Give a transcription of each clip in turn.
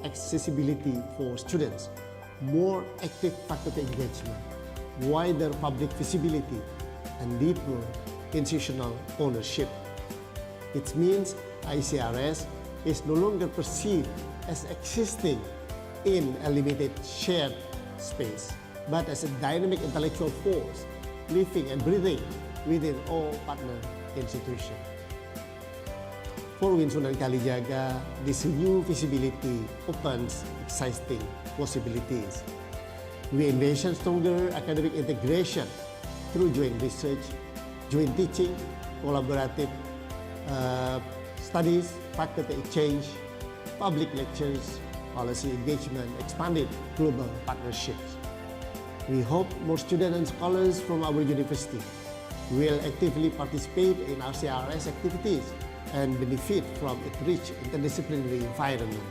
accessibility for students, more active faculty engagement, wider public visibility, and deeper institutional ownership. It means ICRS is no longer perceived as existing in a limited shared space, but as a dynamic intellectual force living and breathing within all partner institutions. For Win Sunan Kalijaga, this new visibility opens exciting possibilities. We envision stronger academic integration through joint research, joint teaching, collaborative studies, faculty exchange, public lectures, policy engagement, expanded global partnerships. We hope more students and scholars from our university will actively participate in ICRS activities and benefit from its rich interdisciplinary environment.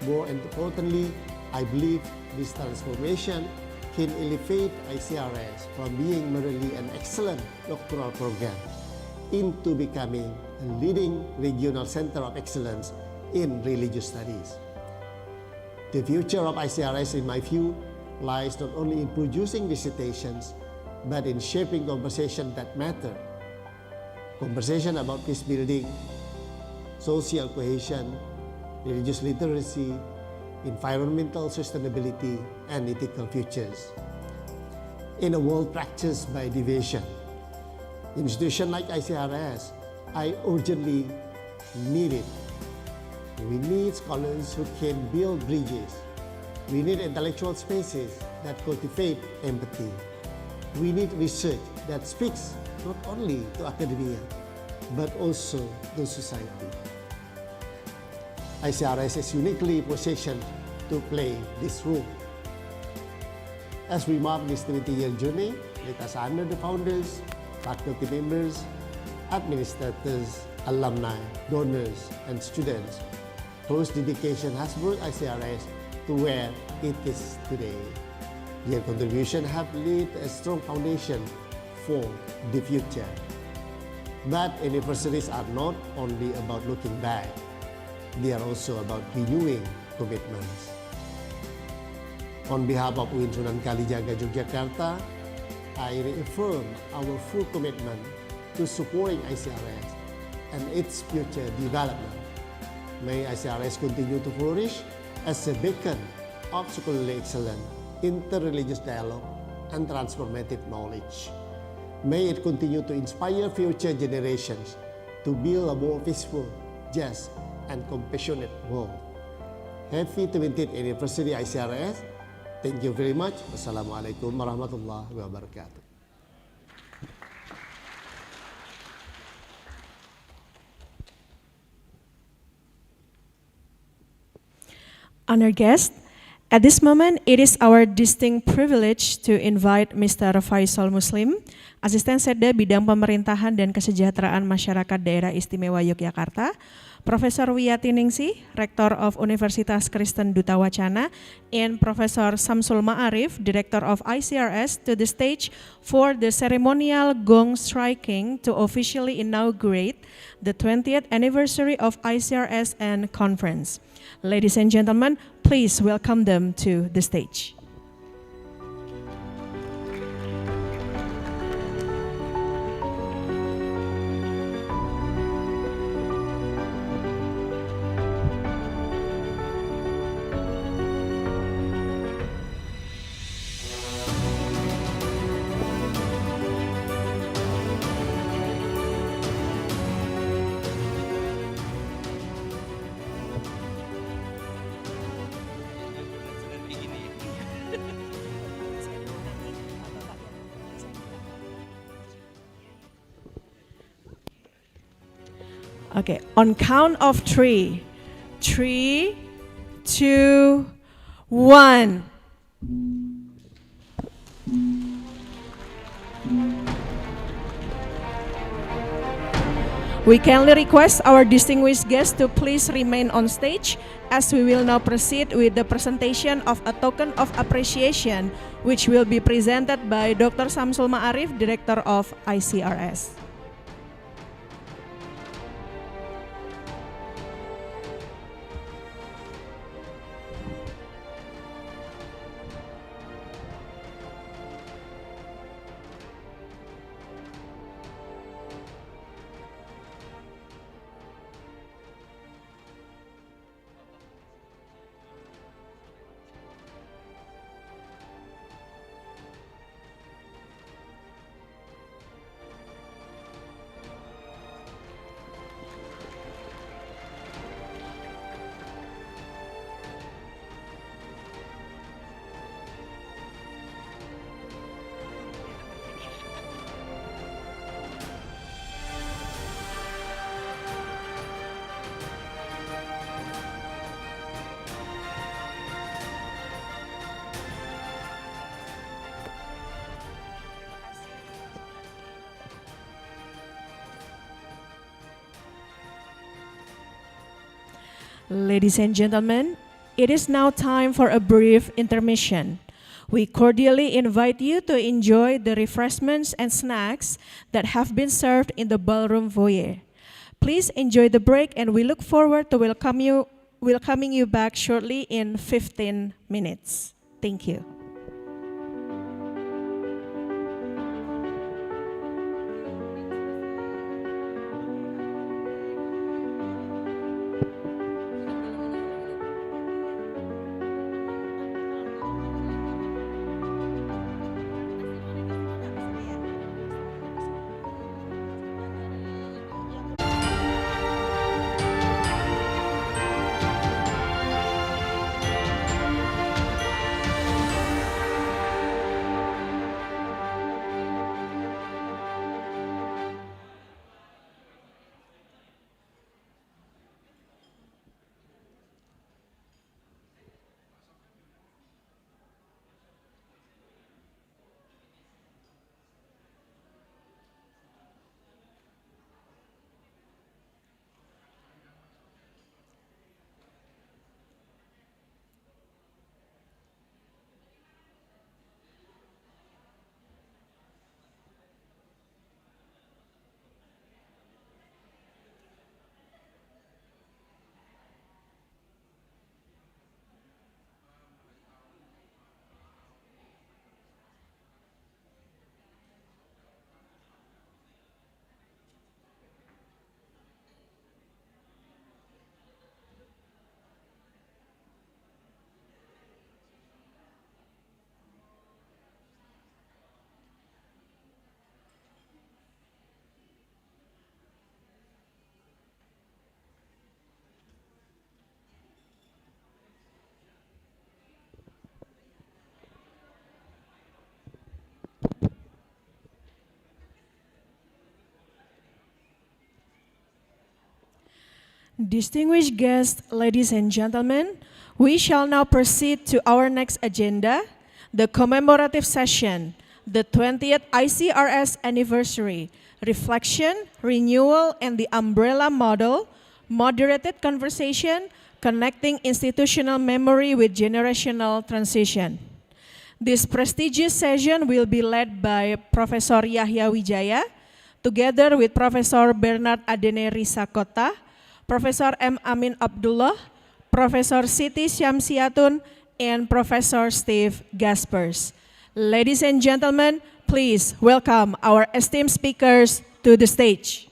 More importantly, I believe this transformation can elevate ICRS from being merely an excellent doctoral program into becoming a leading regional center of excellence in religious studies. The future of ICRS, in my view, lies not only in producing dissertations, but in shaping conversations that matter. Conversation about peace building, social cohesion, religious literacy, environmental sustainability, and ethical futures. In a world practiced by division, institutions like ICRS, I urgently need it. We need scholars who can build bridges. We need intellectual spaces that cultivate empathy. We need research that speaks not only to academia, but also to society. ICRS is uniquely positioned to play this role. As we mark this 20-year journey, let us honor the founders, faculty members, administrators, alumni, donors, and students whose dedication has brought ICRS to where it is today. Their contributions have laid a strong foundation for the future. But anniversaries are not only about looking back, they are also about renewing commitments. On behalf of Win Sunan Kalijaga Yogyakarta, I reaffirm our full commitment to supporting ICRS and its future development. May ICRS continue to flourish as a beacon of scholarly excellence, interreligious dialogue, and transformative knowledge. May it continue to inspire future generations to build a more peaceful, just, and compassionate world. Happy 20th anniversary ICRS. Thank you very much. Wassalamualaikum warahmatullahi wabarakatuh. Honored guest, at this moment, it is our distinct privilege to invite Mr. Faisal Muslim, Asisten Setda Bidang Pemerintahan dan Kesejahteraan Masyarakat Daerah Istimewa Yogyakarta, Profesor Wiyati Ningsih, Rektor of Universitas Kristen Duta Wacana, and Professor Samsul Ma'arif, Director of ICRS, to the stage for the ceremonial gong striking to officially inaugurate the 20th anniversary of ICRS and conference. Ladies and gentlemen, please welcome them to the stage. Okay, on count of three. 3, 2, 1. We kindly request our distinguished guests to please remain on stage as we will now proceed with the presentation of a token of appreciation which will be presented by Dr. Samsul Ma'arif, Director of ICRS. Ladies and gentlemen, it is now time for a brief intermission. We cordially invite you to enjoy the refreshments and snacks that have been served in the ballroom foyer. Please enjoy the break, and we look forward to welcoming you back shortly in 15 minutes. Thank you. Distinguished guests, ladies and gentlemen, we shall now proceed to our next agenda, the commemorative session, the 20th ICRS anniversary, reflection, renewal, and the umbrella model, moderated conversation, connecting institutional memory with generational transition. This prestigious session will be led by Professor Yahya Wijaya, together with Professor Bernard Adene Risakota, Professor M. Amin Abdullah, Professor Siti Syamsiatun, and Professor Steve Gaspers. Ladies and gentlemen, please welcome our esteemed speakers to the stage.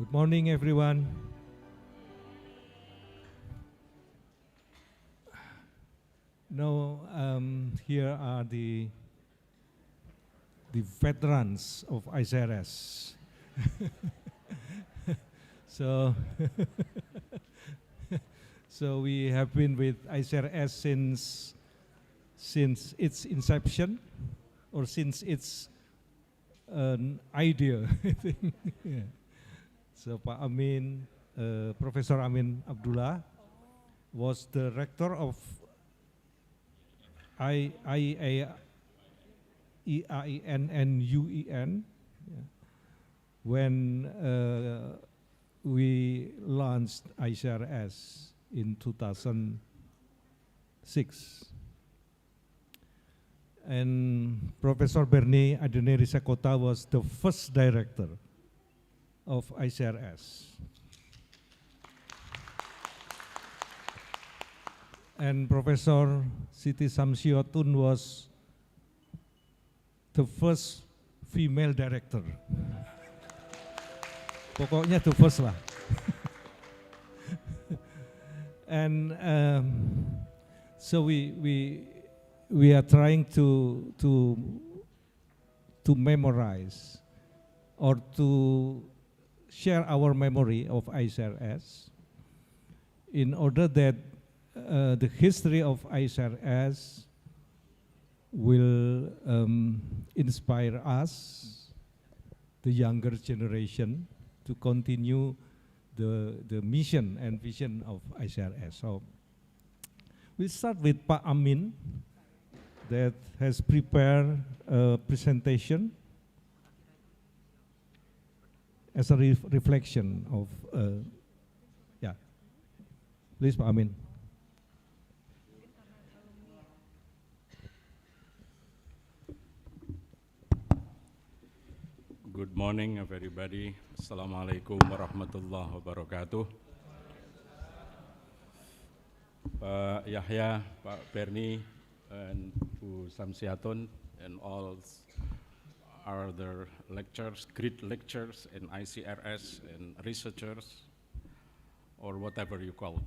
Good morning, everyone. Now, here are the veterans of ICRS. So, so we have been with ICRS since its inception, or since its an idea, I think. Yeah. So Pak Amin, Professor Amin Abdullah was the rector of IAENNUEN when we launched ICRS in 2006. And Professor Bernie Adeneri Sakota was the first director of ICRS. And Professor Siti Samsiotun was the first female director. Pokoknya the first lah. And so we are trying to memorize or to share our memory of ICRS in order that the history of ICRS will inspire us, the younger generation, to continue the mission and vision of ICRS. So we'll start with Pak Amin that has prepared a presentation as a reflection of, yeah. Please, Pak Amin. Good morning, everybody. Assalamualaikum warahmatullahi wabarakatuh. Pak Yahya, Pak Bernie, and Bu Samsiatun, and all other lecturers, great lecturers in ICRS, and researchers, or whatever you call it.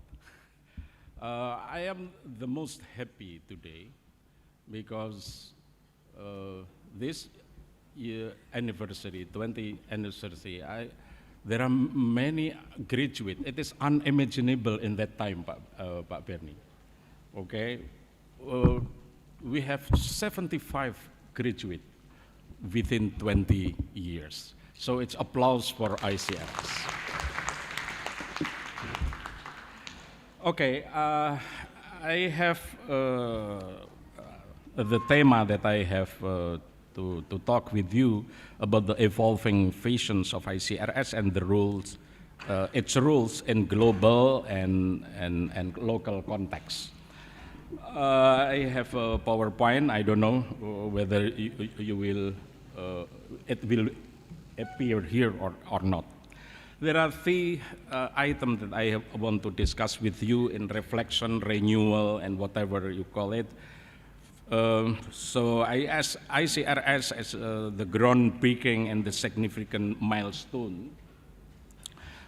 I am the most happy today because this anniversary, 20th anniversary, there are many graduates. It is unimaginable in that time, Pak Bernie. Okay, we have 75 graduates within 20 years. So it's applause for ICRS. Okay, I have the theme that I have to talk with you about the evolving visions of ICRS and the rules, its rules in global and local context. I have a PowerPoint. I don't know whether you will, it will appear here or not. There are three items that I want to discuss with you in reflection, renewal, and whatever you call it. So ICRS as the groundbreaking and the significant milestone.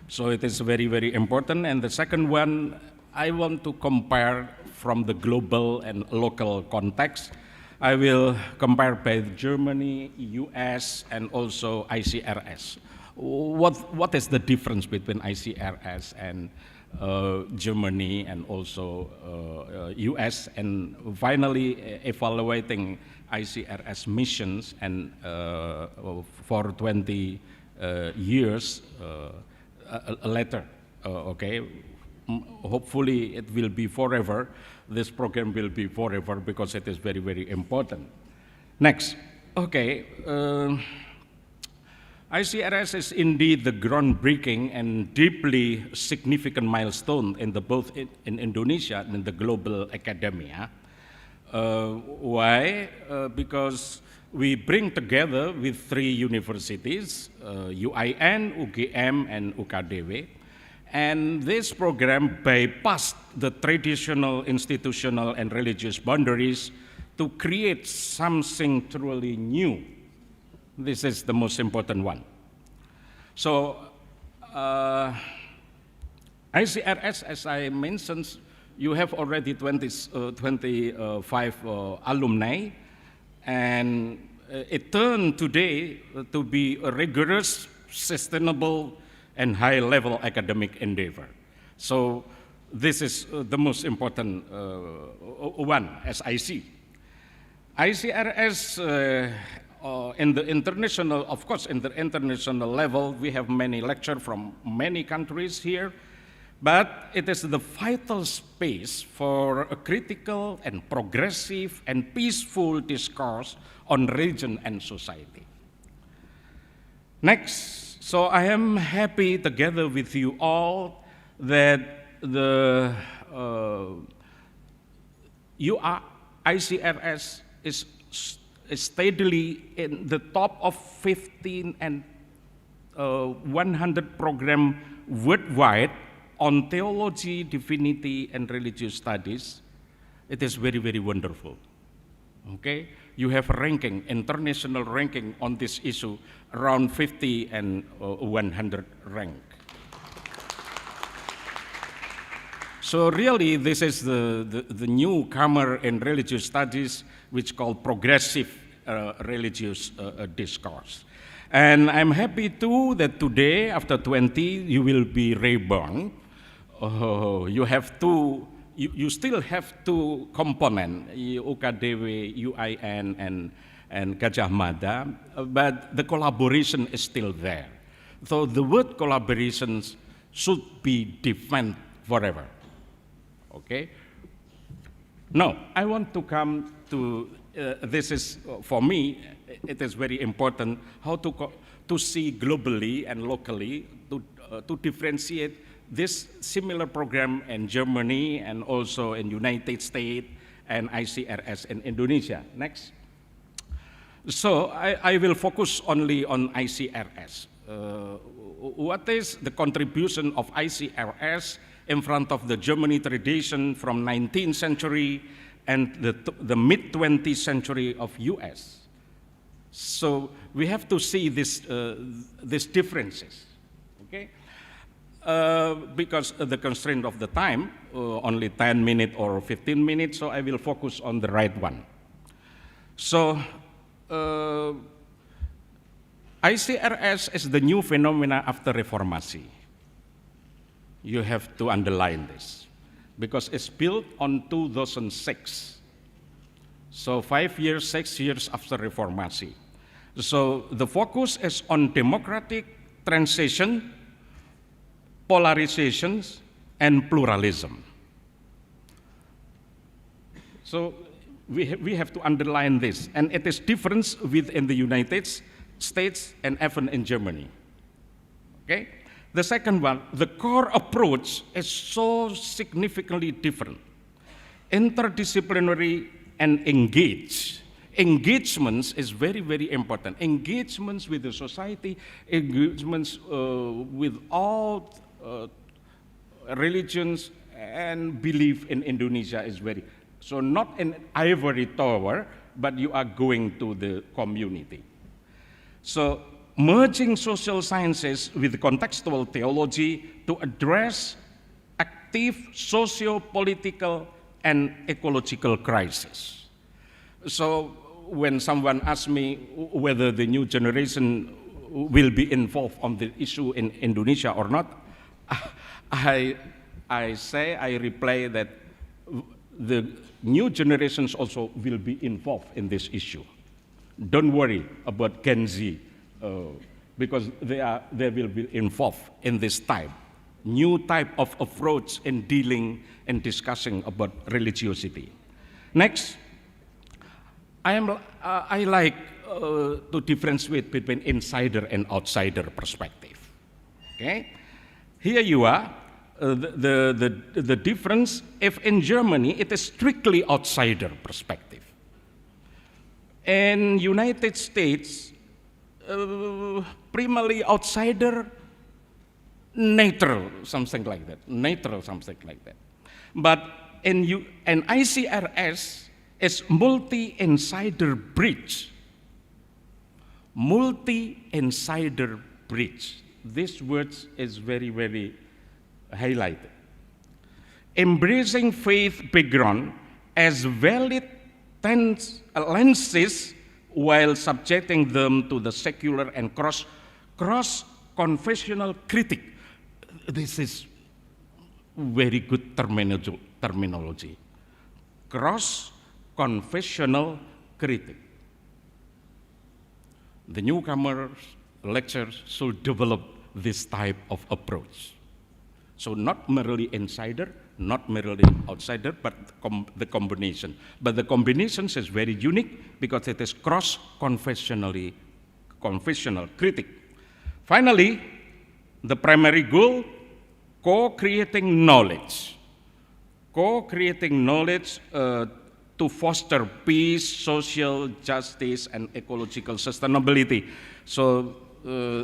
So it is very, very important. And the second one, I want to compare from the global and local context. I will compare by Germany, US, and also ICRS. What is the difference between ICRS and Germany and also US, and finally evaluating ICRS missions and for 20 years later, okay? Hopefully it will be forever. This program will be forever because it is very, very important. Next, okay. ICRS is indeed the groundbreaking and deeply significant milestone in both in Indonesia and in the global academia. Why? Because we bring together with three universities, UIN, UGM, and UKDW, and this program bypassed the traditional institutional and religious boundaries to create something truly new. This is the most important one. So, ICRS, as I mentioned, you have already 25 alumni, and it turned today to be a rigorous, sustainable, and high-level academic endeavor. So, this is the most important one, as I see. ICRS, in the international, of course, in the international level, we have many lectures from many countries here, but it is the vital space for a critical and progressive and peaceful discourse on religion and society. Next, so I am happy together with you all that the ICRS is steadily in the top of 15 and 100 program worldwide on theology, divinity, and religious studies. It is very, very wonderful. Okay, you have a ranking, international ranking on this issue, around 50 and 100 rank. So really, this is the newcomer in religious studies, which called progressive religious discourse. And I'm happy too that today, after 20, you will be reborn. You have two. You still have two components, UKDW, UIN, and Gajah Mada, but the collaboration is still there. So the word collaborations should be defended forever. Okay? Now, I want to come to, this is, for me, it is very important how to see globally and locally, to differentiate this similar program in Germany and also in United States and ICRS in Indonesia. Next. So I will focus only on ICRS. What is the contribution of ICRS in front of the Germany tradition from 19th century and the mid-20th century of US? So we have to see these differences, okay? Because the constraint of the time, only 10 minutes or 15 minutes, so I will focus on the right one. So ICRS is the new phenomena after Reformasi. You have to underline this, because it's built on 2006. So 5 years, 6 years after Reformasi. So the focus is on democratic transition, polarizations, and pluralism. So we have to underline this, and it is different within the United States and even in Germany. Okay? The second one, the core approach is so significantly different. Interdisciplinary and engagements is very, very important. Engagements with the society, engagements with all religions and belief in Indonesia is very, so not an ivory tower, but you are going to the community. So merging social sciences with contextual theology to address active socio-political and ecological crisis. So when someone asks me whether the new generation will be involved on the issue in Indonesia or not, I reply that the new generations also will be involved in this issue. Don't worry about Gen Z, because they will be involved in this new type of approach in dealing and discussing about religiosity. Next, I like to differentiate between insider and outsider perspective. Okay, here you are. The difference, if in Germany it is strictly outsider perspective. In United States, primarily outsider, neutral, something like that. But in ICRS is multi-insider bridge. Multi-insider bridge. This word is very, very highlighted. Embracing faith background as valid lenses while subjecting them to the secular and cross-confessional critique. This is very good terminology. Cross-confessional critic. The newcomers lectures should develop this type of approach. So not merely insider, not merely outsider, but the combination. But the combination is very unique because it is cross-confessional critic. Finally, the primary goal, co-creating knowledge. Co-creating knowledge to foster peace, social justice, and ecological sustainability. So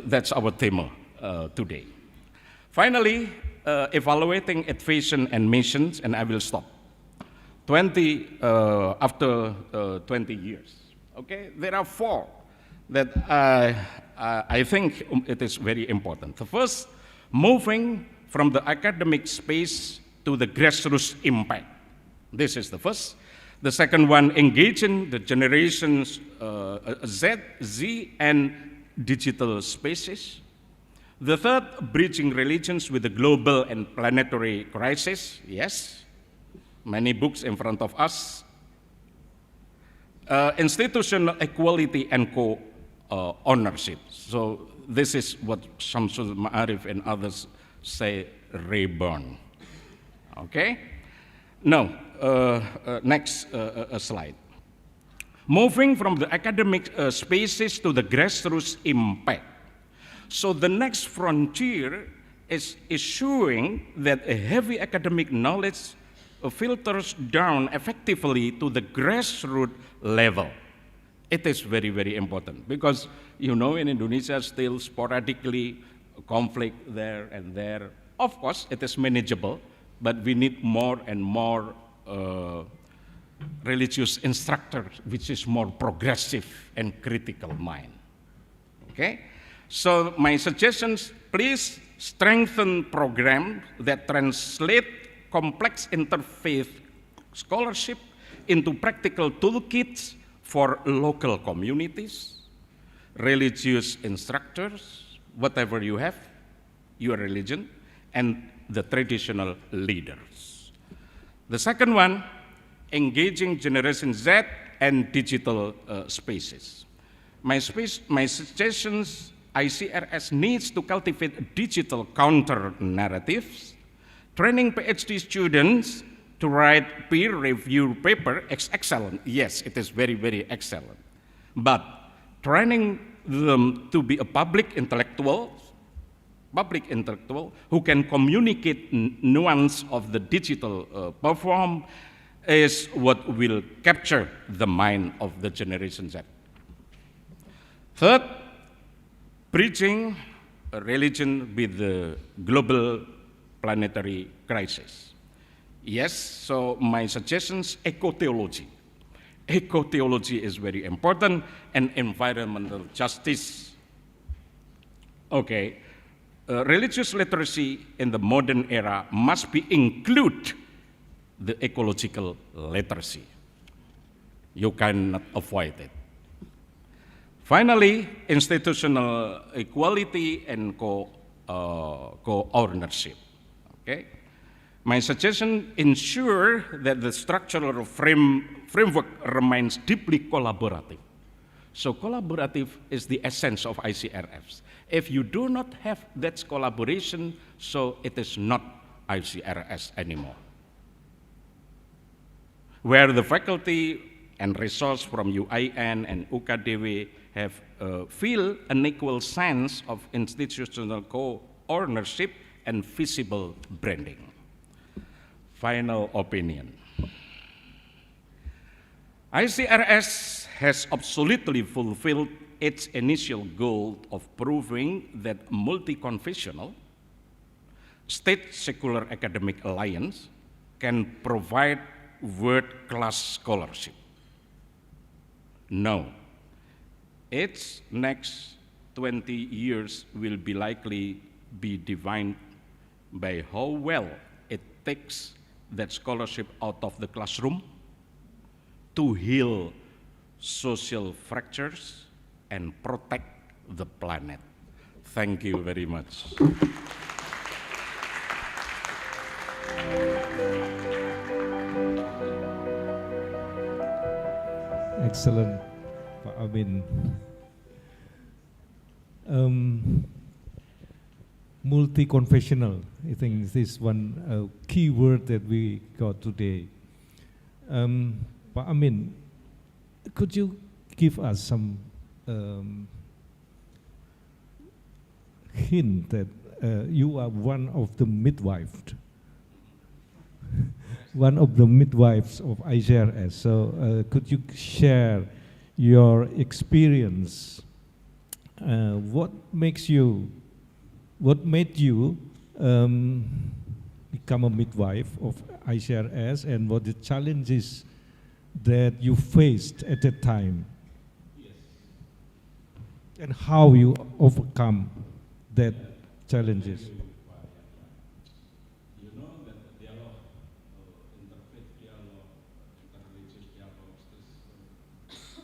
that's our theme today. Finally, evaluating advancement and missions, and I will stop. After 20 years, okay? There are 4 that I think it is very important. The first, moving from the academic space to the grassroots impact. This is the first. The second one, engaging the generations Z, and digital spaces. The third, bridging religions with the global and planetary crisis. Yes, many books in front of us. Institutional equality and co-ownership. So this is what Shamsul Ma'arif and others say, reborn. Okay? Now, next slide. Moving from the academic spaces to the grassroots impact. So the next frontier is ensuring that a heavy academic knowledge filters down effectively to the grassroots level. It is very, very important because, you know, in Indonesia still sporadically conflict there and there. Of course, it is manageable, but we need more and more religious instructors, which is more progressive and critical mind. Okay? So my suggestions, please strengthen programs that translate complex interfaith scholarship into practical toolkits for local communities, religious instructors, whatever you have, your religion, and the traditional leaders. The second one, engaging Generation Z and digital spaces. My suggestions, ICRS needs to cultivate digital counter-narratives, training PhD students to write peer-reviewed paper. Excellent. Yes, it is very, very excellent. But training them to be a public intellectual who can communicate nuance of the digital platform is what will capture the mind of the Generation Z. Third, bridging religion with the global planetary crisis. Yes, so my suggestions, eco-theology. Eco-theology is very important, and environmental justice. Okay, religious literacy in the modern era must include the ecological literacy. You cannot avoid it. Finally, institutional equality and co-ownership. Okay? My suggestion, ensure that the structural framework remains deeply collaborative. So collaborative is the essence of ICRS. If you do not have that collaboration, so it is not ICRS anymore. Where the faculty and resource from UIN and UKDW have feel an equal sense of institutional co-ownership and visible branding. Final opinion. ICRS has absolutely fulfilled its initial goal of proving that multi-confessional state secular academic alliance can provide world-class scholarship. Now, its next 20 years will be likely be defined by how well it takes that scholarship out of the classroom to heal social fractures and protect the planet. Thank you very much. excellent, Pak Amin. Multi-confessional, I think this is one key word that we got today. Pak Amin, could you give us some hint that you are one of the midwives, one of the midwives of ICRS. So could you share your experience? What made you become a midwife of ICRS, and what the challenges that you faced at that time? Yes. And how you overcome that challenges? You know that dialogue, interfaith dialogue, interreligious dialogue,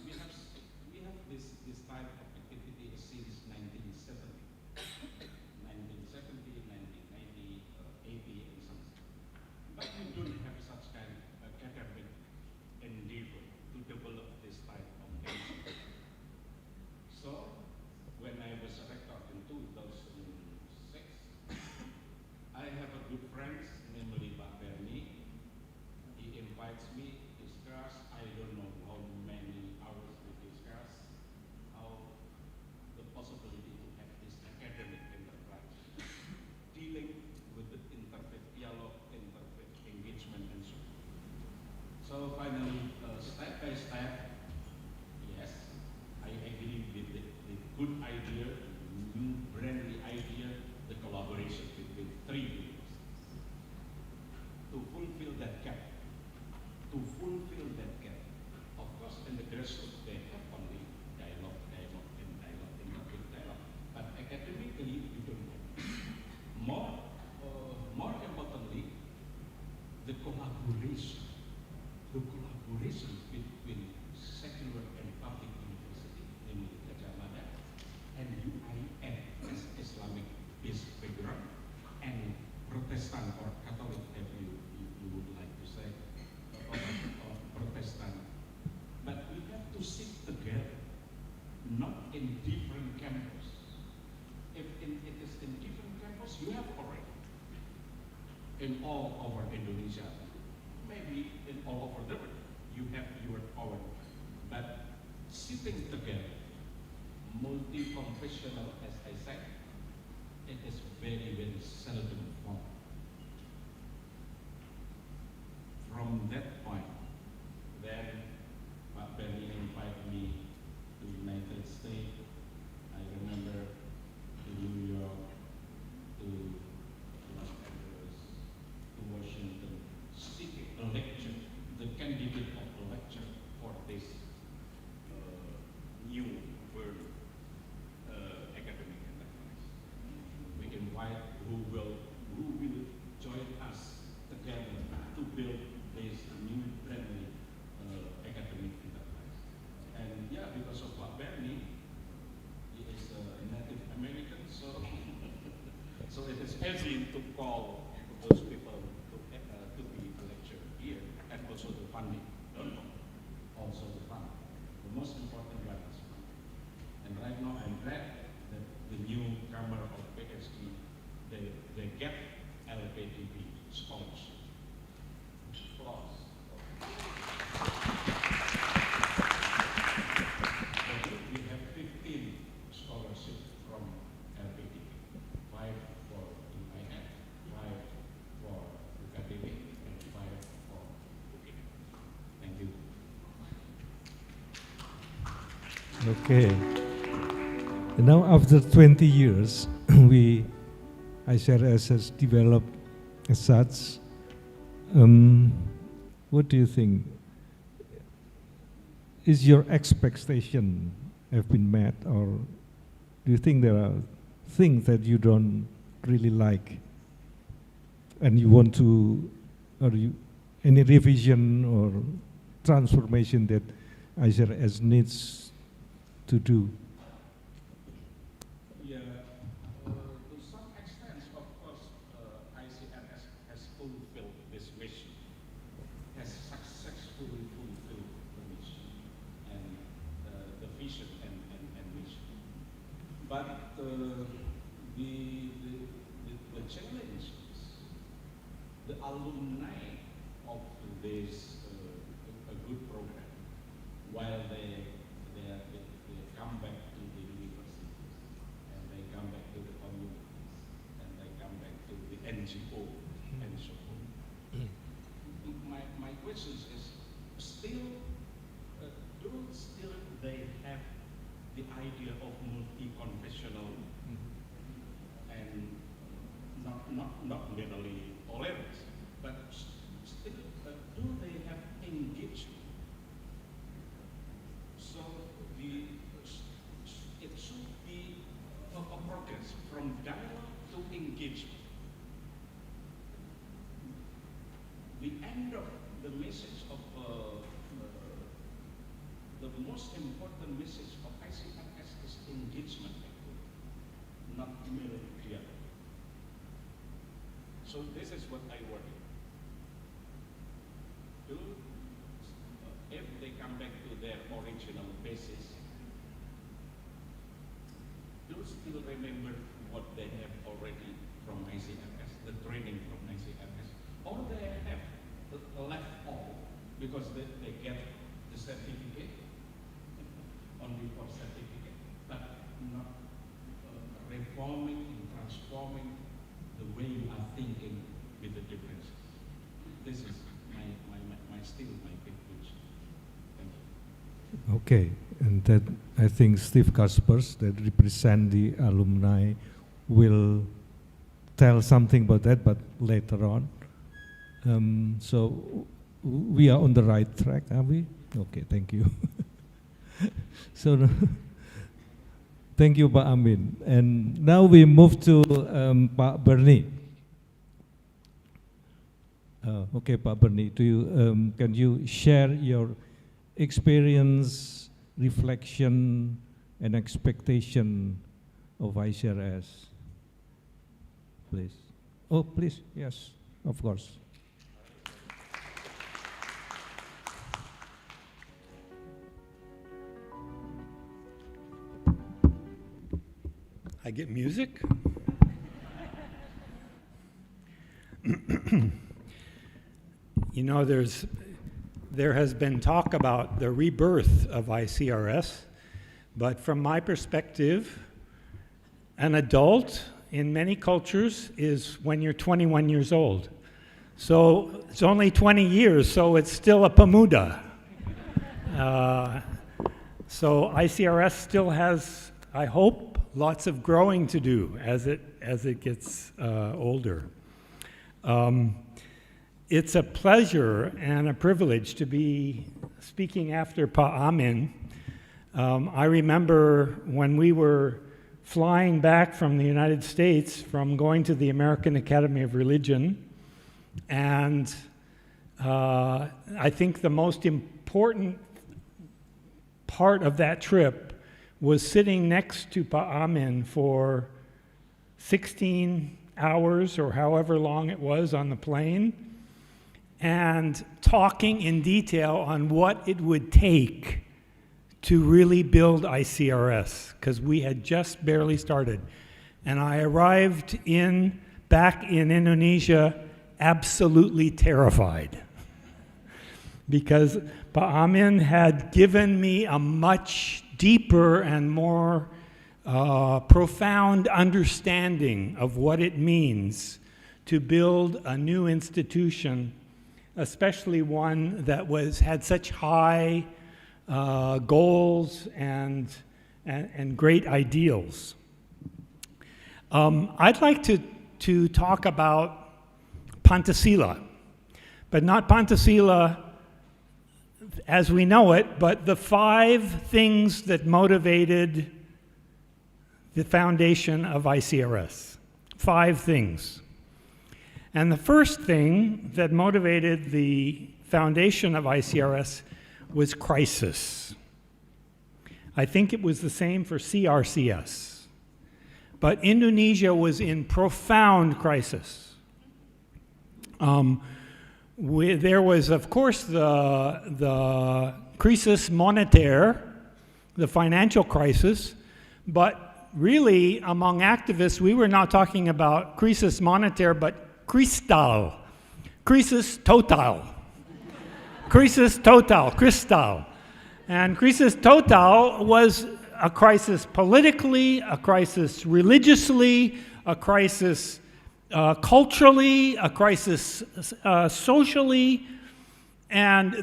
we have this type of activity since 1970, 1990, 80, and something. But we don't have such kind of academic endeavor to develop this type of things. So when I was a rector in 2006, I have a good friend, namely Pak Bernie. He invites me to discuss. I don't know how many hours we discuss, how the possibility to have this academic enterprise dealing with the interfaith dialogue, interfaith engagement, and so on. So finally, step by step, yes, I agree with the good idea, the new brandly idea, the collaboration between three universities. To fulfill that gap, of course, in the grassroots they have only dialogue, interfaith dialogue, but academically you don't have. More importantly, the collaboration between secular and public university, namely Gajah Mada, and UIN as Islamic-based background, and Protestant or Catholic, if you would like to say, or Protestant. But we have to sit together, not in different campus. If it is in different campus, you have already in all over Indonesia, maybe in all over the world, you have your own. But sitting together, multi-confessional, as I said, it is very, very seldom found. From that point, then Pak Benny invited me to the United States. I remember to New York, to Los Angeles, to Washington, speaking a lecture, the candidate of the lecture for this new world academic enterprise. We invite who will join us together to build this new friendly academic enterprise. And yeah, because of Pak Bernie, he is a Native American, so so it is easy to call those people to be a lecturer here, and also the funding, also the funding. The most important one is funding. And right now, I'm glad that the newcomer of PhD, they get LPDP scholarship. Applause. We have 15 scholarships from LPDP, 5 for UIN, 5 for UKTB, and 5 for UKIN. Thank you. Okay. And now after 20 years, ICRS has developed as such. What do you think? Is your expectation have been met, or do you think there are things that you don't really like and you want to, any revision or transformation that ICRS needs to do? Yeah, to some extent, of course, ICRS has fulfilled this mission, has successfully fulfilled the mission. And But the challenge is the alumni of this a good program, while they come back to the universities, and they come back to the communities, and they come back to the NGO, and so on. My question is, still, do still they have the idea of multi-confessional and not merely tolerance, but still, do they have engagement? So it should be a progress from dialogue to engagement. The end of the message of the most important message of ICRS is engagement, not merely dialogue. So this is what I worry. If they come back to their original basis, do still remember what they have already from ICRS, the training from ICRS, or they have left all because they get the certificate, only for certificate, but not reforming and transforming the way you are thinking with the differences. This is still my big question. Thank you. Okay, and that I think Steve Kaspers, that represent the alumni, will tell something about that, but later on. So we are on the right track, are we? Okay, thank you. So thank you, Pak Amin. And now we move to Pak Bernie. Okay, Pak Bernie, can you share your experience, reflection, and expectation of ICRS, please? Oh, please, yes, of course. I get music? You know, there has been talk about the rebirth of ICRS, but from my perspective, an adult in many cultures is when you're 21 years old. So it's only 20 years, so it's still a Pemuda. So ICRS still has, I hope, lots of growing to do as it gets older. It's a pleasure and a privilege to be speaking after Pa Amin. I remember when we were flying back from the United States from going to the American Academy of Religion, and I think the most important part of that trip was sitting next to Pa Amin for 16 hours or however long it was on the plane, and talking in detail on what it would take to really build ICRS, because we had just barely started. And I arrived back in Indonesia absolutely terrified, because Pa Amin had given me a much deeper and more profound understanding of what it means to build a new institution, especially one that had such high goals and great ideals. I'd like to talk about Pancasila, but not Pancasila as we know it, but the 5 things that motivated the foundation of ICRS. 5 things. And the first thing that motivated the foundation of ICRS was crisis. I think it was the same for CRCS. But Indonesia was in profound crisis. There was, of course, the crisis monétaire, the financial crisis, but really, among activists, we were not talking about crisis monetaire, but cristal. Crisis total. Crisis total, cristal. And crisis total was a crisis politically, a crisis religiously, a crisis culturally, a crisis socially, and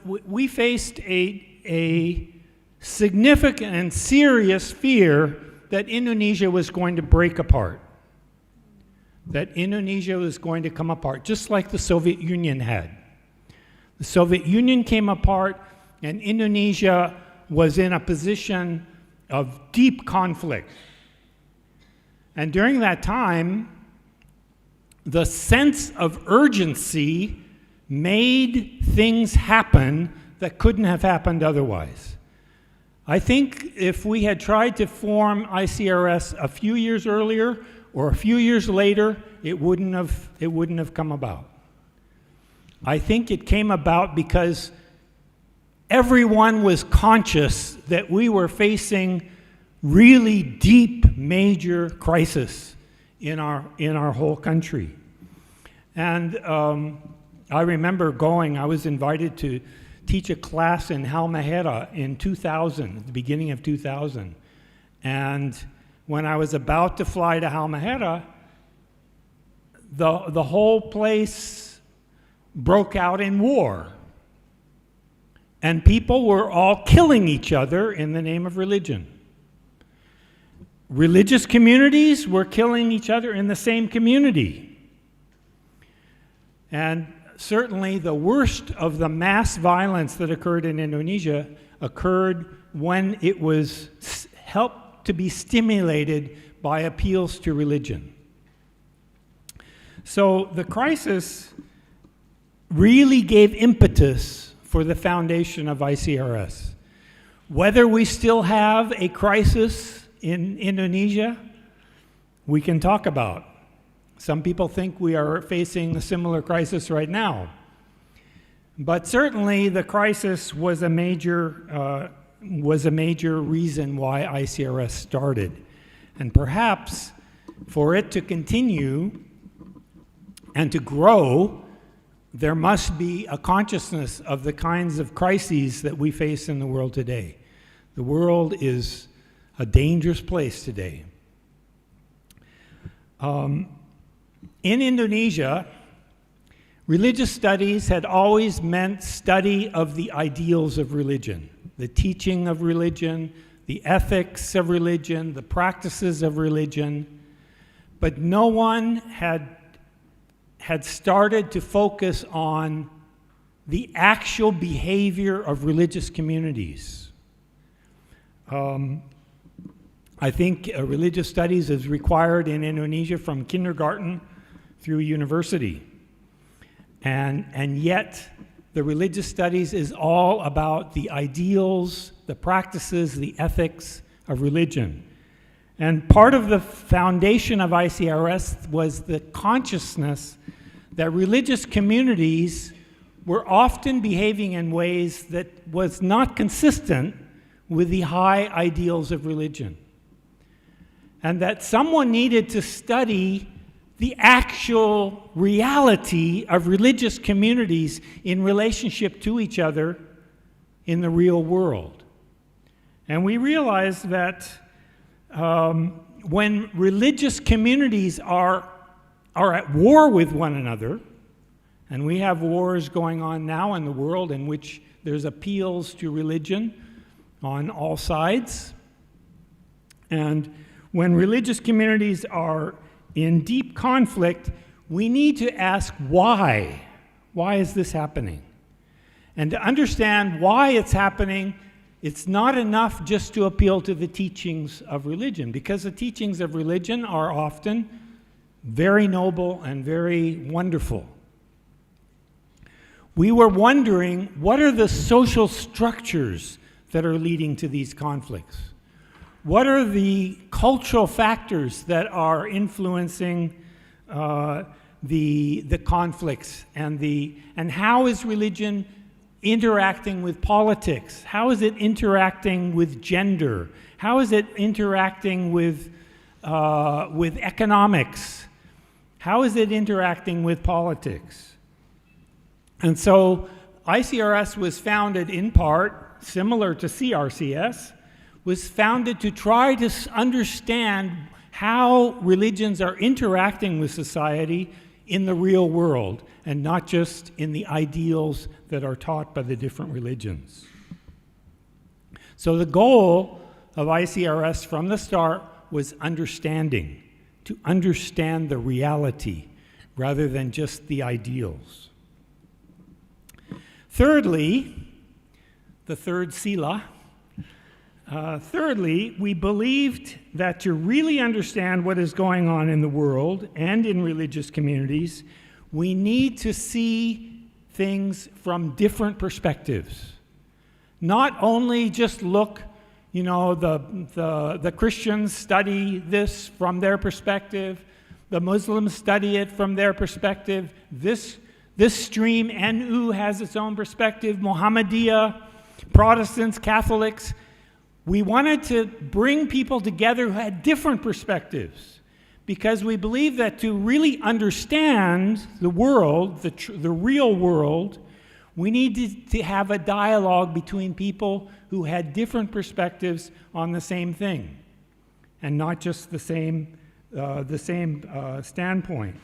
we faced a significant and serious fear that Indonesia was going to break apart, that Indonesia was going to come apart, just like the Soviet Union had. The Soviet Union came apart, and Indonesia was in a position of deep conflict. And during that time, the sense of urgency made things happen that couldn't have happened otherwise. I think if we had tried to form ICRS a few years earlier or a few years later, it wouldn't have come about. I think it came about because everyone was conscious that we were facing really deep, major crisis in our whole country. And I remember I was invited to teach a class in Halmahera in 2000, at the beginning of 2000. And when I was about to fly to Halmahera, the whole place broke out in war. And people were all killing each other in the name of religion. Religious communities were killing each other in the same community. And certainly the worst of the mass violence that occurred in Indonesia occurred when it was helped to be stimulated by appeals to religion. So the crisis really gave impetus for the foundation of ICRS. Whether we still have a crisis in Indonesia, we can talk about. Some people think we are facing a similar crisis right now. But certainly the crisis was a major reason why ICRS started. And perhaps for it to continue and to grow, there must be a consciousness of the kinds of crises that we face in the world today. The world is a dangerous place today. In Indonesia, religious studies had always meant study of the ideals of religion, the teaching of religion, the ethics of religion, the practices of religion, but no one had started to focus on the actual behavior of religious communities. I think religious studies is required in Indonesia from kindergarten through university. And yet, the religious studies is all about the ideals, the practices, the ethics of religion. And part of the foundation of ICRS was the consciousness that religious communities were often behaving in ways that was not consistent with the high ideals of religion. And that someone needed to study the actual reality of religious communities in relationship to each other in the real world. And we realized that when religious communities are at war with one another, and we have wars going on now in the world in which there's appeals to religion on all sides, and when religious communities are in deep conflict, we need to ask why. Why is this happening? And to understand why it's happening, it's not enough just to appeal to the teachings of religion, because the teachings of religion are often very noble and very wonderful. We were wondering, what are the social structures that are leading to these conflicts? What are the cultural factors that are influencing the conflicts and how is religion interacting with politics? How is it interacting with gender? How is it interacting with economics? How is it interacting with politics? And so ICRS was founded in part, similar to CRCS, was founded to try to understand how religions are interacting with society in the real world, and not just in the ideals that are taught by the different religions. So the goal of ICRS from the start was understanding, to understand the reality rather than just the ideals. Thirdly, the third sila, we believed that to really understand what is going on in the world and in religious communities, we need to see things from different perspectives. Not only just look, the Christians study this from their perspective, the Muslims study it from their perspective, this stream, NU, has its own perspective, Mohammedia, Protestants, Catholics. We wanted to bring people together who had different perspectives, because we believe that to really understand the world, the real world, we need to have a dialogue between people who had different perspectives on the same thing, and not just the same standpoint.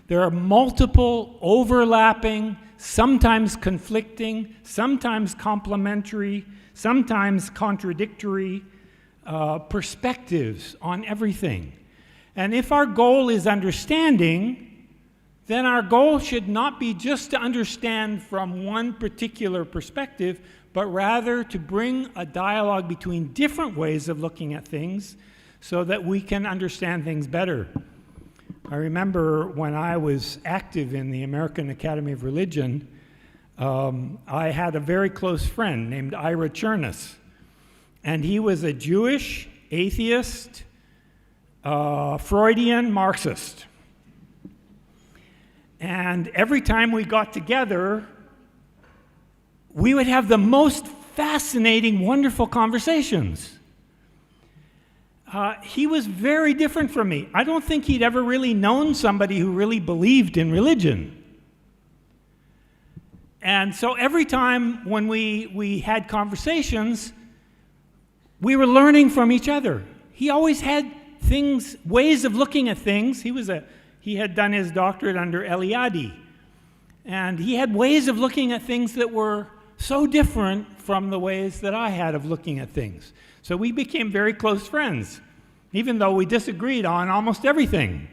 There are multiple overlapping, sometimes conflicting, sometimes complementary, sometimes contradictory perspectives on everything. And if our goal is understanding, then our goal should not be just to understand from one particular perspective, but rather to bring a dialogue between different ways of looking at things so that we can understand things better. I remember when I was active in the American Academy of Religion, I had a very close friend named Ira Chernus, and he was a Jewish, atheist, Freudian Marxist. And every time we got together, we would have the most fascinating, wonderful conversations. He was very different from me. I don't think he'd ever really known somebody who really believed in religion. And so every time when we had conversations, we were learning from each other. He always had ways of looking at things. He had done his doctorate under Eliade. And he had ways of looking at things that were so different from the ways that I had of looking at things. So we became very close friends, even though we disagreed on almost everything.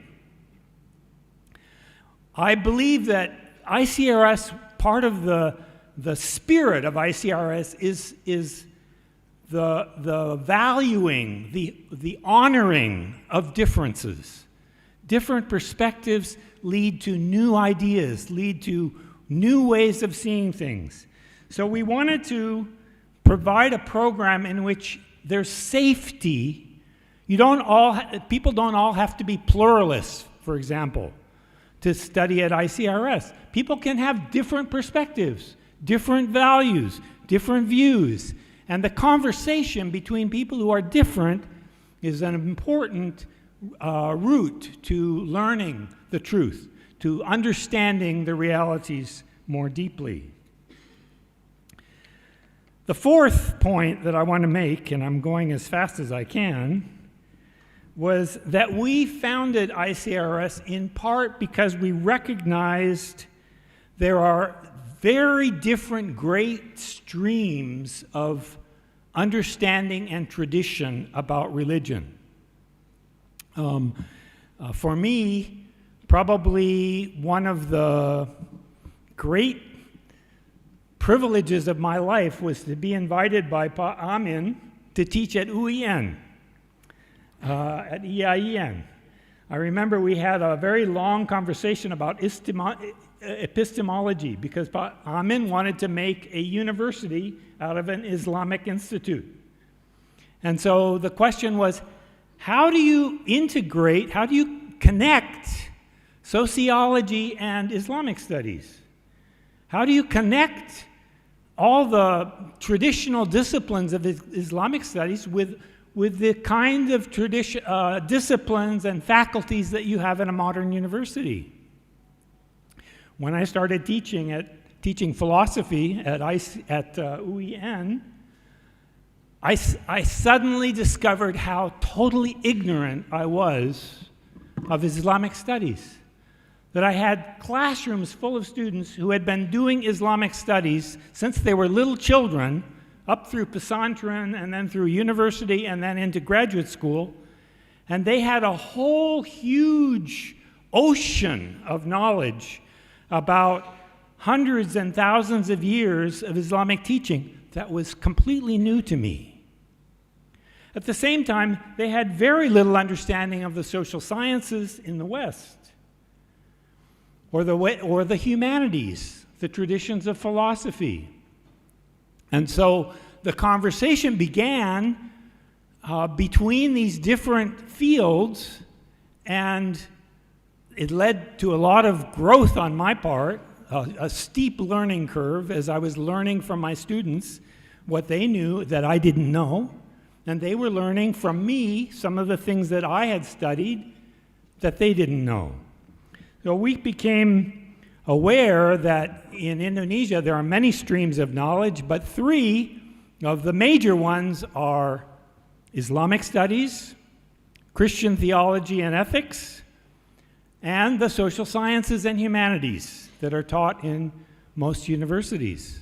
I believe that ICRS, part of the spirit of ICRS is the valuing, the honoring of differences. Different perspectives lead to new ideas, lead to new ways of seeing things. So we wanted to provide a program in which there's safety. People don't all have to be pluralists, for example, to study at ICRS. People can have different perspectives, different values, different views. And the conversation between people who are different is an important route to learning the truth, to understanding the realities more deeply. The fourth point that I want to make, and I'm going as fast as I can, was that we founded ICRS in part because we recognized there are very different great streams of understanding and tradition about religion. For me, probably one of the great privileges of my life was to be invited by Pa Amin to teach at UEN, at EIEN. I remember we had a very long conversation about epistemology because Pa Amin wanted to make a university out of an Islamic institute. And so the question was, how do you integrate, how do you connect sociology and Islamic studies? How do you connect all the traditional disciplines of Islamic studies with the kind of disciplines and faculties that you have in a modern university. When I started teaching philosophy at UEN, I suddenly discovered how totally ignorant I was of Islamic studies. That I had classrooms full of students who had been doing Islamic studies since they were little children, up through Pesantren and then through university and then into graduate school, and they had a whole huge ocean of knowledge about hundreds and thousands of years of Islamic teaching that was completely new to me. At the same time, they had very little understanding of the social sciences in the West, or the humanities, the traditions of philosophy. And so the conversation began between these different fields, and it led to a lot of growth on my part, a steep learning curve as I was learning from my students what they knew that I didn't know, and they were learning from me some of the things that I had studied that they didn't know. So we became aware that in Indonesia there are many streams of knowledge, but three of the major ones are Islamic studies, Christian theology and ethics, and the social sciences and humanities that are taught in most universities.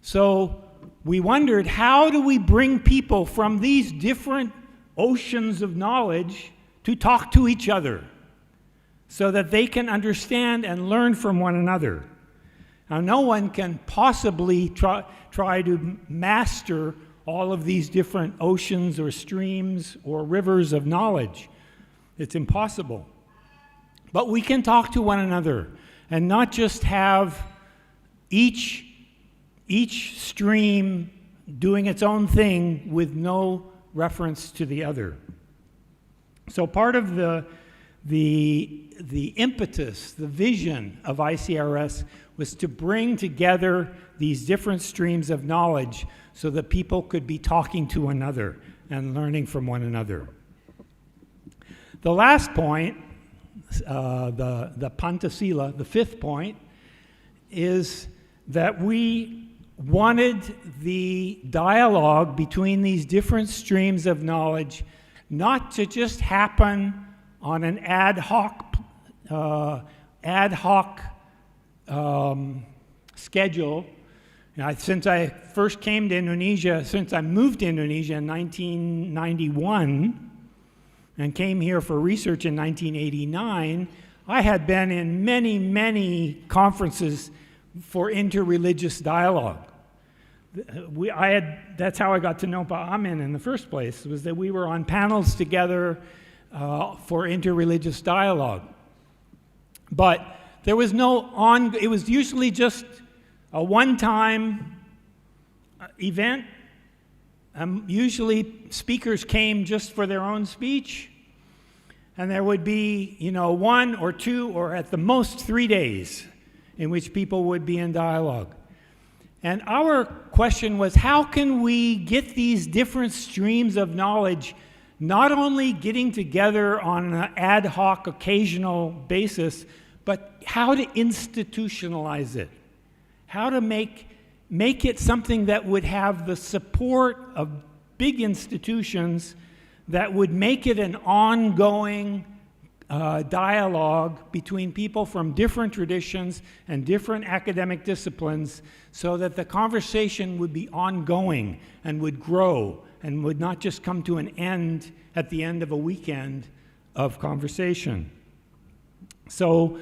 So we wondered, how do we bring people from these different oceans of knowledge to talk to each other so that they can understand and learn from one another? Now, no one can possibly try to master all of these different oceans or streams or rivers of knowledge. It's impossible. But we can talk to one another and not just have each stream doing its own thing with no reference to the other. So part of the impetus, the vision of ICRS was to bring together these different streams of knowledge so that people could be talking to one another and learning from one another. The last point, the Pantasila, the fifth point, is that we wanted the dialogue between these different streams of knowledge not to just happen on an ad hoc schedule. Since I first came to Indonesia, since I moved to Indonesia in 1991 and came here for research in 1989, I had been in many, many conferences for interreligious dialogue. That's how I got to know Pa Amin in the first place, was that we were on panels together for interreligious dialogue. But there was it was usually just a one-time event. Usually speakers came just for their own speech, and there would be, 1 or 2 or at the most 3 days in which people would be in dialogue. And our question was, how can we get these different streams of knowledge not only getting together on an ad hoc occasional basis, but how to institutionalize it? How to make it something that would have the support of big institutions, that would make it an ongoing dialogue between people from different traditions and different academic disciplines, so that the conversation would be ongoing and would grow and would not just come to an end at the end of a weekend of conversation. So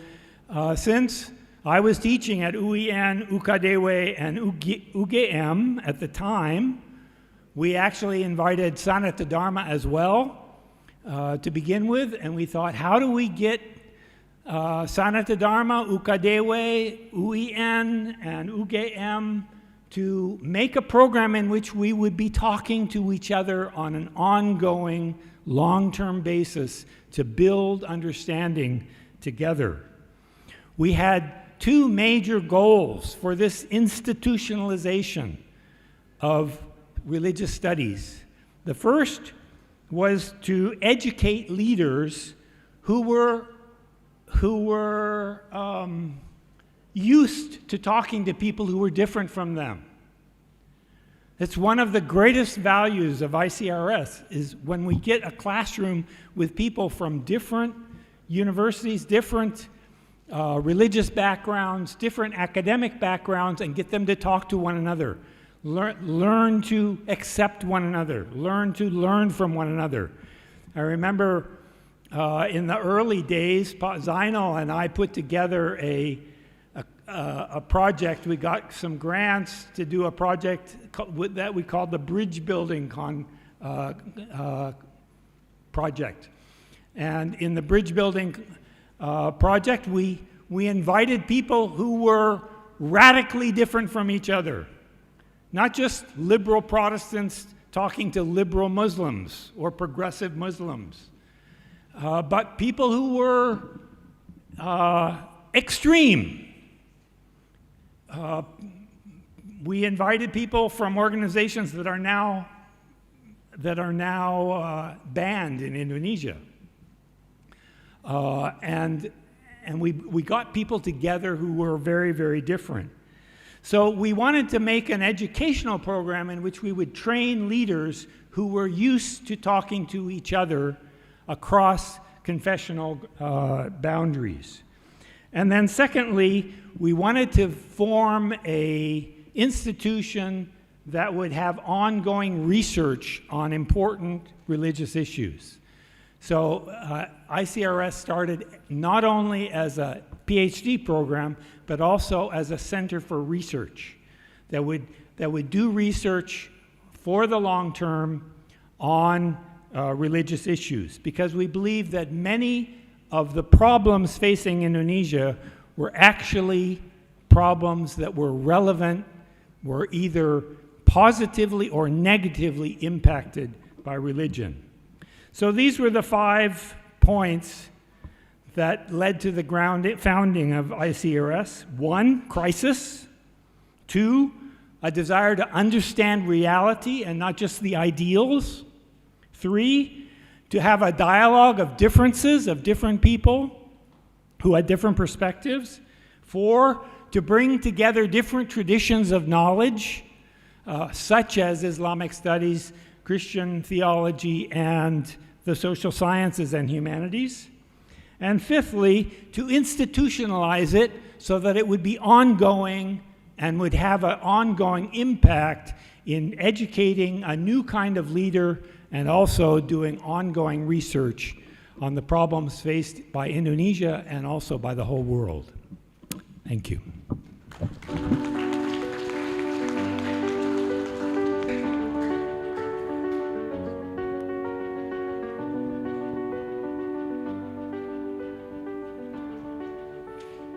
since I was teaching at UEN, UKDW, and UGM at the time, we actually invited Sanata Dharma as well to begin with, and we thought, how do we get Sanata Dharma, UKDW, UEN, and UGM to make a program in which we would be talking to each other on an ongoing, long-term basis to build understanding together. We had two major goals for this institutionalization of religious studies. The first was to educate leaders who were used to talking to people who were different from them. It's one of the greatest values of ICRS is when we get a classroom with people from different universities, different religious backgrounds, different academic backgrounds, and get them to talk to one another. Learn to accept one another. Learn to learn from one another. I remember in the early days, Zainal and I put together a project. We got some grants to do a project that we called the Bridge Building project. And in the Bridge Building project, we invited people who were radically different from each other. Not just liberal Protestants talking to liberal Muslims or progressive Muslims, but people who were extreme. We invited people from organizations that are now banned in Indonesia, and we got people together who were very, very different. So we wanted to make an educational program in which we would train leaders who were used to talking to each other across confessional boundaries. And then secondly, we wanted to form an institution that would have ongoing research on important religious issues. So ICRS started not only as a PhD program, but also as a center for research that would do research for the long term on religious issues, because we believe that many of the problems facing Indonesia were actually problems that were relevant, were either positively or negatively impacted by religion. So these were the 5 points that led to the founding of ICRS. 1, crisis. 2, a desire to understand reality and not just the ideals. 3, to have a dialogue of differences of different people who had different perspectives. 4, to bring together different traditions of knowledge, such as Islamic studies, Christian theology, and the social sciences and humanities. And 5thly, to institutionalize it so that it would be ongoing and would have an ongoing impact in educating a new kind of leader and also doing ongoing research on the problems faced by Indonesia and also by the whole world. Thank you.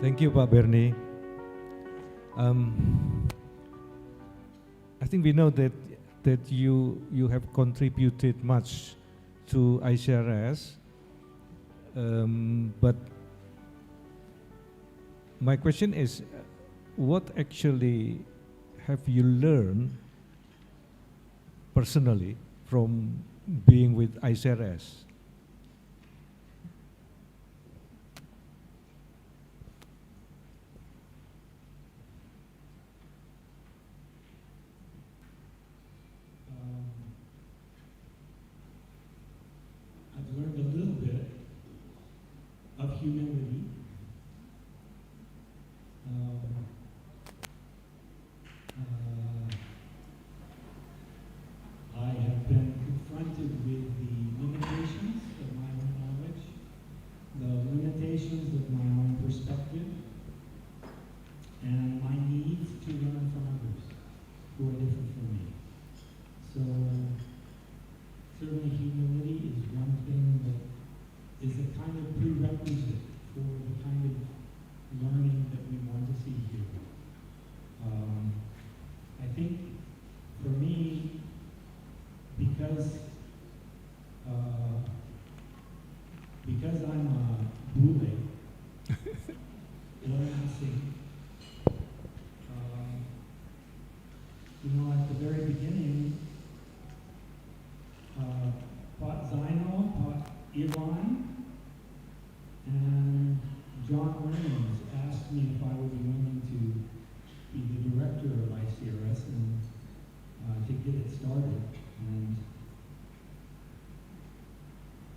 Thank you, Pak Bernie. I think we know that you have contributed much to ICRS, but my question is, what actually have you learned personally from being with ICRS? I've learned a little bit of humility. I have been confronted with the limitations of my own knowledge, the limitations of my own perspective, and my need to learn from others who are different from me. So certainly humility is one thing that is a kind of prerequisite for the kind of learning that we want to see here. I think for me, because I'm a bule, learning to sing, Iran and John Reynolds asked me if I would be willing to be the director of ICRS and to get it started. And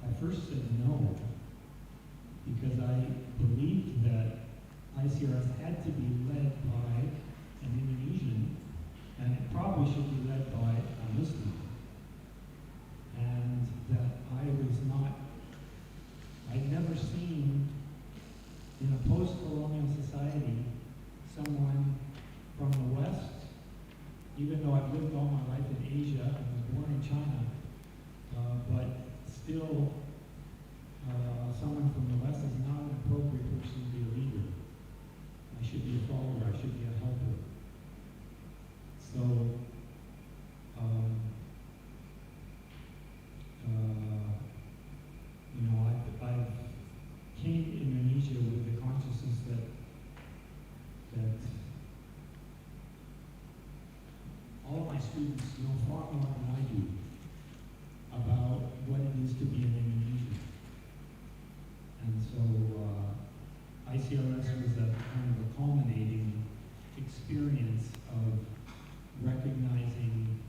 I first said no, because I believed that ICRS had to be led by an Indonesian, and it probably should be led by a Muslim. And that I'd never seen in a post-colonial society someone from the West, even though I've lived all my life in Asia, I was born in China, but still someone from the West is not an appropriate person to be a leader. I should be a follower, I should be a helper. So, I came to Indonesia with the consciousness that all of my students know far more than I do about what it is to be an Indonesian. And so ICRS was a kind of a culminating experience of recognizing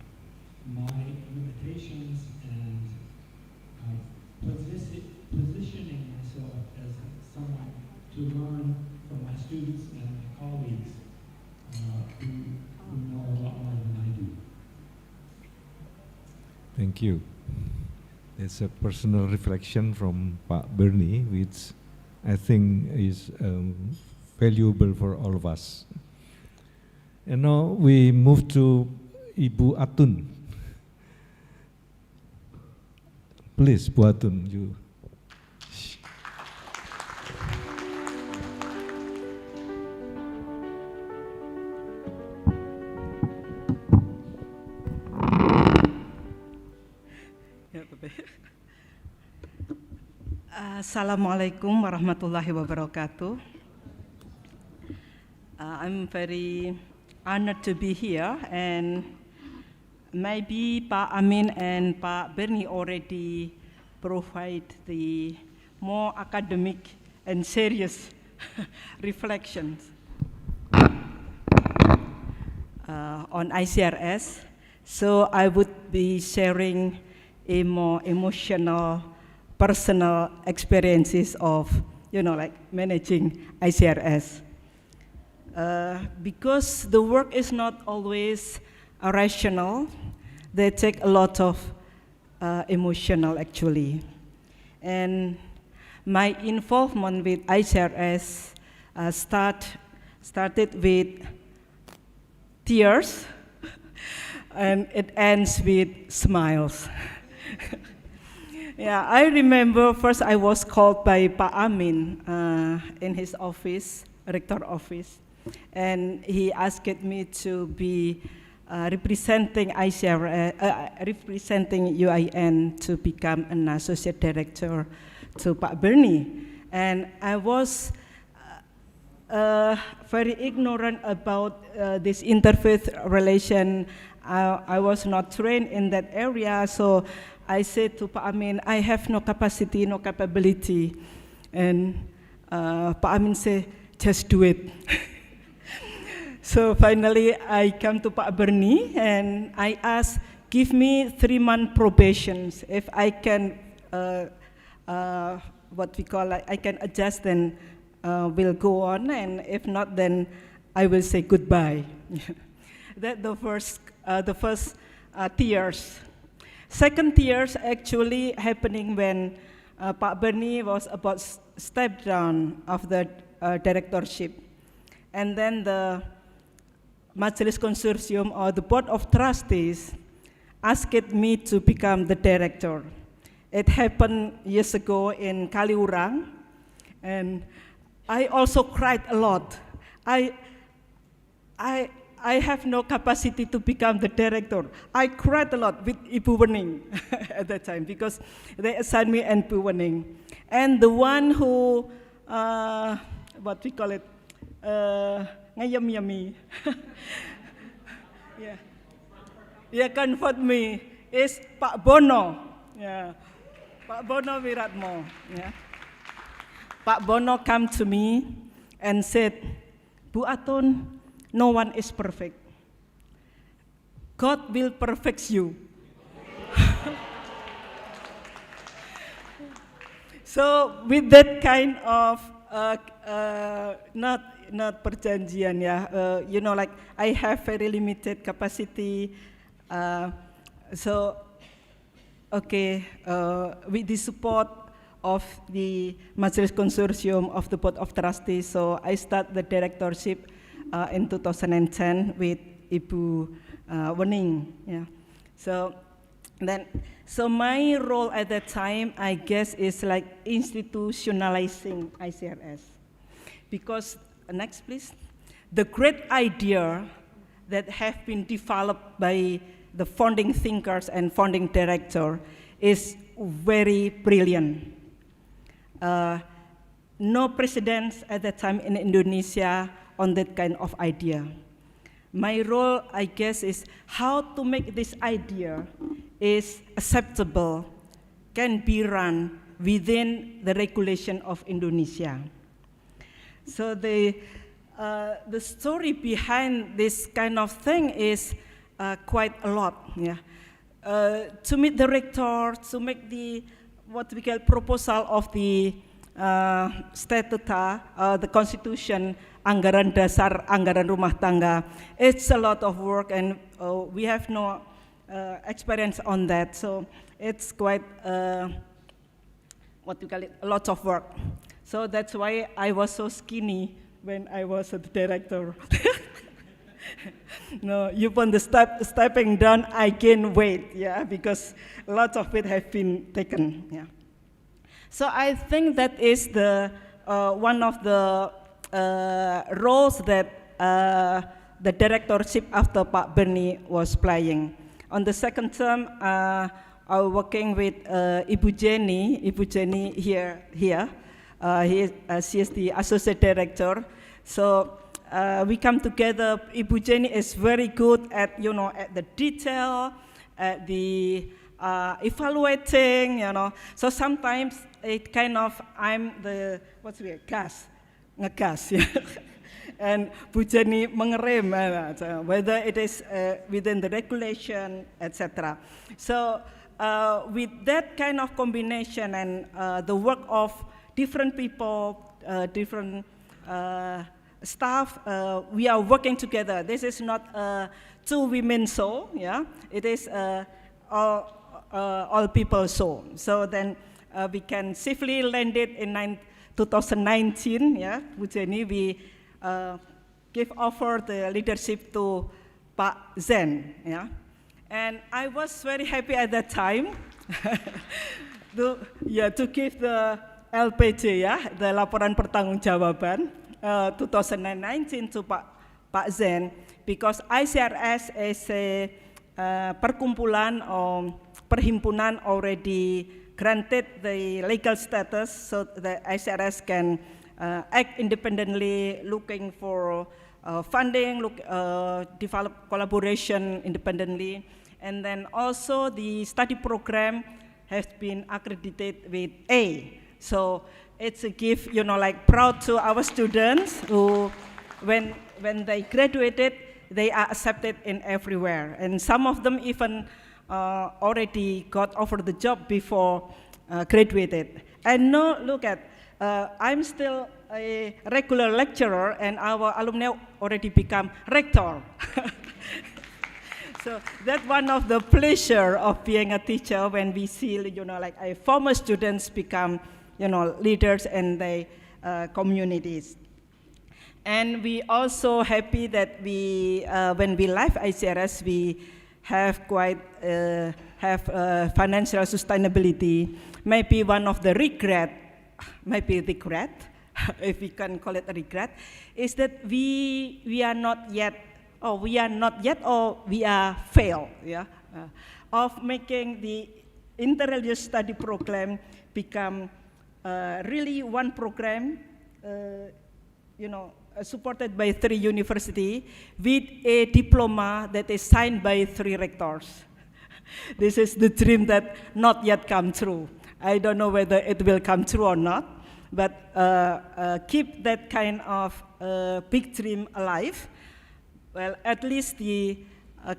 my limitations and positioning myself as someone to learn from my students and my colleagues who know a lot more than I do. Thank you. It's a personal reflection from Pak Bernie, which I think is valuable for all of us. And now we move to Ibu Atun. Please, Bu Atun, you. Assalamualaikum warahmatullahi wabarakatuh. I'm very honored to be here, and maybe Pak Amin and Pak Bernie already provide the more academic and serious reflections on ICRS. So I would be sharing a more emotional, personal experiences of, like managing ICRS. Because the work is not always rational, they take a lot of emotional actually. And my involvement with ICRS started with tears, and it ends with smiles. Yeah, I remember first I was called by Pak Amin in his office, rector office, and he asked me to be representing ICRS, representing UIN to become an associate director to Pak Bernie. And I was very ignorant about this interfaith relation. I was not trained in that area, so I said to Pak Amin, I have no capacity, no capability. And Pak Amin said, just do it. So finally, I come to Pak Bernie and I asked, give me 3-month probations. If I can, what we call, I can adjust, then we'll go on. And if not, then I will say goodbye. That's the first tears. Second tears actually happening when Pak Bernie was about step down of the directorship. And then the Majelis Consortium or the Board of Trustees asked me to become the director. It happened years ago in Kaliurang, and I also cried a lot. I have no capacity to become the director. I cried a lot with Ibu Wening at that time because they assigned me and Ibu Wening. And the one who, what we call it, ngayam-yami, comfort me is Pak Bono. Yeah. Pak Bono Wiratmo. Yeah. Pak Bono came to me and said, Bu Atun, no one is perfect. God will perfect you. So with that kind of not perjanjian, you know, like I have very limited capacity, so okay, with the support of the Majelis Consortium of the Board of Trustees, so I start the directorship in 2010 with Ibu Wening. Yeah. So my role at that time, I guess, is like institutionalizing ICRS. Because, next please, the great idea that have been developed by the founding thinkers and founding director is very brilliant. No precedents at that time in Indonesia on that kind of idea. My role, I guess, is how to make this idea is acceptable, can be run within the regulation of Indonesia. So the story behind this kind of thing is quite a lot. Yeah. To meet the rector, to make the what we call proposal of the statuta, the constitution, anggaran dasar, anggaran rumah tangga. It's a lot of work, and we have no experience on that. So it's quite what we call it, a lot of work. So that's why I was so skinny when I was a director. No, upon the stepping down, I gained weight, yeah, because a lot of it have been taken, yeah. So I think that is the one of the roles that the directorship after Pak Bernie was playing. On the second term, I was working with Ibu Jenny here. She is the associate director. So we come together. Ibu Jenny is very good at, you know, at the detail, at the evaluating, you know. So sometimes it kind of, I'm the, what's the ngegas, yeah. And Bu Jenny mengerem, whether it is within the regulation, etc. So with that kind of combination and the work of different people, different staff, we are working together. This is not a two women show, yeah. It is all people show. So then we can safely land it in 2019, yeah. Bu Jenny, we give offer the leadership to Pak Zen, yeah. And I was very happy at that time to give the LPJ, yeah, the laporan pertanggungjawaban 2019 to Pak Zen, because ICRS is a perkumpulan or perhimpunan already granted the legal status, so the ICRS can act independently, looking for funding, develop collaboration independently, and then also the study program has been accredited with A. So it's a gift, you know, like proud to our students who, when they graduated, they are accepted in everywhere, and some of them even already got offered the job before graduated. And now look at, I'm still a regular lecturer, and our alumni already become rector. So that's one of the pleasure of being a teacher, when we see, you know, like former students become, you know, leaders in the communities. And we also happy that we, when we left ICRS, we have quite financial sustainability. Maybe one of the regret, if we can call it a regret, is that we are not yet, or we are failed, yeah, of making the interreligious study program become really one program, you know, supported by 3 universities with a diploma that is signed by 3 rectors. This is the dream that not yet come true. I don't know whether it will come true or not, but keep that kind of big dream alive. Well, at least the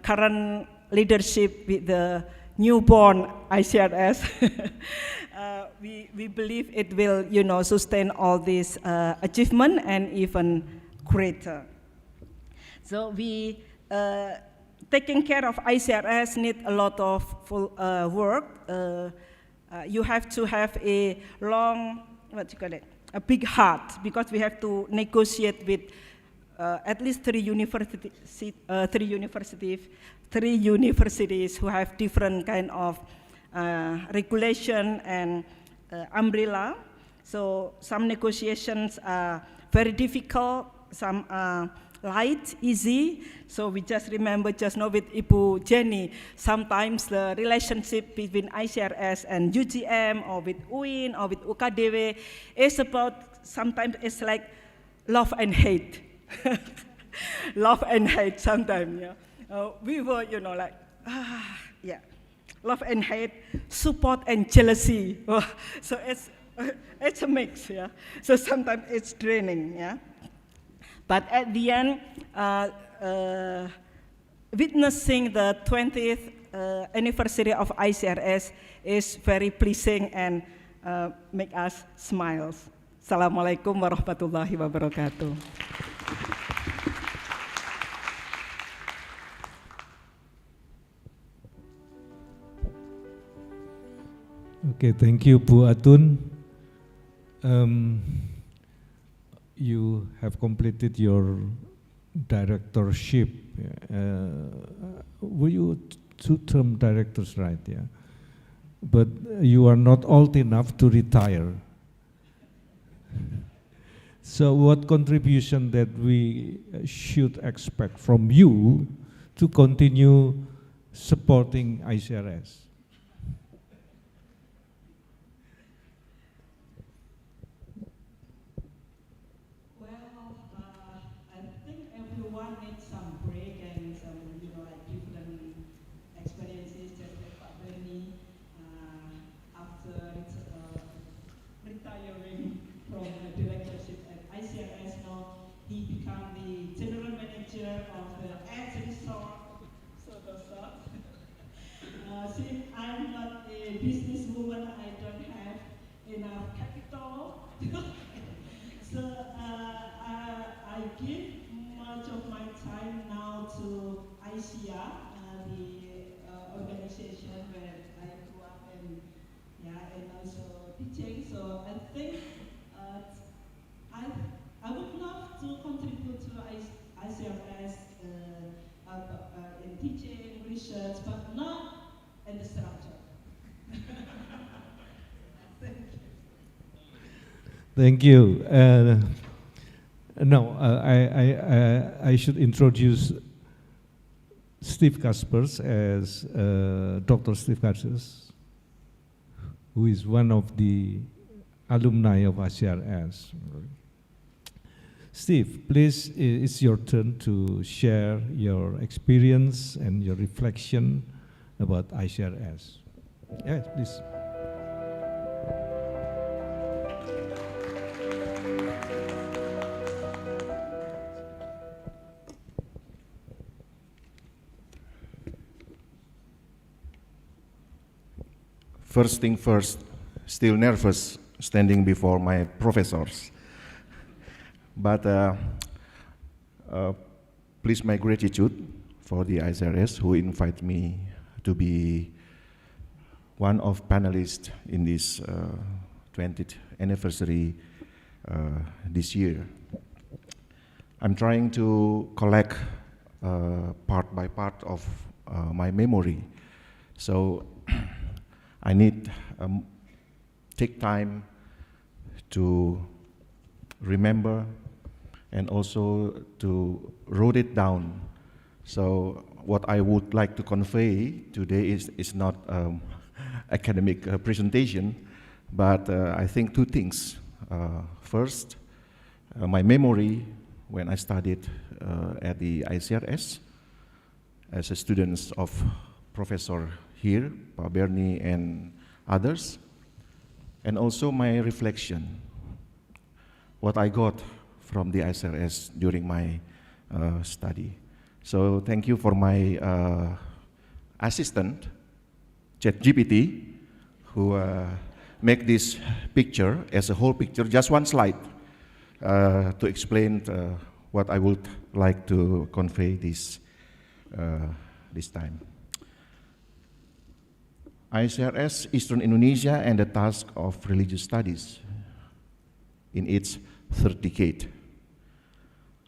current leadership with the newborn ICRS, we believe it will, sustain all this achievement and even greater. So we taking care of ICRS need a lot of work. You have to have a long, a big heart, because we have to negotiate with at least three universities who have different kind of regulation and umbrella. So some negotiations are very difficult, some are light, easy. So we just remember just now with Ibu Jenny, sometimes the relationship between ICRS and UGM or with UIN or with UKDW is about, sometimes it's like love and hate. Love and hate sometimes, yeah. We were, yeah, love and hate, support and jealousy. So it's a mix, yeah. So sometimes it's draining, yeah. But at the end, witnessing the 20th anniversary of ICRS is very pleasing and make us smile. Assalamualaikum warahmatullahi wabarakatuh. Okay, thank you, Bu Atun. You have completed your directorship. Were you two-term directors, right? Yeah. But you are not old enough to retire. So what contribution that we should expect from you to continue supporting ICRS? Since I'm not a businesswoman, I don't have enough capital. So I give much of my time now to ICIA, the organization where I grew up and also teaching. So I think I would love to contribute to ICRS in teaching, research, but not in the structure. Thank you. Now, I should introduce Steve Kaspers as Dr. Steve Kaspers, who is one of the alumni of ICRS. Steve, please, it's your turn to share your experience and your reflection about ICRS. Yes, please. First thing first, still nervous standing before my professors. But please my gratitude for the ICRS who invite me to be one of panelists in this 20th anniversary this year. I'm trying to collect part by part of my memory. So I need take time to remember and also to write it down. So what I would like to convey today is not academic presentation, but I think two things. First, my memory when I studied at the ICRS as a student of Professor here, Pak Bernie and others. and also my reflection, what I got from the ICRS during my study. So thank you for my assistant, ChatGPT, who make this picture as a whole picture, just one slide, to explain what I would like to convey this time. ICRS Eastern Indonesia and the Task of Religious Studies in its third decade.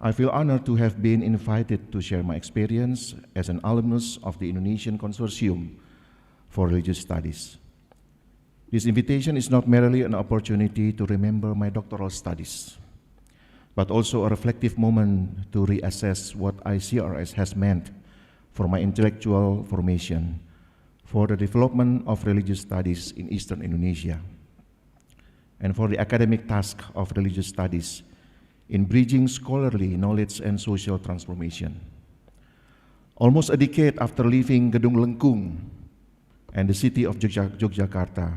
I feel honored to have been invited to share my experience as an alumnus of the Indonesian Consortium for Religious Studies. This invitation is not merely an opportunity to remember my doctoral studies, but also a reflective moment to reassess what ICRS has meant for my intellectual formation, for the development of religious studies in Eastern Indonesia, and for the academic task of religious studies in bridging scholarly knowledge and social transformation. Almost a decade after leaving Gedung Lengkung and the city of Yogyakarta,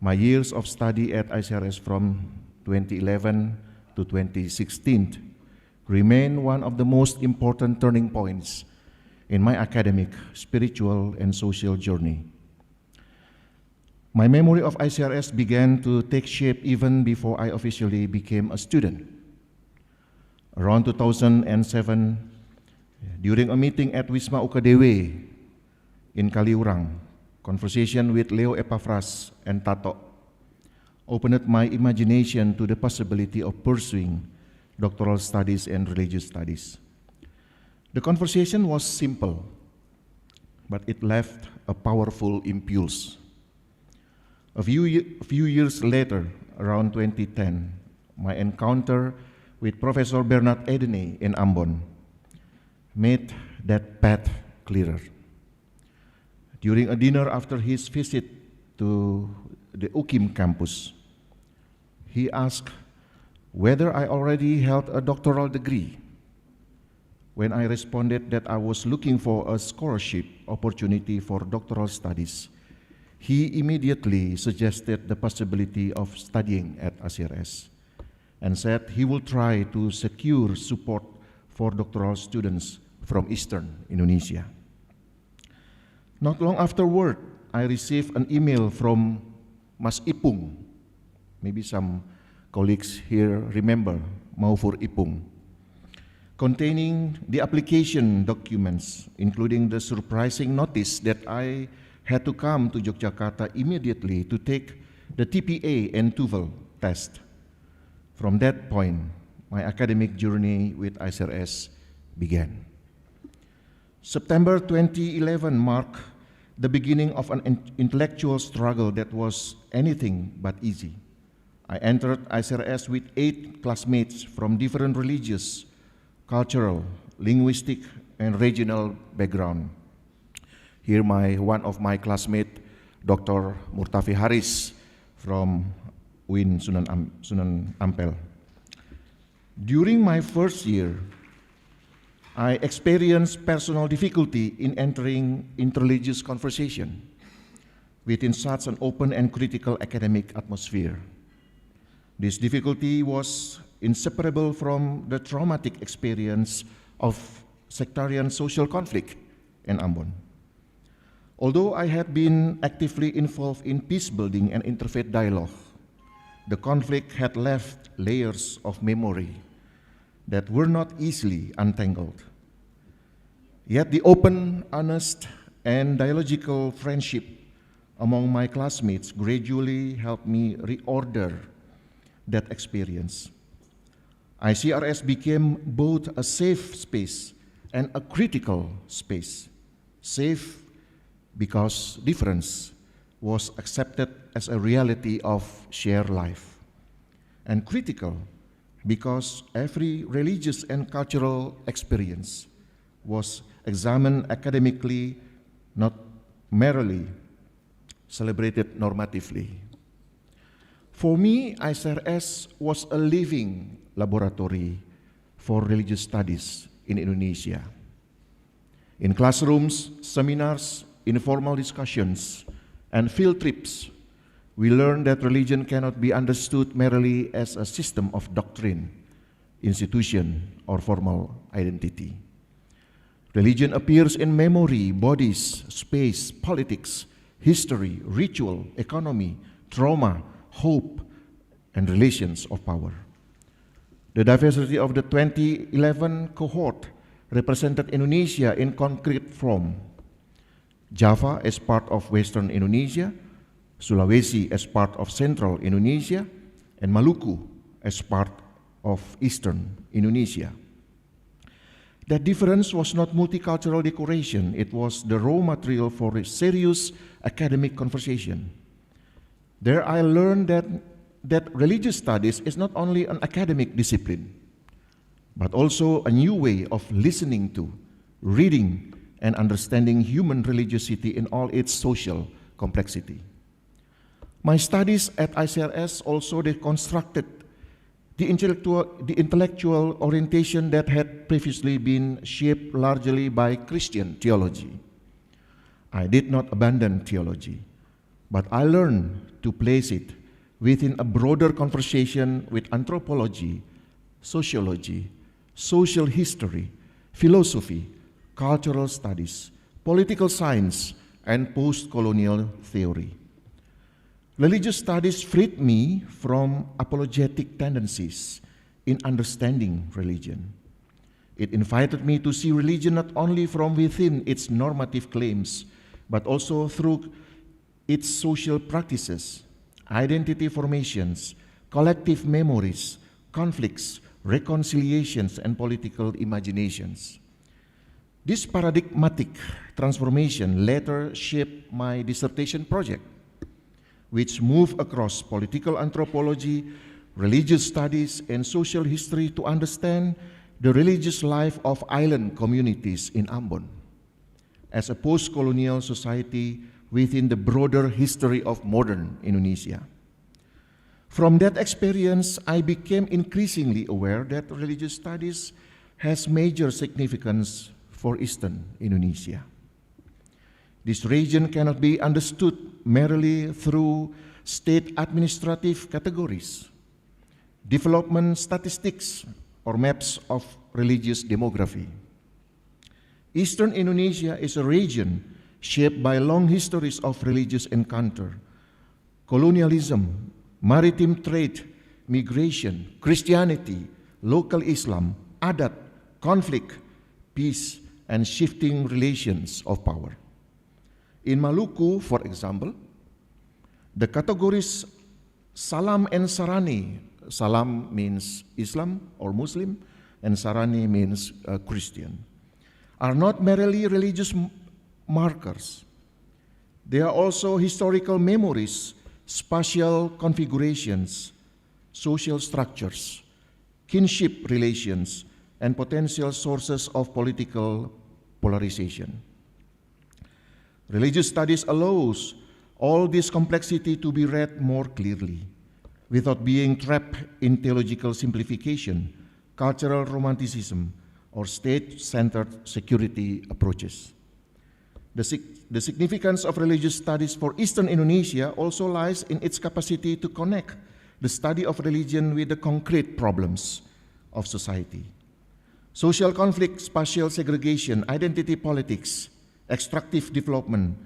my years of study at ICRS from 2011 to 2016 remain one of the most important turning points in my academic, spiritual, and social journey. My memory of ICRS began to take shape even before I officially became a student. Around 2007, during a meeting at Wisma Ukadewe in Kaliurang, conversation with Leo Epaphras and Tato opened my imagination to the possibility of pursuing doctoral studies and religious studies. The conversation was simple, but it left a powerful impulse. A few years later, around 2010, my encounter with Professor Bernard Edene in Ambon made that path clearer. During a dinner after his visit to the UKIM campus, he asked whether I already held a doctoral degree. When I responded that I was looking for a scholarship opportunity for doctoral studies, he immediately suggested the possibility of studying at ICRS and said he will try to secure support for doctoral students from Eastern Indonesia. Not long afterward, I received an email from Mas Ipung. Maybe some colleagues here remember Maufur Ipung, containing the application documents, including the surprising notice that I had to come to Yogyakarta immediately to take the TPA and TOEFL test. From that point, my academic journey with ICRS began. September 2011 marked the beginning of an intellectual struggle that was anything but easy. I entered ICRS with 8 classmates from different religious, cultural, linguistic, and regional background. Here, one of my classmates, Dr. Murtafi Haris from UIN Sunan Ampel. During my first year, I experienced personal difficulty in entering interreligious conversation within such an open and critical academic atmosphere. This difficulty was inseparable from the traumatic experience of sectarian social conflict in Ambon. Although I had been actively involved in peace building and interfaith dialogue, the conflict had left layers of memory that were not easily untangled. Yet the open, honest, and dialogical friendship among my classmates gradually helped me reorder that experience. ICRS became both a safe space and a critical space. Safe because difference was accepted as a reality of shared life, and critical because every religious and cultural experience was examined academically, not merely celebrated normatively. For me, ICRS was a living laboratory for religious studies in Indonesia. In classrooms, seminars, informal discussions, and field trips, we learn that religion cannot be understood merely as a system of doctrine, institution, or formal identity. Religion appears in memory, bodies, space, politics, history, ritual, economy, trauma, hope, and relations of power. The diversity of the 2011 cohort represented Indonesia in concrete form. Java as part of Western Indonesia, Sulawesi as part of Central Indonesia, and Maluku as part of Eastern Indonesia. That difference was not multicultural decoration, it was the raw material for a serious academic conversation. There I learned that religious studies is not only an academic discipline, but also a new way of listening to, reading, and understanding human religiosity in all its social complexity. My studies at ICRS also deconstructed the intellectual orientation that had previously been shaped largely by Christian theology. I did not abandon theology, but I learned to place it within a broader conversation with anthropology, sociology, social history, philosophy, cultural studies, political science, and post-colonial theory. Religious studies freed me from apologetic tendencies in understanding religion. It invited me to see religion not only from within its normative claims, but also through its social practices, identity formations, collective memories, conflicts, reconciliations, and political imaginations. This paradigmatic transformation later shaped my dissertation project, which moved across political anthropology, religious studies, and social history to understand the religious life of island communities in Ambon as a post-colonial society within the broader history of modern Indonesia. From that experience, I became increasingly aware that religious studies has major significance for Eastern Indonesia. This region cannot be understood merely through state administrative categories, development statistics, or maps of religious demography. Eastern Indonesia is a region shaped by long histories of religious encounter, colonialism, maritime trade, migration, Christianity, local Islam, adat, conflict, peace, and shifting relations of power. In Maluku, for example, the categories Salam and Sarani, Salam means Islam or Muslim, and Sarani means Christian, are not merely religious markers. They are also historical memories, spatial configurations, social structures, kinship relations, and potential sources of political polarization. Religious studies allows all this complexity to be read more clearly, without being trapped in theological simplification, cultural romanticism, or state-centered security approaches. The significance of religious studies for Eastern Indonesia also lies in its capacity to connect the study of religion with the concrete problems of society. Social conflict, spatial segregation, identity politics, extractive development,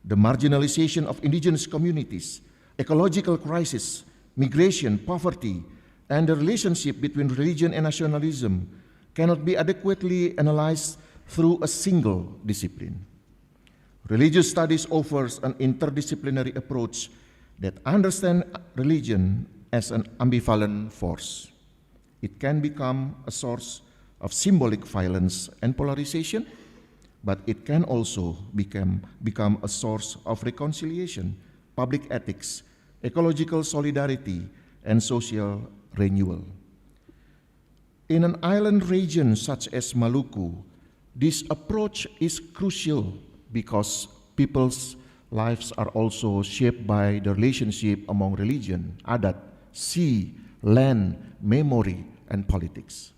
the marginalization of indigenous communities, ecological crisis, migration, poverty, and the relationship between religion and nationalism cannot be adequately analyzed through a single discipline. Religious studies offers an interdisciplinary approach that understands religion as an ambivalent force. It can become a source of symbolic violence and polarization, but it can also become a source of reconciliation, public ethics, ecological solidarity, and social renewal. In an island region such as Maluku, this approach is crucial because people's lives are also shaped by the relationship among religion, adat, sea, land, memory, and politics.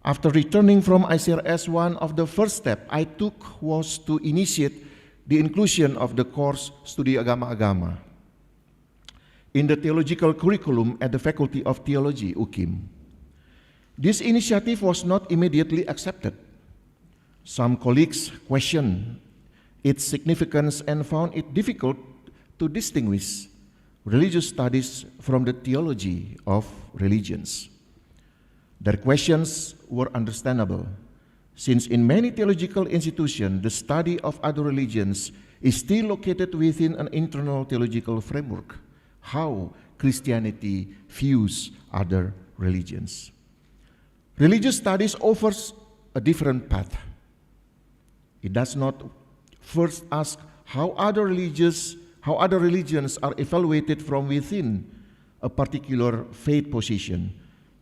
After returning from ICRS, one of the first steps I took was to initiate the inclusion of the course Studi Agama-Agama. in the theological curriculum at the Faculty of Theology, UKIM. This initiative was not immediately accepted. Some colleagues questioned its significance and found it difficult to distinguish religious studies from the theology of religions. Their questions were understandable, since in many theological institutions, the study of other religions is still located within an internal theological framework, how Christianity views other religions. Religious studies offers a different path. It does not first ask how other religions are evaluated from within a particular faith position,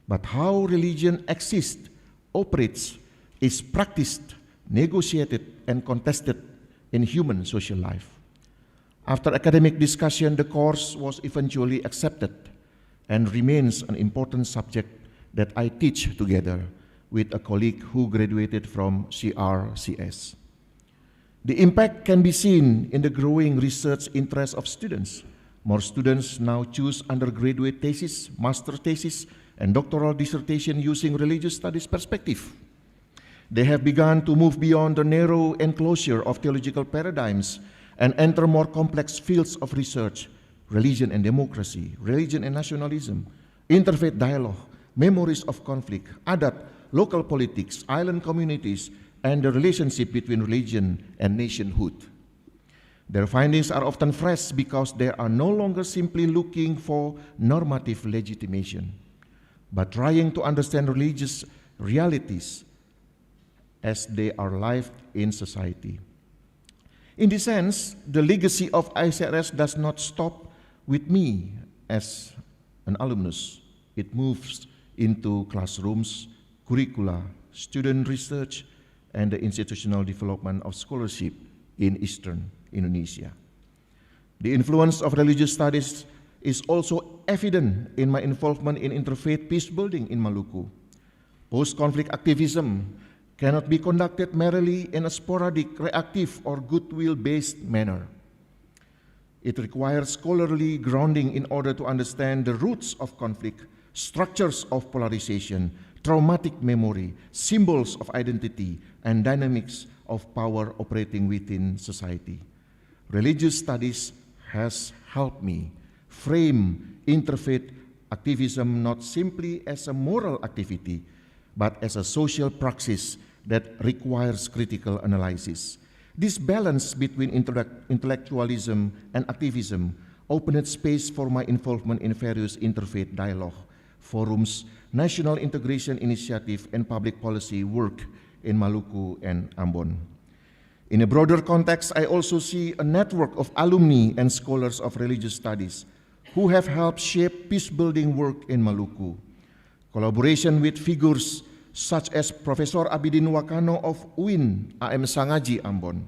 but how religion exists, operates, is practiced, negotiated, and contested in human social life. After academic discussion, the course was eventually accepted and remains an important subject that I teach together with a colleague who graduated from ICRS. The impact can be seen in the growing research interest of students. More students now choose undergraduate thesis, master thesis, and doctoral dissertation using religious studies perspective. They have begun to move beyond the narrow enclosure of theological paradigms and enter more complex fields of research: religion and democracy, religion and nationalism, interfaith dialogue, memories of conflict, adat, local politics, island communities, and the relationship between religion and nationhood. Their findings are often fresh because they are no longer simply looking for normative legitimation, but trying to understand religious realities as they are lived in society. In this sense, the legacy of ICRS does not stop with me as an alumnus. It moves into classrooms, curricula, student research, and the institutional development of scholarship in Eastern Indonesia. The influence of religious studies is also evident in my involvement in interfaith peace building in Maluku. Post-conflict activism cannot be conducted merely in a sporadic, reactive, or goodwill-based manner. It requires scholarly grounding in order to understand the roots of conflict, structures of polarization, traumatic memory, symbols of identity, and dynamics of power operating within society. Religious studies has helped me frame interfaith activism not simply as a moral activity, but as a social praxis that requires critical analysis. This balance between intellectualism and activism opened space for my involvement in various interfaith dialogue, forums, national integration initiative, and public policy work in Maluku and Ambon. In a broader context, I also see a network of alumni and scholars of religious studies who have helped shape peace-building work in Maluku. Collaboration with figures such as Professor Abidin Wakano of UIN AM Sangaji Ambon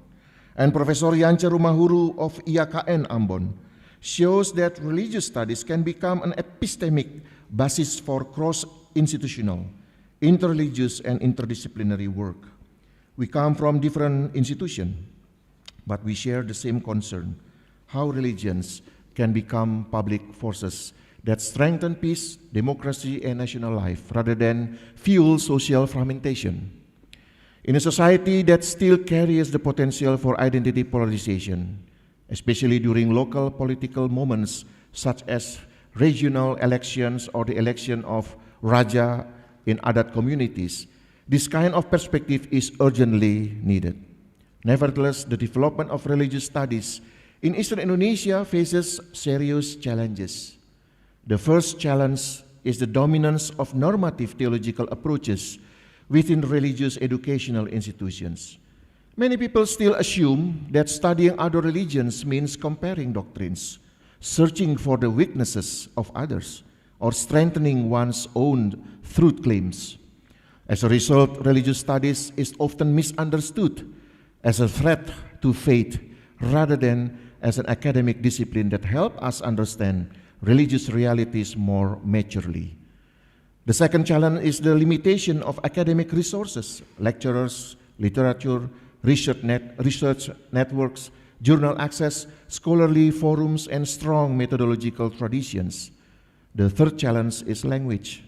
and Professor Yance Rumahuru of IAKN Ambon shows that religious studies can become an epistemic basis for cross-institutional, interreligious, and interdisciplinary work. We come from different institutions, but we share the same concern: how religions can become public forces that strengthen peace, democracy, and national life rather than fuel social fragmentation. In a society that still carries the potential for identity polarization, especially during local political moments such as regional elections or the election of Raja in adat communities, this kind of perspective is urgently needed. Nevertheless, the development of religious studies in Eastern Indonesia faces serious challenges. The first challenge is the dominance of normative theological approaches within religious educational institutions. Many people still assume that studying other religions means comparing doctrines, searching for the weaknesses of others, or strengthening one's own truth claims. As a result, religious studies is often misunderstood as a threat to faith rather than as an academic discipline that helps us understand religious realities more maturely. The second challenge is the limitation of academic resources, lecturers, literature, research networks, journal access, scholarly forums, and strong methodological traditions. The third challenge is language.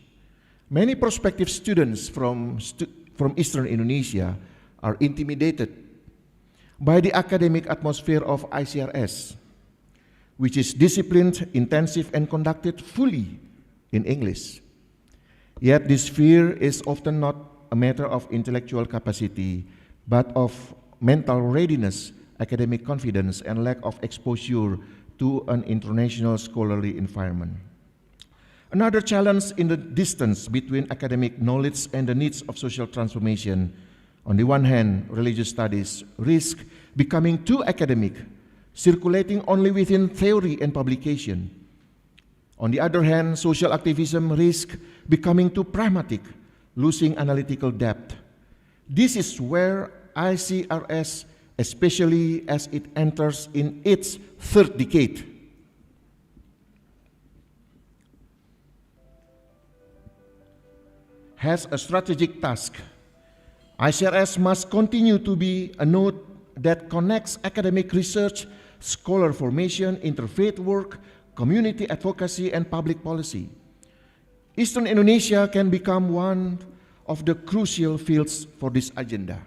Many prospective students from Eastern Indonesia are intimidated by the academic atmosphere of ICRS, which is disciplined, intensive, and conducted fully in English. Yet this fear is often not a matter of intellectual capacity, but of mental readiness, academic confidence, and lack of exposure to an international scholarly environment. Another challenge in the distance between academic knowledge and the needs of social transformation. On the one hand, religious studies risk becoming too academic, circulating only within theory and publication. On the other hand, social activism risks becoming too pragmatic, losing analytical depth. This is where ICRS, especially as it enters in its third decade, has a strategic task. ICRS must continue to be a node that connects academic research, scholar formation, interfaith work, community advocacy, and public policy. Eastern Indonesia can become one of the crucial fields for this agenda.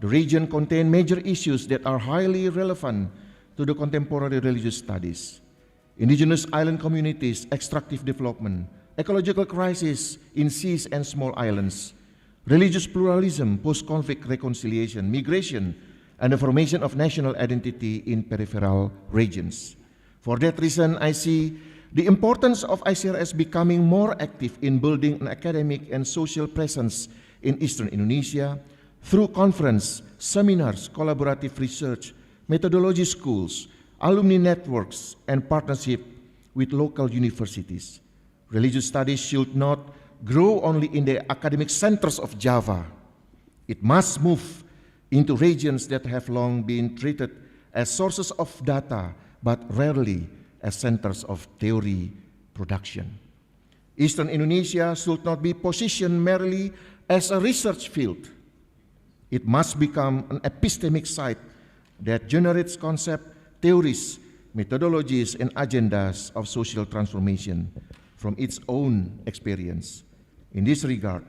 The region contains major issues that are highly relevant to the contemporary religious studies: indigenous island communities, extractive development, ecological crisis in seas and small islands, religious pluralism, post-conflict reconciliation, migration, and the formation of national identity in peripheral regions. For that reason, I see the importance of ICRS becoming more active in building an academic and social presence in Eastern Indonesia through conference, seminars, collaborative research, methodology schools, alumni networks, and partnership with local universities. Religious studies should not grow only in the academic centers of Java. It must move into regions that have long been treated as sources of data, but rarely as centers of theory production. Eastern Indonesia should not be positioned merely as a research field. It must become an epistemic site that generates concepts, theories, methodologies, and agendas of social transformation from its own experience. In this regard,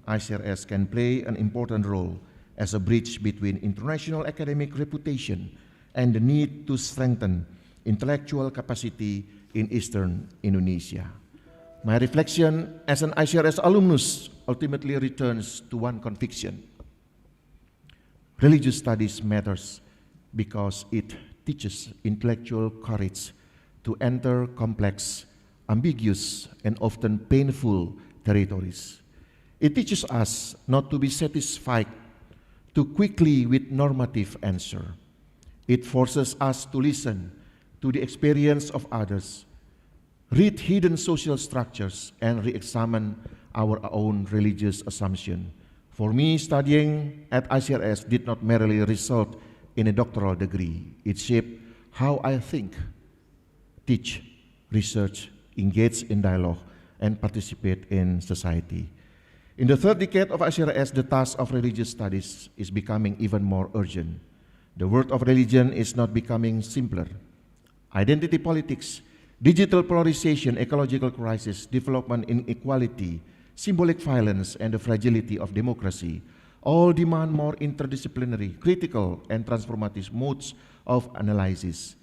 ICRS can play an important role as a bridge between international academic reputation and the need to strengthen intellectual capacity in Eastern Indonesia. My reflection as an ICRS alumnus ultimately returns to one conviction. Religious studies matters because it teaches intellectual courage to enter complex, ambiguous, and often painful territories. It teaches us not to be satisfied too quickly with normative answer. It forces us to listen to the experience of others, read hidden social structures, and re-examine our own religious assumption. For me, studying at ICRS did not merely result in a doctoral degree. It shaped how I think, teach, research, engage in dialogue, and participate in society. In the third decade of ICRS, the task of religious studies is becoming even more urgent. The world of religion is not becoming simpler. Identity politics, digital polarization, ecological crisis, development inequality, symbolic violence, and the fragility of democracy all demand more interdisciplinary, critical, and transformative modes of analysis.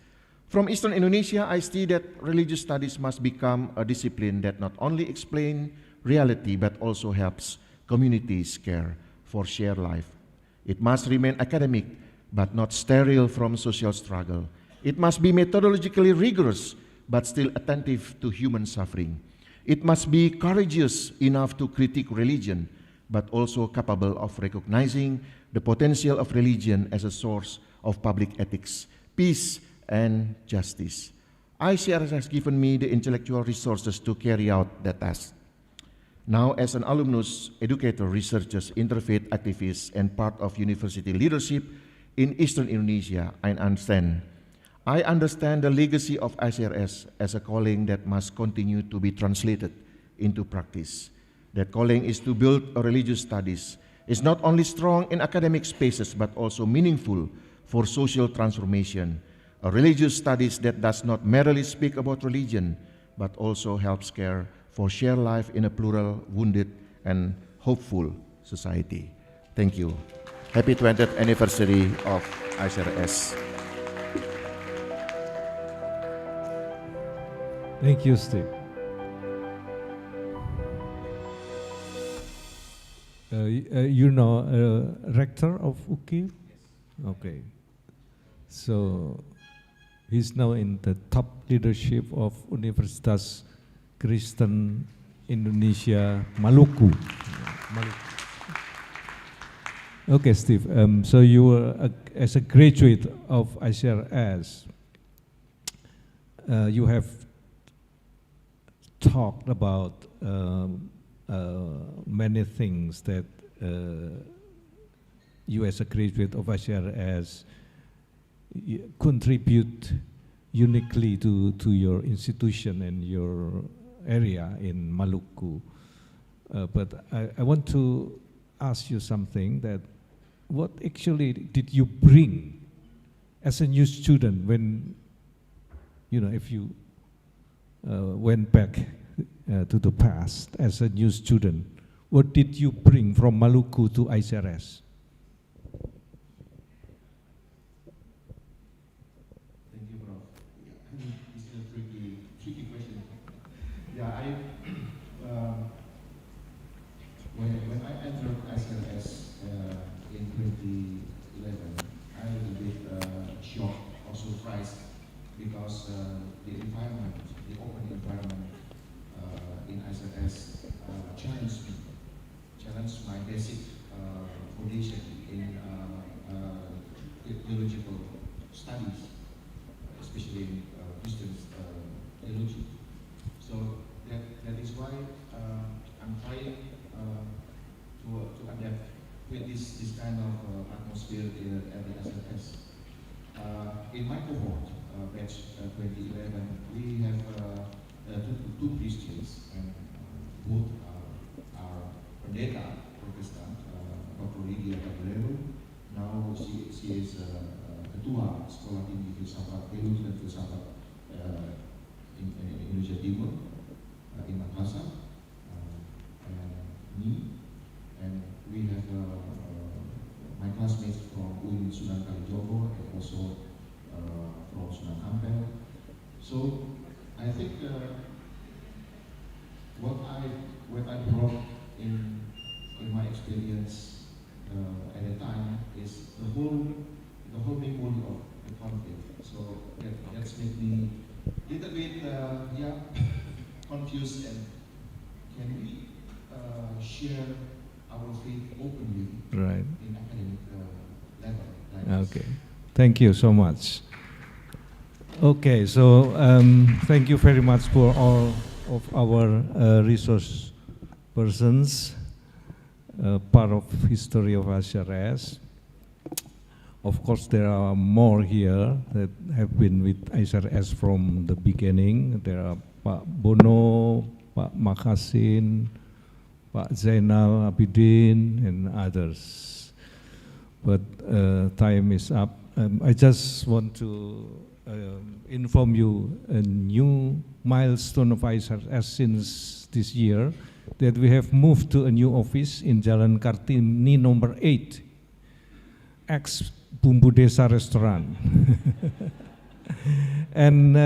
From Eastern Indonesia, I see that religious studies must become a discipline that not only explains reality but also helps communities care for shared life. It must remain academic but not sterile from social struggle. It must be methodologically rigorous but still attentive to human suffering. It must be courageous enough to critique religion but also capable of recognizing the potential of religion as a source of public ethics, peace, and justice. ICRS has given me the intellectual resources to carry out that task. Now, as an alumnus, educator, researcher, interfaith activist, and part of university leadership in Eastern Indonesia, I understand the legacy of ICRS as a calling that must continue to be translated into practice. That calling is to build a religious studies is not only strong in academic spaces but also meaningful for social transformation, a religious studies that does not merely speak about religion, but also helps care for shared life in a plural, wounded, and hopeful society. Thank you. Happy 20th anniversary of ICRS. Thank you, Steve. You know, rector of UKI? Yes. Okay. So he's now in the top leadership of Universitas Kristen Indonesia Maluku. Okay, Steve. So you were, as a graduate of ICRS, you have talked about many things that you as a graduate of ICRS contribute uniquely to your institution and your area in Maluku. But I want to ask you something, that what actually did you bring as a new student when, you know, if you went back to the past as a new student, what did you bring from Maluku to ICRS? Thank you, Prof. Yeah, this is a tricky question. Yeah, when I entered ICRS in 2011, I was a bit shocked or surprised because the environment, the open environment in ICRS challenged my basic foundation in theological studies, especially in Christian theology. So that is why I'm trying to adapt with this kind of atmosphere at the ICRS. In my cohort, batch 2011, we have two Christians, and both are pendeta Protestant, Dr. Lydia Cabrero. Now she is ketua Sekolah Tinggi Filsafat Teologi dan Filsafat in Indonesia Timur, in Makassar, and me, and we have my classmates from UIN Sunan Kalijogo and also from Sunan Ampel. So I think what I brought in my experience at the time is the whole memory of the conflict. So that's made me a little bit confused, and can we share our faith openly, Right. in academic level? Like Okay. Thank you so much. Okay, so thank you very much for all of our resource persons, part of history of ICRS. Of course, there are more here that have been with ICRS from the beginning. There are Pak Bono, Pak Makasin, Pak Zainal Abidin, and others. But time is up. I just want to inform you a new milestone of ICRS since this year, that we have moved to a new office in Jalan Kartini number 8, ex Bumbu Desa Restaurant. And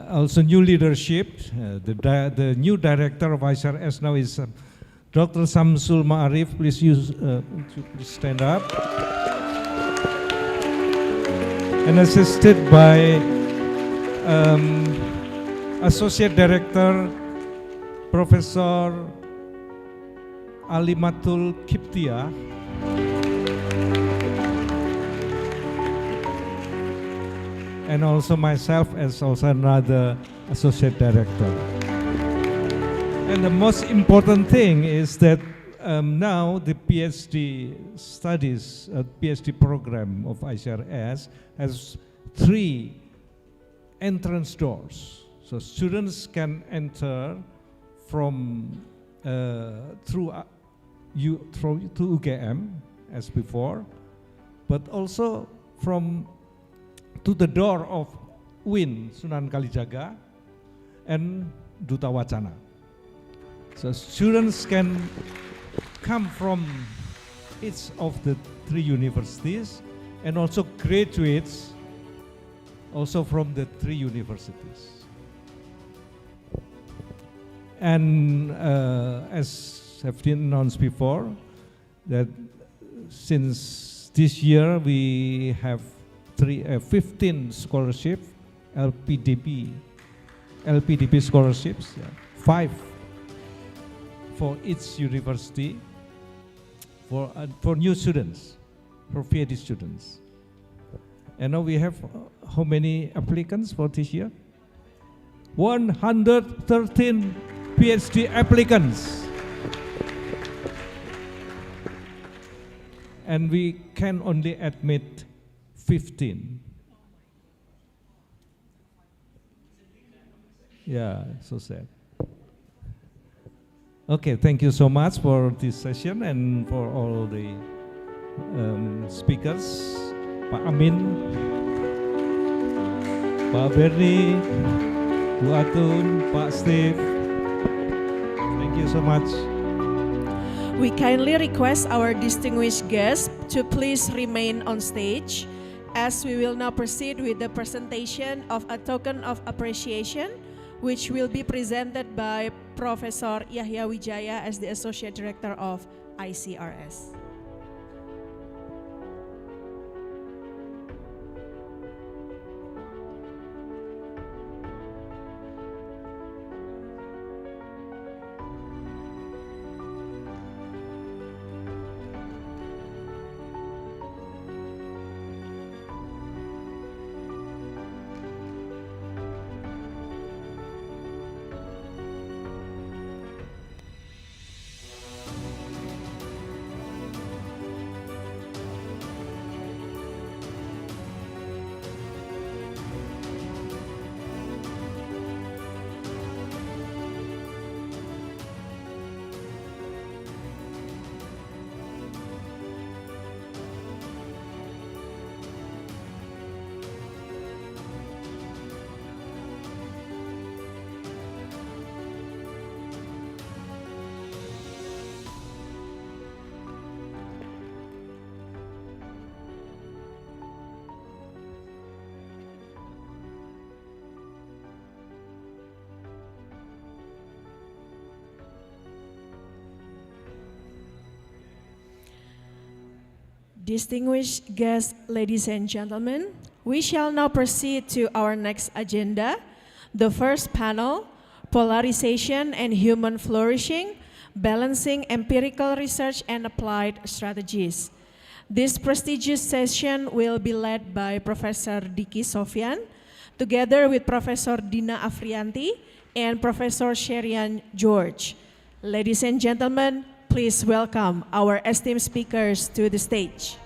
also new leadership. The new director of ICRS now is Dr. Samsul Ma'arif. Please please stand up. And assisted by Associate Director Professor Alimatul Kiptia, and also myself as also another Associate Director. And the most important thing is that now the PhD studies, PhD program of ICRS has 3 entrance doors. So students can enter from through UGM as before, but also to the door of UIN Sunan Kalijaga and Duta Wacana. So students can come from each of the 3 universities and also graduates also from the 3 universities. And as have been announced before, that since this year we have 15 scholarship, LPDP scholarships, 5 for each university for new students, for PhD students. And now we have how many applicants for this year? 113 PhD applicants. And we can only admit 15. Yeah, so sad. Okay, thank you so much for this session and for all the speakers. Pak Amin, Pak Bernie, Bu Atun, Pak Steve. Thank you so much. We kindly request our distinguished guests to please remain on stage as we will now proceed with the presentation of a token of appreciation which will be presented by Professor Yahya Wijaya as the Associate Director of ICRS. Distinguished guests, ladies and gentlemen, we shall now proceed to our next agenda. The first panel, Polarization and Human Flourishing, Balancing Empirical Research and Applied Strategies. This prestigious session will be led by Professor Diki Sofyan, together with Professor Dina Afrianti and Professor Sherian George. Ladies and gentlemen, please welcome our esteemed speakers to the stage.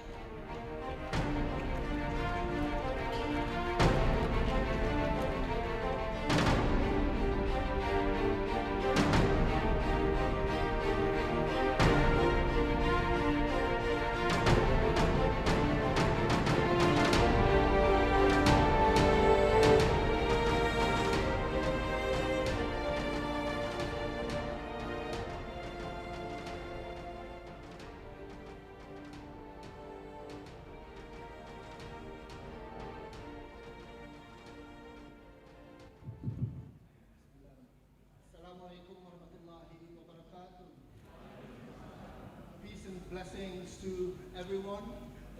Blessings to everyone.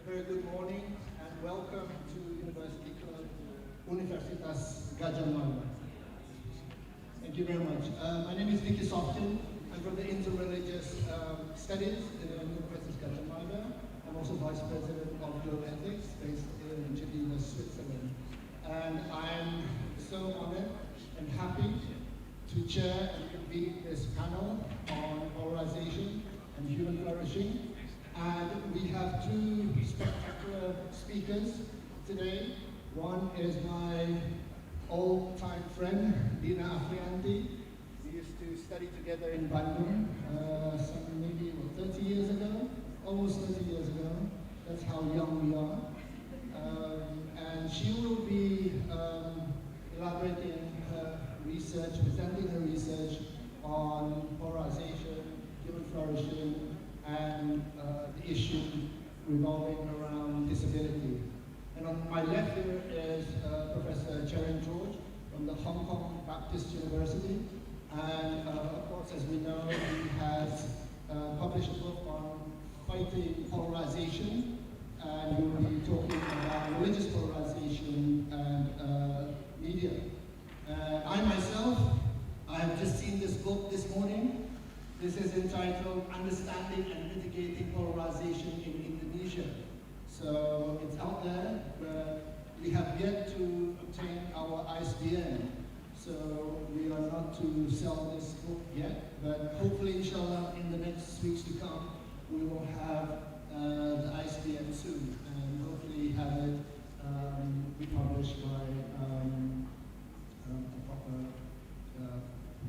A very good morning and welcome to University Club Universitas Gadjah Mada. Thank you very much. My name is Diki Sofyan. I'm from the Interreligious Studies in Universitas Gadjah Mada. I'm also Vice President of Global Ethics based in Geneva, Switzerland. And I'm so honored and happy to chair and convene this panel on polarization and human flourishing. And we have 2 spectacular speakers today. One is my old-time friend, Dina Afrianti. We used to study together in Bandung maybe 30 years ago, almost 30 years ago. That's how young we are. on polarization, human flourishing, and the issue revolving around disability. And on my left here is Professor Charing George from the Hong Kong Baptist University. And of course, as we know, he has published a book on fighting polarization, and we will be talking about religious polarization and media. I myself, I have just seen this book this morning. This is entitled Understanding and Mitigating Polarization in Indonesia. So it's out there, but we have yet to obtain our ISBN. So we are not to sell this book yet, but hopefully, inshallah, in the next weeks to come, we will have the ISBN soon, and hopefully have it be published by a proper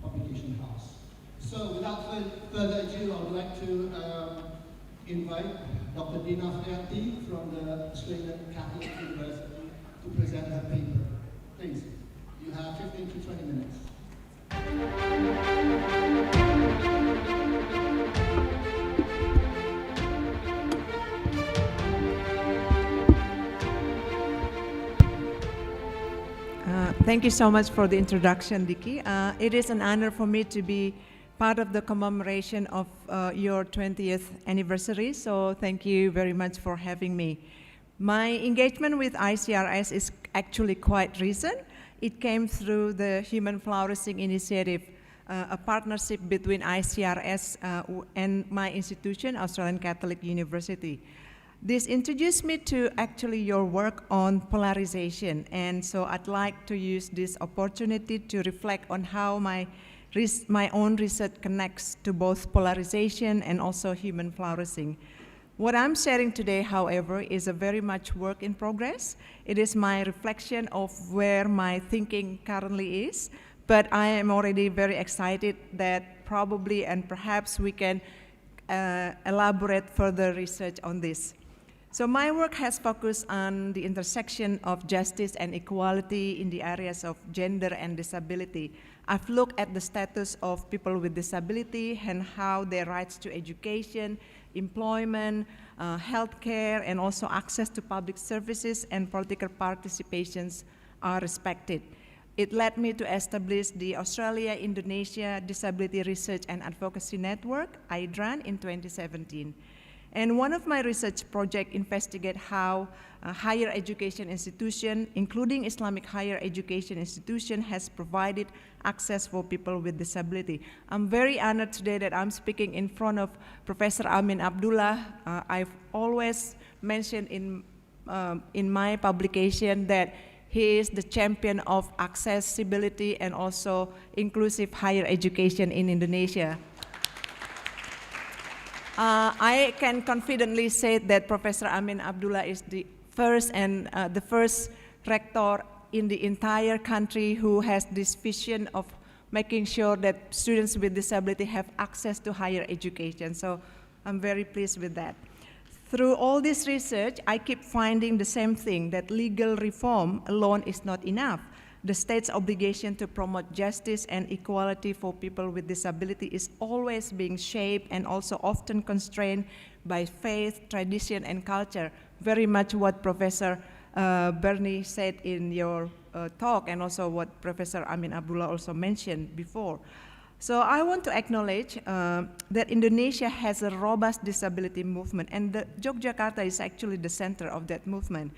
publication house. So without further ado, I would like to invite Dr. Dina Frianti from the Australian Catholic University to present her paper. Please, you have 15 to 20 minutes. Thank you so much for the introduction, Dicky. It is an honor for me to be part of the commemoration of your 20th anniversary, so thank you very much for having me. My engagement with ICRS is actually quite recent. It came through the Human Flourishing Initiative, a partnership between ICRS and my institution, Australian Catholic University. This introduced me to actually your work on polarization, and so I'd like to use this opportunity to reflect on how my own research connects to both polarization and also human flourishing. What I'm sharing today, however, is a very much work in progress. It is my reflection of where my thinking currently is, but I am already very excited that probably and perhaps we can elaborate further research on this. So my work has focused on the intersection of justice and equality in the areas of gender and disability. I've looked at the status of people with disability and how their rights to education, employment, healthcare, and also access to public services and political participations are respected. It led me to establish the Australia-Indonesia Disability Research and Advocacy Network, IDRAN, in 2017. And one of my research projects investigate how higher education institution, including Islamic higher education institution, has provided access for people with disability. I'm very honored today that I'm speaking in front of Professor Amin Abdullah. I've always mentioned in my publication that he is the champion of accessibility and also inclusive higher education in Indonesia. I can confidently say that Professor Amin Abdullah is the first rector in the entire country who has this vision of making sure that students with disability have access to higher education. So I'm very pleased with that. Through all this research, I keep finding the same thing, that legal reform alone is not enough. The state's obligation to promote justice and equality for people with disability is always being shaped and also often constrained by faith, tradition, and culture. Very much what Professor Bernie said in your talk, and also what Professor Amin Abdullah also mentioned before. So I want to acknowledge that Indonesia has a robust disability movement, and Yogyakarta is actually the center of that movement.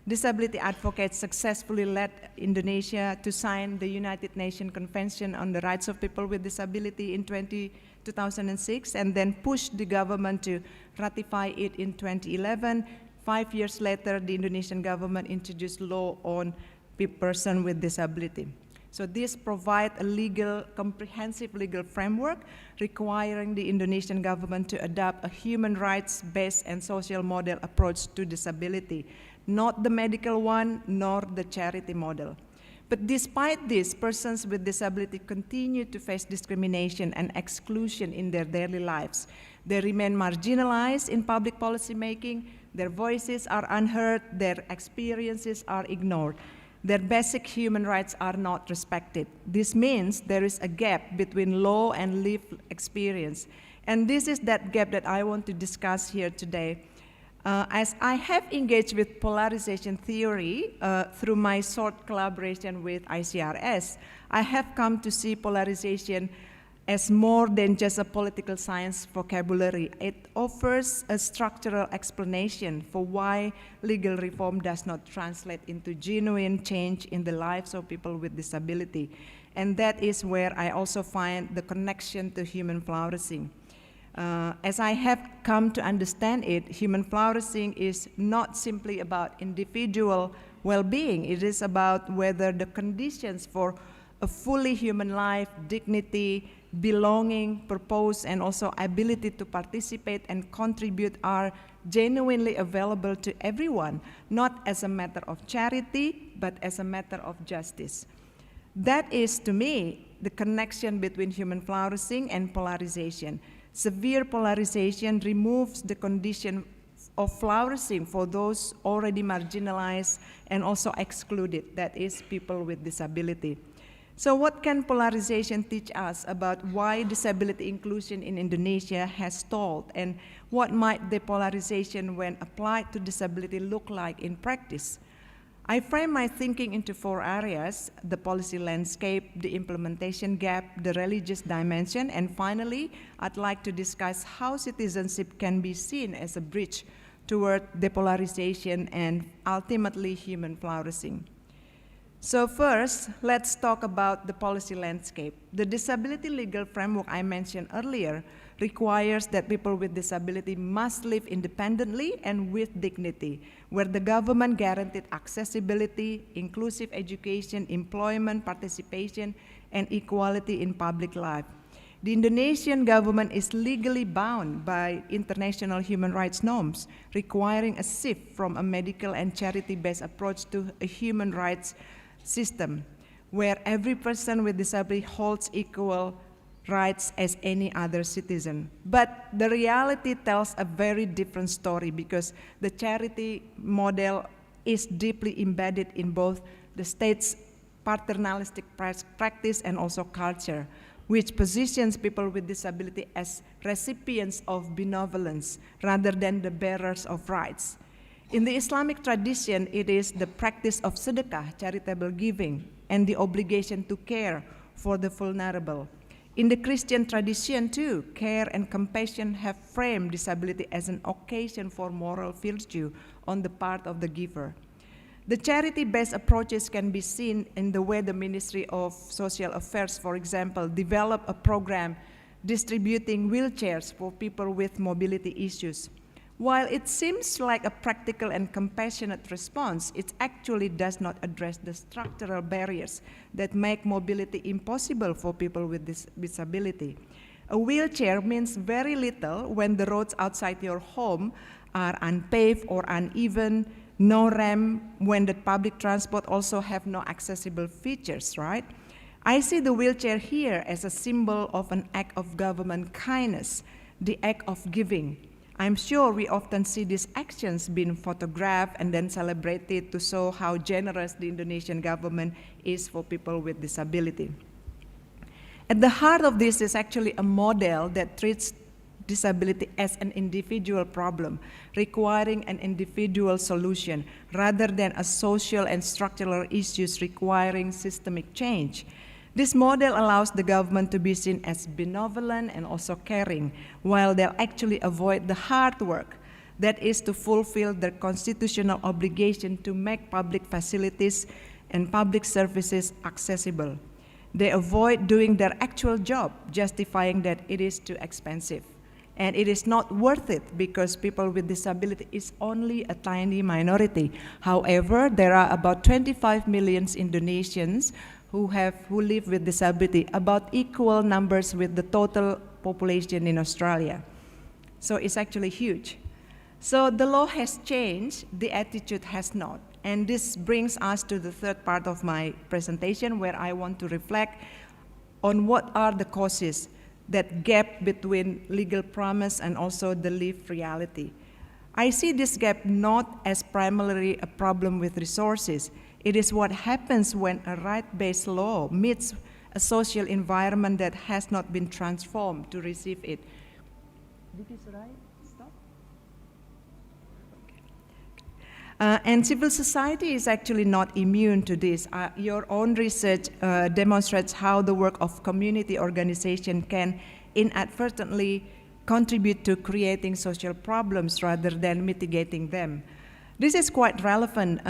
Disability advocates successfully led Indonesia to sign the United Nations Convention on the Rights of People with Disability in 2006, and then pushed the government to ratify it in 2011. 5 years later, the Indonesian government introduced law on persons with disability. So this provides a comprehensive legal framework requiring the Indonesian government to adopt a human rights-based and social model approach to disability, not the medical one, nor the charity model. But despite this, persons with disability continue to face discrimination and exclusion in their daily lives. They remain marginalized in public policy making, their voices are unheard, their experiences are ignored. Their basic human rights are not respected. This means there is a gap between law and lived experience. And this is that gap that I want to discuss here today. As I have engaged with polarization theory through my short collaboration with ICRS, I have come to see polarization as more than just a political science vocabulary. It offers a structural explanation for why legal reform does not translate into genuine change in the lives of people with disability. And that is where I also find the connection to human flourishing. As I have come to understand it, human flourishing is not simply about individual well-being. It is about whether the conditions for a fully human life, dignity, belonging, purpose, and also ability to participate and contribute are genuinely available to everyone, not as a matter of charity, but as a matter of justice. That is, to me, the connection between human flourishing and polarization. Severe polarization removes the condition of flourishing for those already marginalized and also excluded, that is, people with disability. So what can polarization teach us about why disability inclusion in Indonesia has stalled, and what might depolarization when applied to disability look like in practice? I frame my thinking into 4 areas: the policy landscape, the implementation gap, the religious dimension, and finally, I'd like to discuss how citizenship can be seen as a bridge toward depolarization and ultimately human flourishing. So first, let's talk about the policy landscape. The disability legal framework I mentioned earlier requires that people with disability must live independently and with dignity, where the government guaranteed accessibility, inclusive education, employment, participation, and equality in public life. The Indonesian government is legally bound by international human rights norms, requiring a shift from a medical and charity-based approach to a human rights system, where every person with disability holds equal rights as any other citizen. But the reality tells a very different story, because the charity model is deeply embedded in both the state's paternalistic practice and also culture, which positions people with disability as recipients of benevolence rather than the bearers of rights. In the Islamic tradition, it is the practice of sedekah, charitable giving, and the obligation to care for the vulnerable. In the Christian tradition too, care and compassion have framed disability as an occasion for moral virtue on the part of the giver. The charity-based approaches can be seen in the way the Ministry of Social Affairs, for example, developed a program distributing wheelchairs for people with mobility issues. While it seems like a practical and compassionate response, it actually does not address the structural barriers that make mobility impossible for people with disability. A wheelchair means very little when the roads outside your home are unpaved or uneven, no ramp, when the public transport also have no accessible features, right? I see the wheelchair here as a symbol of an act of government kindness, the act of giving. I'm sure we often see these actions being photographed and then celebrated to show how generous the Indonesian government is for people with disability. At the heart of this is actually a model that treats disability as an individual problem, requiring an individual solution, rather than a social and structural issues requiring systemic change. This model allows the government to be seen as benevolent and also caring, while they'll actually avoid the hard work, that is to fulfill their constitutional obligation to make public facilities and public services accessible. They avoid doing their actual job, justifying that it is too expensive. And it is not worth it because people with disability is only a tiny minority. However, there are about 25 million Indonesians who live with disability, about equal numbers with the total population in Australia. So it's actually huge. So the law has changed, the attitude has not. And this brings us to the third part of my presentation, where I want to reflect on what are the causes, that gap between legal promise and also the lived reality. I see this gap not as primarily a problem with resources. It is what happens when a right-based law meets a social environment that has not been transformed to receive it. And civil society is actually not immune to this. Your own research demonstrates how the work of community organization can inadvertently contribute to creating social problems rather than mitigating them. This is quite relevant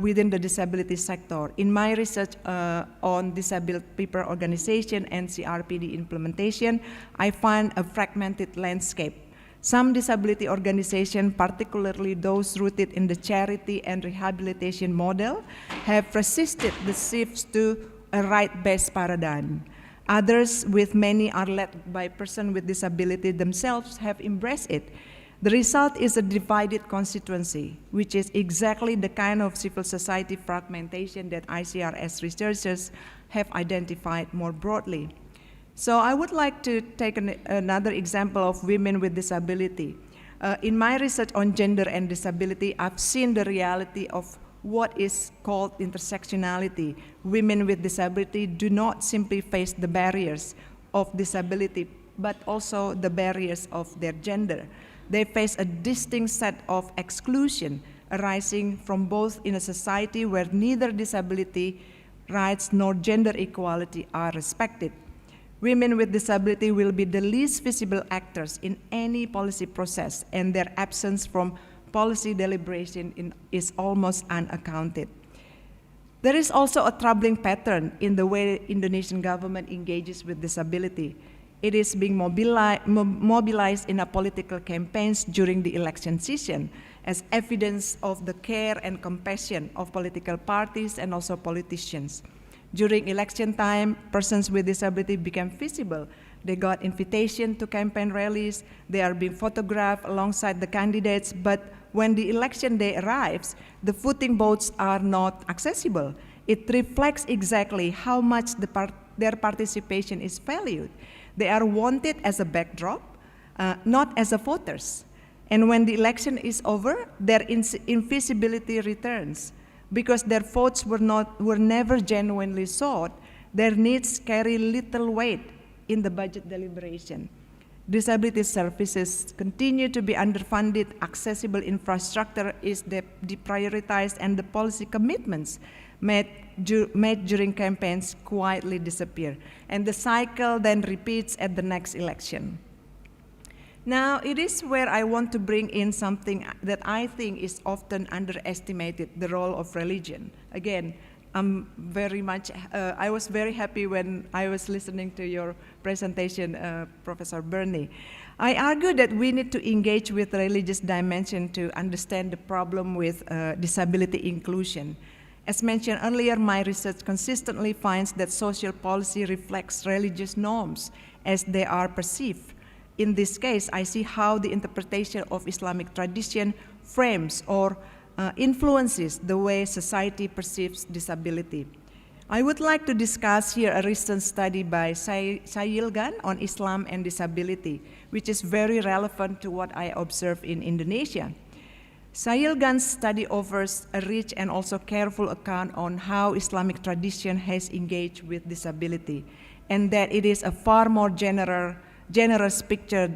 within the disability sector. In my research on disabled people organization and CRPD implementation, I find a fragmented landscape. Some disability organizations, particularly those rooted in the charity and rehabilitation model, have resisted the shifts to a right-based paradigm. Others, with many are led by persons with disability themselves, have embraced it. The result is a divided constituency, which is exactly the kind of civil society fragmentation that ICRS researchers have identified more broadly. So I would like to take another example of women with disability. In my research on gender and disability, I've seen the reality of what is called intersectionality. Women with disability do not simply face the barriers of disability, but also the barriers of their gender. They face a distinct set of exclusion arising from both in a society where neither disability rights nor gender equality are respected. Women with disability will be the least visible actors in any policy process, and their absence from policy deliberation is almost unaccounted. There is also a troubling pattern in the way Indonesian government engages with disability. It is being mobilized in political campaigns during the election season as evidence of the care and compassion of political parties and also politicians. During election time, persons with disability became visible. They got invitation to campaign rallies. They are being photographed alongside the candidates, but when the election day arrives, the voting votes are not accessible. It reflects exactly how much their participation is valued. They are wanted as a backdrop, not as a voters. And when the election is over, their invisibility returns. Because their votes were never genuinely sought, their needs carry little weight in the budget deliberation. Disability services continue to be underfunded, accessible infrastructure is deprioritized, and the policy commitments made during campaigns quietly disappear. And the cycle then repeats at the next election. Now, it is where I want to bring in something that I think is often underestimated, the role of religion. Again, I was very happy when I was listening to your presentation, Professor Bernie. I argue that we need to engage with the religious dimension to understand the problem with disability inclusion. As mentioned earlier, my research consistently finds that social policy reflects religious norms as they are perceived. In this case, I see how the interpretation of Islamic tradition frames or influences the way society perceives disability. I would like to discuss here a recent study by Sayilgan on Islam and disability, which is very relevant to what I observe in Indonesia. Sayilgan's study offers a rich and also careful account on how Islamic tradition has engaged with disability, and that it is a far more generous picture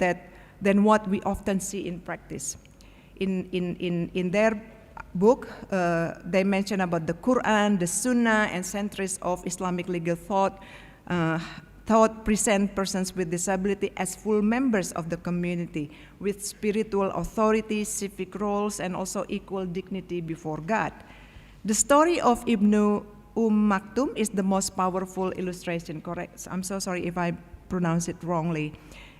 than what we often see in practice. In their book, they mention about the Quran, the Sunnah, and centuries of Islamic legal thought present persons with disability as full members of the community with spiritual authority, civic roles, and also equal dignity before God. The story of Ibnu Maktum is the most powerful illustration, correct? I'm so sorry if I pronounce it wrongly.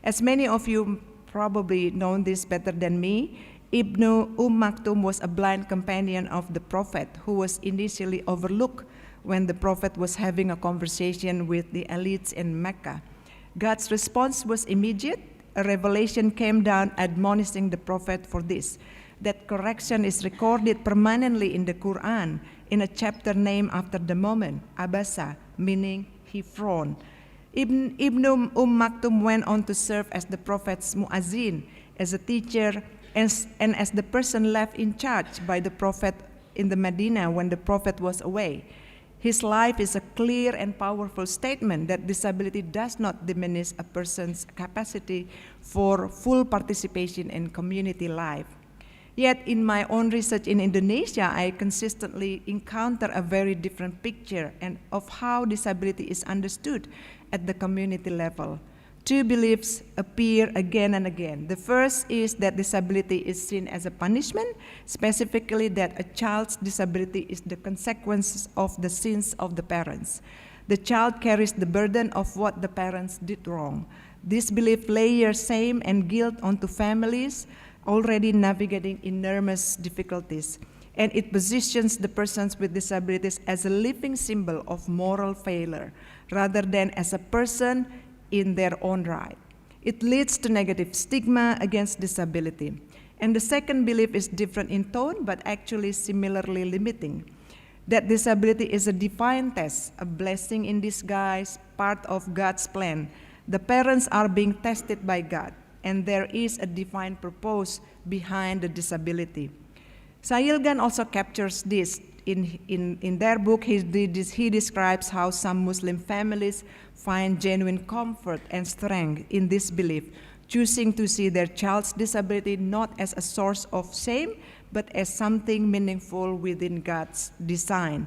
As many of you probably know this better than me, Ibnu Maktum was a blind companion of the Prophet who was initially overlooked when the Prophet was having a conversation with the elites in Mecca. God's response was immediate. A revelation came down admonishing the Prophet for this. That correction is recorded permanently in the Quran in a chapter named after the moment, Abasa, meaning he frowned. Ibnu Maktum went on to serve as the Prophet's muazzin, as a teacher, and as the person left in charge by the Prophet in the Medina when the Prophet was away. His life is a clear and powerful statement that disability does not diminish a person's capacity for full participation in community life. Yet in my own research in Indonesia, I consistently encounter a very different picture and of how disability is understood at the community level. Two beliefs appear again and again. The first is that disability is seen as a punishment, specifically that a child's disability is the consequence of the sins of the parents. The child carries the burden of what the parents did wrong. This belief layers shame and guilt onto families already navigating enormous difficulties, and it positions the persons with disabilities as a living symbol of moral failure, rather than as a person in their own right. It leads to negative stigma against disability. And the second belief is different in tone, but actually similarly limiting. That disability is a divine test, a blessing in disguise, part of God's plan. The parents are being tested by God, and there is a divine purpose behind the disability. Sayilgan also captures this. In their book, he describes how some Muslim families find genuine comfort and strength in this belief, choosing to see their child's disability not as a source of shame, but as something meaningful within God's design.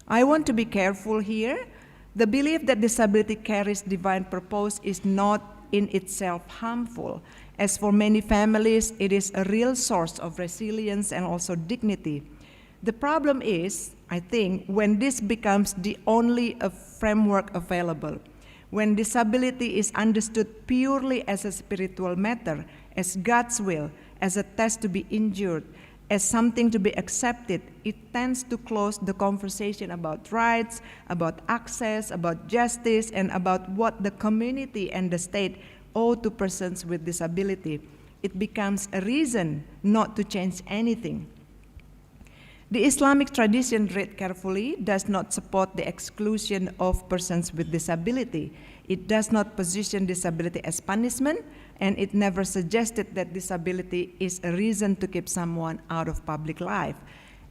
I want to be careful here. The belief that disability carries divine purpose is not in itself harmful, as for many families, it is a real source of resilience and also dignity. The problem is, I think, when this becomes the only framework available, when disability is understood purely as a spiritual matter, as God's will, as a test to be endured, as something to be accepted, it tends to close the conversation about rights, about access, about justice, and about what the community and the state owe to persons with disability. It becomes a reason not to change anything. The Islamic tradition, read carefully, does not support the exclusion of persons with disability. It does not position disability as punishment, and it never suggested that disability is a reason to keep someone out of public life.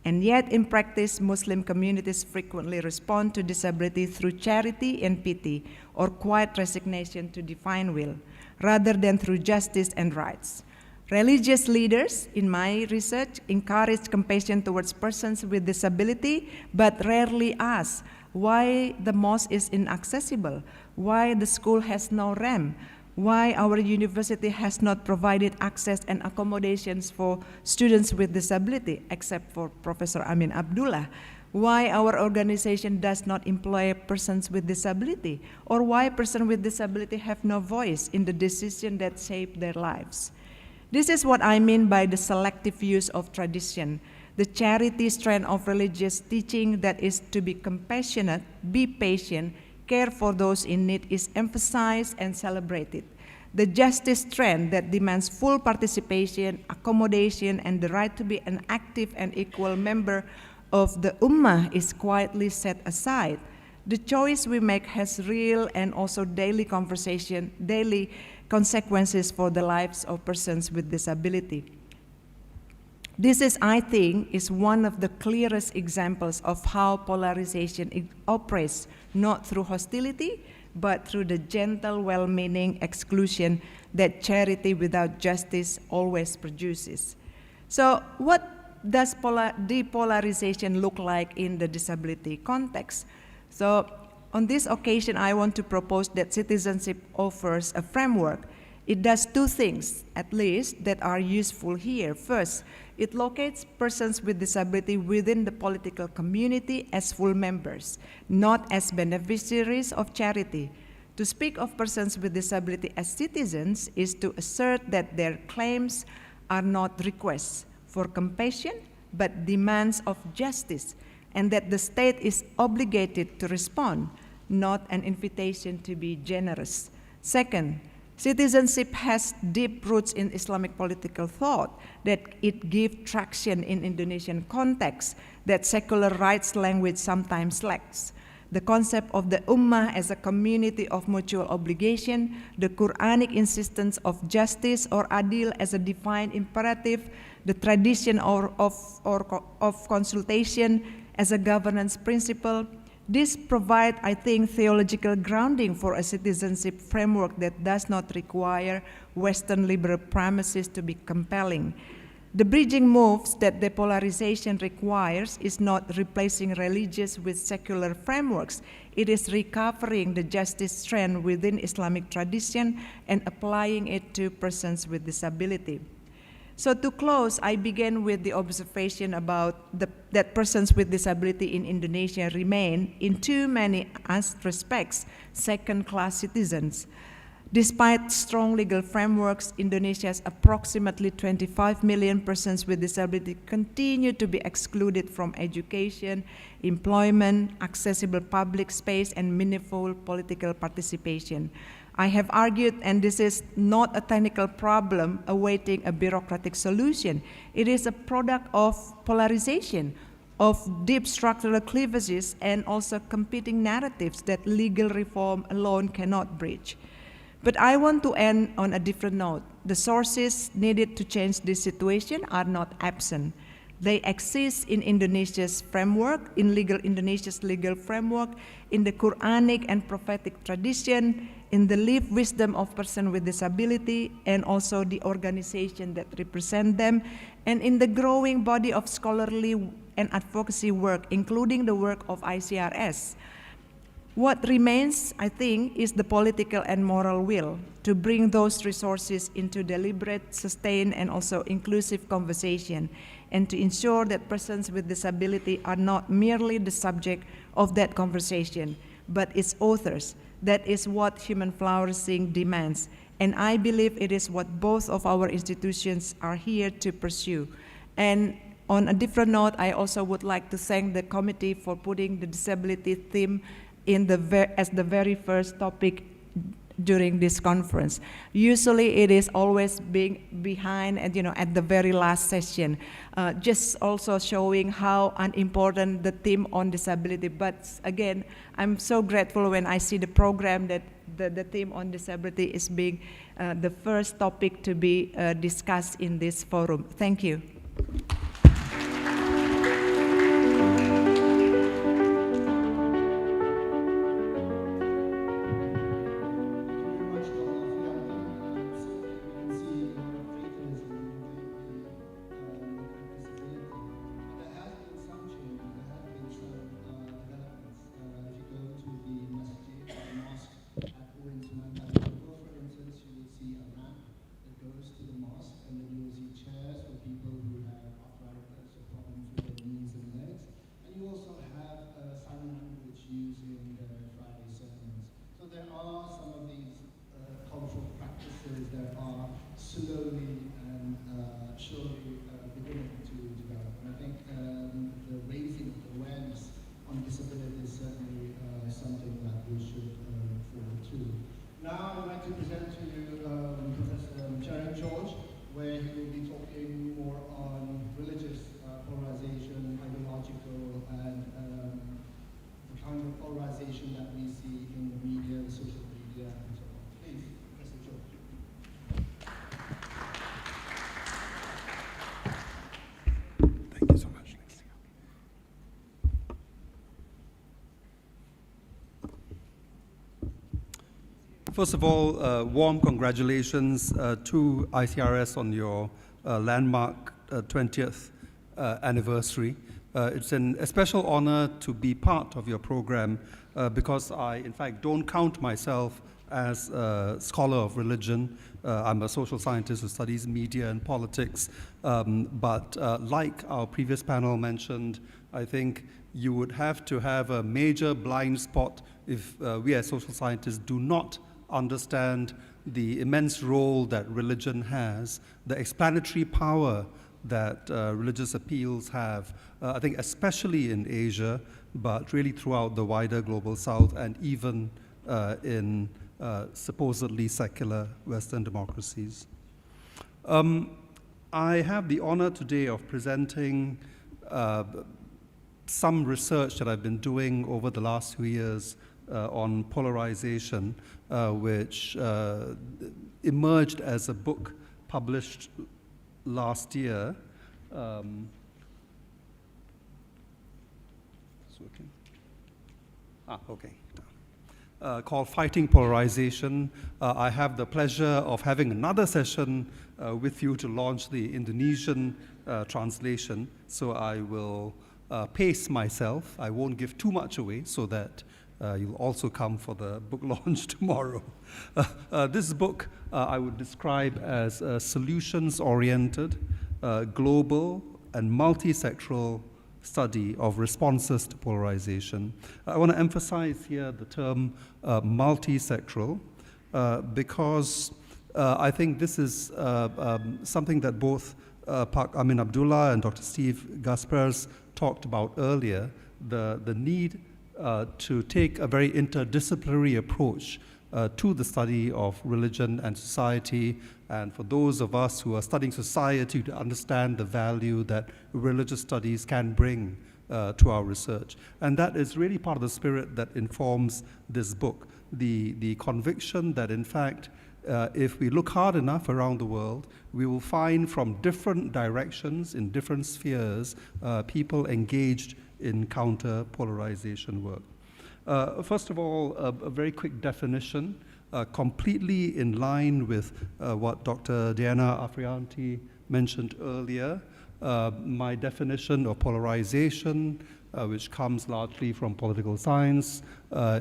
And yet, in practice, Muslim communities frequently respond to disability through charity and pity, or quiet resignation to divine will, rather than through justice and rights. Religious leaders, in my research, encourage compassion towards persons with disability, but rarely ask why the mosque is inaccessible, why the school has no ramp, why our university has not provided access and accommodations for students with disability, except for Professor Amin Abdullah, why our organization does not employ persons with disability, or why persons with disability have no voice in the decisions that shape their lives. This is what I mean by the selective use of tradition, the charity strand of religious teaching that is to be compassionate, be patient, care for those in need is emphasized and celebrated. The justice trend that demands full participation, accommodation, and the right to be an active and equal member of the Ummah is quietly set aside. The choice we make has real and also daily consequences for the lives of persons with disability. This is, I think, is one of the clearest examples of how polarization operates not through hostility, but through the gentle, well-meaning exclusion that charity without justice always produces. So what does depolarization look like in the disability context? So on this occasion, I want to propose that citizenship offers a framework. It does two things, at least, that are useful here. First, it locates persons with disability within the political community as full members, not as beneficiaries of charity. To speak of persons with disability as citizens is to assert that their claims are not requests for compassion, but demands of justice, and that the state is obligated to respond, not an invitation to be generous. Second, citizenship has deep roots in Islamic political thought, that it gives traction in Indonesian context that secular rights language sometimes lacks. the concept of the Ummah as a community of mutual obligation, the Quranic insistence of justice or adil as a defined imperative, the tradition of consultation as a governance principle. This provides, I think, theological grounding for a citizenship framework that does not require Western liberal premises to be compelling. The bridging moves that depolarization requires is not replacing religious with secular frameworks. It is recovering the justice strand within Islamic tradition and applying it to persons with disability. So to close, I begin with the observation about that persons with disability in Indonesia remain, in too many respects, second-class citizens. Despite strong legal frameworks, Indonesia's approximately 25 million persons with disability continue to be excluded from education, employment, accessible public space, and meaningful political participation. I have argued, and this is not a technical problem awaiting a bureaucratic solution. It is a product of polarization, of deep structural cleavages, and also competing narratives that legal reform alone cannot bridge. But I want to end on a different note. The sources needed to change this situation are not absent. They exist in Indonesia's framework, in Indonesia's legal framework, in the Quranic and prophetic tradition, in the lived wisdom of persons with disability, and also the organization that represent them, and in the growing body of scholarly and advocacy work, including the work of ICRS. What remains, I think, is the political and moral will to bring those resources into deliberate, sustained, and also inclusive conversation, and to ensure that persons with disability are not merely the subject of that conversation, but its authors. That is what human flourishing demands, and I believe it is what both of our institutions are here to pursue. And on a different note, I also would like to thank the committee for putting the disability theme as the very first topic during this conference. Usually it is always being behind and at the very last session, just also showing how unimportant the theme on disability. But again, I'm so grateful when I see the program that the theme on disability is being the first topic to be discussed in this forum. Thank you. slowly and surely beginning to develop. And I think the raising of awareness on disability is certainly something that we should forward to. Now I'd like to present to you Professor Charan George, where he will be talking more on religious polarization, ideological, and the kind of polarization that we see in the media, the social media, and so on. Please, Professor George. Thank you so much. First of all, warm congratulations to ICRS on your landmark 20th anniversary. It's a special honor to be part of your program because I, in fact, don't count myself as a scholar of religion. I'm a social scientist who studies media and politics. But like our previous panel mentioned, I think you would have to have a major blind spot if we as social scientists do not understand the immense role that religion has, the explanatory power that religious appeals have, I think especially in Asia, but really throughout the wider global south and even in supposedly secular Western democracies. I have the honor today of presenting some research that I've been doing over the last few years on polarization, which emerged as a book published last year. Called Fighting Polarization. I have the pleasure of having another session with you to launch the Indonesian translation, so I will pace myself. I won't give too much away so that you'll also come for the book launch tomorrow. This book I would describe as a solutions-oriented, global, and multi-sectoral study of responses to polarization. I want to emphasize here the term multi-sectoral because I think this is something that both Pak Amin Abdullah and Dr. Steve Gaspers talked about earlier, the need to take a very interdisciplinary approach to the study of religion and society, and for those of us who are studying society to understand the value that religious studies can bring to our research. And that is really part of the spirit that informs this book, the conviction that in fact, if we look hard enough around the world, we will find from different directions in different spheres people engaged in counter-polarization work. First of all, a very quick definition, completely in line with what Dr. Diana Afrianti mentioned earlier. My definition of polarization, which comes largely from political science,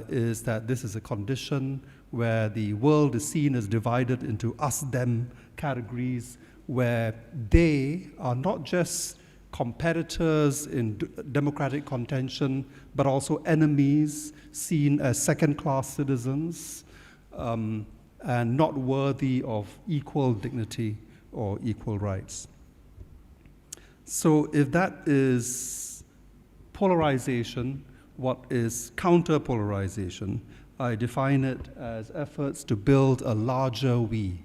is that this is a condition where the world is seen as divided into us-them categories, where they are not just competitors in democratic contention, but also enemies, seen as second-class citizens, and not worthy of equal dignity or equal rights. So if that is polarization, what is counter-polarization? I define it as efforts to build a larger we,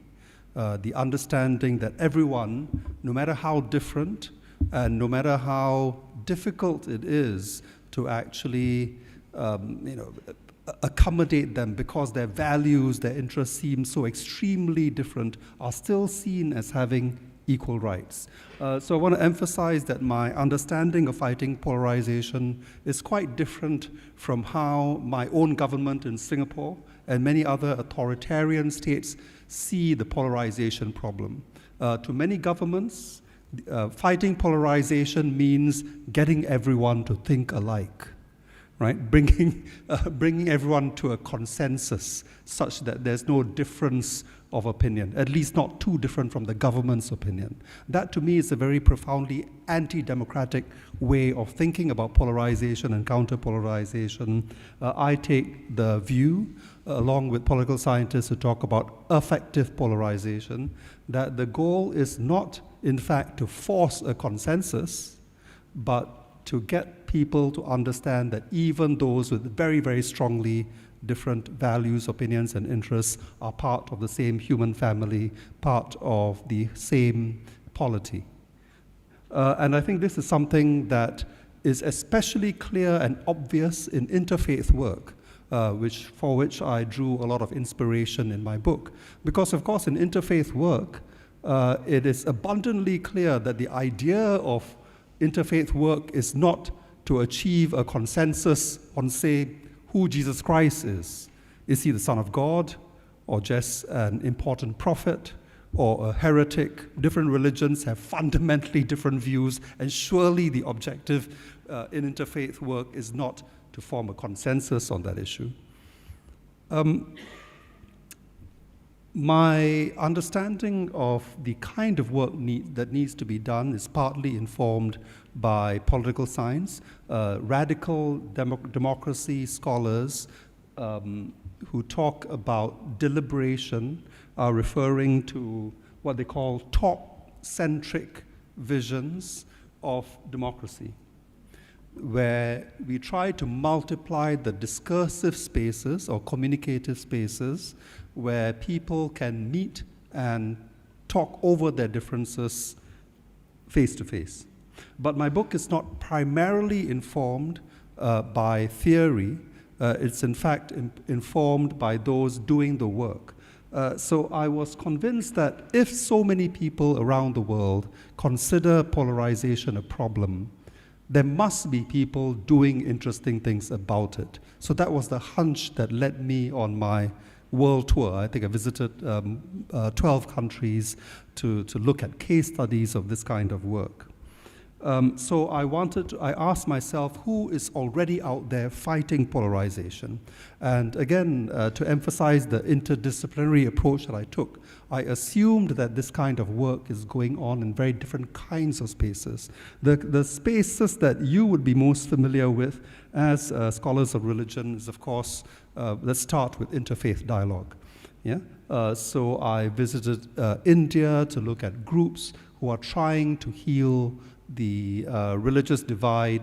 the understanding that everyone, no matter how different, and no matter how difficult it is to actually accommodate them because their values, their interests seem so extremely different, are still seen as having equal rights. So I want to emphasize that my understanding of fighting polarization is quite different from how my own government in Singapore and many other authoritarian states see the polarization problem. To many governments, fighting polarization means getting everyone to think alike, right? Bringing everyone to a consensus such that there's no difference of opinion, at least not too different from the government's opinion. That to me is a very profoundly anti-democratic way of thinking about polarization and counter-polarization. I take the view, along with political scientists who talk about affective polarization, that the goal is not, in fact, to force a consensus, but to get people to understand that even those with very, very strongly different values, opinions, and interests are part of the same human family, part of the same polity. And I think this is something that is especially clear and obvious in interfaith work, for which I drew a lot of inspiration in my book. Because, of course, in interfaith work, it is abundantly clear that the idea of interfaith work is not to achieve a consensus on, say, who Jesus Christ is. Is he the Son of God, or just an important prophet, or a heretic? Different religions have fundamentally different views, and surely the objective in interfaith work is not to form a consensus on that issue. My understanding of the kind of work that needs to be done is partly informed by political science. Radical democracy scholars who talk about deliberation are referring to what they call talk-centric visions of democracy, where we try to multiply the discursive spaces or communicative spaces where people can meet and talk over their differences face to face. But my book is not primarily informed by theory. It's in fact informed by those doing the work. So I was convinced that if so many people around the world consider polarization a problem, there must be people doing interesting things about it. So that was the hunch that led me on my world tour. I think I visited 12 countries to look at case studies of this kind of work. So I asked myself, who is already out there fighting polarization? And again, to emphasize the interdisciplinary approach that I took, I assumed that this kind of work is going on in very different kinds of spaces. The spaces that you would be most familiar with as scholars of religion is, of course, let's start with interfaith dialogue. Yeah? So I visited India to look at groups who are trying to heal the religious divide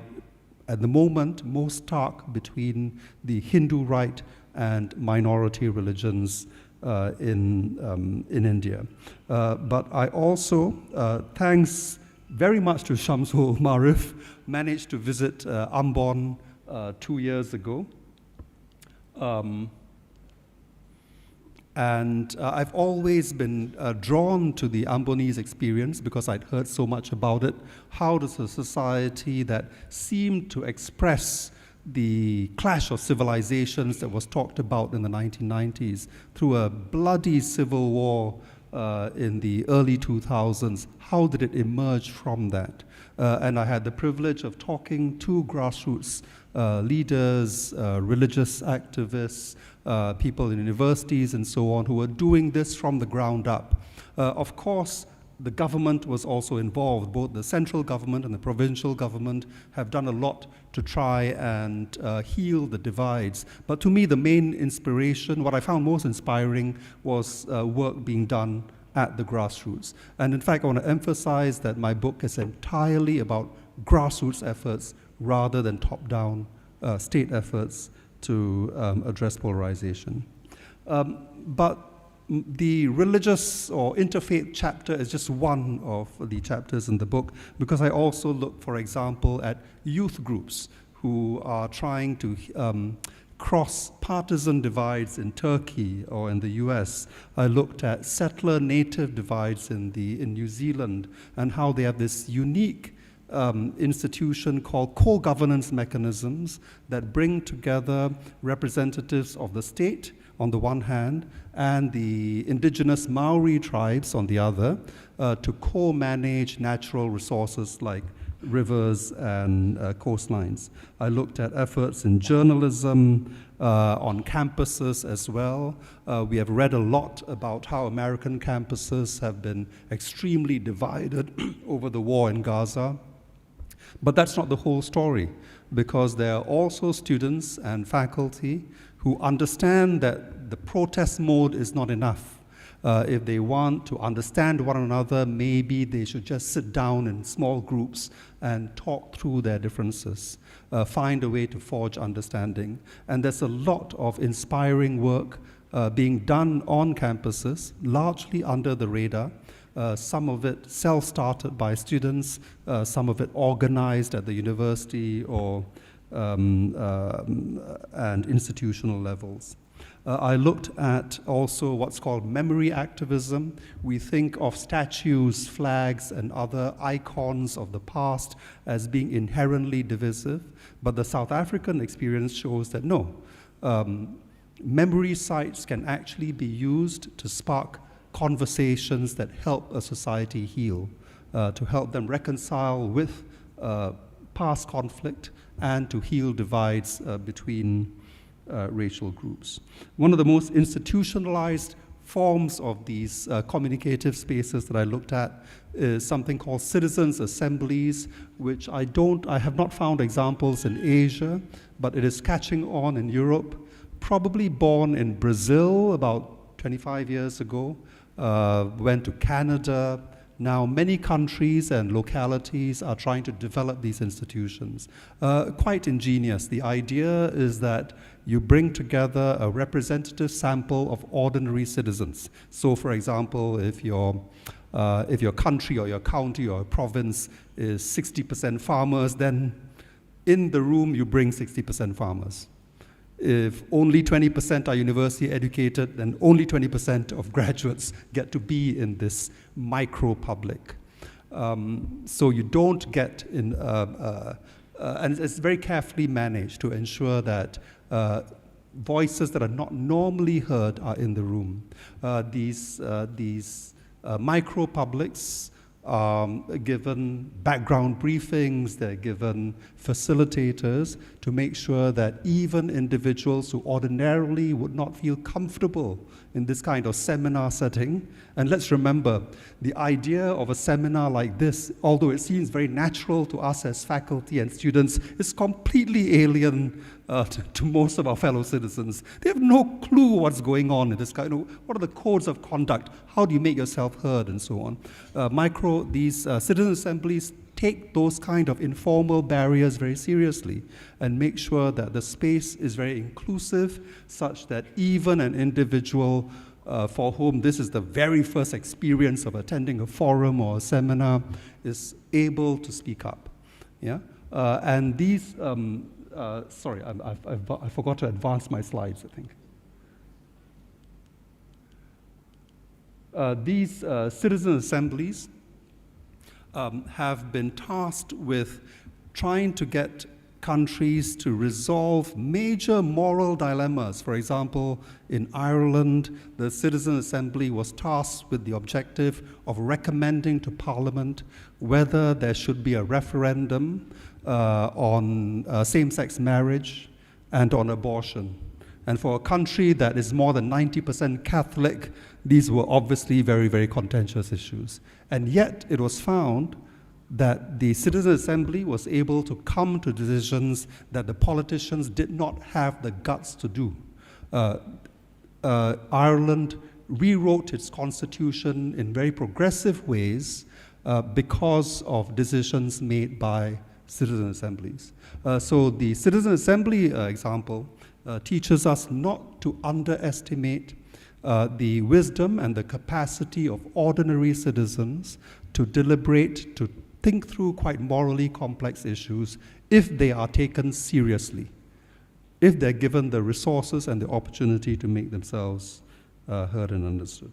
at the moment most stark between the Hindu right and minority religions in India. But I also, thanks very much to Shamsul Marif, managed to visit Ambon 2 years ago. And I've always been drawn to the Ambonese experience because I'd heard so much about it. How does a society that seemed to express the clash of civilizations that was talked about in the 1990s through a bloody civil war in the early 2000s, how did it emerge from that? And I had the privilege of talking to grassroots leaders, religious activists, people in universities and so on who were doing this from the ground up. Of course, the government was also involved. Both the central government and the provincial government have done a lot to try and heal the divides. But to me, the main inspiration, what I found most inspiring, was work being done at the grassroots. And in fact, I want to emphasize that my book is entirely about grassroots efforts rather than top-down state efforts to address polarization. But the religious or interfaith chapter is just one of the chapters in the book, because I also look, for example, at youth groups who are trying to cross partisan divides in Turkey or in the US. I looked at settler native divides in New Zealand and how they have this unique institution called co-governance mechanisms that bring together representatives of the state on the one hand and the indigenous Maori tribes on the other to co-manage natural resources like rivers and coastlines. I looked at efforts in journalism, on campuses as well. We have read a lot about how American campuses have been extremely divided over the war in Gaza. But that's not the whole story, because there are also students and faculty who understand that the protest mode is not enough. If they want to understand one another, maybe they should just sit down in small groups and talk through their differences, find a way to forge understanding. And there's a lot of inspiring work being done on campuses, largely under the radar. Some of it self-started by students, some of it organized at the university or and institutional levels. I looked at also what's called memory activism. We think of statues, flags, and other icons of the past as being inherently divisive, but the South African experience shows that no. Memory sites can actually be used to spark conversations that help a society heal, to help them reconcile with past conflict and to heal divides between racial groups. One of the most institutionalized forms of these communicative spaces that I looked at is something called citizens' assemblies, which I have not found examples in Asia, but it is catching on in Europe, probably born in Brazil about 25 years ago, went to Canada. Now many countries and localities are trying to develop these institutions. Quite ingenious. The idea is that you bring together a representative sample of ordinary citizens. So for example, if you're If your country or your county or province is 60% farmers, then in the room you bring 60% farmers. If only 20% are university educated, then only 20% of graduates get to be in this micro-public. So you don't get in, and it's very carefully managed to ensure that voices that are not normally heard are in the room. These micro-publics are given background briefings, they're given facilitators to make sure that even individuals who ordinarily would not feel comfortable in this kind of seminar setting, and let's remember, the idea of a seminar like this, although it seems very natural to us as faculty and students, is completely alien to most of our fellow citizens. They have no clue what's going on in this kind of, what are the codes of conduct, how do you make yourself heard, and so on. These citizen assemblies take those kind of informal barriers very seriously and make sure that the space is very inclusive, such that even an individual for whom this is the very first experience of attending a forum or a seminar is able to speak up. Yeah? And these, sorry, I forgot to advance my slides, I think. These citizen assemblies have been tasked with trying to get countries to resolve major moral dilemmas. For example, in Ireland, the Citizen Assembly was tasked with the objective of recommending to Parliament whether there should be a referendum on same-sex marriage and on abortion. And for a country that is more than 90% Catholic, these were obviously very, very contentious issues. And yet it was found that the Citizen Assembly was able to come to decisions that the politicians did not have the guts to do. Ireland rewrote its constitution in very progressive ways because of decisions made by citizen assemblies. So the Citizen Assembly example teaches us not to underestimate the wisdom and the capacity of ordinary citizens to deliberate, to think through quite morally complex issues if they are taken seriously, if they're given the resources and the opportunity to make themselves heard and understood.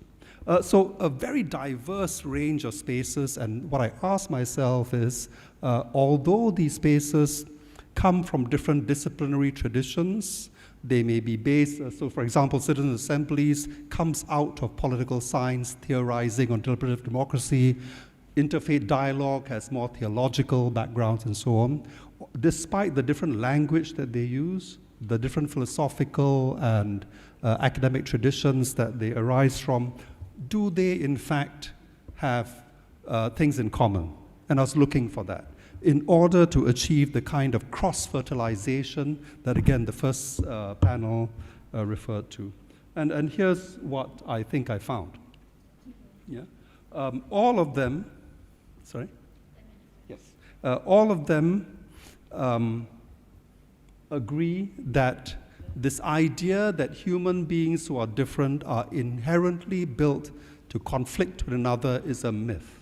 So a very diverse range of spaces, and what I ask myself is, although these spaces come from different disciplinary traditions, they may be based, so for example, citizen assemblies comes out of political science, theorizing on deliberative democracy. Interfaith dialogue has more theological backgrounds and so on. Despite the different language that they use, the different philosophical and academic traditions that they arise from, do they in fact have things in common? And I was looking for that in order to achieve the kind of cross-fertilization that, again, the first panel referred to. And here's what I think I found. Yeah? All of them, sorry? Yes. All of them agree that this idea that human beings who are different are inherently built to conflict with another is a myth.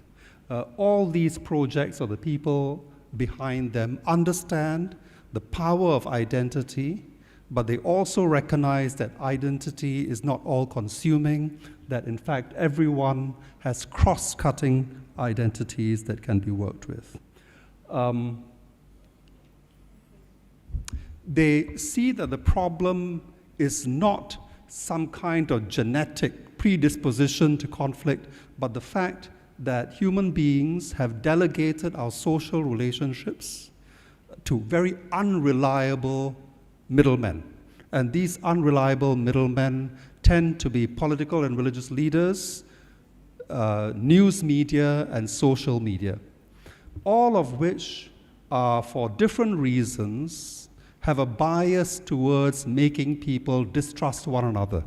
All these projects or the people behind them understand the power of identity, but they also recognize that identity is not all-consuming, that in fact everyone has cross-cutting identities that can be worked with. They see that the problem is not some kind of genetic predisposition to conflict, but the fact that human beings have delegated our social relationships to very unreliable middlemen. And these unreliable middlemen tend to be political and religious leaders, news media, and social media, all of which are, for different reasons, have a bias towards making people distrust one another.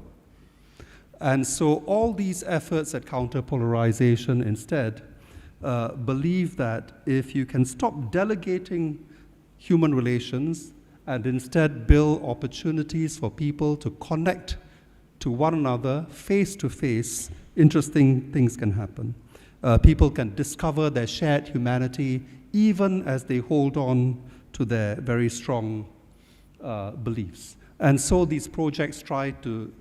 And so all these efforts at counterpolarization instead believe that if you can stop delegating human relations and instead build opportunities for people to connect to one another face to face, interesting things can happen. People can discover their shared humanity even as they hold on to their very strong beliefs. And so these projects try to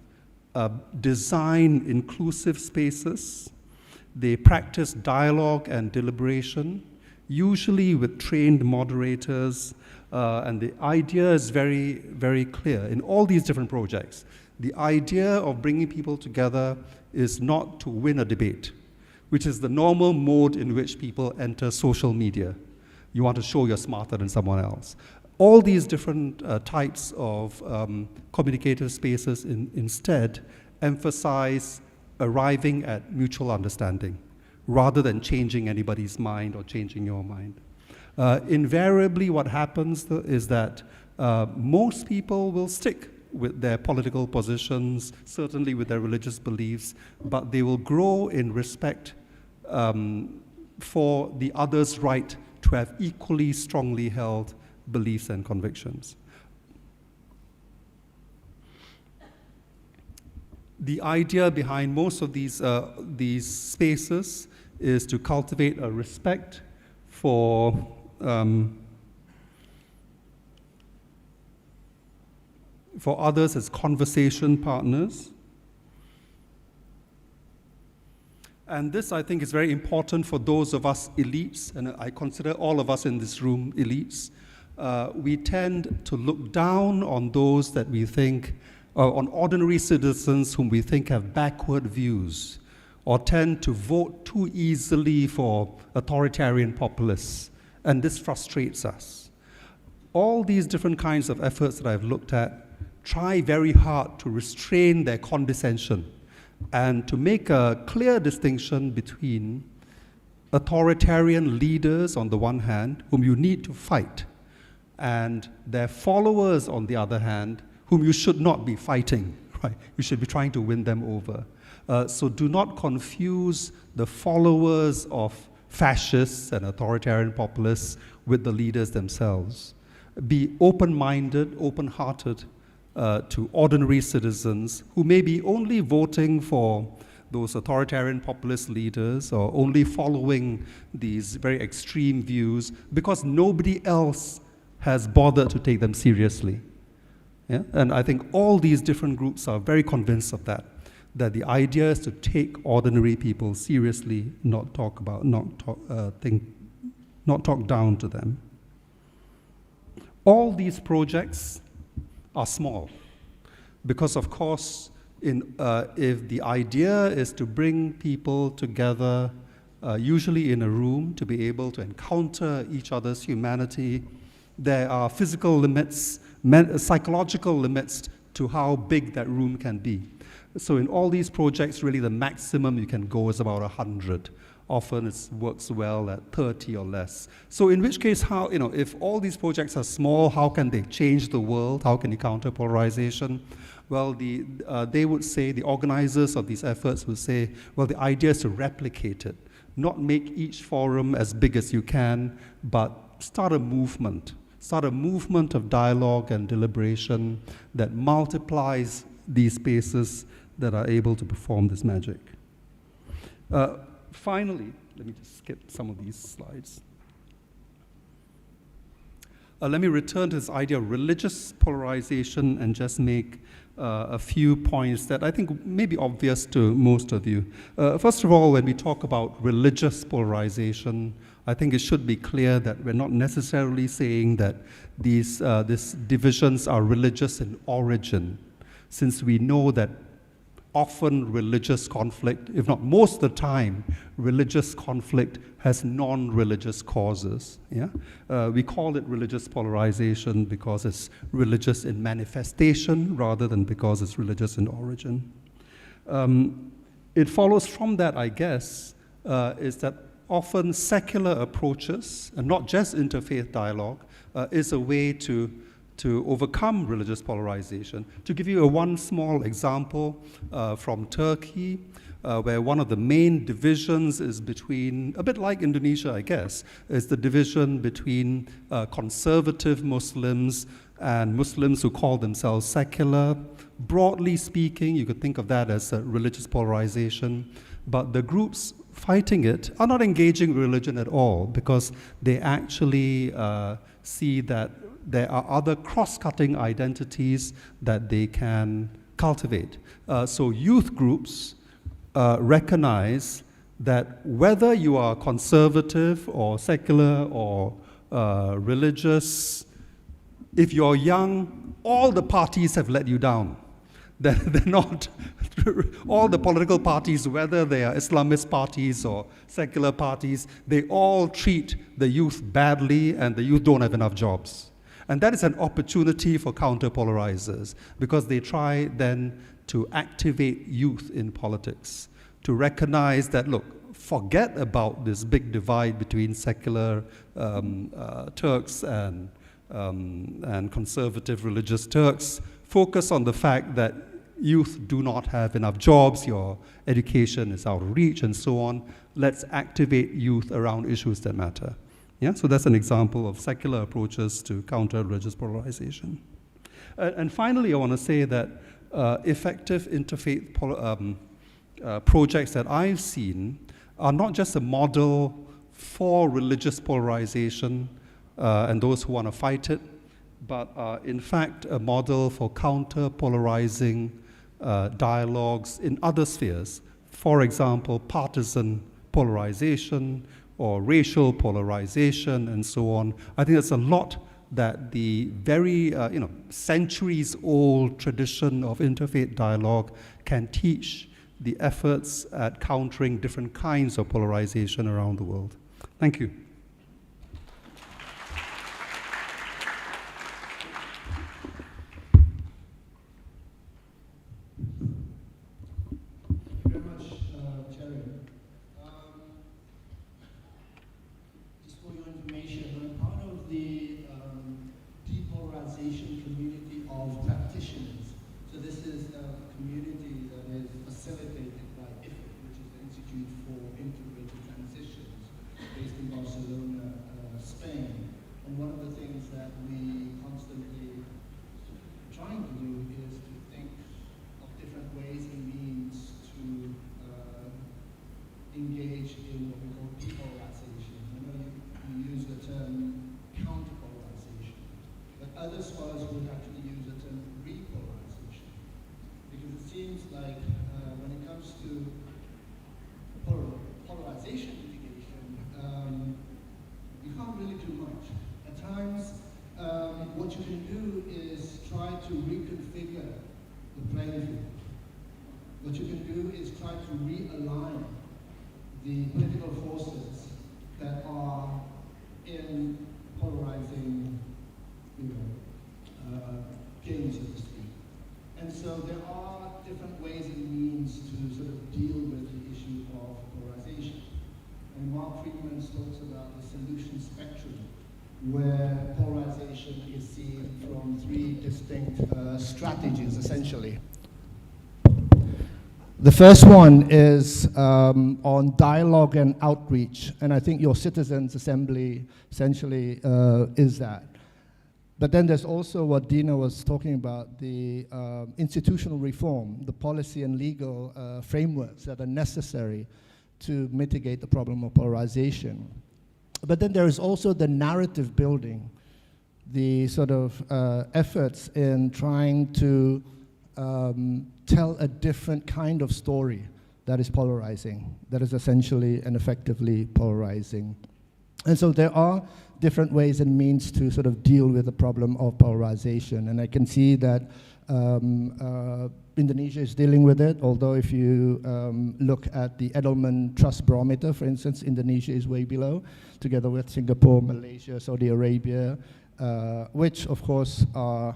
design inclusive spaces. They practice dialogue and deliberation, usually with trained moderators, and the idea is very, very clear in all these different projects. The idea of bringing people together is not to win a debate, which is the normal mode in which people enter social media. You want to show you're smarter than someone else. All these different types of communicative spaces instead emphasize arriving at mutual understanding rather than changing anybody's mind or changing your mind. Invariably, what happens is that most people will stick with their political positions, certainly with their religious beliefs, but they will grow in respect for the other's right to have equally strongly held beliefs and convictions. The idea behind most of these spaces is to cultivate a respect for others as conversation partners. And this, I think, is very important for those of us elites, and I consider all of us in this room elites. We tend to look down on those that we think, on ordinary citizens whom we think have backward views, or tend to vote too easily for authoritarian populists, and this frustrates us. All these different kinds of efforts that I've looked at try very hard to restrain their condescension and to make a clear distinction between authoritarian leaders on the one hand, whom you need to fight, and their followers on the other hand, whom you should not be fighting, right? You should be trying to win them over. So do not confuse the followers of fascists and authoritarian populists with the leaders themselves. Be open-minded, open-hearted to ordinary citizens who may be only voting for those authoritarian populist leaders or only following these very extreme views because nobody else has bothered to take them seriously. Yeah? And I think all these different groups are very convinced of that the idea is to take ordinary people seriously, not talk down to them. All these projects are small because, of course, if the idea is to bring people together, usually in a room, to be able to encounter each other's humanity, there are physical limits, psychological limits to how big that room can be. So in all these projects, really the maximum you can go is about 100. Often it works well at 30 or less. So in which case, how, if all these projects are small, how can they change the world? How can you counter polarization? Well, they would say, the organizers of these efforts would say, well, the idea is to replicate it, not make each forum as big as you can, but start a movement of dialogue and deliberation that multiplies these spaces that are able to perform this magic. Finally, let me just skip some of these slides. Let me return to this idea of religious polarization and just make a few points that I think may be obvious to most of you. First of all, when we talk about religious polarization, I think it should be clear that we're not necessarily saying that these divisions are religious in origin, since we know that often religious conflict, if not most of the time, religious conflict has non-religious causes. Yeah? We call it religious polarization because it's religious in manifestation rather than because it's religious in origin. It follows from that, I guess, is that often secular approaches, and not just interfaith dialogue, is a way to overcome religious polarization. To give you one small example from Turkey, where one of the main divisions is between, a bit like Indonesia, I guess, is the division between conservative Muslims and Muslims who call themselves secular. Broadly speaking, you could think of that as a religious polarization, but the groups fighting it are not engaging religion at all, because they actually see that there are other cross-cutting identities that they can cultivate. So youth groups recognize that whether you are conservative or secular or religious, if you're young, all the parties have let you down. They're not, all the political parties, whether they are Islamist parties or secular parties, they all treat the youth badly, and the youth don't have enough jobs. And that is an opportunity for counter-polarizers, because they try then to activate youth in politics, to recognize that, look, forget about this big divide between secular Turks and conservative religious Turks. Focus on the fact that youth do not have enough jobs, your education is out of reach, and so on. Let's activate youth around issues that matter. Yeah, so that's an example of secular approaches to counter religious polarization. And finally, I want to say that effective interfaith projects that I've seen are not just a model for religious polarization and those who want to fight it, but are in fact a model for counter-polarizing dialogues in other spheres. For example, partisan polarization or racial polarization and so on. I think that's a lot that the very centuries-old tradition of interfaith dialogue can teach the efforts at countering different kinds of polarization around the world. Thank you. Community of practitioners. So this is a community that is facilitated by IFIT, which is the Institute for Integrated Transitions, based in Barcelona, Spain. And one of the things that we constantly trying to do is to think of different ways and means to engage in what we call depolarization. I know you use the term counterpolarization, but other scholars would actually use the term repolarization, because it seems like when it comes to polarization mitigation, you can't really do much. At times, what you can do is try to reconfigure the playing field. What you can do is try to realign the political forces that are in polarizing games, so to speak. And so there are different ways and means to sort of deal with the issue of polarization. And Mark Friedman talks about the solution spectrum, where polarization is seen from three distinct strategies, essentially. The first one is on dialogue and outreach, and I think your citizens' assembly essentially is that. But then there's also what Dina was talking about, the institutional reform, the policy and legal frameworks that are necessary to mitigate the problem of polarization. But then there is also the narrative building, the sort of efforts in trying to tell a different kind of story that is polarizing, that is essentially and effectively polarizing. And so there are different ways and means to sort of deal with the problem of polarization. And I can see that Indonesia is dealing with it, although if you look at the Edelman Trust Barometer, for instance, Indonesia is way below, together with Singapore, Malaysia, Saudi Arabia, which of course are,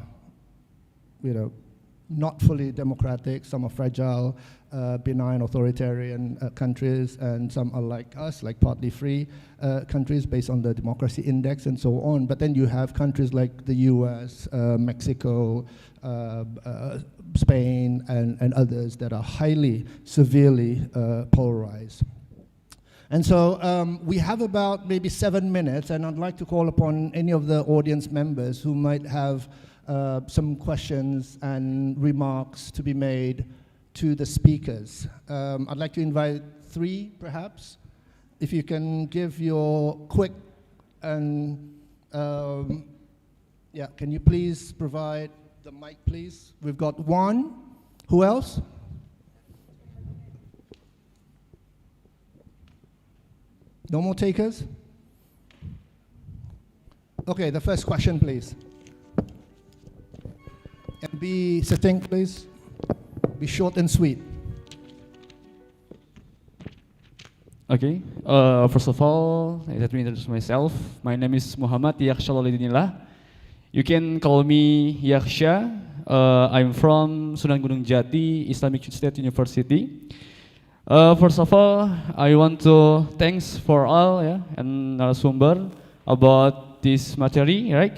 not fully democratic. Some are fragile, benign authoritarian countries, and some are like us, like partly free countries based on the democracy index and so on. But then you have countries like the US, Mexico, Spain, and others that are highly, severely polarized. And so we have about maybe 7 minutes, and I'd like to call upon any of the audience members who might have some questions and remarks to be made to the speakers. I'd like to invite three, perhaps. If you can give your quick and, yeah, can you please provide the mic, please? We've got one. Who else? No more takers? Okay, the first question, please. And be succinct, please. Be short and sweet. Okay, first of all, let me introduce myself. My name is Muhammad Yakshalolidinillah. You can call me Yaksha. I'm from Sunan Gunung Jati, Islamic State University. First of all, I want to thanks for all and narasumber about this material, right?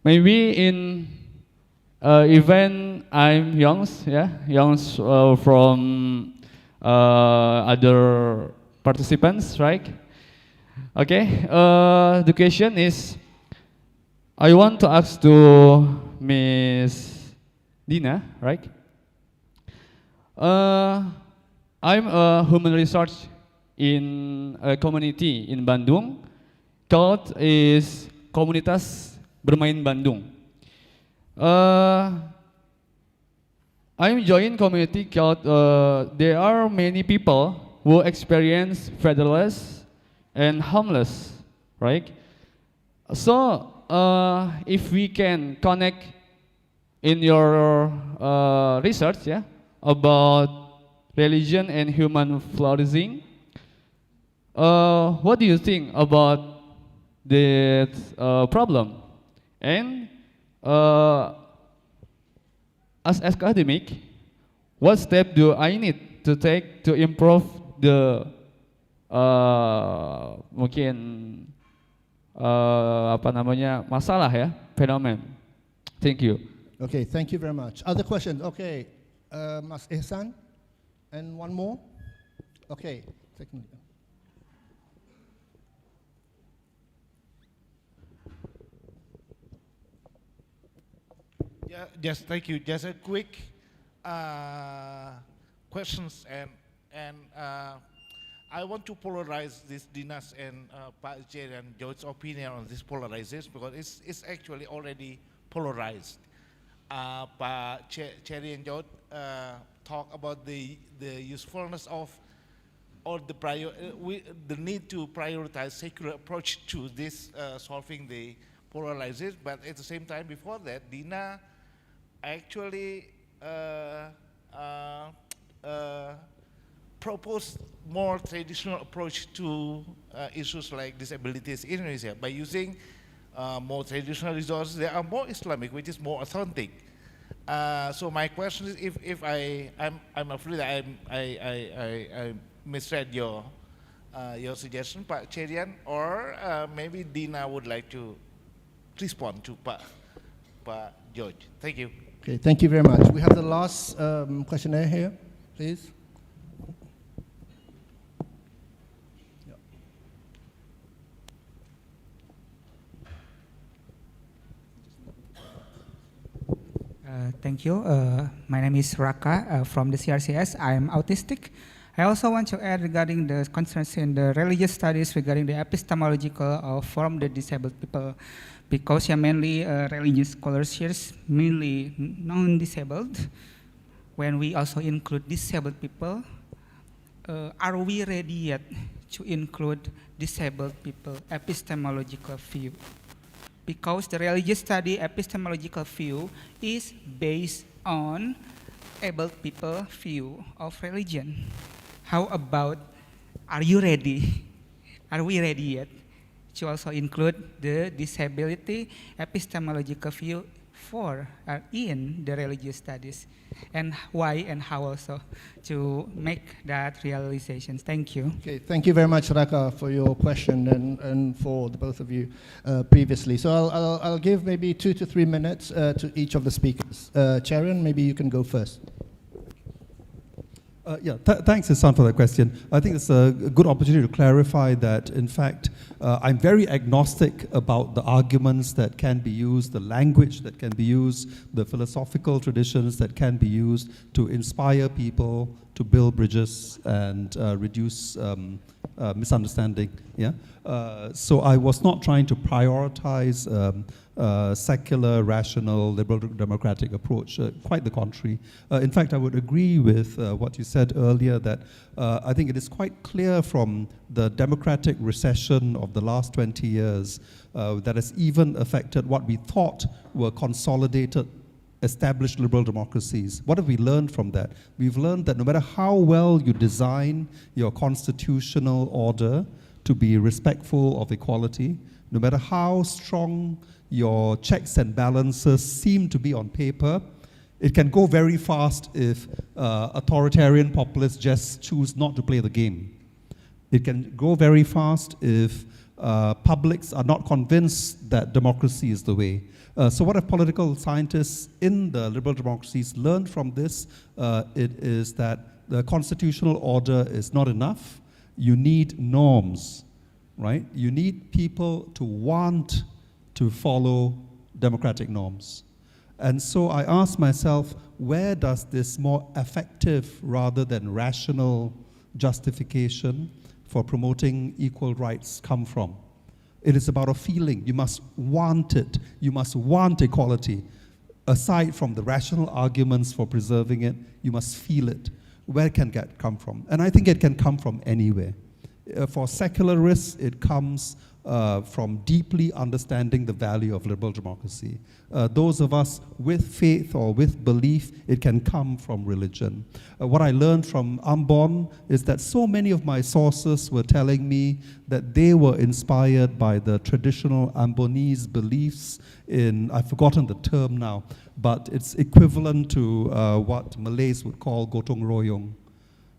Maybe in event I'm youngs, from other participants, right? Okay, the question is, I want to ask to Miss Dina, right? I'm a human research in a community in Bandung called is Komunitas Bermain Bandung. I'm joined community called, there are many people who experience fatherless and homeless, right? So, if we can connect in your research, about religion and human flourishing, what do you think about that problem? And as academic, what step do I need to take to improve the mungkin masalah phenomenon? Thank you. Okay, thank you very much. Other questions? Okay, Mas Ihsan, and one more. Okay, second. Yeah, just thank you. Just a quick questions and I want to polarize this Dina's and Pak Cherry and George's opinion on this polarization because it's actually already polarized. Pak Cherry and George talk about the usefulness of or the need to prioritize secular approach to this solving the polarization, but at the same time before that, Dina actually proposed more traditional approach to issues like disabilities in Indonesia by using more traditional resources. They are more Islamic, which is more authentic. So my question is, if I'm afraid I misread your suggestion, Pak Cherian, or maybe Dina would like to respond to Pak George. Thank you. Okay, thank you very much. We have the last questionnaire here, please. Thank you. My name is Raka from the CRCS. I am autistic. I also want to add regarding the concerns in the religious studies regarding the epistemological from the disabled people, because mainly religious scholars here mainly non-disabled. When we also include disabled people, are we ready yet to include disabled people epistemological view? Because the religious study epistemological view is based on able people view of religion. How about, are you ready? Are we ready yet to also include the disability epistemological view for in the religious studies? And why and how also to make that realization? Thank you. Okay, thank you very much, Raka, for your question and for the both of you previously. So I'll give maybe 2 to 3 minutes to each of the speakers. Charan, maybe you can go first. Thanks, Hassan, for that question. I think it's a good opportunity to clarify that, in fact, I'm very agnostic about the arguments that can be used, the language that can be used, the philosophical traditions that can be used to inspire people to build bridges and reduce misunderstanding. Yeah. So I was not trying to prioritize secular, rational, liberal democratic approach. Quite the contrary. In fact, I would agree with what you said earlier that I think it is quite clear from the democratic recession of the last 20 years that has even affected what we thought were consolidated, established liberal democracies. What have we learned from that? We've learned that no matter how well you design your constitutional order to be respectful of equality, no matter how strong your checks and balances seem to be on paper, it can go very fast if authoritarian populists just choose not to play the game. It can go very fast if publics are not convinced that democracy is the way. So what have political scientists in the liberal democracies learned from this? It is that the constitutional order is not enough. You need norms, right? You need people to want to follow democratic norms. And so I asked myself, where does this more effective rather than rational justification for promoting equal rights come from? It is about a feeling. You must want it. You must want equality. Aside from the rational arguments for preserving it, you must feel it. Where can that come from? And I think it can come from anywhere. For secularists, it comes from deeply understanding the value of liberal democracy. Those of us with faith or with belief, it can come from religion. What I learned from Ambon is that so many of my sources were telling me that they were inspired by the traditional Ambonese beliefs in, I've forgotten the term now, but it's equivalent to what Malays would call gotong royong,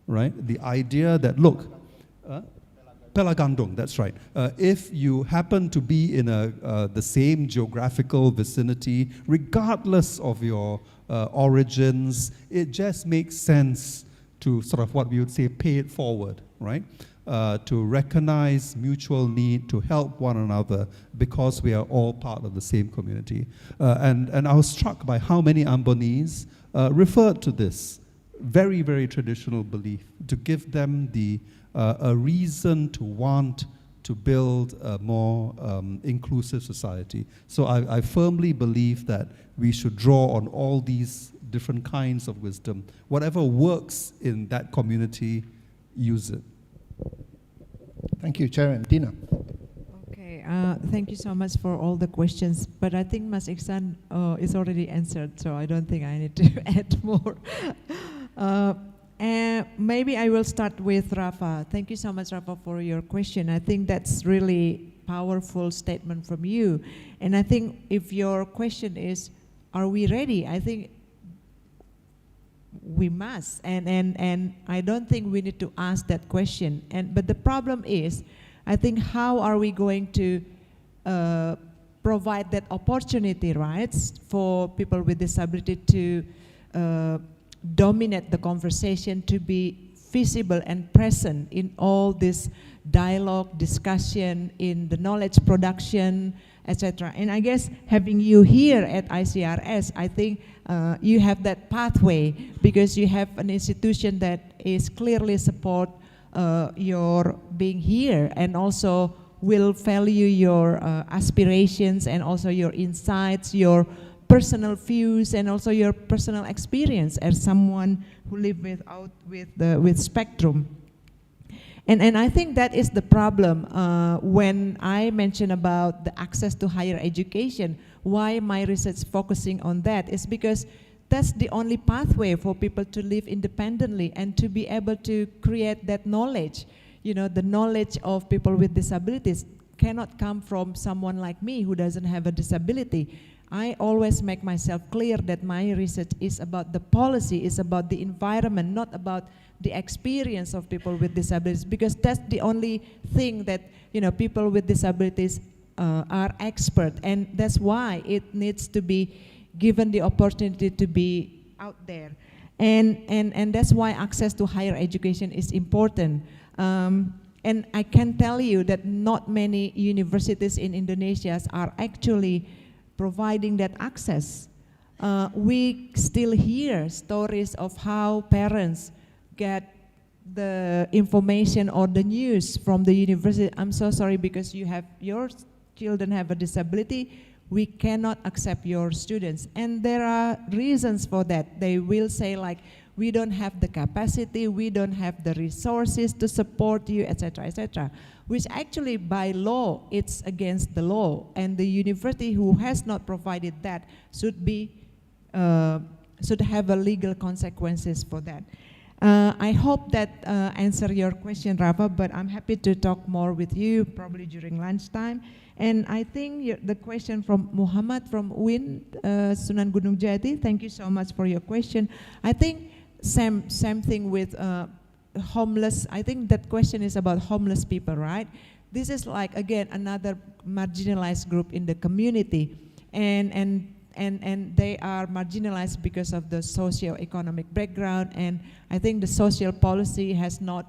right? The idea that, look, Pelagandong, that's right. If you happen to be in the same geographical vicinity, regardless of your origins, it just makes sense to sort of what we would say pay it forward, right? To recognize mutual need, to help one another because we are all part of the same community. And I was struck by how many Ambonese referred to this very, very traditional belief to give them a reason to want to build a more inclusive society. So I firmly believe that we should draw on all these different kinds of wisdom. Whatever works in that community, use it. Thank you, Chair. And Dina. Okay, thank you so much for all the questions, but I think Mas Iksan is already answered, so I don't think I need to add more. Maybe I will start with Rafa. Thank you so much, Rafa, for your question. I think that's really powerful statement from you. And I think if your question is, are we ready? I think we must. And I don't think we need to ask that question. But the problem is, I think how are we going to provide that opportunity, right, for people with disability to dominate the conversation, to be visible and present in all this dialogue, discussion, in the knowledge production, etc. And I guess having you here at ICRS, I think you have that pathway because you have an institution that is clearly support your being here and also will value your aspirations and also your insights, your personal views, and also your personal experience as someone who live with spectrum. And I think that is the problem when I mention about the access to higher education. Why my research focusing on that is because that's the only pathway for people to live independently and to be able to create that knowledge. You know, the knowledge of people with disabilities cannot come from someone like me who doesn't have a disability. I always make myself clear that my research is about the policy, is about the environment, not about the experience of people with disabilities, because that's the only thing that, you know, people with disabilities are expert, and that's why it needs to be given the opportunity to be out there. And that's why access to higher education is important. And I can tell you that not many universities in Indonesia are actually providing that access. We still hear stories of how parents get the information or the news from the university. I'm so sorry because your children have a disability, we cannot accept your students. And there are reasons for that. They will say like, we don't have the capacity, we don't have the resources to support you, etc., which actually by law, it's against the law. And the university who has not provided that should have a legal consequences for that. I hope that answer your question, Rafa, but I'm happy to talk more with you probably during lunchtime. And I think the question from Muhammad from UIN, Sunan Gunung Jati, thank you so much for your question. I think same thing with homeless. I think that question is about homeless people, right? This is like, again, another marginalized group in the community. And they are marginalized because of the socio-economic background, and I think the social policy has not,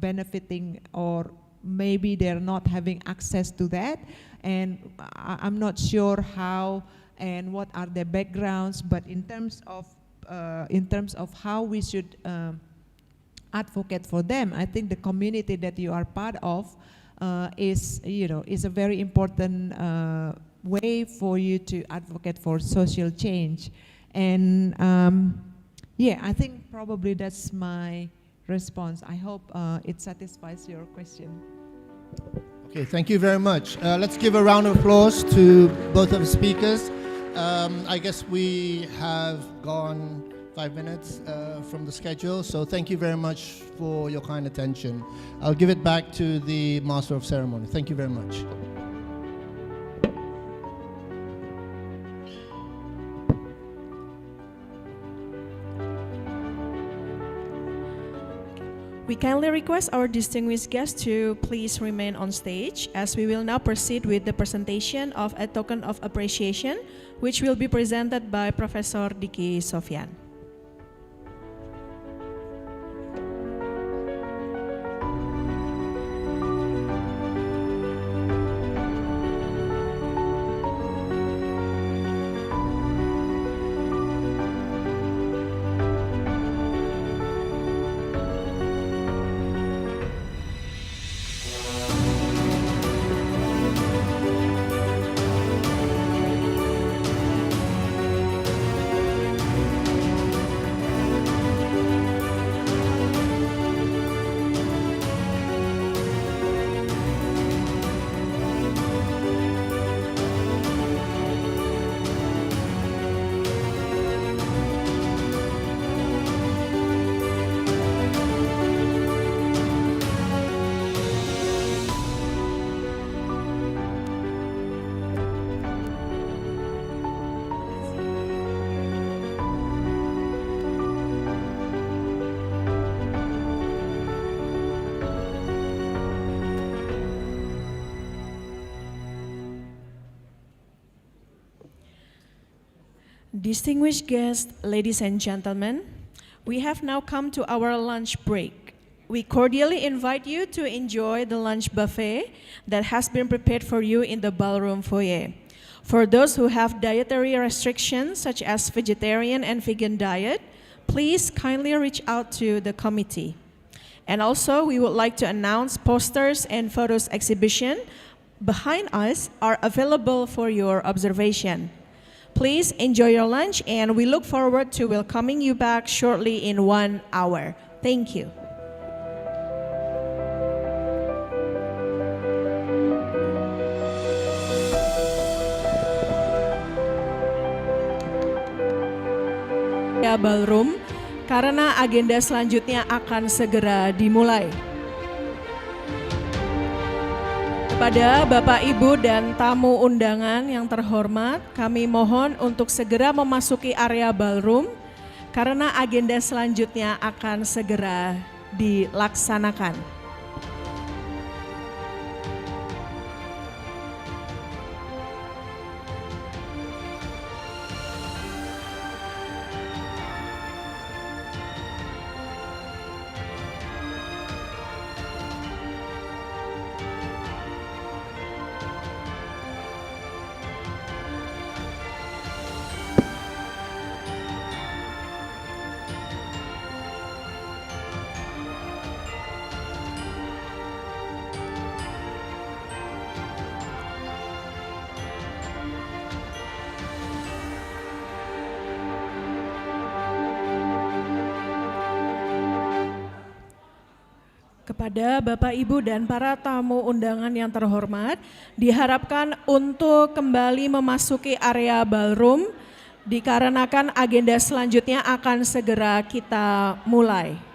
benefiting, or maybe they're not having access to that, and I'm not sure how and what are their backgrounds, but in terms of how we should advocate for them, I think the community that you are part of is a very important way for you to advocate for social change. And yeah, I think probably that's my response. I hope it satisfies your question. Okay, thank you very much. Let's give a round of applause to both of the speakers. I guess we have gone 5 minutes from the schedule, so thank you very much for your kind attention. I'll give it back to the Master of Ceremony. Thank you very much. We kindly request our distinguished guests to please remain on stage, as we will now proceed with the presentation of a token of appreciation, which will be presented by Professor Diki Sofyan. Distinguished guests, ladies and gentlemen, we have now come to our lunch break. We cordially invite you to enjoy the lunch buffet that has been prepared for you in the ballroom foyer. For those who have dietary restrictions, such as vegetarian and vegan diet, please kindly reach out to the committee. And also, we would like to announce posters and photos exhibition behind us are available for your observation. Please enjoy your lunch, and we look forward to welcoming you back shortly in 1 hour. Thank you. Ya, ballroom, karena agenda selanjutnya akan segera dimulai. Kepada Bapak, Ibu, dan tamu undangan yang terhormat, kami mohon untuk segera memasuki area ballroom karena agenda selanjutnya akan segera dilaksanakan. Kepada Bapak, Ibu, dan para tamu undangan yang terhormat, diharapkan untuk kembali memasuki area ballroom dikarenakan agenda selanjutnya akan segera kita mulai.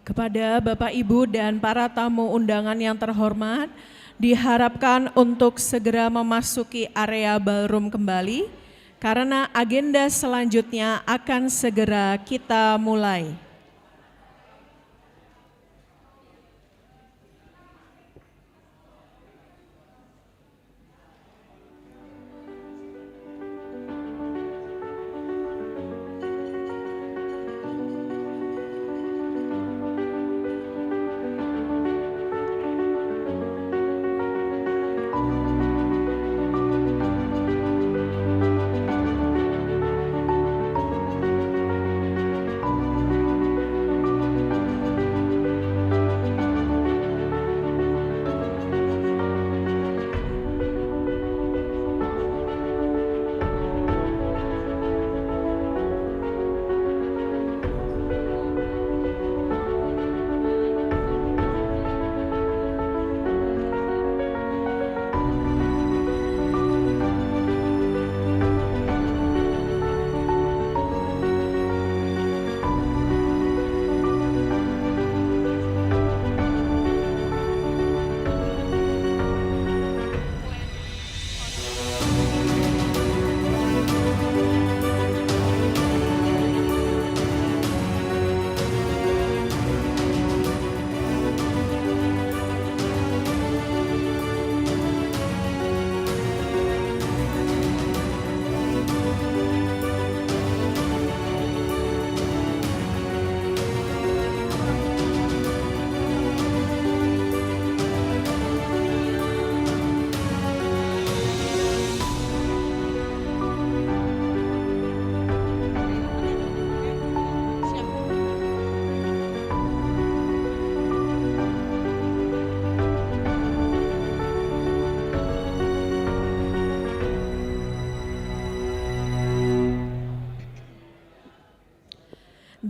Kepada Bapak, Ibu, dan para tamu undangan yang terhormat, diharapkan untuk segera memasuki area ballroom kembali, karena agenda selanjutnya akan segera kita mulai.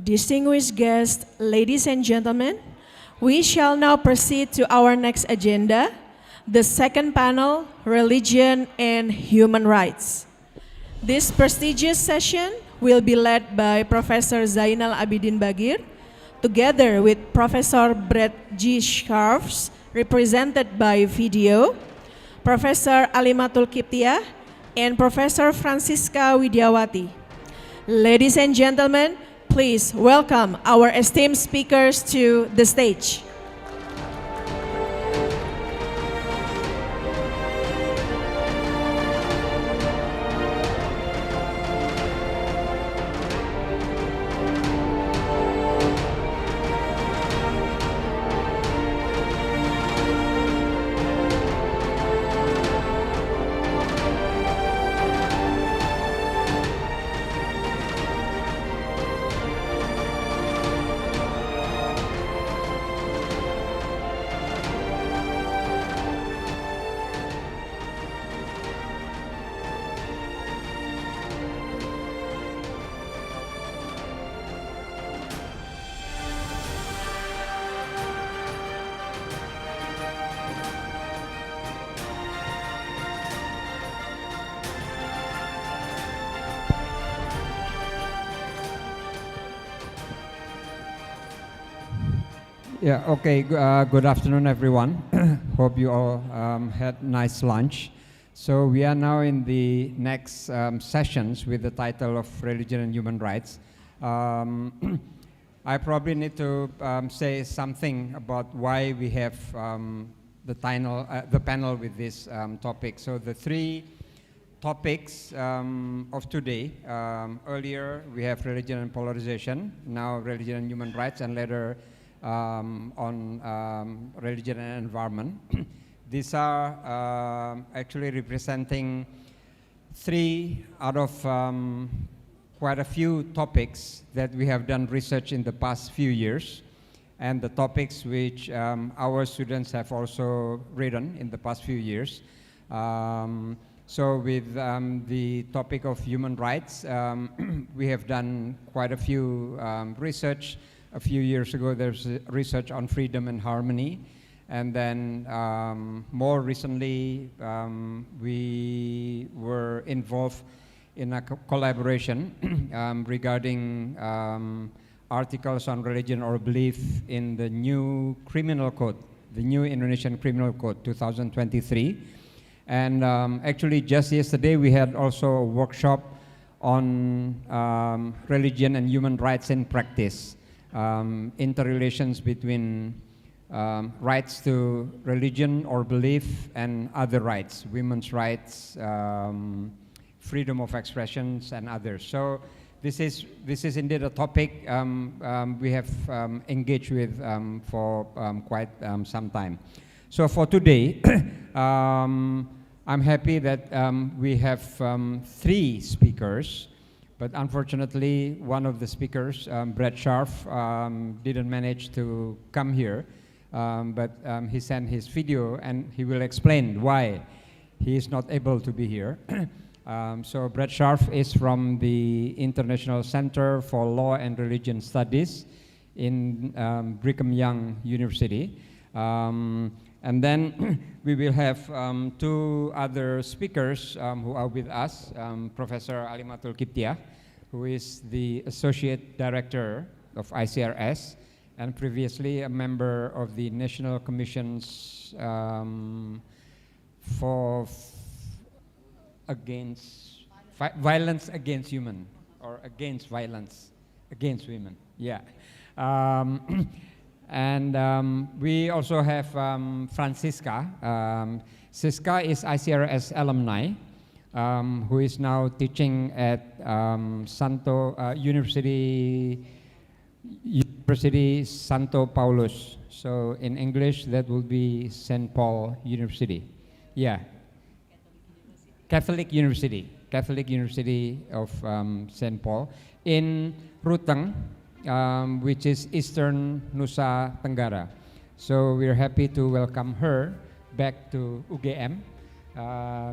Distinguished guests, ladies and gentlemen, we shall now proceed to our next agenda, the second panel, Religion and Human Rights. This prestigious session will be led by Professor Zainal Abidin Bagir, together with Professor Brett G. Scarfs, represented by video, Professor Alimatul Kiptiah, and Professor Francisca Widiawati. Ladies and gentlemen, please welcome our esteemed speakers to the stage. Yeah, okay. Good afternoon, everyone. Hope you all had nice lunch. So we are now in the next sessions with the title of Religion and Human Rights. I probably need to say something about why we have the panel with this topic. So the three topics of today, earlier we have religion and polarization, now religion and human rights, and later on religion and environment. These are actually representing three out of quite a few topics that we have done research in the past few years, and the topics which our students have also written in the past few years. So with the topic of human rights, we have done quite a few research. A few years ago, there's research on freedom and harmony. And then more recently, we were involved in a collaboration regarding articles on religion or belief in the new criminal code, the new Indonesian Criminal Code 2023. And actually just yesterday we had also a workshop on religion and human rights in practice, interrelations between rights to religion or belief and other rights, women's rights, freedom of expressions and others. So this is indeed a topic we have engaged with for quite some time. So for today, I'm happy that we have three speakers, but unfortunately one of the speakers, Brett Scharf, didn't manage to come here, but he sent his video and he will explain why he is not able to be here. So Brett Scharf is from the International Center for Law and Religion Studies in Brigham Young University. And then we will have two other speakers who are with us, Professor Alimatul Kiptiah, who is the Associate Director of ICRS and previously a member of the National Commissions for Violence Against Human, or Against Violence Against Women, yeah. And we also have Francisca. Siska is ICRS alumni, who is now teaching at University Santo Paulus. So in English, that will be St. Paul University. Yeah. Catholic University of St. Paul in Ruteng, which is Eastern Nusa Tenggara. So we're happy to welcome her back to UGM.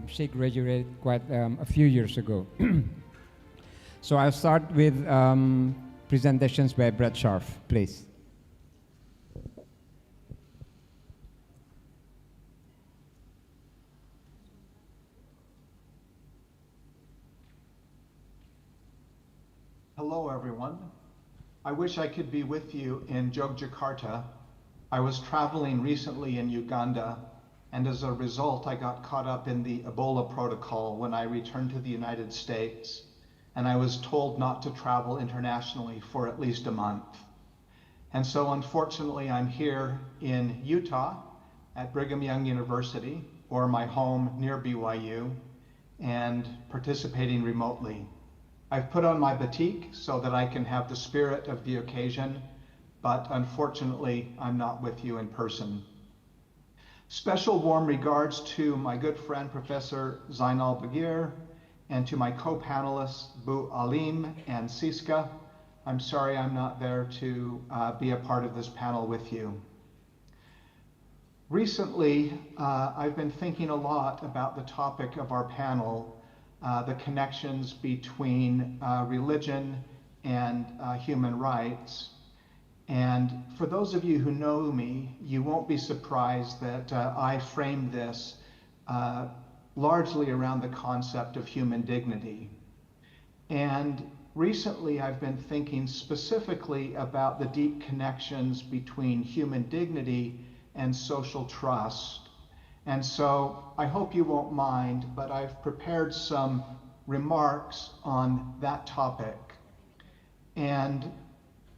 She graduated quite a few years ago. So I'll start with presentations by Brett Scharf, please. Hello, everyone. I wish I could be with you in Yogyakarta. I was traveling recently in Uganda, and as a result, I got caught up in the Ebola protocol when I returned to the United States, and I was told not to travel internationally for at least a month. And so unfortunately, I'm here in Utah at Brigham Young University, or my home near BYU, and participating remotely. I've put on my batik so that I can have the spirit of the occasion, but unfortunately, I'm not with you in person. Special warm regards to my good friend, Professor Zainal Bagir, and to my co-panelists, Bu Alim and Siska. I'm sorry I'm not there to be a part of this panel with you. Recently, I've been thinking a lot about the topic of our panel, the connections between religion and human rights. And for those of you who know me, you won't be surprised that I framed this largely around the concept of human dignity. And recently I've been thinking specifically about the deep connections between human dignity and social trust. And so I hope you won't mind, but I've prepared some remarks on that topic. And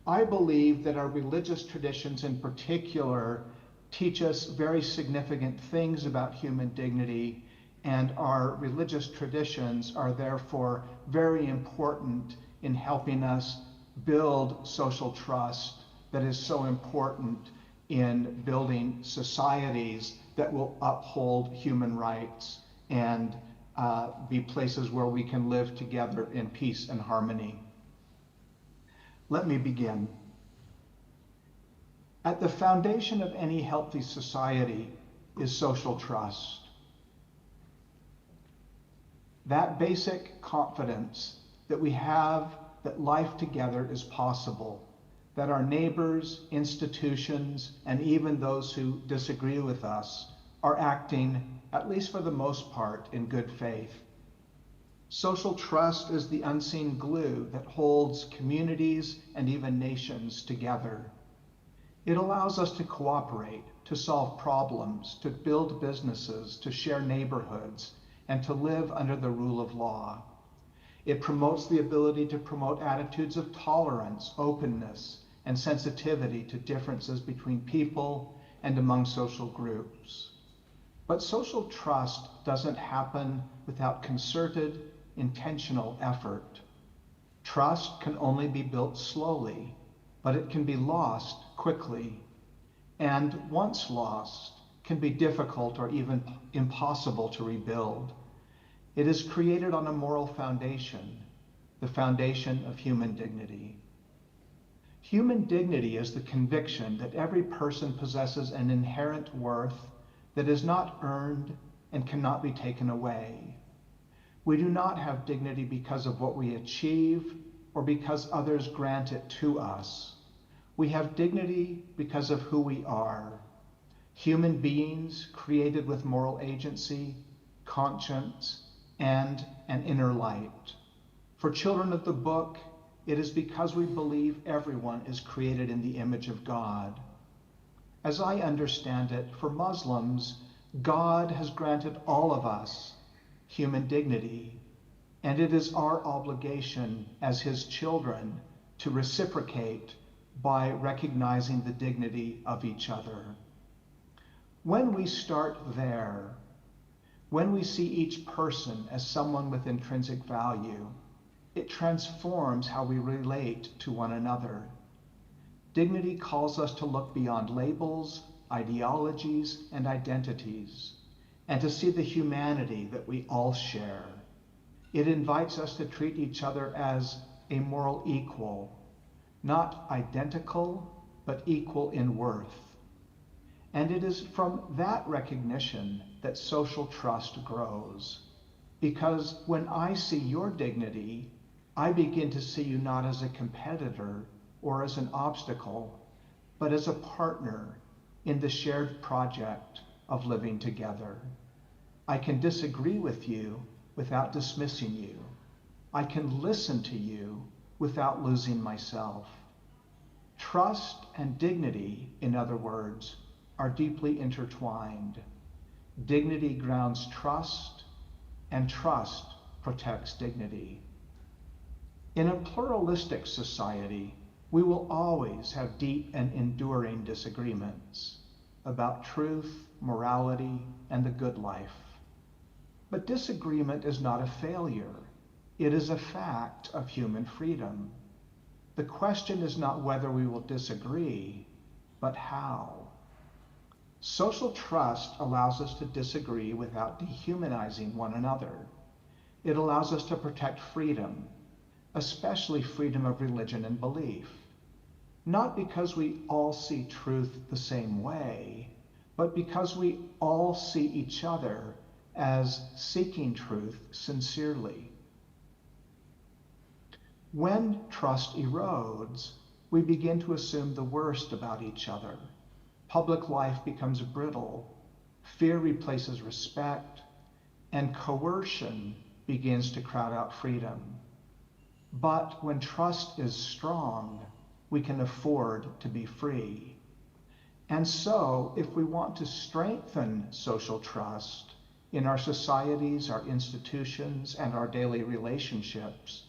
I believe that our religious traditions in particular teach us very significant things about human dignity, and our religious traditions are therefore very important in helping us build social trust that is so important in building societies that will uphold human rights and be places where we can live together in peace and harmony. Let me begin. At the foundation of any healthy society is social trust. That basic confidence that we have that life together is possible, that our neighbors, institutions, and even those who disagree with us are acting, at least for the most part, in good faith. Social trust is the unseen glue that holds communities and even nations together. It allows us to cooperate, to solve problems, to build businesses, to share neighborhoods, and to live under the rule of law. It promotes the ability to promote attitudes of tolerance, openness, and sensitivity to differences between people and among social groups. But social trust doesn't happen without concerted, intentional effort. Trust can only be built slowly, but it can be lost quickly, and once lost, can be difficult or even impossible to rebuild. It is created on a moral foundation, the foundation of human dignity. Human dignity is the conviction that every person possesses an inherent worth that is not earned and cannot be taken away. We do not have dignity because of what we achieve or because others grant it to us. We have dignity because of who we are. Human beings created with moral agency, conscience, and an inner light. For children of the book, it is because we believe everyone is created in the image of God. As I understand it, for Muslims, God has granted all of us human dignity, and it is our obligation as his children to reciprocate by recognizing the dignity of each other. When we start there, when we see each person as someone with intrinsic value, it transforms how we relate to one another. Dignity calls us to look beyond labels, ideologies, and identities, and to see the humanity that we all share. It invites us to treat each other as a moral equal, not identical, but equal in worth. And it is from that recognition that social trust grows. Because when I see your dignity, I begin to see you not as a competitor or as an obstacle, but as a partner in the shared project of living together. I can disagree with you without dismissing you. I can listen to you without losing myself. Trust and dignity, in other words, are deeply intertwined. Dignity grounds trust, and trust protects dignity. In a pluralistic society, we will always have deep and enduring disagreements about truth, morality, and the good life. But disagreement is not a failure. It is a fact of human freedom. The question is not whether we will disagree, but how. Social trust allows us to disagree without dehumanizing one another. It allows us to protect freedom, especially freedom of religion and belief. Not because we all see truth the same way, but because we all see each other as seeking truth sincerely. When trust erodes, we begin to assume the worst about each other. Public life becomes brittle, fear replaces respect, and coercion begins to crowd out freedom. But when trust is strong, we can afford to be free. And so, if we want to strengthen social trust in our societies, our institutions, and our daily relationships,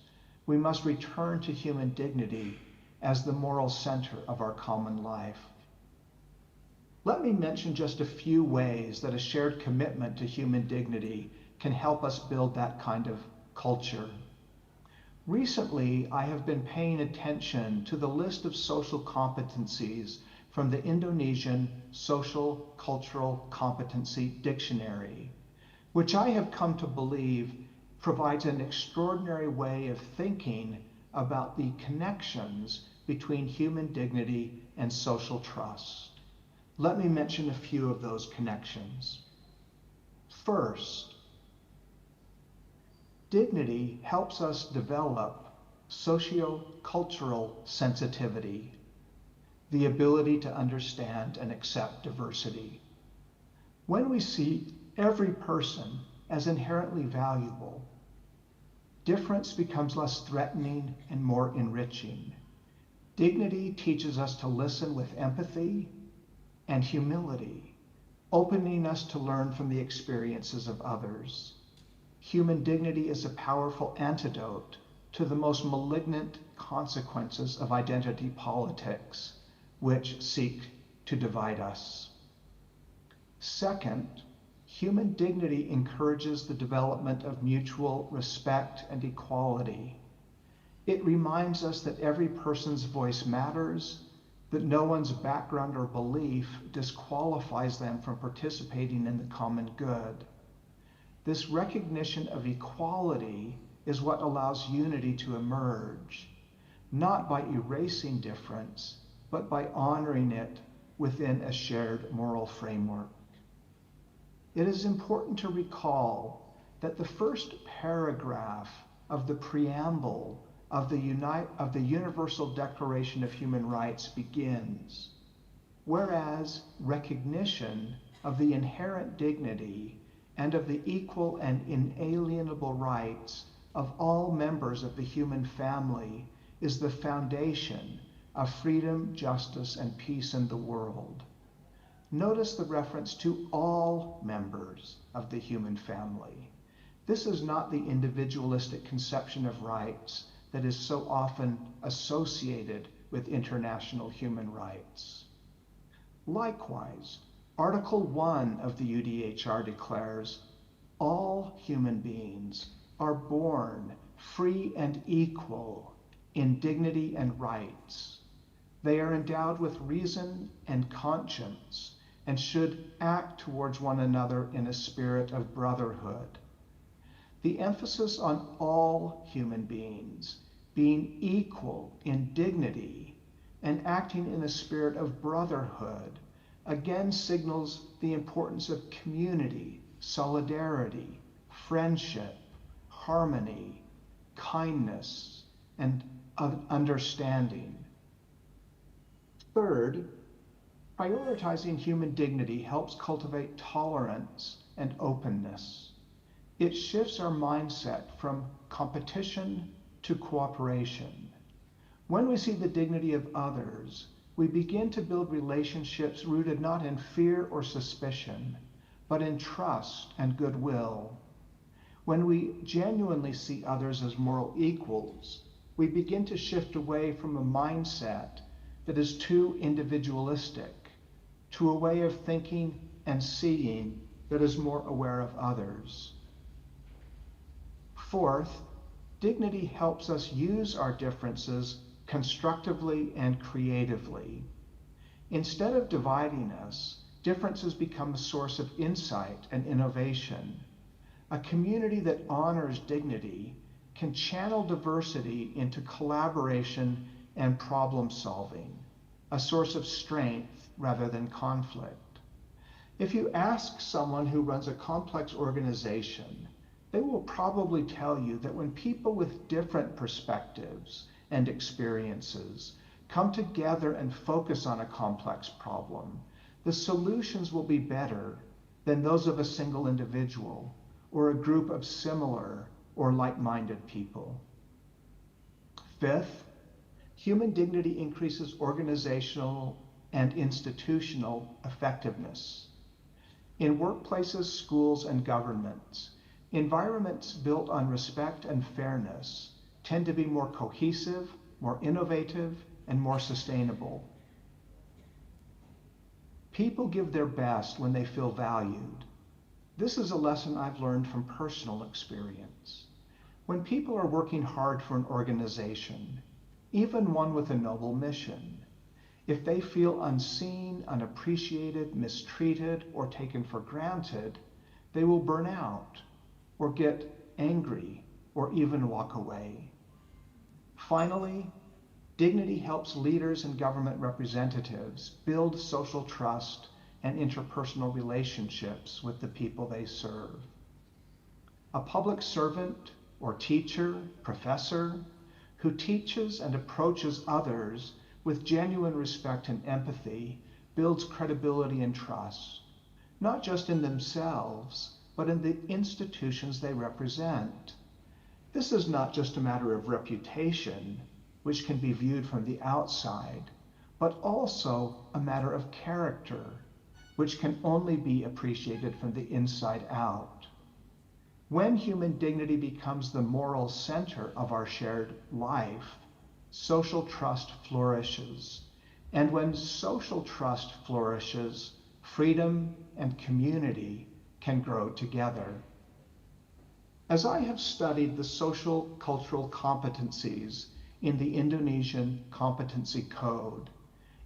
we must return to human dignity as the moral center of our common life. Let me mention just a few ways that a shared commitment to human dignity can help us build that kind of culture. Recently, I have been paying attention to the list of social competencies from the Indonesian Social Cultural Competency Dictionary, which I have come to believe provides an extraordinary way of thinking about the connections between human dignity and social trust. Let me mention a few of those connections. First, dignity helps us develop socio-cultural sensitivity, the ability to understand and accept diversity. When we see every person as inherently valuable, difference becomes less threatening and more enriching. Dignity teaches us to listen with empathy and humility, opening us to learn from the experiences of others. Human dignity is a powerful antidote to the most malignant consequences of identity politics, which seek to divide us. Second, human dignity encourages the development of mutual respect and equality. It reminds us that every person's voice matters, that no one's background or belief disqualifies them from participating in the common good. This recognition of equality is what allows unity to emerge, not by erasing difference, but by honoring it within a shared moral framework. It is important to recall that the first paragraph of the preamble of the Universal Declaration of Human Rights begins, whereas recognition of the inherent dignity and of the equal and inalienable rights of all members of the human family is the foundation of freedom, justice, and peace in the world. Notice the reference to all members of the human family. This is not the individualistic conception of rights that is so often associated with international human rights. Likewise, Article 1 of the UDHR declares, all human beings are born free and equal in dignity and rights. They are endowed with reason and conscience and should act towards one another in a spirit of brotherhood. The emphasis on all human beings being equal in dignity and acting in a spirit of brotherhood again signals the importance of community, solidarity, friendship, harmony, kindness, and understanding. Third, prioritizing human dignity helps cultivate tolerance and openness. It shifts our mindset from competition to cooperation. When we see the dignity of others, we begin to build relationships rooted not in fear or suspicion, but in trust and goodwill. When we genuinely see others as moral equals, we begin to shift away from a mindset that is too individualistic to a way of thinking and seeing that is more aware of others. Fourth, dignity helps us use our differences constructively and creatively. Instead of dividing us, differences become a source of insight and innovation. A community that honors dignity can channel diversity into collaboration and problem solving, a source of strength rather than conflict. If you ask someone who runs a complex organization, they will probably tell you that when people with different perspectives and experiences come together and focus on a complex problem, the solutions will be better than those of a single individual or a group of similar or like-minded people. Fifth, human dignity increases organizational and institutional effectiveness. In workplaces, schools, and governments, environments built on respect and fairness tend to be more cohesive, more innovative, and more sustainable. People give their best when they feel valued. This is a lesson I've learned from personal experience. When people are working hard for an organization, even one with a noble mission, if they feel unseen, unappreciated, mistreated, or taken for granted, they will burn out, or get angry, or even walk away. Finally, dignity helps leaders and government representatives build social trust and interpersonal relationships with the people they serve. A public servant or teacher, professor, who teaches and approaches others with genuine respect and empathy builds credibility and trust, not just in themselves, but in the institutions they represent. This is not just a matter of reputation, which can be viewed from the outside, but also a matter of character, which can only be appreciated from the inside out. When human dignity becomes the moral center of our shared life, social trust flourishes. And when social trust flourishes, freedom and community can grow together. As I have studied the social cultural competencies in the Indonesian Competency Code,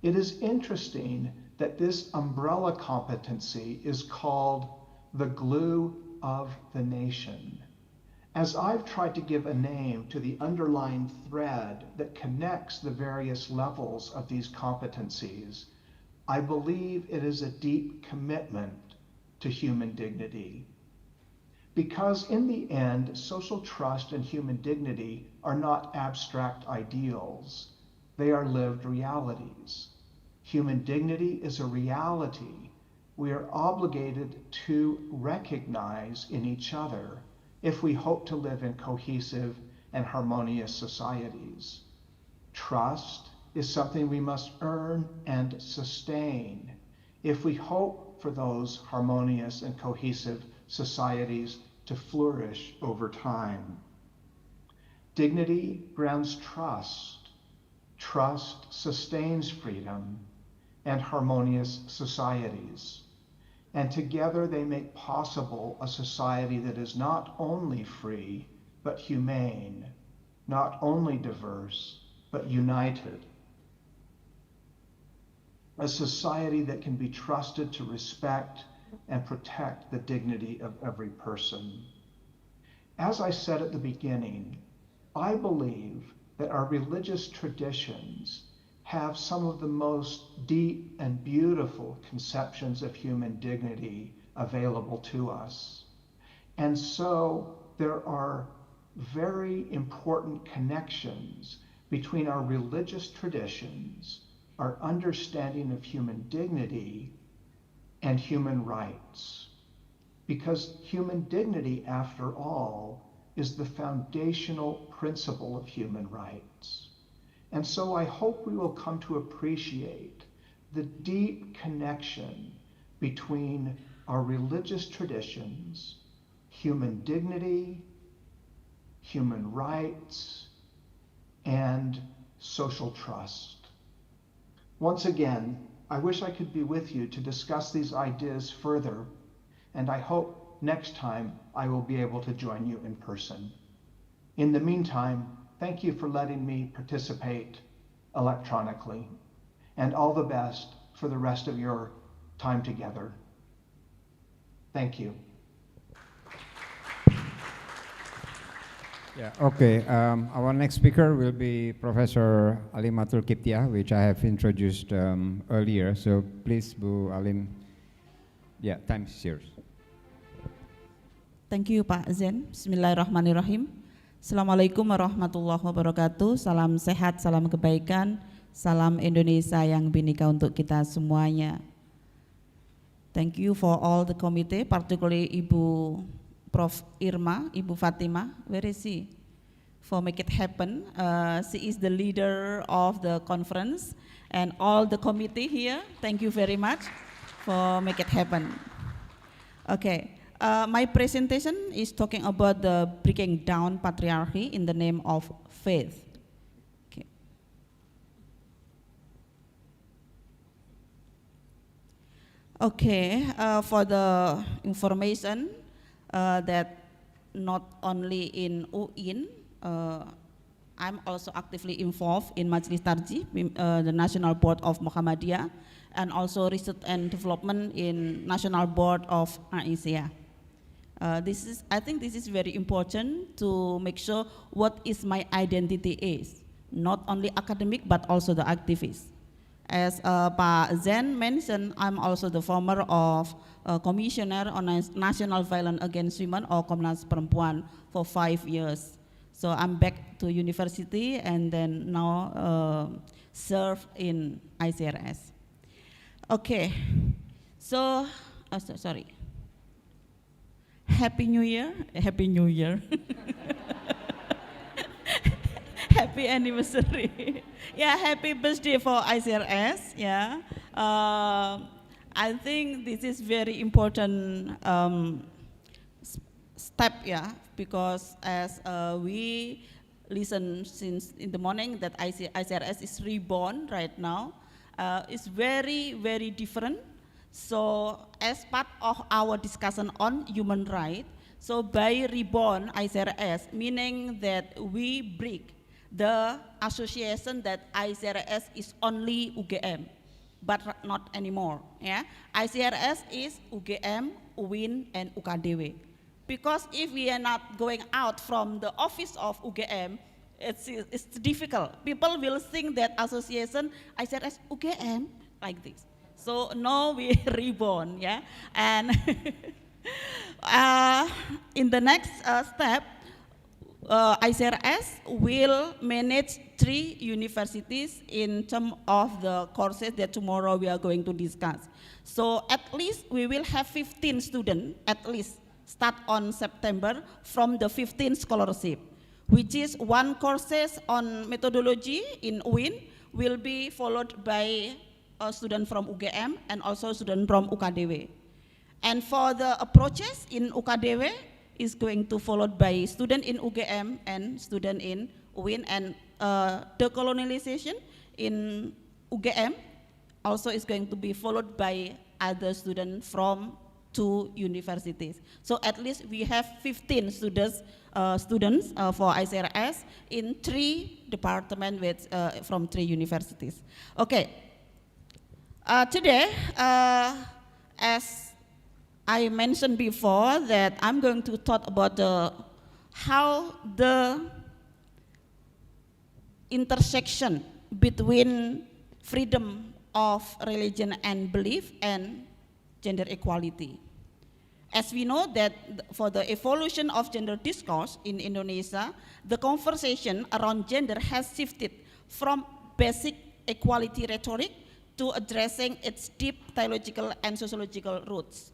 it is interesting that this umbrella competency is called the glue of the nation. As I've tried to give a name to the underlying thread that connects the various levels of these competencies, I believe it is a deep commitment to human dignity. Because in the end, social trust and human dignity are not abstract ideals. They are lived realities. Human dignity is a reality we are obligated to recognize in each other if we hope to live in cohesive and harmonious societies. Trust is something we must earn and sustain if we hope for those harmonious and cohesive societies to flourish over time. Dignity grounds trust. Trust sustains freedom and harmonious societies. And together they make possible a society that is not only free, but humane, not only diverse, but united. A society that can be trusted to respect and protect the dignity of every person. As I said at the beginning, I believe that our religious traditions have some of the most deep and beautiful conceptions of human dignity available to us. And so there are very important connections between our religious traditions, our understanding of human dignity, and human rights. Because human dignity, after all, is the foundational principle of human rights. And so I hope we will come to appreciate the deep connection between our religious traditions, human dignity, human rights, and social trust. Once again, I wish I could be with you to discuss these ideas further, and I hope next time I will be able to join you in person. In the meantime, thank you for letting me participate electronically, and all the best for the rest of your time together. Thank you. Yeah, okay. Our next speaker will be Professor Alimatul Kiptia, which I have introduced earlier. So please, Bu Alim. Yeah, time is yours. Thank you, Pak Zen. Bismillahirrahmanirrahim. Assalamualaikum warahmatullahi wabarakatuh. Salam sehat, salam kebaikan, salam Indonesia yang bhinneka untuk kita semuanya. Thank you for all the committee, particularly Ibu Prof. Irma, Ibu Fatima, where is she? for make it happen. She is the leader of the conference and all the committee here. Thank you very much for make it happen. Okay, my presentation is talking about the breaking down patriarchy in the name of faith. Okay. Okay, for the information that not only in UIN, I'm also actively involved in Majelis Tarjih, the National Board of Muhammadiyah, and also research and development in National Board of ICRS. I think this is very important to make sure what is my identity is, not only academic but also the activist. As Pak Zen mentioned, I'm also the former of Commissioner on National Violence Against Women or Komnas Perempuan for 5 years. So I'm back to university and then now serve in ICRS. Okay, so, sorry. Happy New Year, Happy New Year. Happy anniversary. Yeah, happy birthday for ICRS, yeah. I think this is very important step, yeah, because as we listen since in the morning that ICRS is reborn right now, it's very, very different. So as part of our discussion on human rights, so by reborn ICRS, meaning that we break the association that ICRS is only UGM, but not anymore. Yeah, ICRS is UGM, UIN, and UKDW. Because if we are not going out from the office of UGM, it's difficult. People will think that association ICRS UGM like this. So now we reborn, yeah, and in the next step, ICRS will manage 3 universities in terms of the courses that tomorrow we are going to discuss. So at least we will have 15 students, at least start on September from the 15 scholarship, which is 1 courses on methodology in UIN will be followed by a student from UGM and also student from UKDW. And for the approaches in UKDW is going to followed by student in UGM and student in UIN, and decolonialization in UGM also is going to be followed by other students from 2 universities. So at least we have 15 students for ICRS in 3 departments with, from 3 universities. Okay, today, as I mentioned before, that I'm going to talk about how the intersection between freedom of religion and belief and gender equality. As we know that for the evolution of gender discourse in Indonesia, the conversation around gender has shifted from basic equality rhetoric to addressing its deep theological and sociological roots.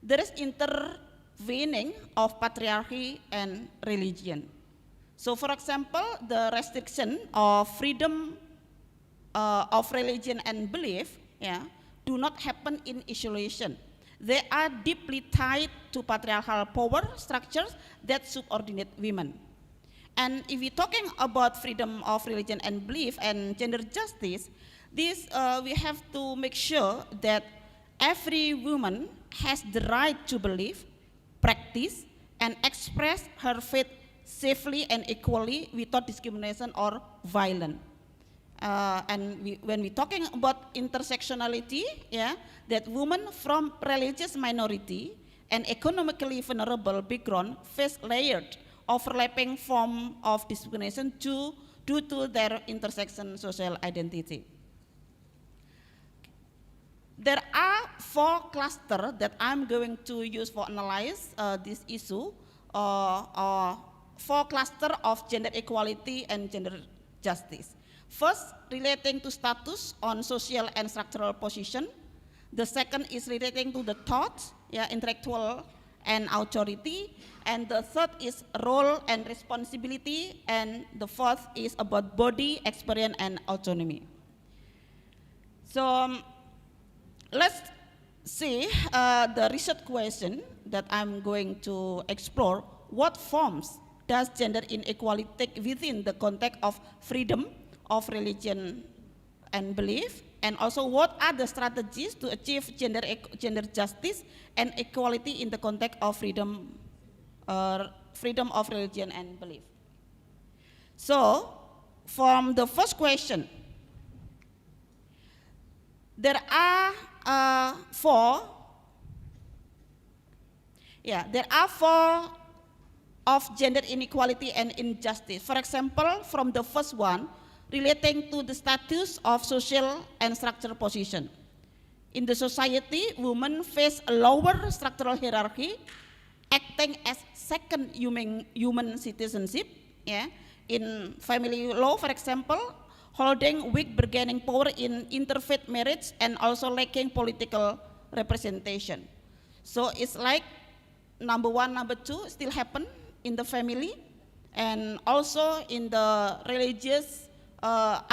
There is intervening of patriarchy and religion. So for example, the restriction of freedom of religion and belief, yeah, do not happen in isolation. They are deeply tied to patriarchal power structures that subordinate women. And if we're talking about freedom of religion and belief and gender justice, this we have to make sure that every woman has the right to believe, practice, and express her faith safely and equally without discrimination or violence. When we're talking about intersectionality, yeah, that women from religious minority and economically vulnerable background face layered, overlapping form of discrimination due to their intersection social identity. There are 4 clusters that I'm going to use for analyze this issue, 4 clusters of gender equality and gender justice. First, relating to status on social and structural position. The second is relating to the thought, yeah, intellectual and authority, and the third is role and responsibility, and the fourth is about body, experience, and autonomy. So let's see the research question that I'm going to explore. What forms does gender inequality take within the context of freedom of religion and belief? And also, what are the strategies to achieve gender justice and equality in the context of freedom of religion and belief? So, from the first question, there are four of gender inequality and injustice. For example, from the first one, relating to the status of social and structural position. In the society, women face a lower structural hierarchy, acting as second human citizenship. Yeah. In family law, for example, holding weak bargaining power in interfaith marriage and also lacking political representation. So it's like number one, number two still happen in the family, and also in the religious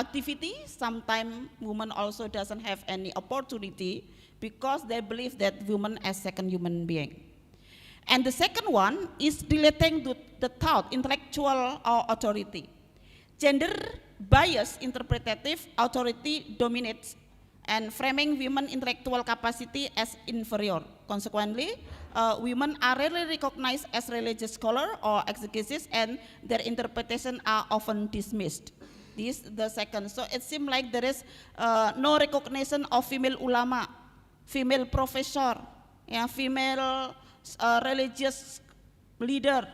activity. Sometimes women also doesn't have any opportunity because they believe that women as second human being. And the second one is relating to the thought, intellectual authority. Gender bias interpretative authority dominates and framing women intellectual capacity as inferior. Consequently, women are rarely recognized as religious scholars or exegetes, and their interpretation are often dismissed. This the second. So it seems like there is no recognition of female ulama, female professor, female religious leader,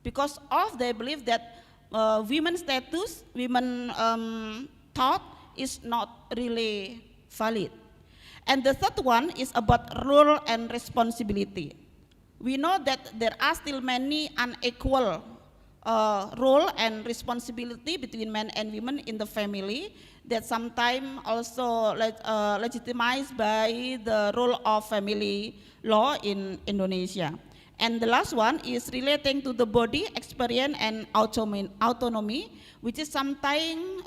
because of they believe that women's status, women thought is not really valid. And the third one is about role and responsibility. We know that there are still many unequal role and responsibility between men and women in the family that sometimes also legitimized by the role of family law in Indonesia. And the last one is relating to the body, experience, and autonomy, which is sometimes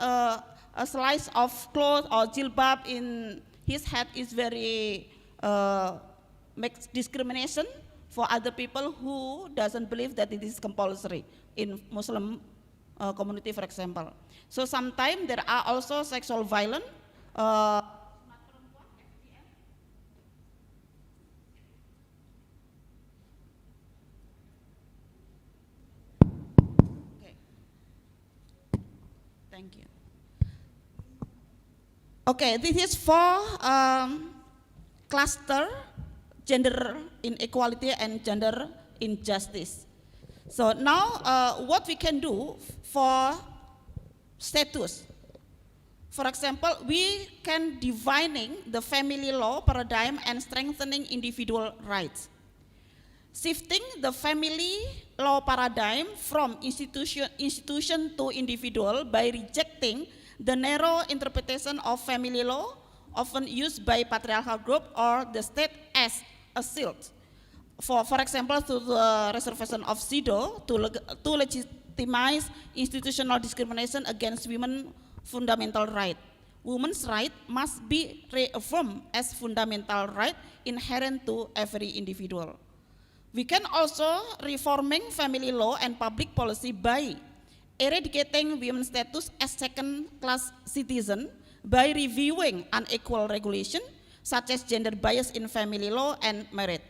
a slice of cloth or jilbab in his head is very makes discrimination for other people who doesn't believe that it is compulsory in Muslim community, for example. So sometimes there are also sexual violence. Thank you. Okay, this is for cluster gender inequality and gender injustice. So now what we can do for status. For example, we can defining the family law paradigm and strengthening individual rights. Shifting the family law paradigm from institution to individual by rejecting the narrow interpretation of family law often used by patriarchal group or the state as a shield. For example, to the reservation of SIDO to legitimize institutional discrimination against women fundamental right. Women's right must be reaffirmed as fundamental right inherent to every individual. We can also reforming family law and public policy by eradicating women's status as second-class citizen by reviewing unequal regulation such as gender bias in family law and marriage,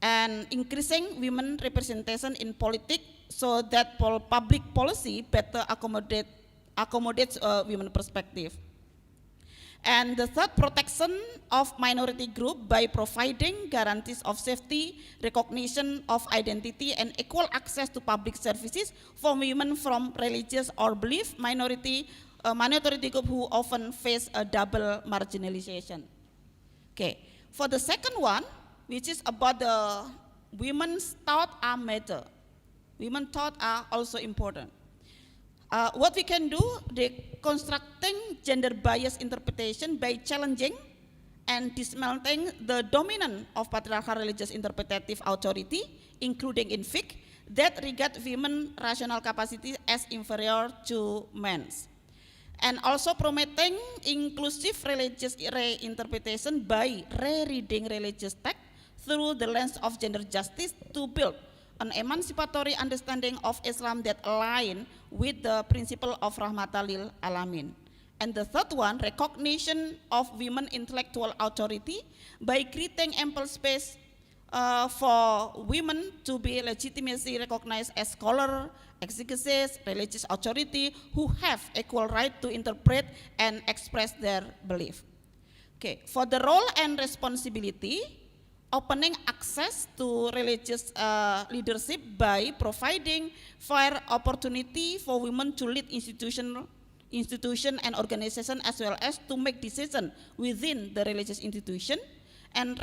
and increasing women representation in politics so that public policy better accommodates women perspective. And the third, protection of minority group by providing guarantees of safety, recognition of identity, and equal access to public services for women from religious or belief minority group who often face a double marginalization. Okay, for the second one, which is about the women's thought are matter. Women thought are also important. What we can do, deconstructing gender bias interpretation by challenging and dismantling the dominant of patriarchal religious interpretative authority, including in fiqh, that regard women rational capacity as inferior to men's. And also promoting inclusive religious reinterpretation by rereading religious text through the lens of gender justice to build an emancipatory understanding of Islam that align with the principle of rahmatan lil alamin. And the third one, recognition of women intellectual authority by creating ample space for women to be legitimately recognized as scholar, exegetes, religious authority who have equal right to interpret and express their belief. Okay, for the role and responsibility, opening access to religious leadership by providing fair opportunity for women to lead institution and organization as well as to make decisions within the religious institution, and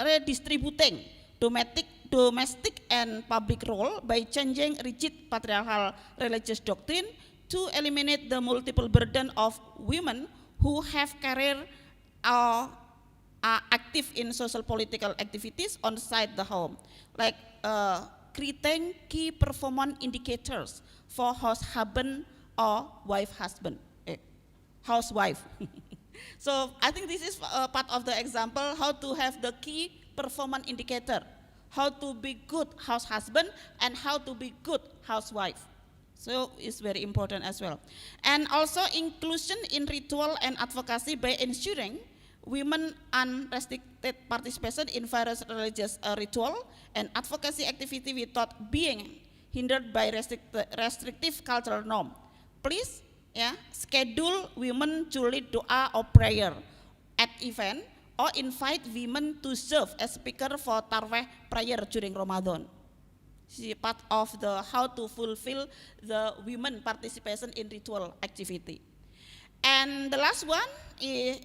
redistributing domestic and public role by changing rigid patriarchal religious doctrine to eliminate the multiple burden of women who have career or are active in social political activities outside the home, like creating key performance indicators for husband or housewife. So I think this is part of the example how to have the key performance indicator, how to be good house husband and how to be good housewife. So it's very important as well. And also inclusion in ritual and advocacy by ensuring women unrestricted participation in various religious ritual and advocacy activity without being hindered by restrictive cultural norm. Please, schedule women to lead doa or prayer at event, or invite women to serve as speaker for tarweh prayer during Ramadan. This is part of the how to fulfill the women participation in ritual activity. And the last one is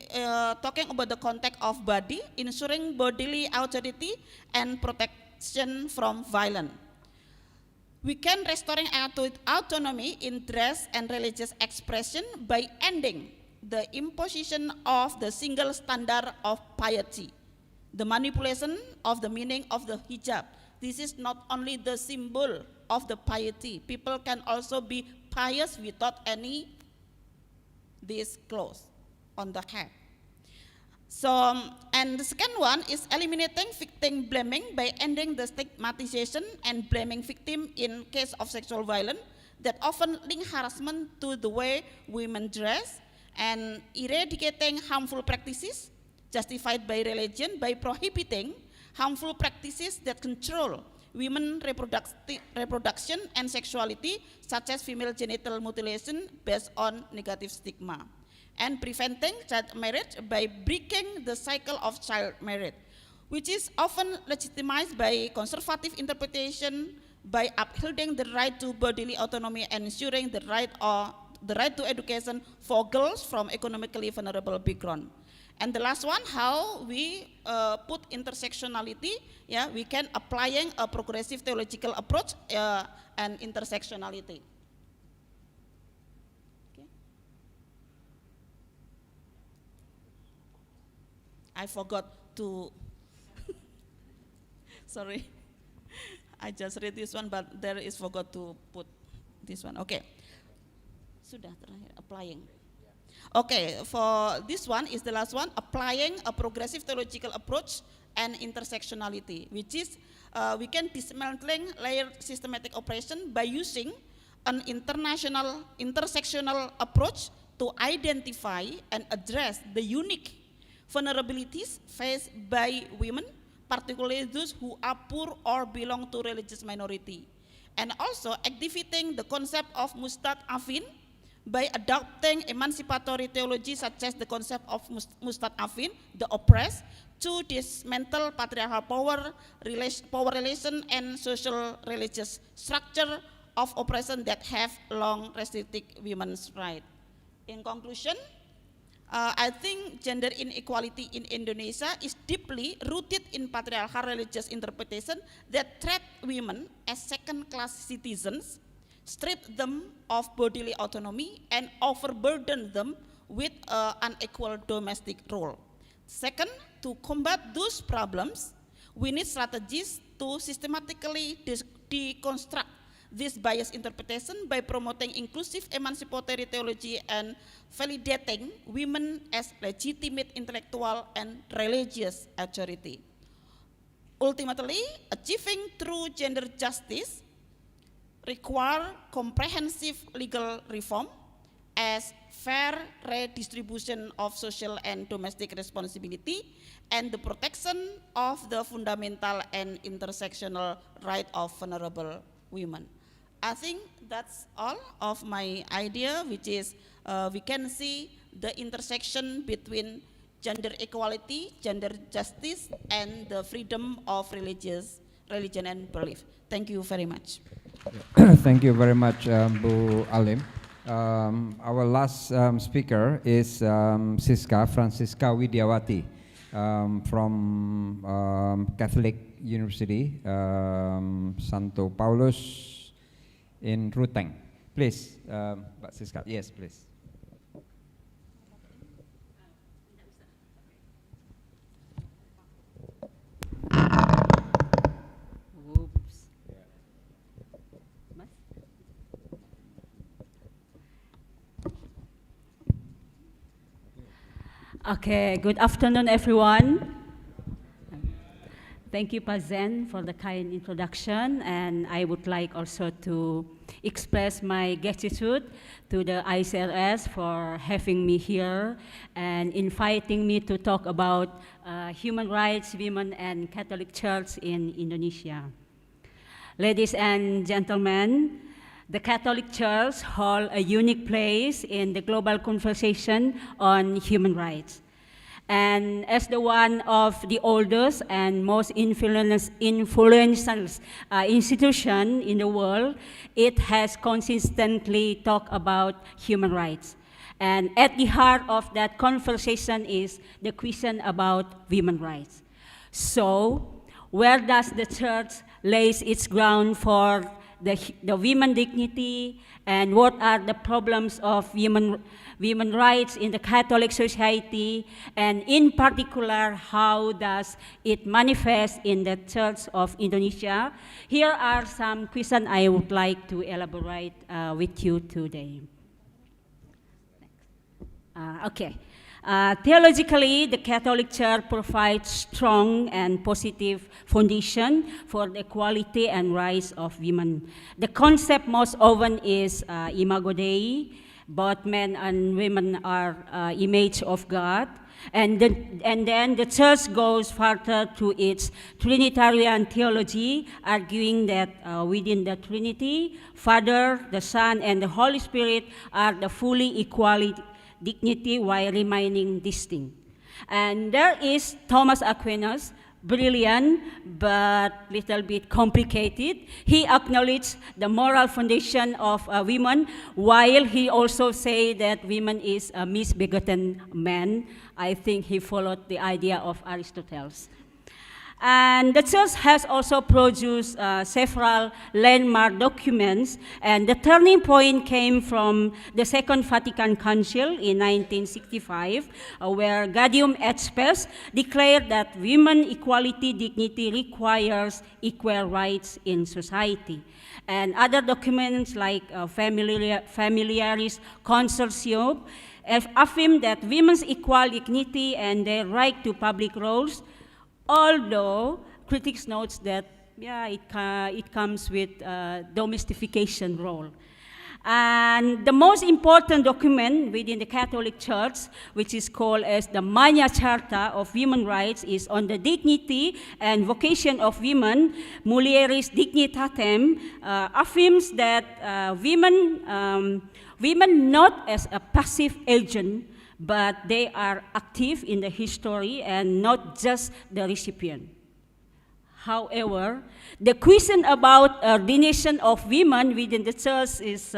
talking about the context of body, ensuring bodily authority and protection from violence. We can restoring autonomy in dress and religious expression by ending the imposition of the single standard of piety, the manipulation of the meaning of the hijab. This is not only the symbol of the piety. People can also be pious without any these clothes on the head. So, and the second one is eliminating victim blaming by ending the stigmatization and blaming victim in case of sexual violence that often link harassment to the way women dress, and eradicating harmful practices justified by religion by prohibiting harmful practices that control women reproduction and sexuality, such as female genital mutilation based on negative stigma, and preventing child marriage by breaking the cycle of child marriage, which is often legitimized by conservative interpretation by upholding the right to bodily autonomy and ensuring the right to education for girls from economically vulnerable background. And the last one, how we put intersectionality, we can applying a progressive theological approach and intersectionality. Okay. I forgot to, sorry, I just read this one, but there is forgot to put this one. Okay. Sudah terakhir, applying. Okay, for this one is the last one, applying a progressive theological approach and intersectionality, which is we can dismantling layered systematic oppression by using an intersectional approach to identify and address the unique vulnerabilities faced by women, particularly those who are poor or belong to religious minority, and also activating the concept of mustad'afin by adopting emancipatory theology such as the concept of mustad'afin, the oppressed, to dismantle patriarchal power relation and social religious structure of oppression that have long restricted women's rights. In conclusion, I think gender inequality in Indonesia is deeply rooted in patriarchal religious interpretation that treat women as second-class citizens, strip them of bodily autonomy, and overburden them with unequal domestic role. Second, to combat those problems, we need strategies to systematically deconstruct this bias interpretation by promoting inclusive emancipatory theology and validating women as legitimate intellectual and religious authority. Ultimately, achieving true gender justice require comprehensive legal reform as fair redistribution of social and domestic responsibility and the protection of the fundamental and intersectional right of vulnerable women. I think that's all of my idea, which is we can see the intersection between gender equality, gender justice, and the freedom of religion and belief. Thank you very much. Thank you very much, Bu Alim. Our last speaker is Francisca Widiawati from Catholic University, Santo Paulus in Ruteng. Please, Mbak Siska. Yes, please. Okay, good afternoon, everyone. Thank you, Pak Zen, for the kind introduction, and I would like also to express my gratitude to the ICRS for having me here and inviting me to talk about human rights, women, and Catholic Church in Indonesia. Ladies and gentlemen, the Catholic Church holds a unique place in the global conversation on human rights. And as the one of the oldest and most influential institution in the world, it has consistently talked about human rights. And at the heart of that conversation is the question about women's rights. So, where does the Church lay its ground for the women dignity, and what are the problems of women rights in the Catholic society, and in particular, how does it manifest in the Church of Indonesia? Here are some questions I would like to elaborate with you today. Theologically, the Catholic Church provides strong and positive foundation for the equality and rights of women. The concept most often is Imago Dei. Both men and women are image of God. And then the Church goes further to its Trinitarian theology, arguing that within the Trinity, Father, the Son, and the Holy Spirit are the fully equal dignity while remaining distinct. And there is Thomas Aquinas, brilliant but little bit complicated. He acknowledged the moral foundation of women, while he also said that women is a misbegotten man. I think he followed the idea of Aristotle. And the Church has also produced several landmark documents, and the turning point came from the Second Vatican Council in 1965, where Gaudium et Spes declared that women equality dignity requires equal rights in society. And other documents like Familiaris Consortium affirm that women's equal dignity and their right to public roles, although critics note that it comes with domestication role. And the most important document within the Catholic Church, which is called as the Magna Charta of Human Rights, is on the dignity and vocation of women. Mulieris Dignitatem affirms that women not as a passive agent, but they are active in the history and not just the recipient. However, the question about ordination of women within the Church is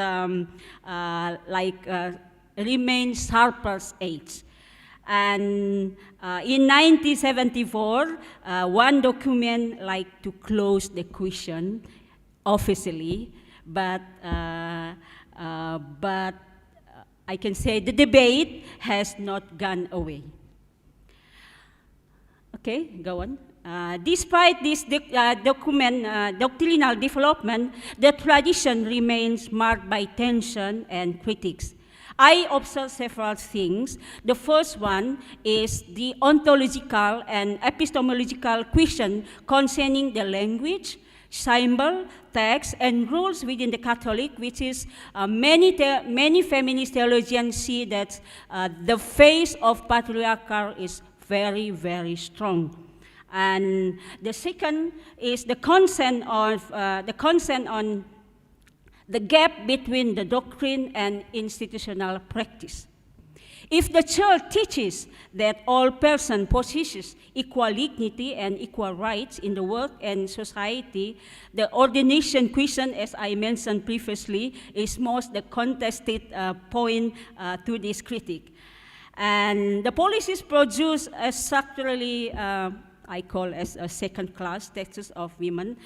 remains sharper's edge. And in 1974, one document like to close the question officially, but I can say the debate has not gone away. Okay, go on. Despite this doctrinal development, the tradition remains marked by tension and critics. I observe several things. The first one is the ontological and epistemological question concerning the language, symbol, text, and rules within the Catholic, which is many feminist theologians see that the face of patriarchal is very, very strong. And the second is the concern on the gap between the doctrine and institutional practice. If the Church teaches that all persons possess equal dignity and equal rights in the world and society, the ordination question, as I mentioned previously, is most the contested point to this critique. And the policies produce a structurally, I call as a second-class status of women,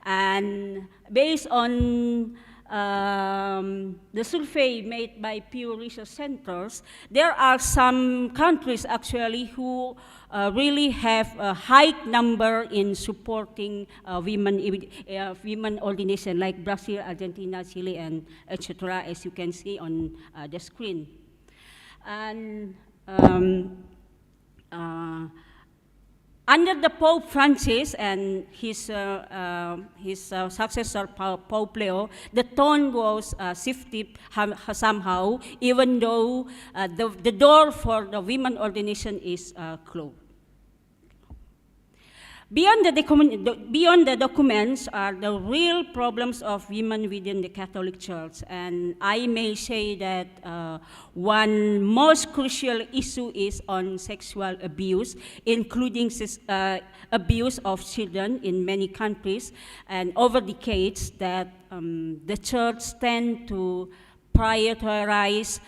and based on the survey made by Pew Research Centers, there are some countries actually who really have a high number in supporting women ordination, like Brazil, Argentina, Chile, and etc., as you can see on the screen. And under the Pope Francis and his successor Pope Leo, the tone was shifted somehow, even though the door for the women ordination is closed. Beyond the documents are the real problems of women within the Catholic Church, and I may say that one most crucial issue is on sexual abuse, including abuse of children in many countries, and over decades that the Church tend to prioritize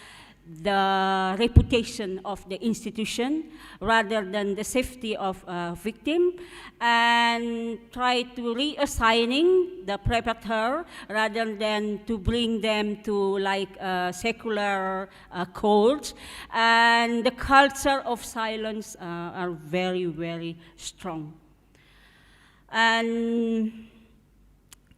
the reputation of the institution rather than the safety of a victim, and try to reassigning the perpetrator rather than to bring them to like secular courts, and the culture of silence are very, very strong. And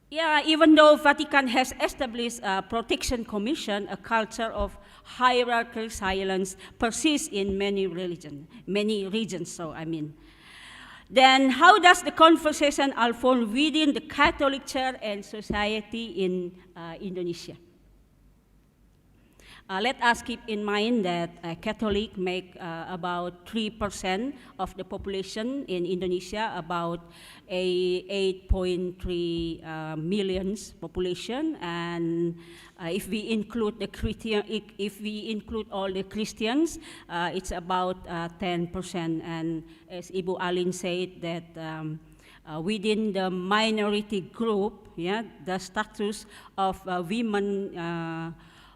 yeah, even though Vatican has established a protection commission, a culture of hierarchical silence persists in many regions. So I mean, then how does the conversation unfold within the Catholic Church and society in Indonesia? Let us keep in mind that Catholic make about 3% of the population in Indonesia, about a 8.3 million population, and if we include the Christian, if we include all the Christians, it's about 10%. And as Ibu Alin said, that within the minority group, yeah, the status of women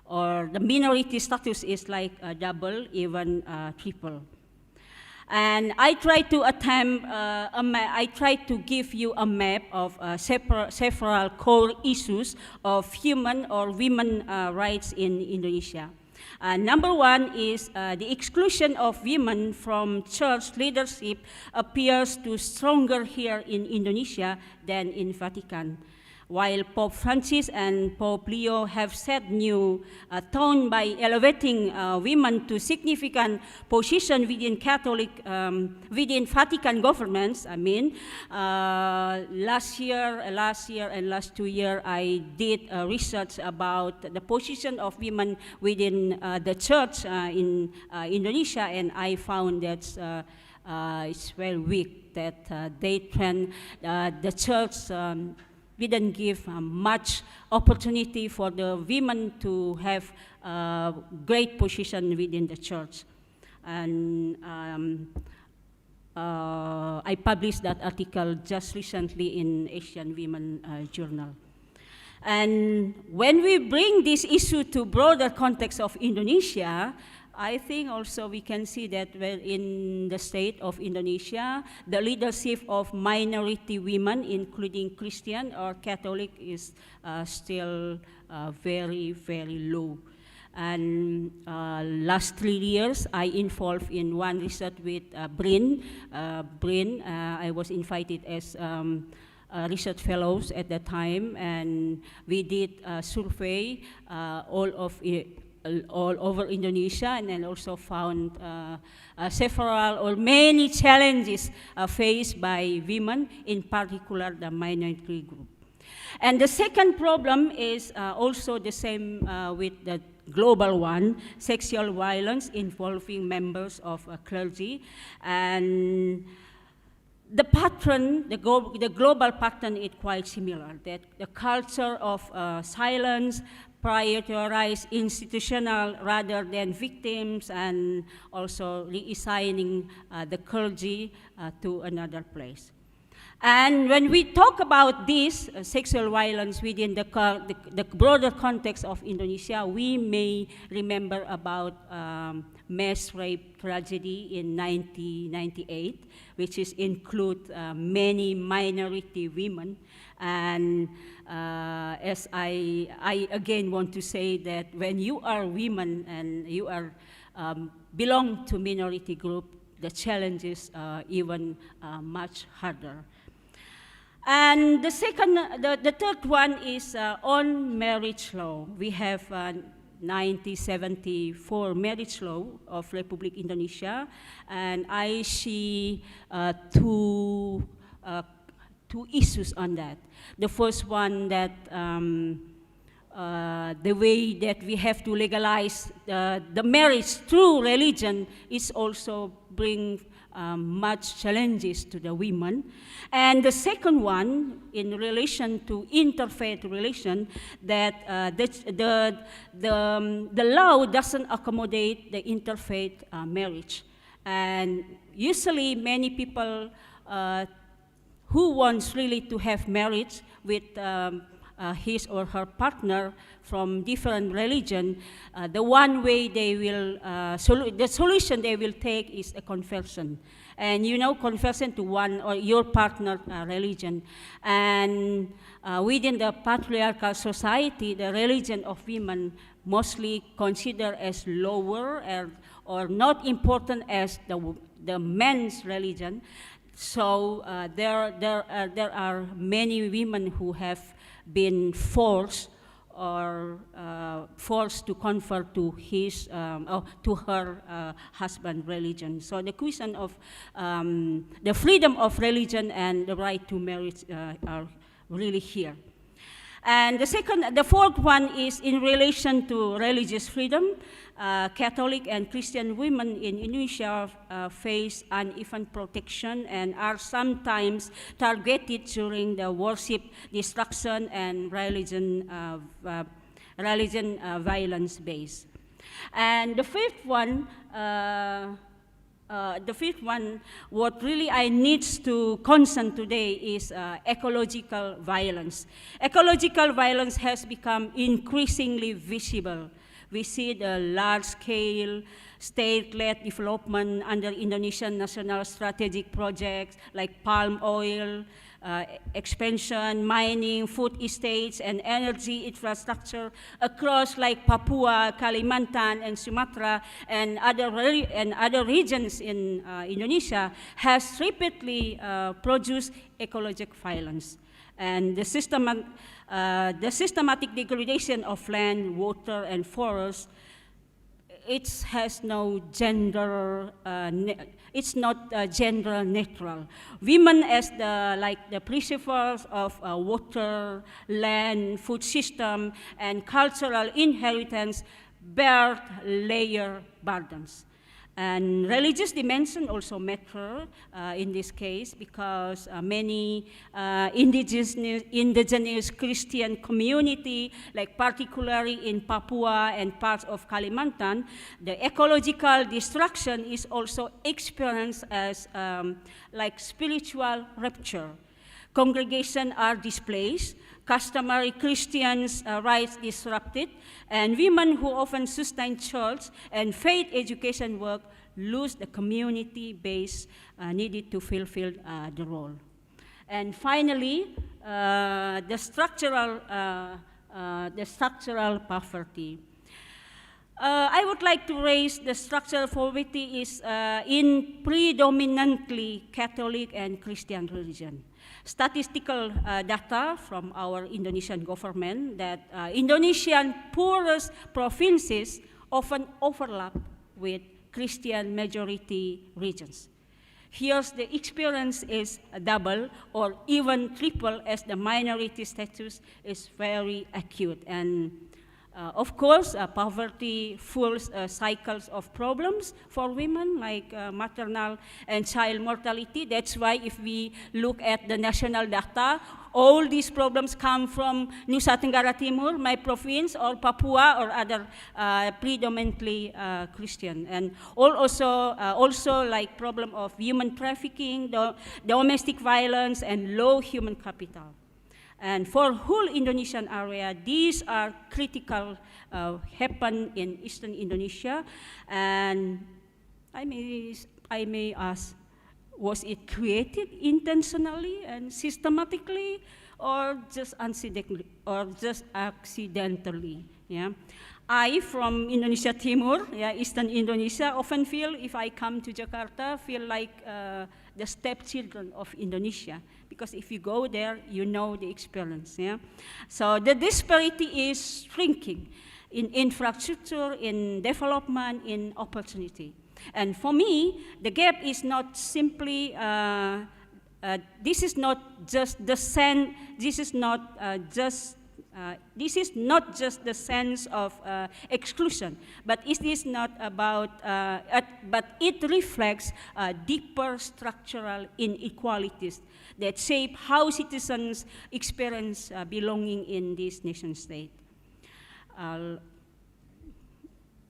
or the minority status is like double, even triple. And I try to I try to give you a map of several core issues of human or women rights in Indonesia. Number one is the exclusion of women from church leadership appears to stronger here in Indonesia than in Vatican. While Pope Francis and Pope Leo have set new tone by elevating women to significant position within within Vatican governments. I mean, last year and last 2 years, I did research about the position of women within the church in Indonesia, and I found that it's very weak, that the church didn't give much opportunity for the women to have a great position within the church. And I published that article just recently in Asian Women Journal. And when we bring this issue to broader context of Indonesia, I think also we can see that in the state of Indonesia, the leadership of minority women, including Christian or Catholic, is still very, very low. And last 3 years, I involved in one research with BRIN. I was invited as research fellows at that time, and we did a survey all over Indonesia, and then also found several or many challenges faced by women, in particular the minority group. And the second problem is also the same with the global one, sexual violence involving members of clergy. And the pattern, the global pattern is quite similar, that the culture of silence prioritize institutional rather than victims, and also reassigning the clergy to another place. And when we talk about this sexual violence within the broader context of Indonesia, we may remember about mass rape tragedy in 1998, which include many minority women. And as I again want to say that when you are women and you are belong to minority group, the challenges are even much harder. And the third one is on marriage law. We have 1974 marriage law of Republic Indonesia, and I see two issues on that. The first one, that the way that we have to legalize the marriage through religion is also bring much challenges to the women. And the second one, in relation to interfaith relation, that the law doesn't accommodate the interfaith marriage. And usually many people who wants really to have marriage with his or her partner from different religion, the one way they will, the solution they will take is a conversion. And you know, conversion to one or your partner religion. And within the patriarchal society, the religion of women mostly considered as lower or not important as the men's religion. So there are many women who have been forced to convert to his or to her husband's religion. So the question of the freedom of religion and the right to marriage are really here. And the fourth one is in relation to religious freedom. Catholic and Christian women in Indonesia face uneven protection and are sometimes targeted during the worship destruction and religion violence base. And the fifth one, what really I need to concern today is ecological violence. Ecological violence has become increasingly visible. We see the large-scale state-led development under Indonesian national strategic projects like palm oil, expansion, mining, food estates, and energy infrastructure across like Papua, Kalimantan, and Sumatra, and other regions in Indonesia has repeatedly produced ecological violence. And the systematic degradation of land, water, and forests, it has no gender, it's not gender neutral. Women as the preservers of water, land, food system, and cultural inheritance bear layer burdens. And religious dimension also matter in this case, because many indigenous Christian community, like particularly in Papua and parts of Kalimantan, the ecological destruction is also experienced as like spiritual rupture. Congregations are displaced, customary Christians' rights disrupted, and women who often sustain church and faith education work lose the community base needed to fulfill the role. And finally, the structural poverty. I would like to raise the structural poverty is in predominantly Catholic and Christian religion. Statistical data from our Indonesian government that Indonesian poorest provinces often overlap with Christian majority regions. Here's the experience is double or even triple as the minority status is very acute. And of course, poverty fuels cycles of problems for women like maternal and child mortality. That's why if we look at the national data, all these problems come from Nusa Tenggara Timur, my province, or Papua, or other predominantly Christian. And also like problem of human trafficking, domestic violence, and low human capital. And for whole Indonesian area, these are critical happen in Eastern Indonesia. And I may ask, was it created intentionally and systematically, or just accidentally? Yeah. I, from Indonesia Timur, Eastern Indonesia, often feel, if I come to Jakarta, feel like the stepchildren of Indonesia. Because if you go there, you know the experience. Yeah? So the disparity is shrinking in infrastructure, in development, in opportunity. And for me, the gap is not simply, this is not just the sense, this is not just the sense of exclusion, but it is not about, but it reflects deeper structural inequalities that shape how citizens experience belonging in this nation state.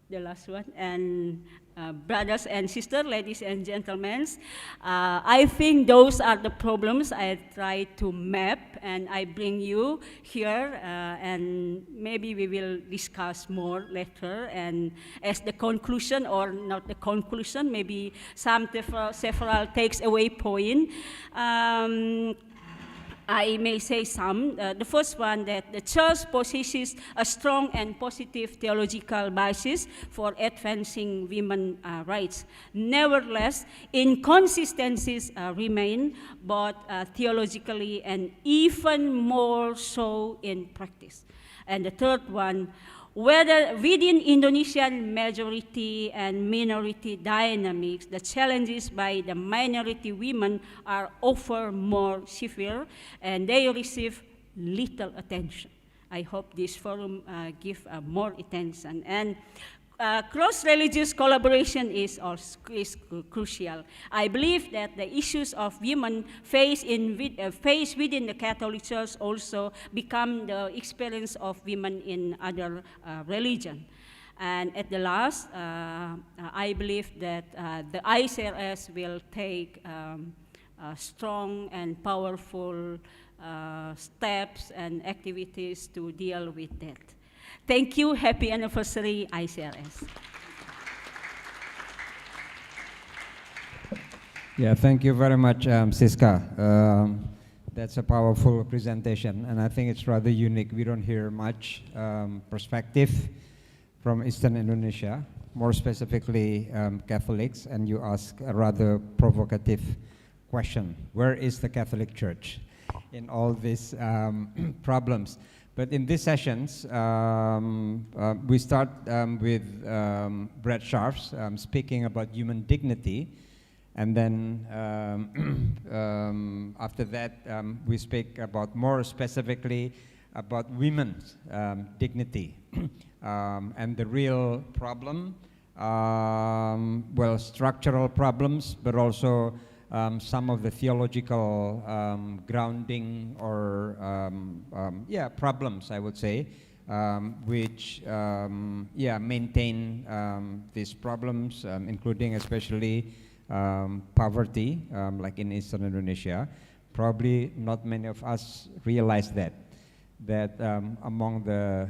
The last one, and brothers and sisters, ladies and gentlemen, I think those are the problems I try to map, and I bring you here, and maybe we will discuss more later. And as the conclusion, or not the conclusion, maybe some several takes away point. I may say some. The first one, that the church possesses a strong and positive theological basis for advancing women's rights. Nevertheless, inconsistencies remain, both theologically and even more so in practice. And the third one, whether within Indonesian majority and minority dynamics, the challenges by the minority women are often more severe and they receive little attention. I hope this forum gives more attention. And cross-religious collaboration is crucial. I believe that the issues of women faced within the Catholic Church also become the experience of women in other religions. And at the last, I believe that the ICRS will take strong and powerful steps and activities to deal with that. Thank you. Happy anniversary, ICRS. Yeah, thank you very much, Siska. That's a powerful presentation, and I think it's rather unique. We don't hear much perspective from Eastern Indonesia, more specifically Catholics, and you ask a rather provocative question. Where is the Catholic Church in all these problems? But in these sessions, we start with Brett Scharf's speaking about human dignity, and then after that, we speak about more specifically about women's dignity and the real problem, well, structural problems, but also some of the theological grounding or problems, I would say, which maintain these problems, including especially poverty, like in Eastern Indonesia. Probably not many of us realize that among the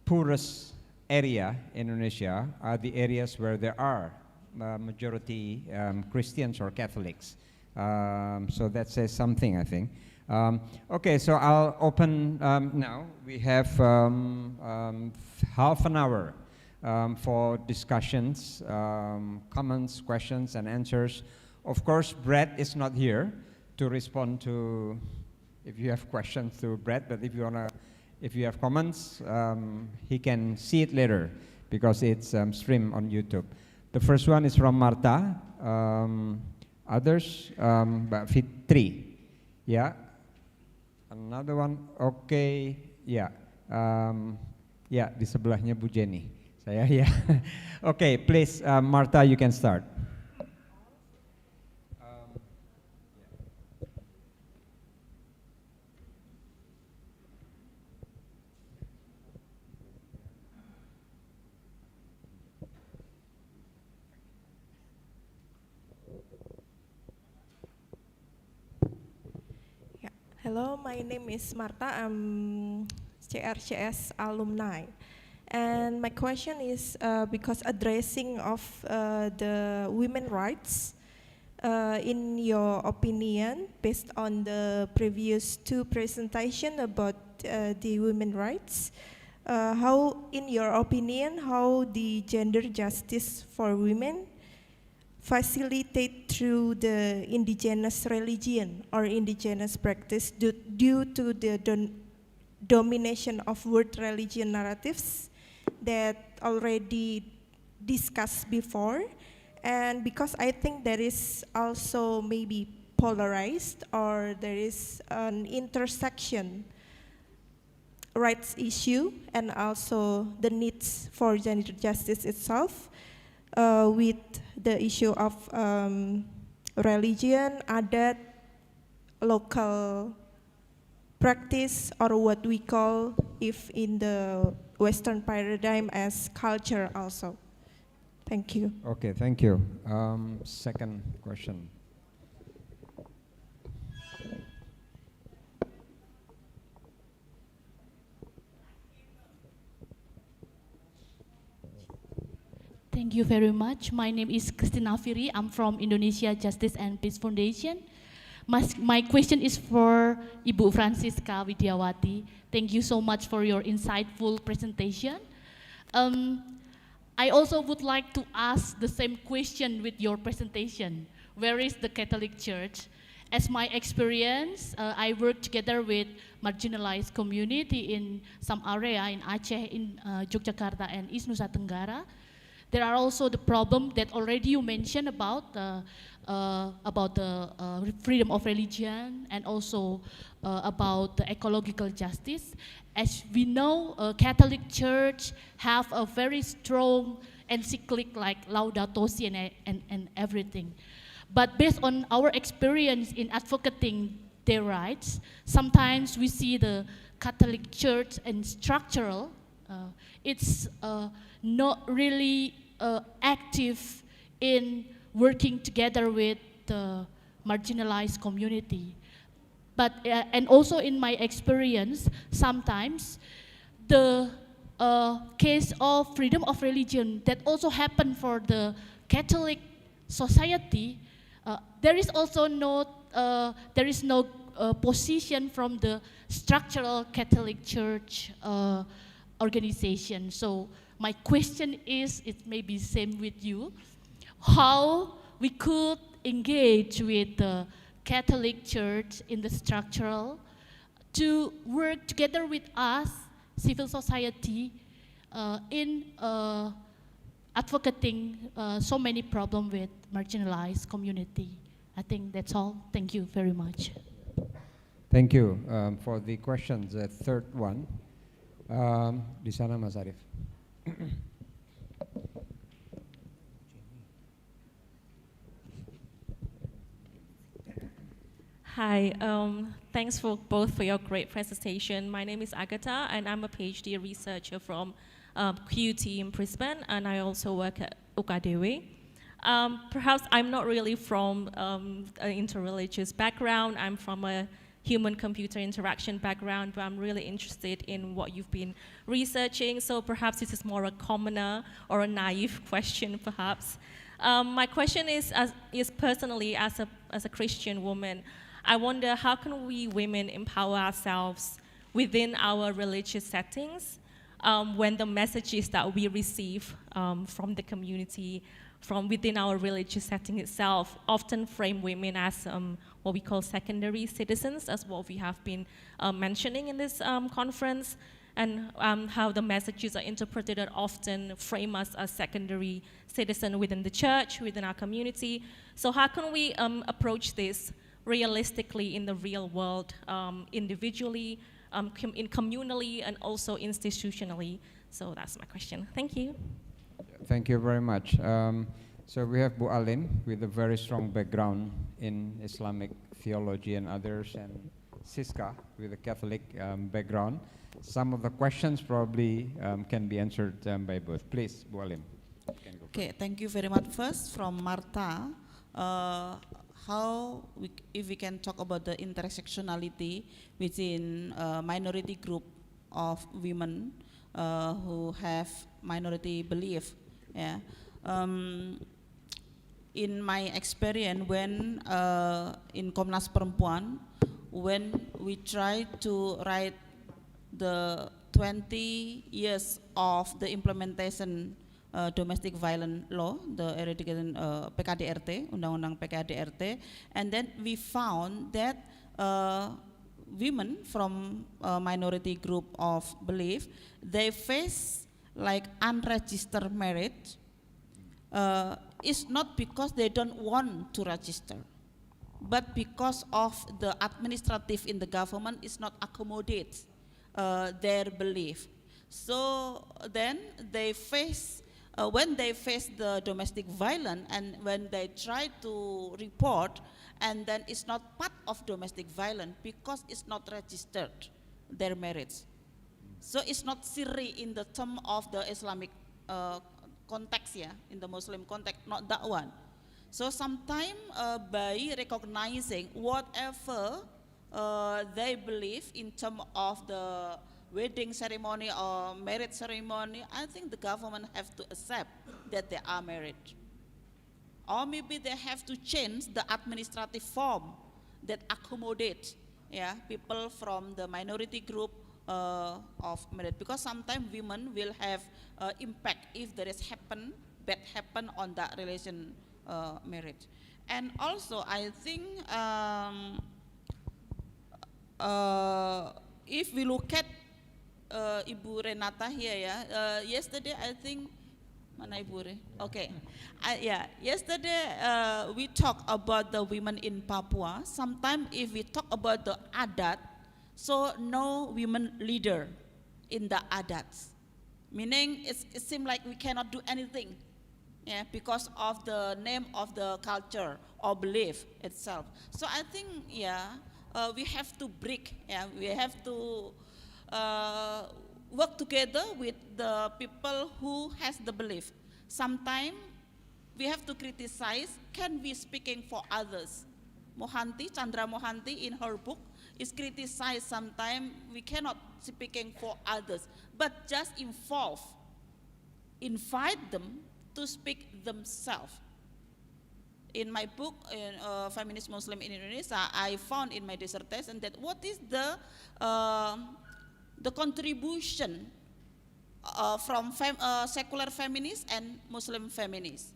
poorest area in Indonesia are the areas where there are majority Christians or Catholics. So that says something, I think. Okay, so I'll open now. We have half an hour for discussions, comments, questions, and answers. Of course, Brett is not here to respond to if you have questions to Brett, but if you have comments, he can see it later because it's streamed on YouTube. The first one is from Marta. Others, Mbak Fitri. Yeah. Another one, okay. Yeah. Ya, di sebelahnya Bu Jenny. Saya ya. Okay, please, Marta, you can start. Hello, my name is Marta. I'm ICRS alumni. And my question is because addressing of the women rights, in your opinion, based on the previous two presentation about the women rights, how, in your opinion, how the gender justice for women facilitate through the indigenous religion or indigenous practice due to the domination of world religion narratives that already discussed before, and because I think there is also maybe polarized or there is an intersection rights issue and also the needs for gender justice itself with the issue of religion, adat, local practice, or what we call, if in the Western paradigm, as culture also. Thank you. Okay, thank you. Second question. Thank you very much. My name is Christina Firi. I'm from Indonesia Justice and Peace Foundation. My question is for Ibu Francisca Widiawati. Thank you so much for your insightful presentation. I also would like to ask the same question with your presentation. Where is the Catholic Church? As my experience, I work together with marginalized community in some area in Aceh, in Yogyakarta and East Nusa Tenggara. There are also the problem that already you mentioned about the freedom of religion and also about the ecological justice. As we know, Catholic Church have a very strong encyclic like Laudato Si and everything. But based on our experience in advocating their rights, sometimes we see the Catholic Church and structural, it's not really active in working together with the marginalized community. But, and also in my experience, sometimes the case of freedom of religion that also happened for the Catholic society, there is also no, position from the structural Catholic Church organization. So my question is, it may be same with you, how we could engage with the Catholic Church in the structural to work together with us, civil society, in advocating so many problems with marginalized community. I think that's all. Thank you very much. Thank you for the questions. The third one, di sana Mas Arief. Hi, thanks for both for your great presentation. My name is Agatha, and I'm a PhD researcher from QUT in Brisbane, and I also work at UKDW. Perhaps I'm not really from an interreligious background. I'm from a human-computer interaction background, but I'm really interested in what you've been researching. So perhaps this is more a commoner or a naive question, perhaps. My question is personally, as a Christian woman, I wonder how can we women empower ourselves within our religious settings? when the messages that we receive from the community, from within our religious setting itself, often frame women as what we call secondary citizens, as what we have been mentioning in this conference, and how the messages are interpreted that often frame us as secondary citizen within the church, within our community. So how can we approach this realistically in the real world, individually, communally, and also institutionally? So that's my question. Thank you. Thank you very much. So we have Bu Alim with a very strong background in Islamic theology and others, and Siska with a Catholic background. Some of the questions probably can be answered by both. Please, Bu Alim. Okay, thank you very much. First, from Marta, if we can talk about the intersectionality within a minority group of women who have minority belief. Yeah. In my experience, when in Komnas Perempuan, when we try to write the 20 years of the implementation domestic violence law, the eradication PKDRT, Undang-Undang PKDRT, and then we found that women from a minority group of belief, they face like unregistered marriage. It's not because they don't want to register, but because of the administrative in the government is not accommodate their belief. So then they face, when they face the domestic violence, and when they try to report, and then it's not part of domestic violence because it's not registered, their marriage. So it's not siri in the term of the Islamic context, yeah, in the Muslim context, not that one. So sometimes by recognizing whatever they believe in terms of the wedding ceremony or marriage ceremony, I think the government have to accept that they are married. Or maybe they have to change the administrative form that accommodate, yeah, people from the minority group of marriage, because sometimes women will have impact if there is bad happen on that relation marriage. And also I think if we look at Ibu Renata here, yeah, yesterday I think, mana Ibu Re? Okay, yeah, yesterday we talked about the women in Papua. Sometimes if we talk about the adat, so no women leader in the adats, meaning it seems like we cannot do anything, yeah, because of the name of the culture or belief itself. So I think, yeah, we have to break, yeah, we have to work together with the people who has the belief. Sometimes we have to criticize, can we speaking for others? Chandra Mohanty in her book is criticized sometimes we cannot speaking for others, but just invite them to speak themselves. In my book, Feminist Muslim in Indonesia, I found in my dissertation that what is the contribution from secular feminists and Muslim feminists.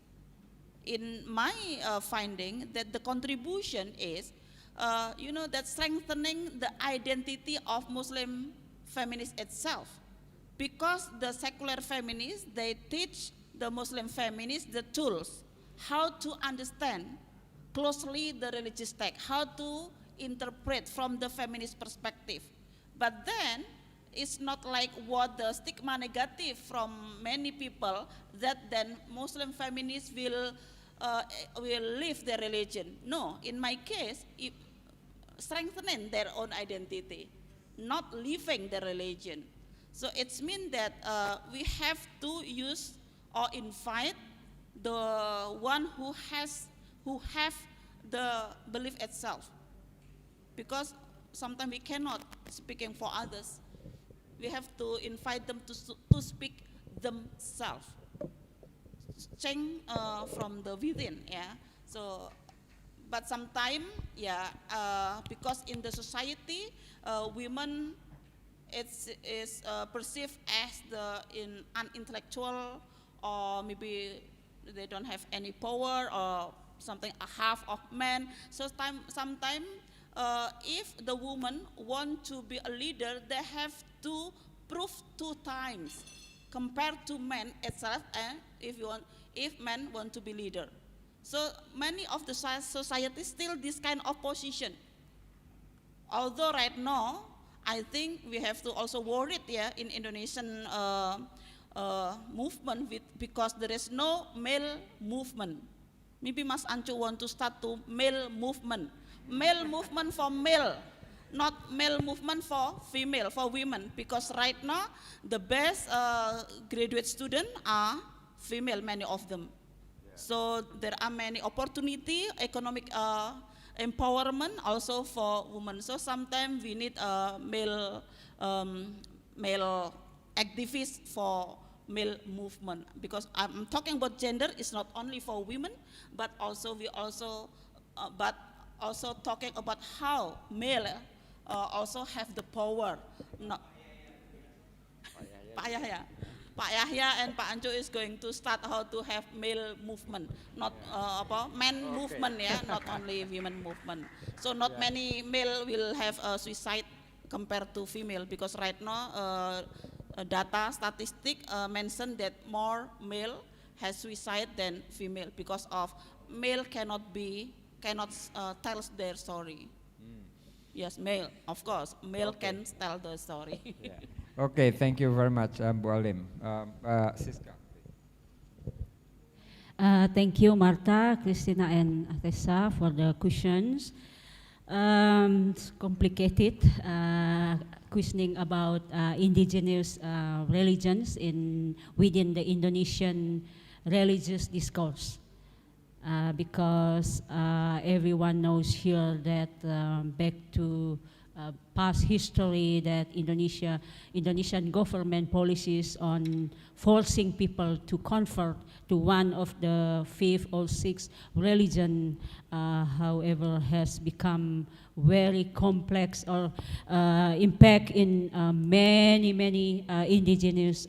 In my finding, that the contribution is, you know, that strengthening the identity of Muslim feminists itself, because the secular feminists, they teach the Muslim feminists the tools how to understand closely the religious text, how to interpret from the feminist perspective. But then it's not like what the stigma negative from many people, that then Muslim feminists will leave their religion. No, in my case, strengthening their own identity, not leaving the religion. So it means that we have to use or invite the one who have the belief itself, because sometimes we cannot speaking for others. We have to invite them to speak themselves, change from the within, yeah. So, but sometimes, yeah, because in the society, women it is perceived as unintellectual, or maybe they don't have any power, or something, a half of men. So sometimes if the woman want to be a leader, they have to prove 2 times compared to men itself, and if men want to be leader. So many of the society still this kind of position. Although right now, I think we have to also worry in Indonesian movement because there is no male movement. Maybe Mas Ancu want to start to male movement for male, not male movement for female, for women, because right now the best graduate students are female, many of them. So there are many opportunity, economic empowerment also for women. So sometimes we need a male activist for male movement, because I'm talking about gender. It's not only for women, but also also talking about how male also have the power. Not Pak Yahya and Pak Ancu is going to start how to have male movement, not men movement, not only women movement. So not many male will have suicide compared to female, because right now data statistic mention that more male has suicide than female, because of male cannot tell their story. Yes, male, of course, male can tell the story. Okay, thank you very much, Bu Alim. Siska. Thank you, Marta, Christina, and Tessa for the questions. It's complicated questioning about indigenous religions within the Indonesian religious discourse. Because everyone knows here that back to past history, that Indonesian government policies on forcing people to convert to one of the 5 or 6 religion, however, has become very complex or impact in many indigenous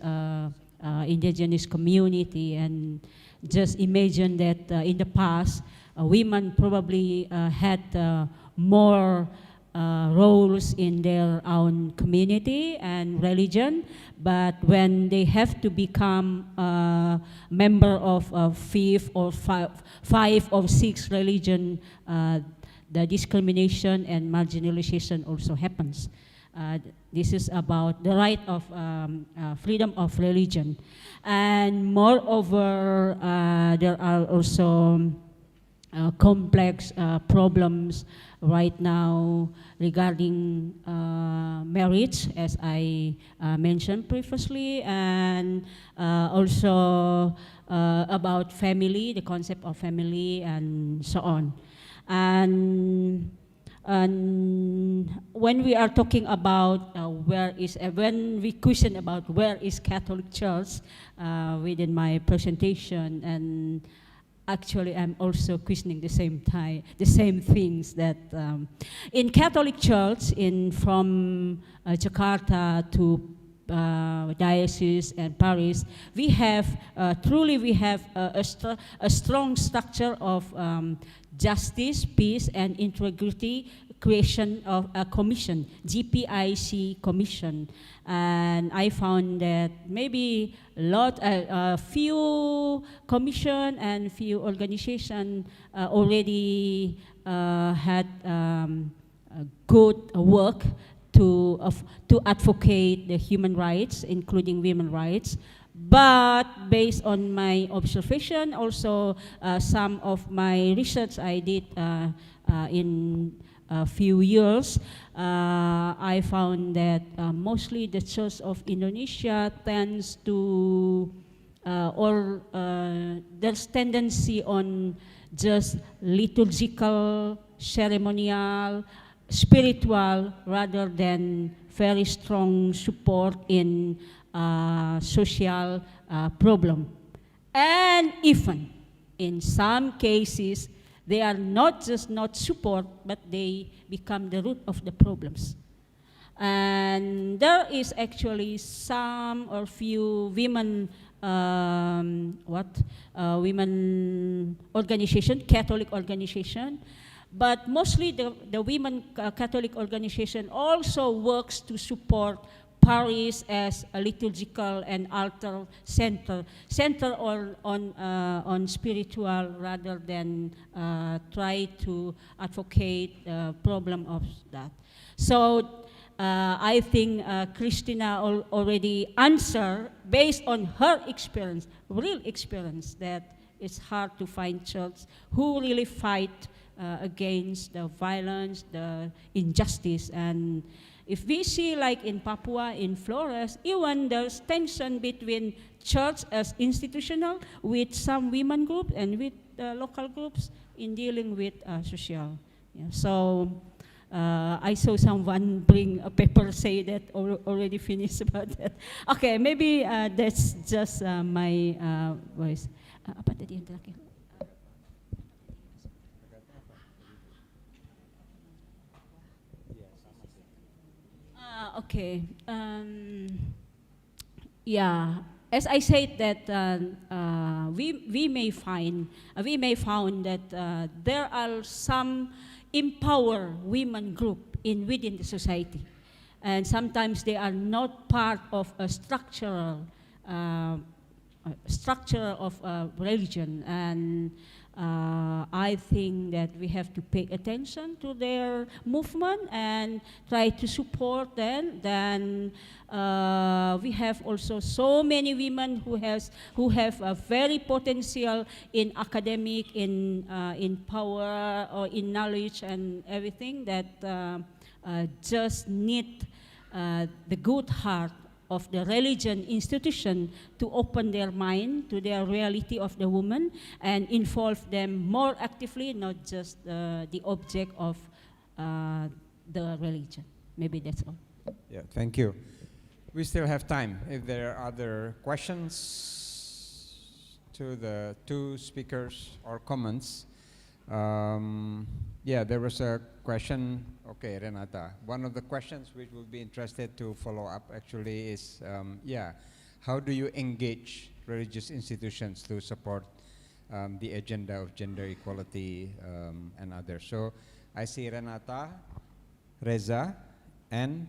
community. And just imagine that in the past, women probably had more roles in their own community and religion, but when they have to become a member of 5 or 6 religion, the discrimination and marginalization also happens. This is about the right of freedom of religion. And moreover, there are also complex problems right now regarding marriage, as I mentioned previously, and also about family, the concept of family, and so on. And when we are talking about when we question about where is Catholic Church within my presentation, and actually I'm also questioning the same things, that in Catholic Church from Jakarta to diocese and parish, we have a strong structure of justice, peace, and integrity, creation of a commission, GPIC commission. And I found that maybe a few commission and few organization already had good work to advocate the human rights, including women's rights. But based on my observation, also some of my research I did in a few years, I found that mostly the Church of Indonesia tends to, there's tendency on just liturgical, ceremonial, spiritual, rather than very strong support in social problem. And even in some cases, they are not just not support, but they become the root of the problems. And there is actually some or few women women organization, Catholic organization, but mostly the women Catholic organization also works to support parish as a liturgical and altar center on spiritual rather than try to advocate the problem of that. So I think Christina already answered based on her experience, real experience, that it's hard to find church who really fight against the violence, the injustice. And if we see like in Papua, in Flores, even there's tension between church as institutional with some women group and with local groups in dealing with social. Yeah. So I saw someone bring a paper say that already finished about that. Okay, maybe that's just my voice. Apa tadi yang terakhir? Okay. Yeah. As I said that we may find that there are some empower women group within the society, and sometimes they are not part of a structure of religion, and I think that we have to pay attention to their movement and try to support them. Then we have also so many women who have a very potential in academic, in power or in knowledge and everything, that just need the good heart of the religion institution to open their mind to their reality of the woman and involve them more actively, not just the object of the religion. Maybe that's all. Yeah, thank you. We still have time. If there are other questions to the two speakers or comments. Yeah, there was a question. Okay, Renata. One of the questions which we'll be interested to follow up actually is, how do you engage religious institutions to support the agenda of gender equality and others? So I see Renata, Reza, and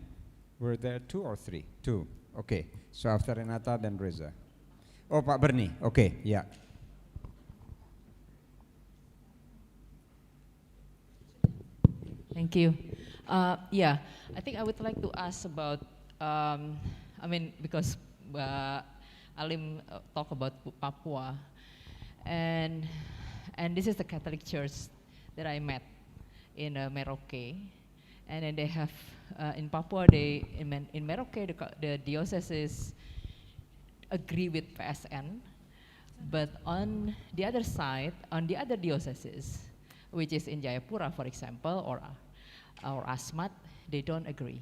were there two or three? Two. Okay. So after Renata, then Reza. Oh, Pak Bernie. Okay, yeah. Thank you. Yeah, I think I would like to ask about, because Alim talked about Papua, and this is the Catholic Church that I met in Merauke, and then they have, in Papua, in Merauke, the dioceses agree with PSN, but on the other side, on the other dioceses, which is in Jayapura, for example, or Asmat, they don't agree.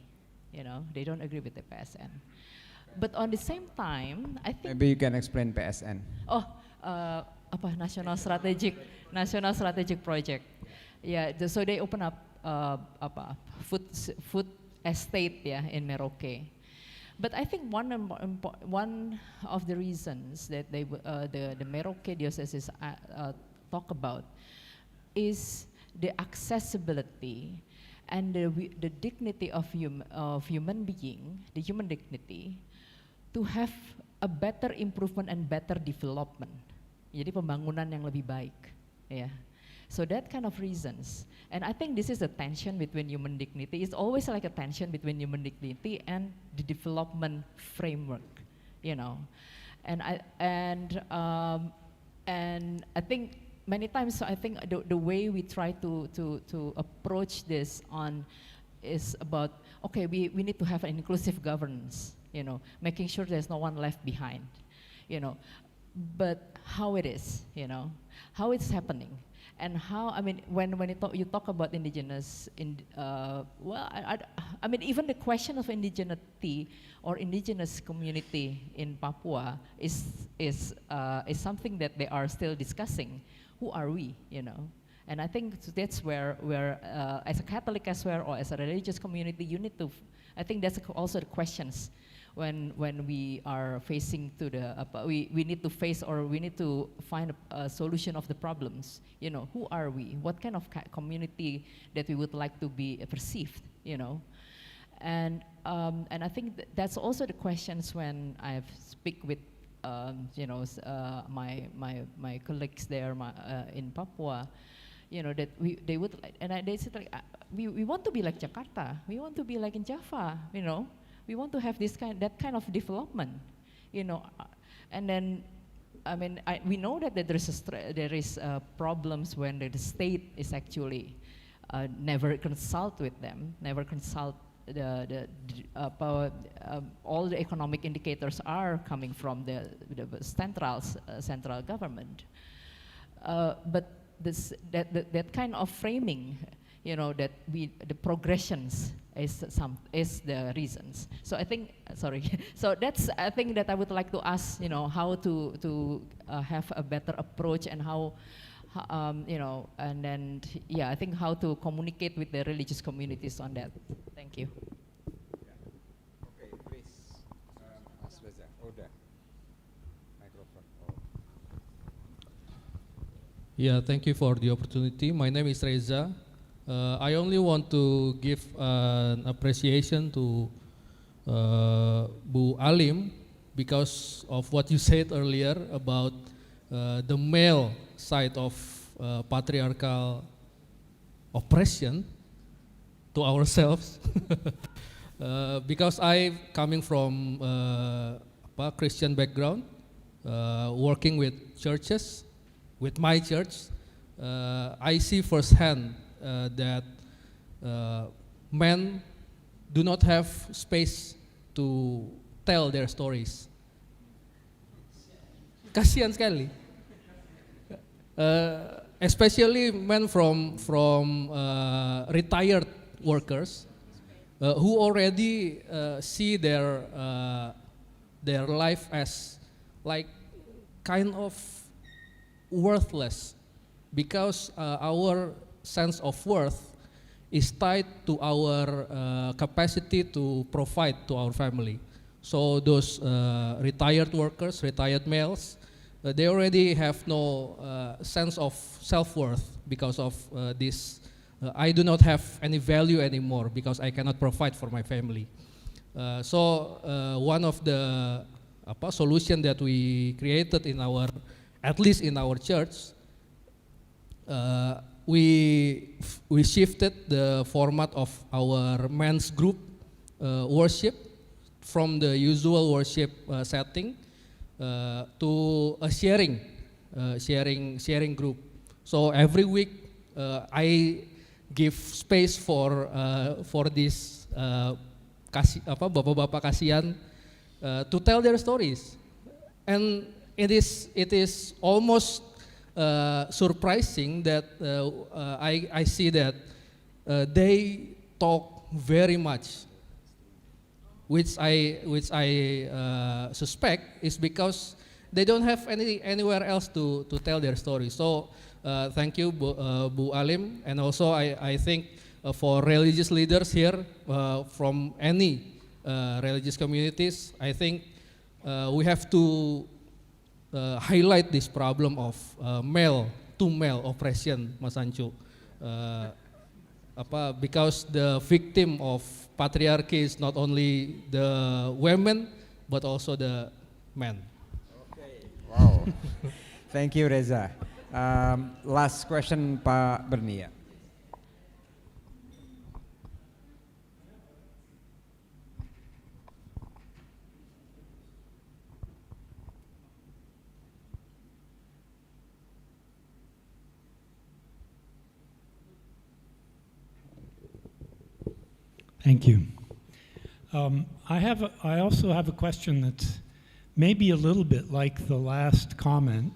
They don't agree with the PSN. But on the same time, I think maybe you can explain PSN. Oh, National Strategic Project. Yeah, so they open up food estate, in Merauke. But I think one of the reasons that the Merauke diocese talk about is the accessibility and the dignity of human being, the human dignity, to have a better improvement and better development. Jadi pembangunan yang lebih baik, yeah. So that kind of reasons, and I think this is a tension between human dignity. It's always like a tension between human dignity and the development framework, And I think many times, I think the way we try to approach this is about, okay, we need to have an inclusive governance, making sure there's no one left behind, but how it is, how it's happening, and how, when you talk about indigenous, even the question of indigeneity or indigenous community in Papua is something that they are still discussing. Who are we, And I think that's where as a Catholic as well, or as a religious community, you need to, I think that's also the questions when we are facing to the, we need to face, or we need to find a solution of the problems. You know, who are we? What kind of community that we would like to be perceived, you know? And I think that's also the questions when I speak with you know, my colleagues there in Papua, you know, that they would, and they said like, we want to be like Jakarta, we want to be like in Java, you know, we want to have that kind of development, you know, and then, I mean, we know that there is problems when the state is actually never consult with them, never consult all the economic indicators are coming from the central government, but that kind of framing, you know, that the progressions is the reasons. So I think, sorry, so that's, I think that I would like to ask, you know, how to have a better approach, and how, you know, and then, yeah, I think how to communicate with the religious communities on that. Thank you. Okay, please, Mas Reza, Oda, microphone. Yeah, thank you for the opportunity. My name is Reza. I only want to give an appreciation to Bu Alim because of what you said earlier about the male side of patriarchal oppression to ourselves. Because I coming from Christian background, working with churches, with my church, I see firsthand that men do not have space to tell their stories. Kasihan sekali. Especially men from retired workers who already see their life as like kind of worthless, because our sense of worth is tied to our capacity to provide to our family. So those retired workers, retired males, they already have no sense of self-worth because of this. I do not have any value anymore because I cannot provide for my family. So one of the solution that we created in our, at least in our church, we shifted the format of our men's group worship from the usual worship setting to a sharing group. So every week I give space for this bapak-bapak kasihan to tell their stories, and it is almost surprising that I see that they talk very much, which I suspect is because they don't have anywhere else to tell their story. So thank you, Bu Alim, and also I think for religious leaders here from any religious communities, I think we have to highlight this problem of male to male oppression, Mas Ancu. Because the victim of patriarchy is not only the women but also the men. Okay, wow. Thank you, Reza. Last question, Pak Bernia. Thank you. I also have a question that's maybe a little bit like the last comment,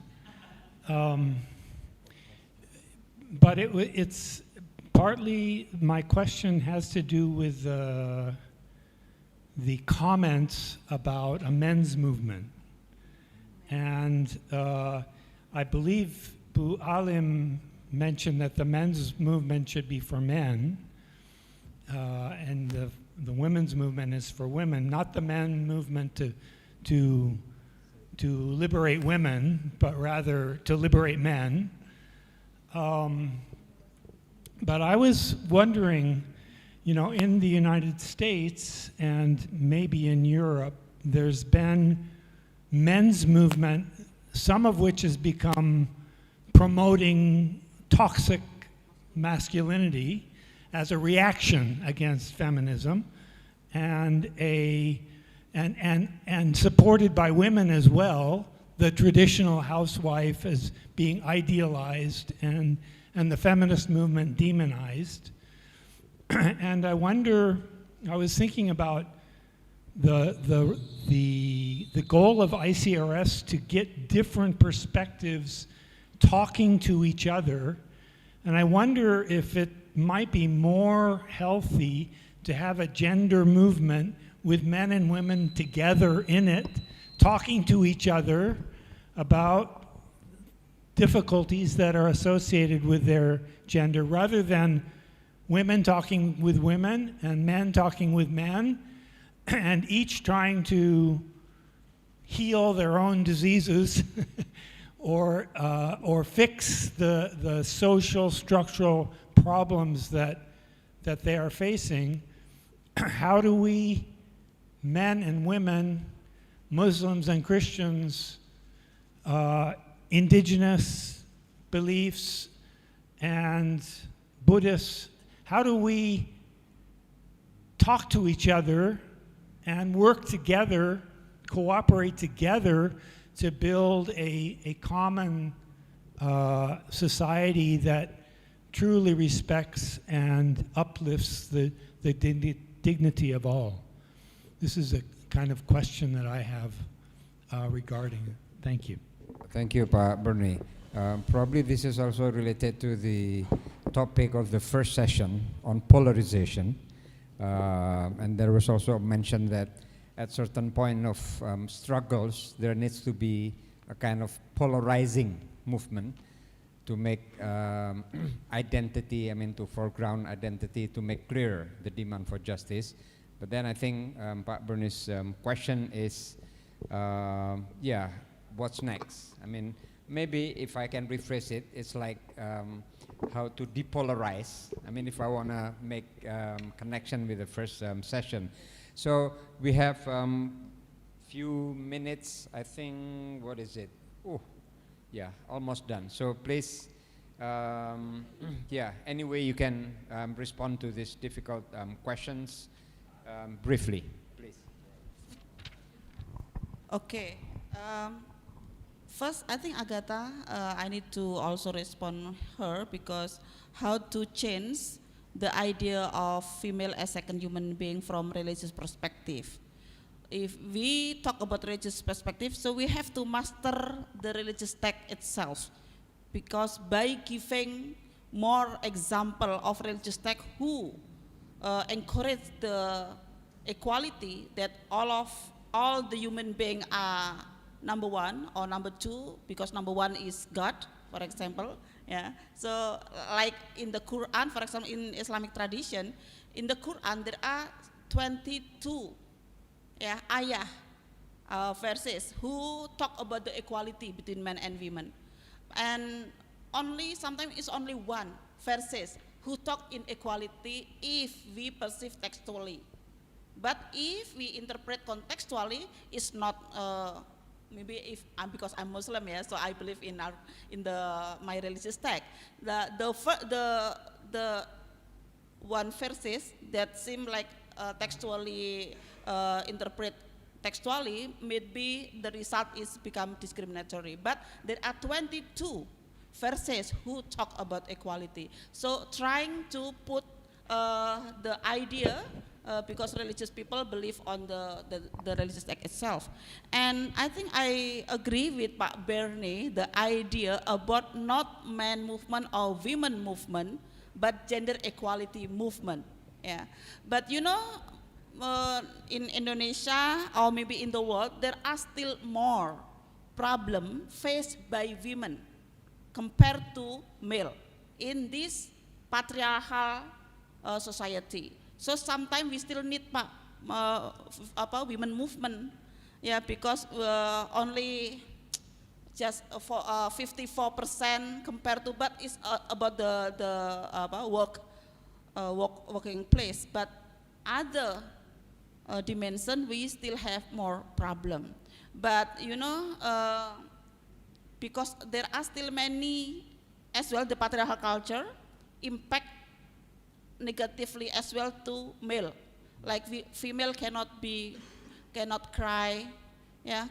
but it's partly, my question has to do with the comments about a men's movement. And I believe Bu Alim mentioned that the men's movement should be for men, and the women's movement is for women, not the men movement to liberate women, but rather to liberate men. But I was wondering, you know, in the United States and maybe in Europe, there's been men's movement, some of which has become promoting toxic masculinity as a reaction against feminism, and supported by women as well, the traditional housewife as being idealized and the feminist movement demonized. And I wonder, I was thinking about the goal of ICRS to get different perspectives talking to each other, and I wonder if it might be more healthy to have a gender movement with men and women together in it, talking to each other about difficulties that are associated with their gender, rather than women talking with women and men talking with men, and each trying to heal their own diseases or fix the social structural problems that they are facing. How do we, men and women, Muslims and Christians, indigenous beliefs and Buddhists, how do we talk to each other and work together, cooperate together to build a common society that truly respects and uplifts the dignity of all? This is a kind of question that I have regarding it. Thank you. Thank you, Pak Bernie. Probably this is also related to the topic of the first session on polarization. And there was also mentioned that at certain point of struggles, there needs to be a kind of polarizing movement to make identity, to foreground identity, to make clear the demand for justice. But then I think Pak Bernie's question is, what's next? Maybe if I can rephrase it, it's like how to depolarize. If I want to make connection with the first session. So we have few minutes, I think, what is it? Oh, yeah, almost done. So please, any way you can respond to these difficult questions briefly, please. Okay. First, I think Agatha, I need to also respond her, because how to change the idea of female as second human being from religious perspective. If we talk about religious perspective, so we have to master the religious text itself, because by giving more example of religious text who encourage the equality, that all the human beings are number one or number two, because number one is God, for example. Yeah. So like in the Quran, for example, in Islamic tradition, in the Quran there are 22 ayah verses who talk about the equality between men and women, and sometimes it's only one verses who talk in equality if we perceive textually. But if we interpret contextually, it's not. Maybe if because I'm Muslim, so I believe in my religious text. The one verses that seem like textually interpret textually, maybe the result is become discriminatory. But there are 22 verses who talk about equality. So trying to put the idea. Because religious people believe on the religious text itself. And I think I agree with Pak Bernie, the idea about not man movement or women movement, but gender equality movement. Yeah. But you know, in Indonesia or maybe in the world, there are still more problems faced by women compared to male. in this patriarchal society. So sometimes we still need women movement, yeah, because only just for 54% compared to, but it's about the working place. But other dimension we still have more problem. But you know, because there are still many as well, the patriarchal culture impact negatively as well to male. Like female cannot cry, yeah,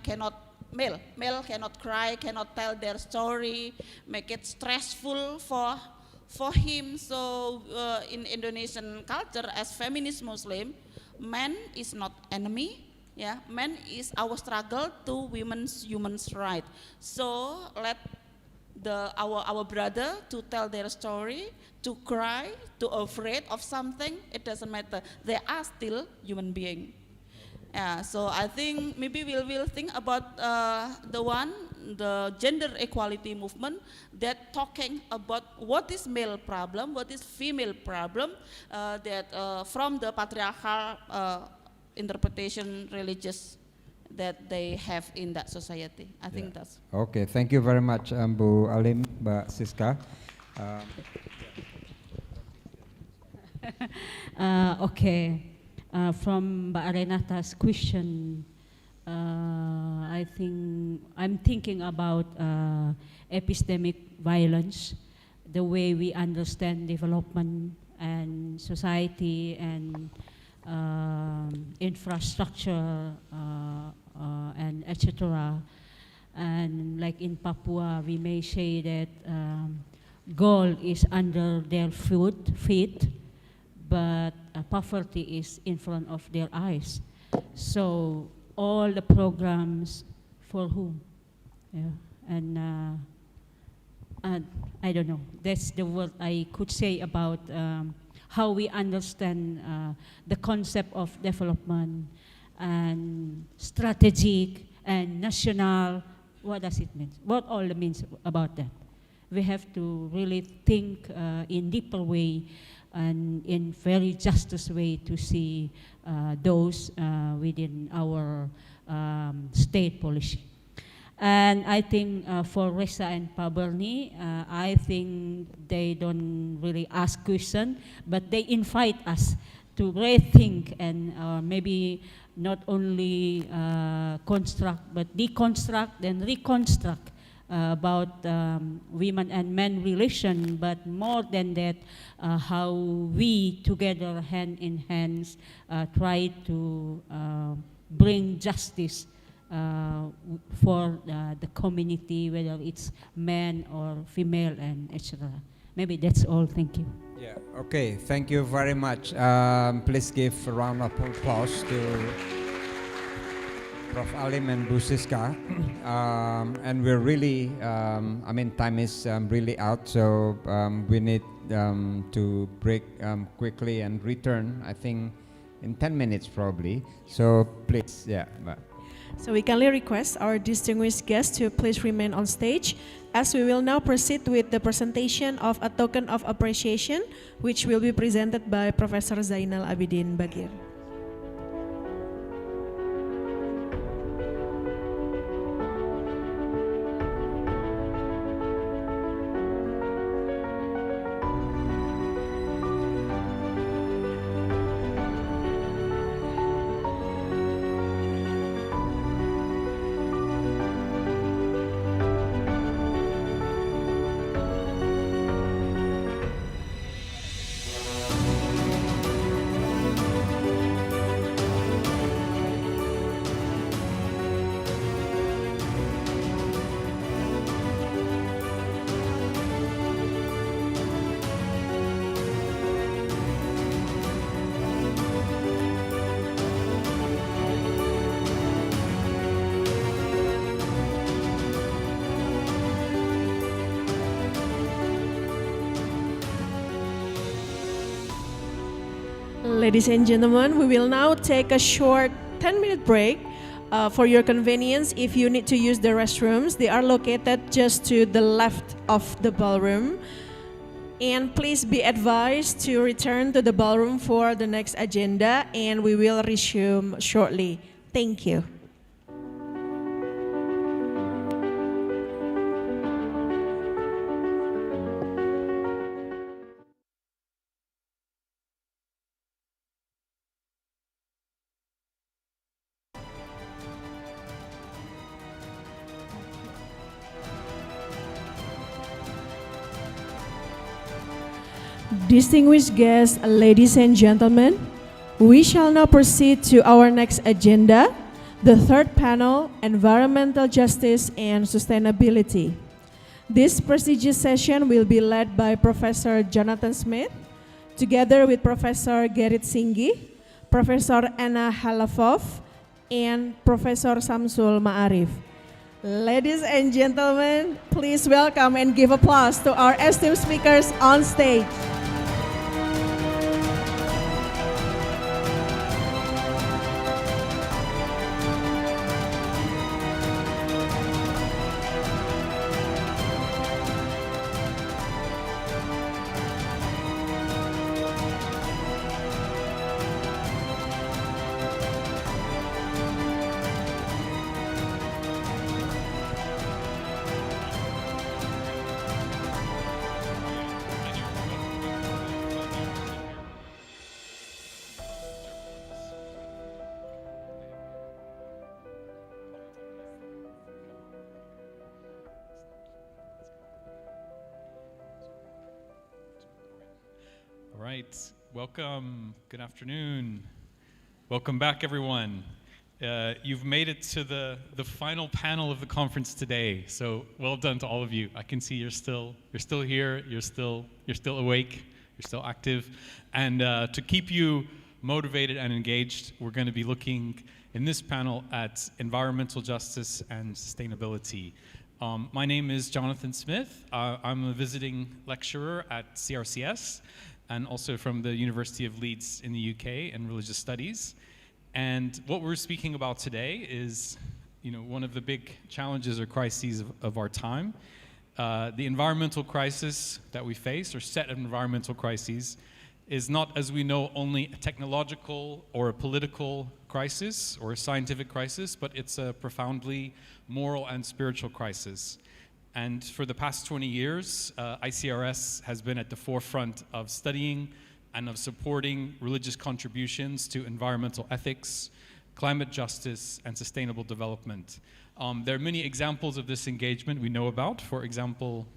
male cannot cry, cannot tell their story, make it stressful for him. So in Indonesian culture, as feminist Muslim, man is not enemy. Yeah, man is our struggle to women's human rights. So let our brother to tell their story, to cry, to afraid of something. It doesn't matter. They are still human being. Yeah, so I think maybe we'll think about the gender equality movement that talking about what is male problem, what is female problem, that from the patriarchal interpretation religious that they have in that society. I think that's okay. Thank you very much, Bu Alim, Mbak Siska. Okay. From Mbak Renata's question, I think I'm thinking about epistemic violence, the way we understand development and society and infrastructure and etc. And like in Papua, we may say that gold is under their feet, but poverty is in front of their eyes. So all the programs for whom? Yeah. And I don't know. That's the word I could say about how we understand the concept of development and strategic and national. What does it mean? What all it means about that? We have to really think in deeper way and in very justice way to see those within our state policy. And I think for Reza and Pak Bernie, I think they don't really ask questions, but they invite us to rethink and maybe not only construct, but deconstruct and reconstruct about women and men relation, but more than that, how we together, hand in hand, try to bring justice for the community, whether it's men or female and etc. Maybe that's all. Thank you. Yeah. Okay. Thank you very much. Please give a round of applause to Prof. Alim and Bu Siska. And we're really, I mean, time is really out, so we need to break quickly and return, I think, in 10 minutes probably. So please, yeah. So we kindly request our distinguished guests to please remain on stage, as we will now proceed with the presentation of a token of appreciation, which will be presented by Professor Zainal Abidin Bagir. Ladies and gentlemen, we will now take a short 10-minute break. For your convenience, if you need to use the restrooms, they are located just to the left of the ballroom. And please be advised to return to the ballroom for the next agenda, and we will resume shortly. Thank you. Distinguished guests, ladies and gentlemen, we shall now proceed to our next agenda, the third panel, Environmental Justice and Sustainability. This prestigious session will be led by Professor Jonathan Smith, together with Professor Gerrit Singgi, Professor Anna Halafov, and Professor Samsul Ma'arif. Ladies and gentlemen, please welcome and give applause to our esteemed speakers on stage. All right, welcome, good afternoon. Welcome back, everyone. You've made it to the final panel of the conference today, so well done to all of you. I can see you're still here, you're still awake, you're still active. And to keep you motivated and engaged, we're going to be looking in this panel at environmental justice and sustainability. My name is Jonathan Smith. I'm a visiting lecturer at CRCS and also from the University of Leeds in the UK in religious studies. And what we're speaking about today is, one of the big challenges or crises of our time. The environmental crisis that we face, or set of environmental crises, is not, as we know, only a technological or a political crisis or a scientific crisis, but it's a profoundly moral and spiritual crisis. And for the past 20 years, ICRS has been at the forefront of studying and of supporting religious contributions to environmental ethics, climate justice, and sustainable development. There are many examples of this engagement we know about. For example,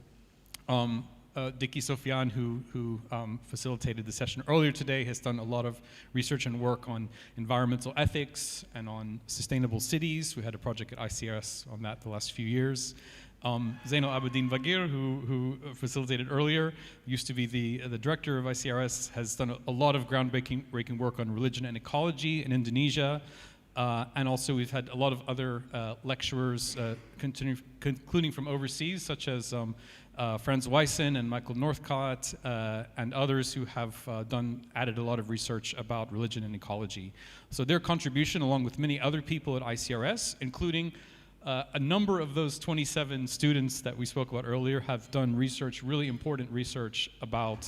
Diki Sofian, who facilitated the session earlier today, has done a lot of research and work on environmental ethics and on sustainable cities. We had a project at ICRS on that the last few years. Zainal Abidin Vagir, who facilitated earlier, used to be the director of ICRS, has done a lot of groundbreaking work on religion and ecology in Indonesia. And also we've had a lot of other lecturers, concluding from overseas, such as Franz Weissen and Michael Northcott, and others who have added a lot of research about religion and ecology. So their contribution, along with many other people at ICRS, including a number of those 27 students that we spoke about earlier, have done research, really important research about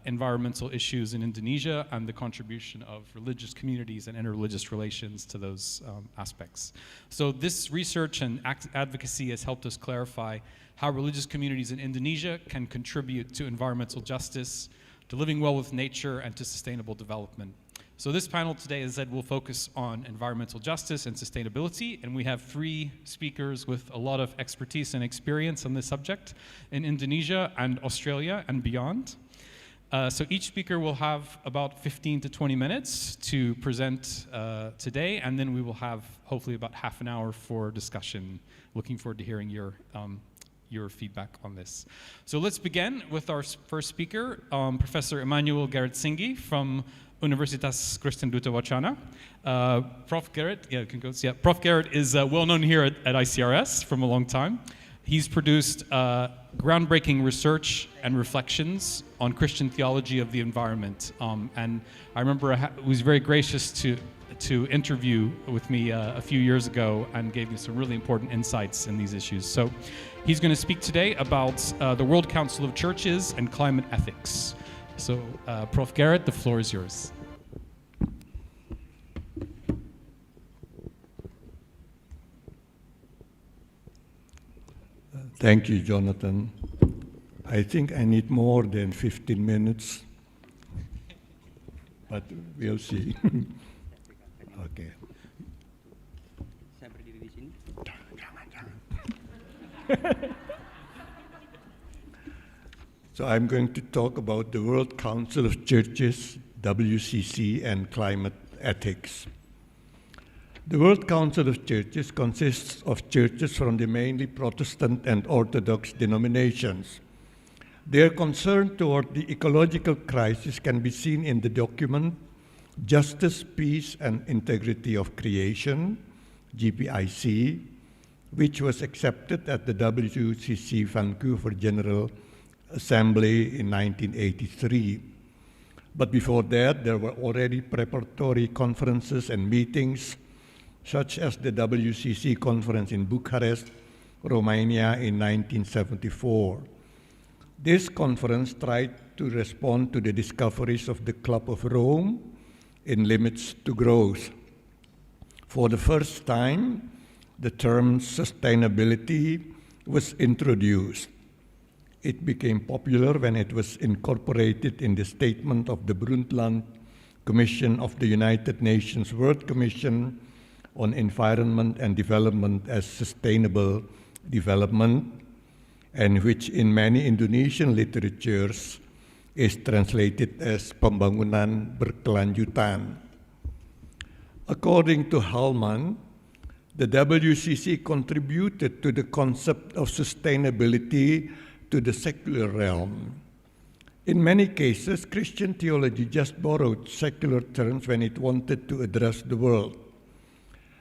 environmental issues in Indonesia and the contribution of religious communities and interreligious relations to those aspects. So this research and advocacy has helped us clarify how religious communities in Indonesia can contribute to environmental justice, to living well with nature, and to sustainable development. So this panel today, as I said, will focus on environmental justice and sustainability, and we have 3 speakers with a lot of expertise and experience on this subject in Indonesia and Australia and beyond. So each speaker will have about 15 to 20 minutes to present today, and then we will have hopefully about half an hour for discussion. Looking forward to hearing your feedback on this. So let's begin with our first speaker, Professor Emmanuel Gerrit Singgi from Universitas Kristen Duta Wacana. Prof. Gerrit, Prof. Gerrit is well known here at ICRS from a long time. He's produced groundbreaking research and reflections on Christian theology of the environment. And I remember he was very gracious to interview with me a few years ago and gave me some really important insights in these issues. So he's going to speak today about the World Council of Churches and climate ethics. So Prof. Garrett, the floor is yours. Thank you, Jonathan. I think I need more than 15 minutes, but we'll see. Okay. So I'm going to talk about the World Council of Churches, WCC, and climate ethics. The World Council of Churches consists of churches from the mainly Protestant and Orthodox denominations. Their concern toward the ecological crisis can be seen in the document Justice, Peace, and Integrity of Creation, GPIC, which was accepted at the WCC Vancouver General Assembly in 1983. But before that, there were already preparatory conferences and meetings such as the WCC conference in Bucharest, Romania in 1974. This conference tried to respond to the discoveries of the Club of Rome in Limits to Growth. For the first time, the term sustainability was introduced. It became popular when it was incorporated in the statement of the Brundtland Commission of the United Nations World Commission on Environment and Development as Sustainable Development, and which in many Indonesian literatures is translated as Pembangunan Berkelanjutan. According to Hallman, the WCC contributed to the concept of sustainability to the secular realm. In many cases, Christian theology just borrowed secular terms when it wanted to address the world.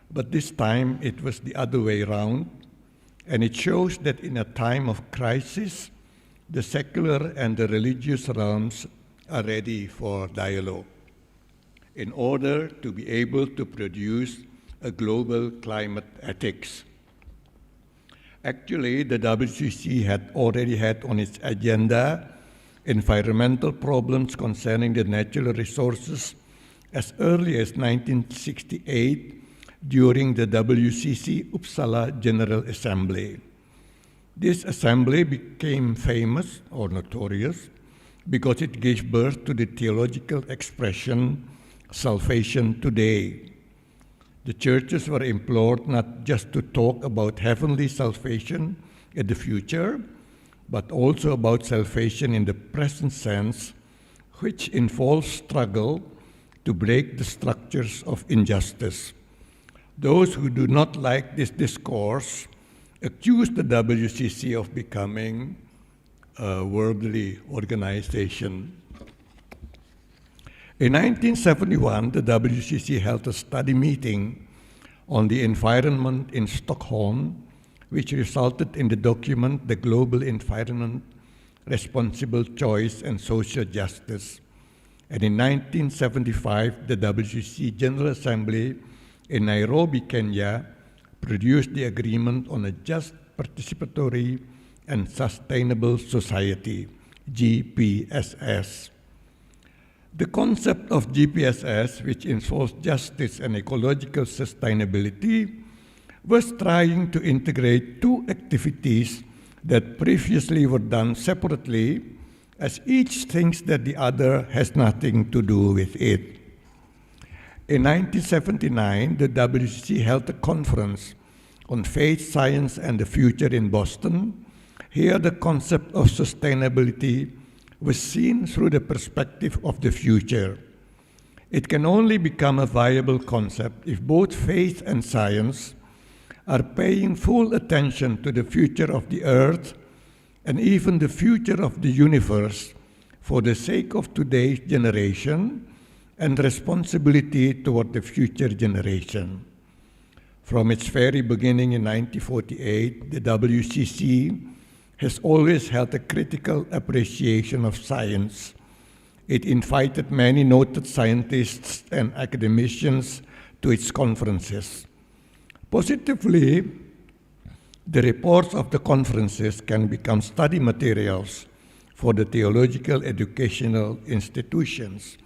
But this time it was the other way around, and it shows that in a time of crisis, the secular and the religious realms are ready for dialogue in order to be able to produce a global climate ethics. Actually, the WCC had already had on its agenda environmental problems concerning the natural resources as early as 1968 during the WCC Uppsala General Assembly. This assembly became famous or notorious because it gave birth to the theological expression, salvation today. The churches were implored not just to talk about heavenly salvation in the future, but also about salvation in the present sense, which involves struggle to break the structures of injustice. Those who do not like this discourse accuse the WCC of becoming a worldly organization. In 1971, the WCC held a study meeting on the environment in Stockholm, which resulted in the document The Global Environment, Responsible Choice and Social Justice. And in 1975, the WCC General Assembly in Nairobi, Kenya, produced the Agreement on a Just, Participatory and Sustainable Society, GPSS. The concept of GPSS, which involves justice and ecological sustainability, was trying to integrate two activities that previously were done separately, as each thinks that the other has nothing to do with it. In 1979, the WCC held a conference on faith, science, and the future in Boston. Here, the concept of sustainability was seen through the perspective of the future. It can only become a viable concept if both faith and science are paying full attention to the future of the earth and even the future of the universe for the sake of today's generation and responsibility toward the future generation. From its very beginning in 1948, the WCC has always held a critical appreciation of science. It invited many noted scientists and academicians to its conferences. Positively, the reports of the conferences can become study materials for the theological educational institutions.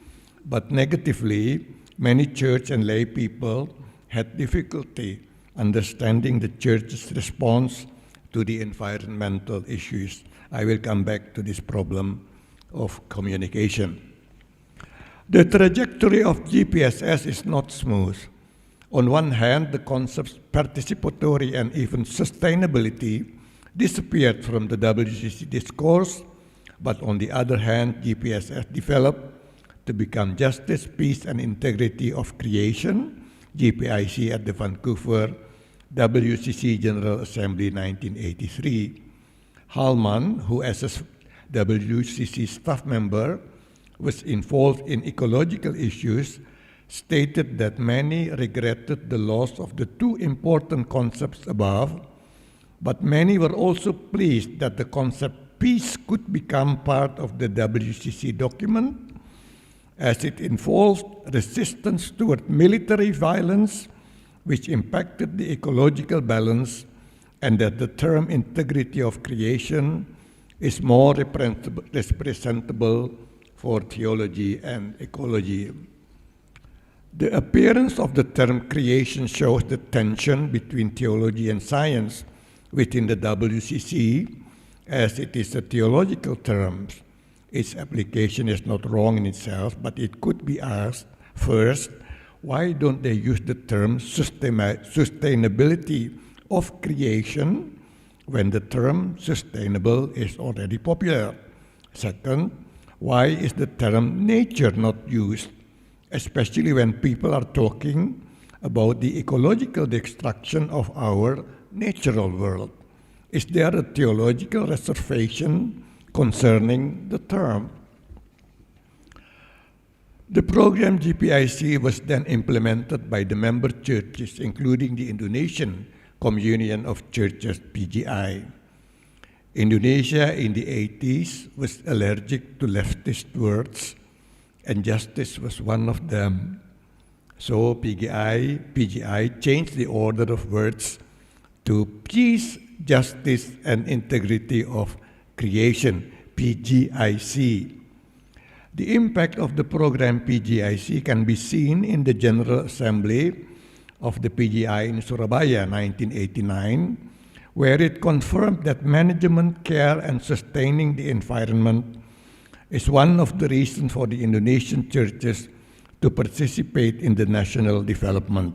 But negatively, many church and lay people had difficulty understanding the church's response to the environmental issues. I will come back to this problem of communication. The trajectory of GPSS is not smooth. On one hand, the concepts participatory and even sustainability disappeared from the WCC discourse, but on the other hand, GPSS developed to become Justice, Peace and Integrity of Creation, GPIC at the Vancouver WCC General Assembly 1983. Hallman, who as a WCC staff member was involved in ecological issues, stated that many regretted the loss of the two important concepts above, but many were also pleased that the concept peace could become part of the WCC document, as it involved resistance toward military violence, which impacted the ecological balance, and that the term integrity of creation is more representable for theology and ecology. The appearance of the term creation shows the tension between theology and science within the WCC, as it is a theological term. Its application is not wrong in itself, but it could be asked, first, why don't they use the term sustainability of creation when the term sustainable is already popular? Second, why is the term nature not used, especially when people are talking about the ecological destruction of our natural world? Is there a theological reservation concerning the term? The program GPIC was then implemented by the member churches, including the Indonesian Communion of Churches, PGI. Indonesia in the 80s was allergic to leftist words, and justice was one of them. So PGI changed the order of words to peace, justice, and integrity of creation, PGIC. The impact of the program PGIC can be seen in the General Assembly of the PGI in Surabaya, 1989, where it confirmed that management, care, and sustaining the environment is one of the reasons for the Indonesian churches to participate in the national development.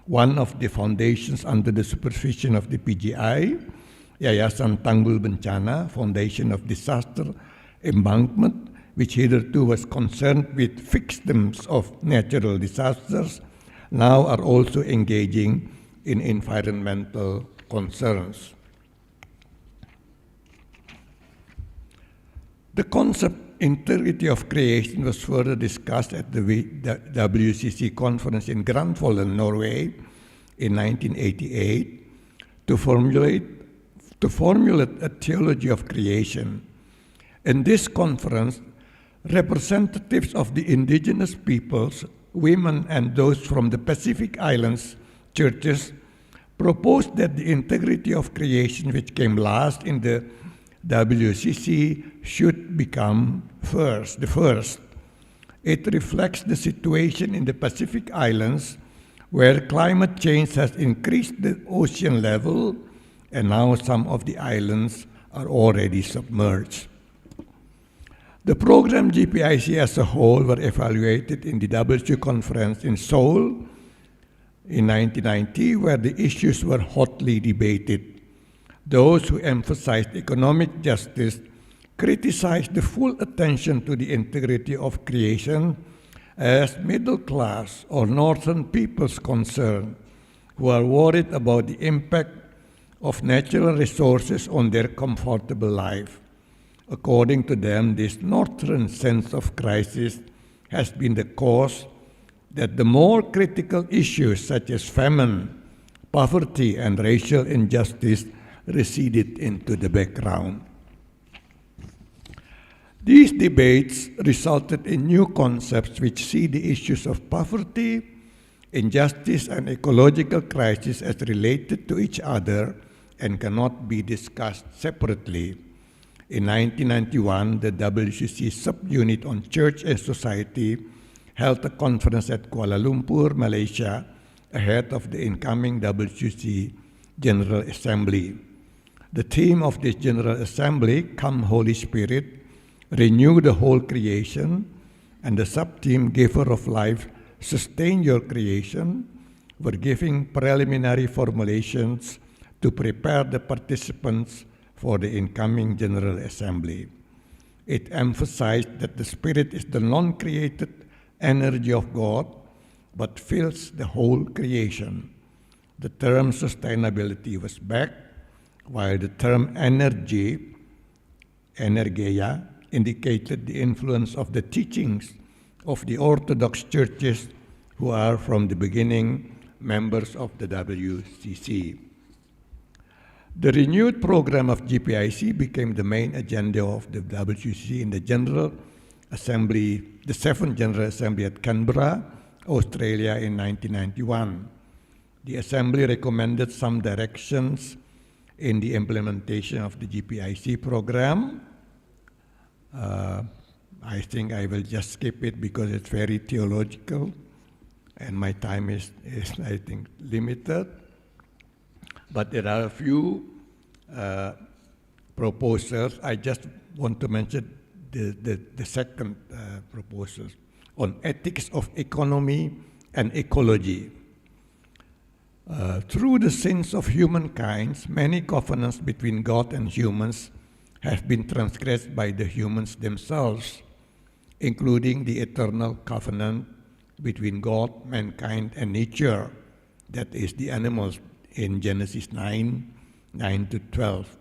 One of the foundations under the supervision of the PGI, Yayasan Tanggul Bencana, Foundation of Disaster Embankment, which hitherto was concerned with victims of natural disasters, now are also engaging in environmental concerns. The concept integrity of creation was further discussed at the WCC conference in Grandvollen, Norway in 1988 to formulate a theology of creation. In this conference, representatives of the indigenous peoples, women, and those from the Pacific Islands churches proposed that the integrity of creation, which came last in the WCC, should become the first. It reflects the situation in the Pacific Islands, where climate change has increased the ocean level, and now some of the islands are already submerged. The program GPIC as a whole were evaluated in the WCC conference in Seoul in 1990, where the issues were hotly debated. Those who emphasized economic justice criticized the full attention to the integrity of creation as middle class or northern people's concern, who are worried about the impact of natural resources on their comfortable life. According to them, this northern sense of crisis has been the cause that the more critical issues such as famine, poverty and racial injustice receded into the background. These debates resulted in new concepts which see the issues of poverty, injustice, and ecological crisis as related to each other and cannot be discussed separately. In 1991, the WCC subunit on Church and Society held a conference at Kuala Lumpur, Malaysia, ahead of the incoming WCC General Assembly. The theme of this General Assembly, Come Holy Spirit, renew the whole creation, and the sub-theme, Giver of Life, sustain your creation, were giving preliminary formulations to prepare the participants for the incoming General Assembly. It emphasized that the Spirit is the non-created energy of God, but fills the whole creation. The term sustainability was back, while the term energy, energeia, indicated the influence of the teachings of the Orthodox churches who are from the beginning members of the WCC. The renewed program of GPIC became the main agenda of the WCC in the General Assembly, the 7th General Assembly at Canberra, Australia in 1991. The Assembly recommended some directions in the implementation of the GPIC program. I think I will just skip it because it's very theological and my time is I think, limited. But there are a few proposals. I just want to mention the second proposal on ethics of economy and ecology. Through the sins of humankind, many covenants between God and humans have been transgressed by the humans themselves, including the eternal covenant between God, mankind, and nature, that is the animals in Genesis 9:9-12.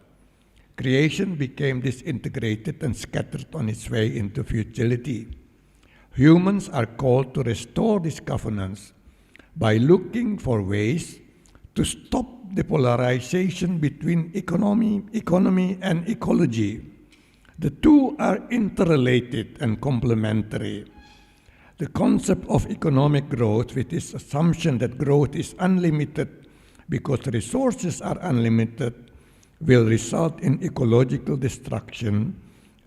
Creation became disintegrated and scattered on its way into futility. Humans are called to restore these covenants by looking for ways to stop the polarization between economy and ecology. The two are interrelated and complementary. The concept of economic growth, with its assumption that growth is unlimited because resources are unlimited, will result in ecological destruction,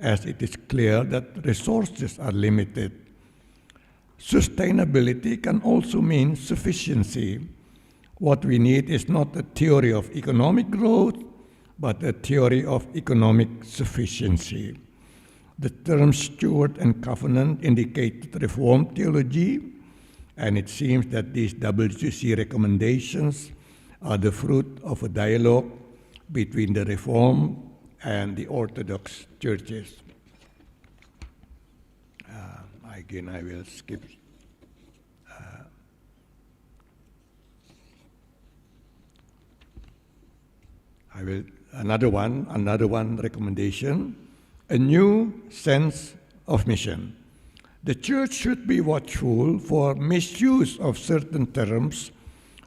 as it is clear that resources are limited. Sustainability can also mean sufficiency. What we need is not a theory of economic growth, but a theory of economic sufficiency. The terms steward and covenant indicated Reformed theology, and it seems that these WCC recommendations are the fruit of a dialogue between the Reformed and the Orthodox churches. Again, I will skip. Another one recommendation, a new sense of mission. The church should be watchful for misuse of certain terms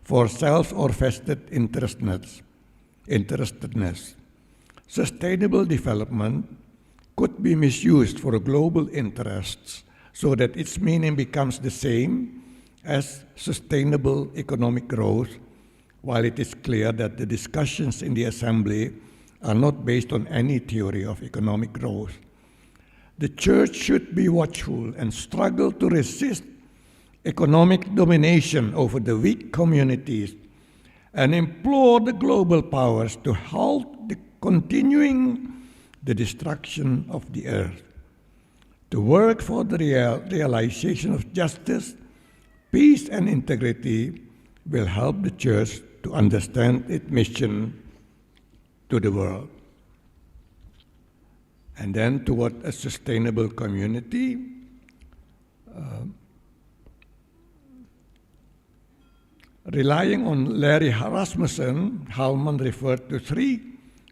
for self or vested interestedness. Sustainable development could be misused for global interests so that its meaning becomes the same as sustainable economic growth, while it is clear that the discussions in the Assembly are not based on any theory of economic growth. The church should be watchful and struggle to resist economic domination over the weak communities and implore the global powers to halt continuing the destruction of the earth. To work for the realization of justice, peace, and integrity will help the church to understand its mission to the world. And then toward a sustainable community, relying on Larry Rasmussen, Hallman referred to three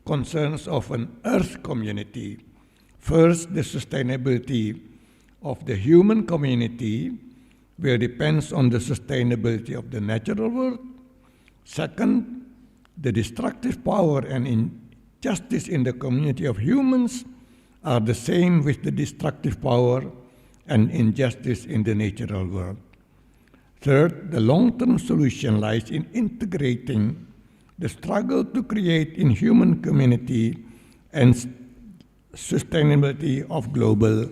concerns of an earth community. First, the sustainability of the human community, where it depends on the sustainability of the natural world. Second, the destructive power and injustice in the community of humans are the same with the destructive power and injustice in the natural world. Third, the long-term solution lies in integrating the struggle to create in human community and sustainability of global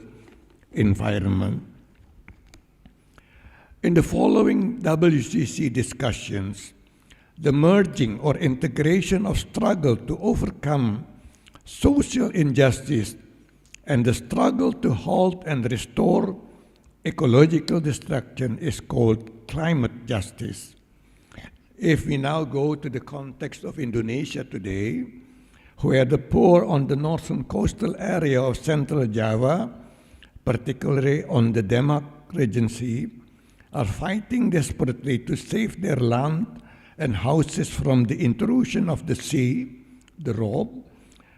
environment. In the following WCC discussions, the merging or integration of struggle to overcome social injustice and the struggle to halt and restore ecological destruction is called climate justice. If we now go to the context of Indonesia today, where the poor on the northern coastal area of central Java, particularly on the Demak Regency, are fighting desperately to save their land and houses from the intrusion of the sea, the rob,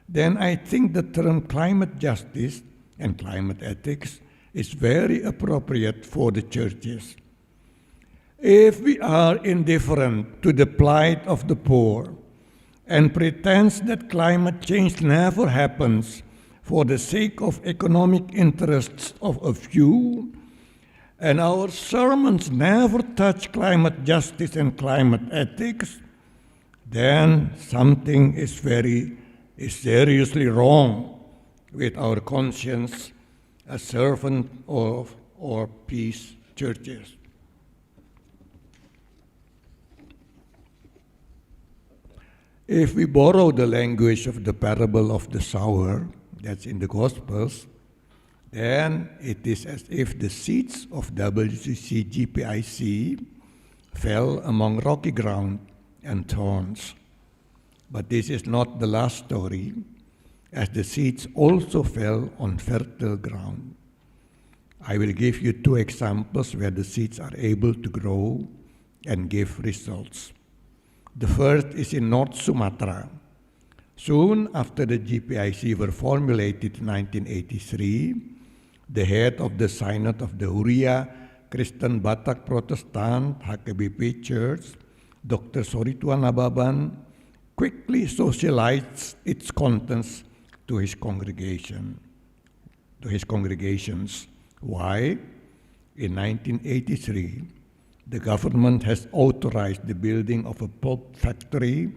then I think the term climate justice and climate ethics is very appropriate for the churches. If we are indifferent to the plight of the poor and pretends that climate change never happens for the sake of economic interests of a few, and our sermons never touch climate justice and climate ethics, then something is seriously wrong with our conscience as servant of or peace churches. If we borrow the language of the parable of the sower, that's in the Gospels, then it is as if the seeds of WCC GPIC fell among rocky ground and thorns. But this is not the last story, as the seeds also fell on fertile ground. I will give you 2 examples where the seeds are able to grow and give results. The first is in North Sumatra. Soon after the GPIC were formulated in 1983, the head of the Synod of the Huria Kristen Batak Protestant HKBP Church, Dr. Sorituan Nababan, quickly socialized its contents to his congregations. Why? In 1983, the government has authorized the building of a pulp factory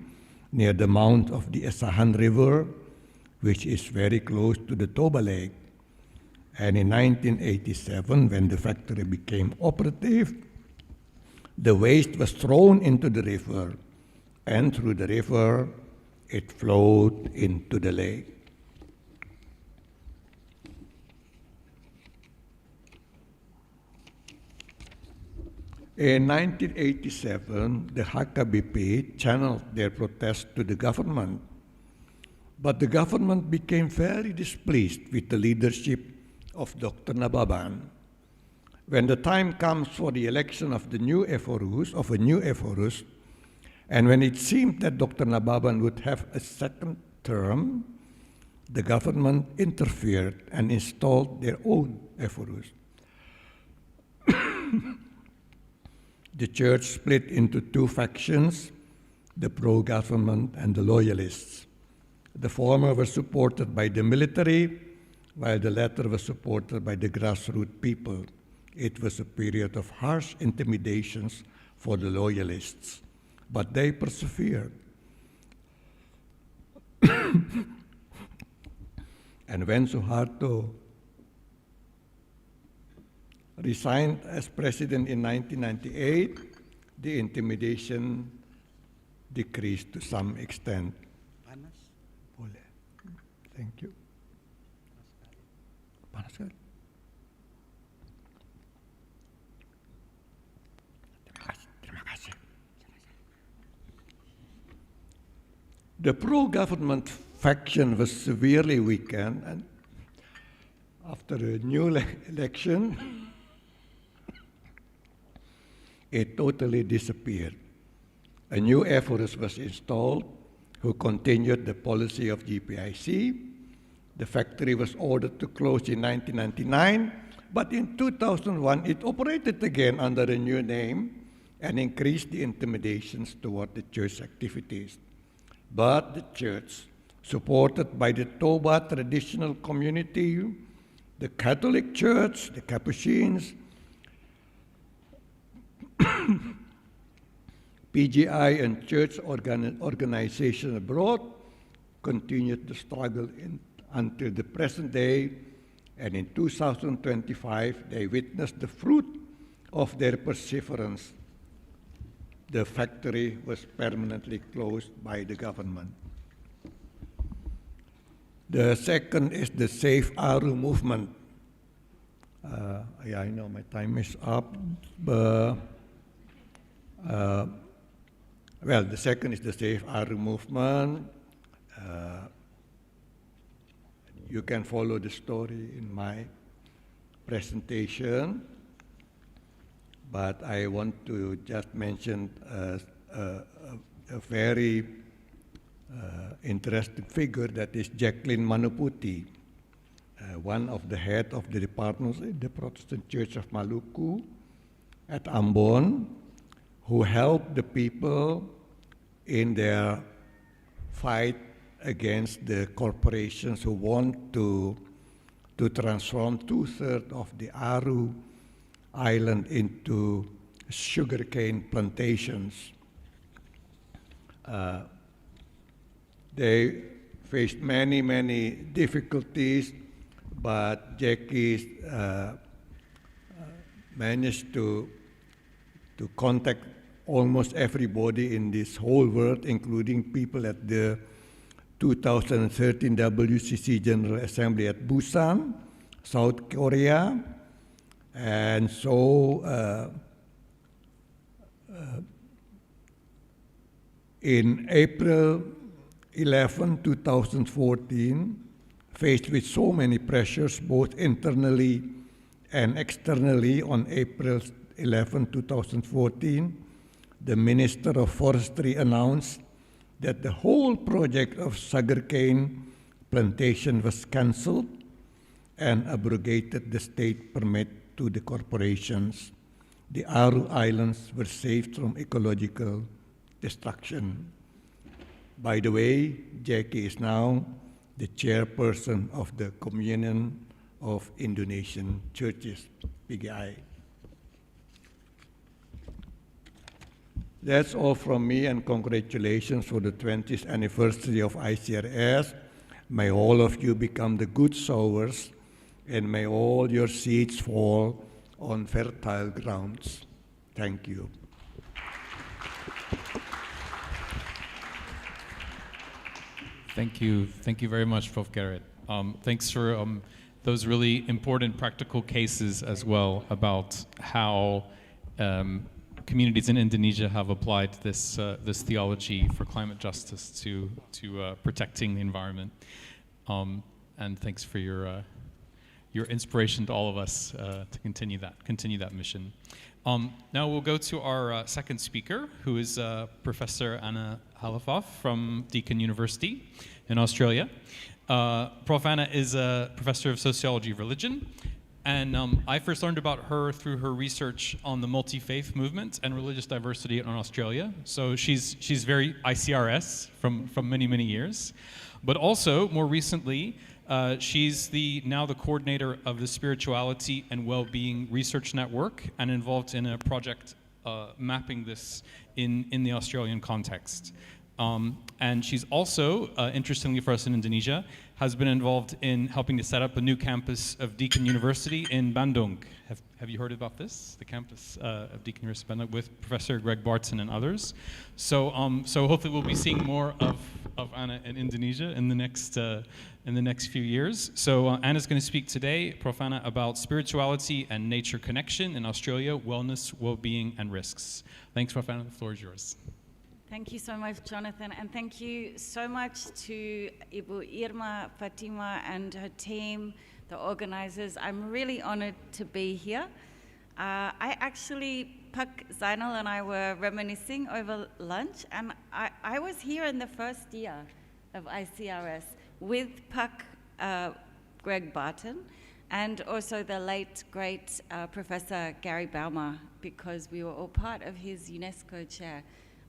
near the mouth of the Asahan River, which is very close to the Toba Lake. And in 1987, when the factory became operative, the waste was thrown into the river, and through the river, it flowed into the lake. In 1987, the HKBP channeled their protest to the government, but the government became very displeased with the leadership of Dr. Nababan. When the time comes for the election of a new Ephorus, and when it seemed that Dr. Nababan would have a second term, the government interfered and installed their own Ephorus. The church split into 2 factions, the pro-government and the loyalists. The former were supported by the military, while the latter was supported by the grassroots people. It was a period of harsh intimidations for the loyalists, but they persevered. And when Suharto resigned as president in 1998, the intimidation decreased to some extent. Thank you. The pro-government faction was severely weakened, and after a new election, it totally disappeared. A new Ephorus was installed who continued the policy of GPIC. The factory was ordered to close in 1999, but in 2001 it operated again under a new name, and increased the intimidations toward the church activities. But the church, supported by the Toba traditional community, the Catholic Church, the Capuchins, PGI and church organizations abroad, continued to struggle until the present day, and in 2025 they witnessed the fruit of their perseverance. The factory was permanently closed by the government. The second is the Save Aru movement. Yeah, I know my time is up. Well, the second is the Save Aru movement. You can follow the story in my presentation, but I want to just mention a very interesting figure, that is Jacqueline Manuputi, one of the head of the departments in the Protestant Church of Maluku at Ambon, who helped the people in their fight against the corporations who want to transform 2/3 of the Aru island into sugarcane plantations. They faced many difficulties, but Jackie managed to contact almost everybody in this whole world, including people at the 2013 WCC General Assembly at Busan, South Korea, and so in April 11, 2014, faced with so many pressures, both internally and externally, on April 11, 2014, the Minister of Forestry announced that the whole project of sugarcane plantation was cancelled and abrogated the state permit to the corporations. The Aru Islands were saved from ecological destruction. By the way, Jackie is now the chairperson of the Communion of Indonesian Churches, PGI. That's all from me, and congratulations for the 20th anniversary of ICRS. May all of you become the good sowers, and may all your seeds fall on fertile grounds. Thank you. Thank you very much, Prof. Garrett. Thanks for those really important practical cases as well about how communities in Indonesia have applied this theology for climate justice to protecting the environment. And thanks for your inspiration to all of us to continue that mission. Now we'll go to our second speaker, who is Professor Anna Halifoff from Deakin University in Australia. Prof. Anna is a professor of sociology of religion, and I first learned about her through her research on the multi-faith movement and religious diversity in Australia. So she's very ICRS from many years, but also more recently, she's now the coordinator of the Spirituality and Wellbeing Research Network, and involved in a project mapping this in the Australian context. And she's also, interestingly for us in Indonesia, has been involved in helping to set up a new campus of Deakin University in Bandung. Have you heard about this? The campus of Deakin University Bandung with Professor Greg Barton and others. So hopefully we'll be seeing more of Anna in Indonesia in the next few years. So Anna's going to speak today, Prof. Anna, about spirituality and nature connection in Australia, wellness, well-being, and risks. Thanks, Prof. Anna. The floor is yours. Thank you so much, Jonathan, and thank you so much to Ibu Irma, Fatima, and her team, the organizers. I'm really honored to be here. Pak Zainal and I were reminiscing over lunch, and I was here in the first year of ICRS with Pak Greg Barton, and also the late, great Professor Gary Baumer, because we were all part of his UNESCO chair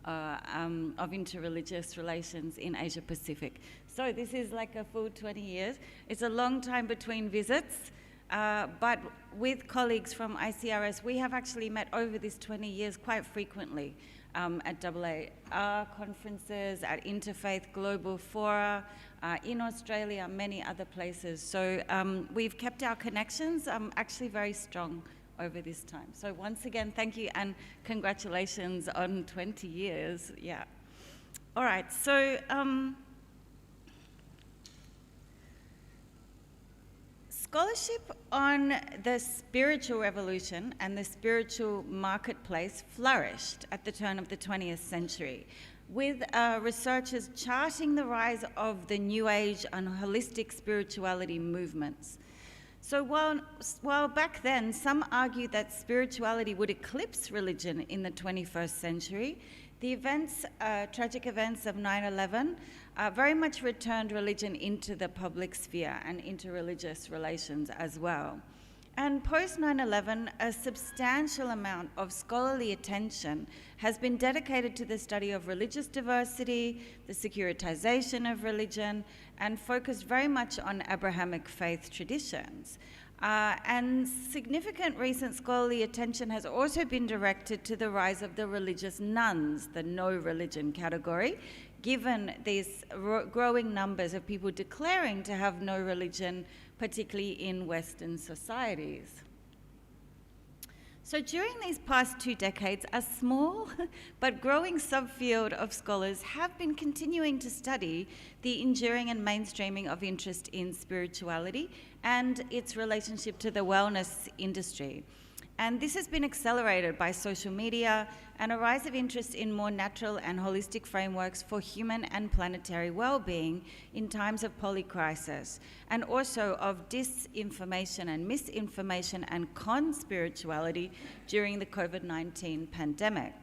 of interreligious relations in Asia Pacific. So this is like a full 20 years. It's a long time between visits, but with colleagues from ICRS, we have actually met over this 20 years quite frequently at AAR conferences, at Interfaith Global Fora, in Australia, many other places. So we've kept our connections actually very strong over this time. So once again, thank you and congratulations on 20 years. Yeah. All right, so scholarship on the spiritual revolution and the spiritual marketplace flourished at the turn of the 20th century, with researchers charting the rise of the New Age and holistic spirituality movements. So while back then some argued that spirituality would eclipse religion in the 21st century, the events, tragic events of 9/11 very much returned religion into the public sphere and into religious relations as well. And post 9/11, a substantial amount of scholarly attention has been dedicated to the study of religious diversity, the securitization of religion, and focused very much on Abrahamic faith traditions. And significant recent scholarly attention has also been directed to the rise of the religious nones, the no religion category, given these growing numbers of people declaring to have no religion, particularly in Western societies. So during these past 2 decades, a small but growing subfield of scholars have been continuing to study the enduring and mainstreaming of interest in spirituality and its relationship to the wellness industry. And this has been accelerated by social media and a rise of interest in more natural and holistic frameworks for human and planetary well-being in times of polycrisis, and also of disinformation and misinformation and conspirituality during the COVID-19 pandemic.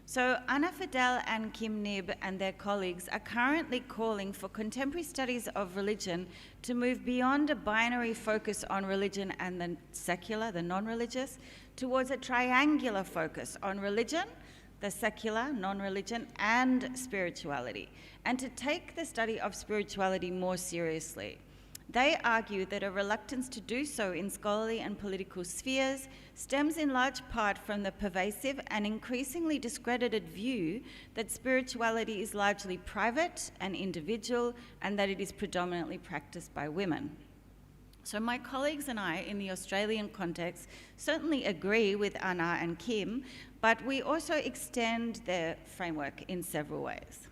So Anna Fidel and Kim Nib and their colleagues are currently calling for contemporary studies of religion to move beyond a binary focus on religion and the secular, the non-religious, towards a triangular focus on religion, the secular, non-religion, and spirituality, and to take the study of spirituality more seriously. They argue that a reluctance to do so in scholarly and political spheres stems in large part from the pervasive and increasingly discredited view that spirituality is largely private and individual, and that it is predominantly practiced by women. So my colleagues and I, in the Australian context, certainly agree with Anna and Kim, but we also extend their framework in several ways.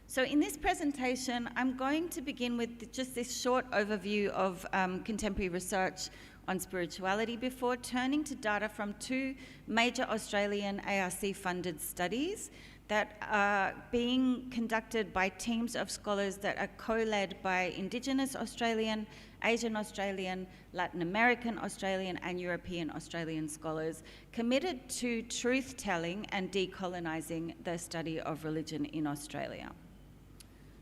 So in this presentation, I'm going to begin with just this short overview of contemporary research on spirituality before turning to data from 2 major Australian ARC-funded studies that are being conducted by teams of scholars that are co-led by Indigenous Australian, Asian Australian, Latin American Australian, and European Australian scholars committed to truth-telling and decolonising the study of religion in Australia.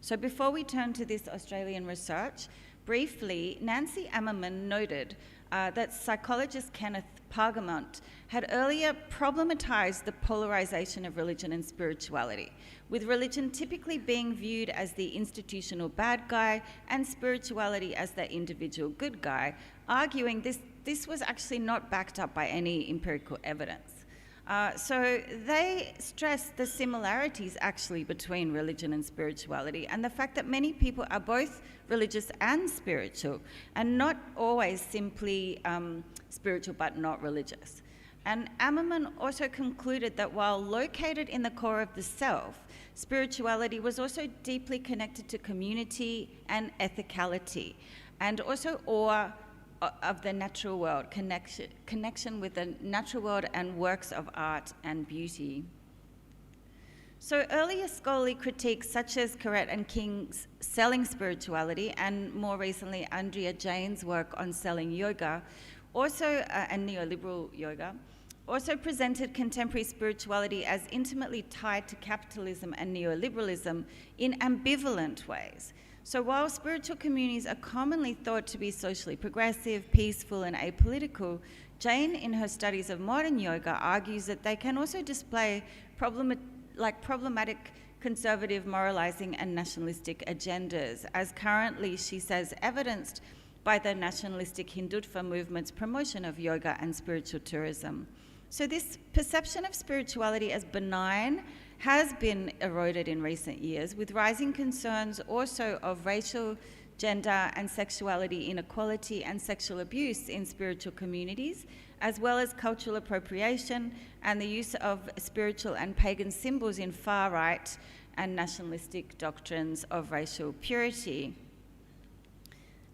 So before we turn to this Australian research, briefly, Nancy Ammerman noted that psychologist Kenneth Pargamont had earlier problematized the polarization of religion and spirituality, with religion typically being viewed as the institutional bad guy and spirituality as the individual good guy, arguing this was actually not backed up by any empirical evidence. So they stress the similarities actually between religion and spirituality, and the fact that many people are both religious and spiritual, and not always simply spiritual but not religious. And Ammerman also concluded that while located in the core of the self, spirituality was also deeply connected to community and ethicality, and also awe of the natural world, connection with the natural world and works of art and beauty. So earlier scholarly critiques such as Corrett and King's Selling Spirituality, and more recently Andrea Jane's work on selling yoga, also and neoliberal yoga, also presented contemporary spirituality as intimately tied to capitalism and neoliberalism in ambivalent ways. So while spiritual communities are commonly thought to be socially progressive, peaceful, and apolitical, Jane, in her studies of modern yoga, argues that they can also display problematic conservative, moralizing, and nationalistic agendas, as currently, she says, evidenced by the nationalistic Hindutva movement's promotion of yoga and spiritual tourism. So this perception of spirituality as benign has been eroded in recent years, with rising concerns also of racial, gender, and sexuality inequality and sexual abuse in spiritual communities, as well as cultural appropriation and the use of spiritual and pagan symbols in far-right and nationalistic doctrines of racial purity.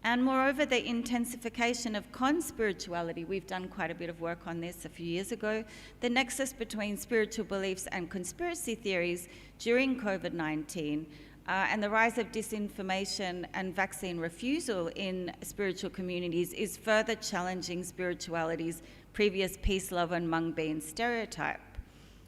And moreover, the intensification of con-spirituality, we've done quite a bit of work on this a few years ago, the nexus between spiritual beliefs and conspiracy theories during COVID-19, and the rise of disinformation and vaccine refusal in spiritual communities is further challenging spirituality's previous peace, love, and mung bean stereotype.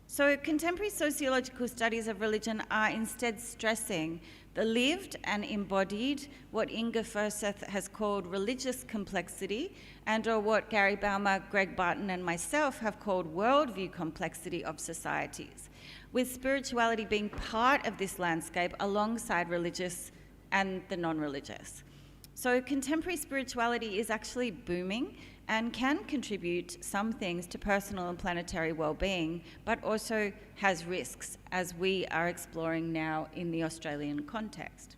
So contemporary sociological studies of religion are instead stressing the lived and embodied, what Inga Furseth has called religious complexity, and or what Gary Baumer, Greg Barton, and myself have called worldview complexity of societies, with spirituality being part of this landscape alongside religious and the non-religious. So contemporary spirituality is actually booming and can contribute some things to personal and planetary well-being, but also has risks, as we are exploring now in the Australian context.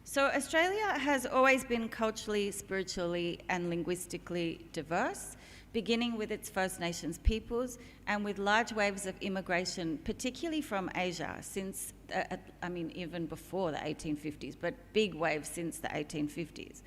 So Australia has always been culturally, spiritually, and linguistically diverse, beginning with its First Nations peoples and with large waves of immigration, particularly from Asia, since, even before the 1850s, but big waves since the 1850s.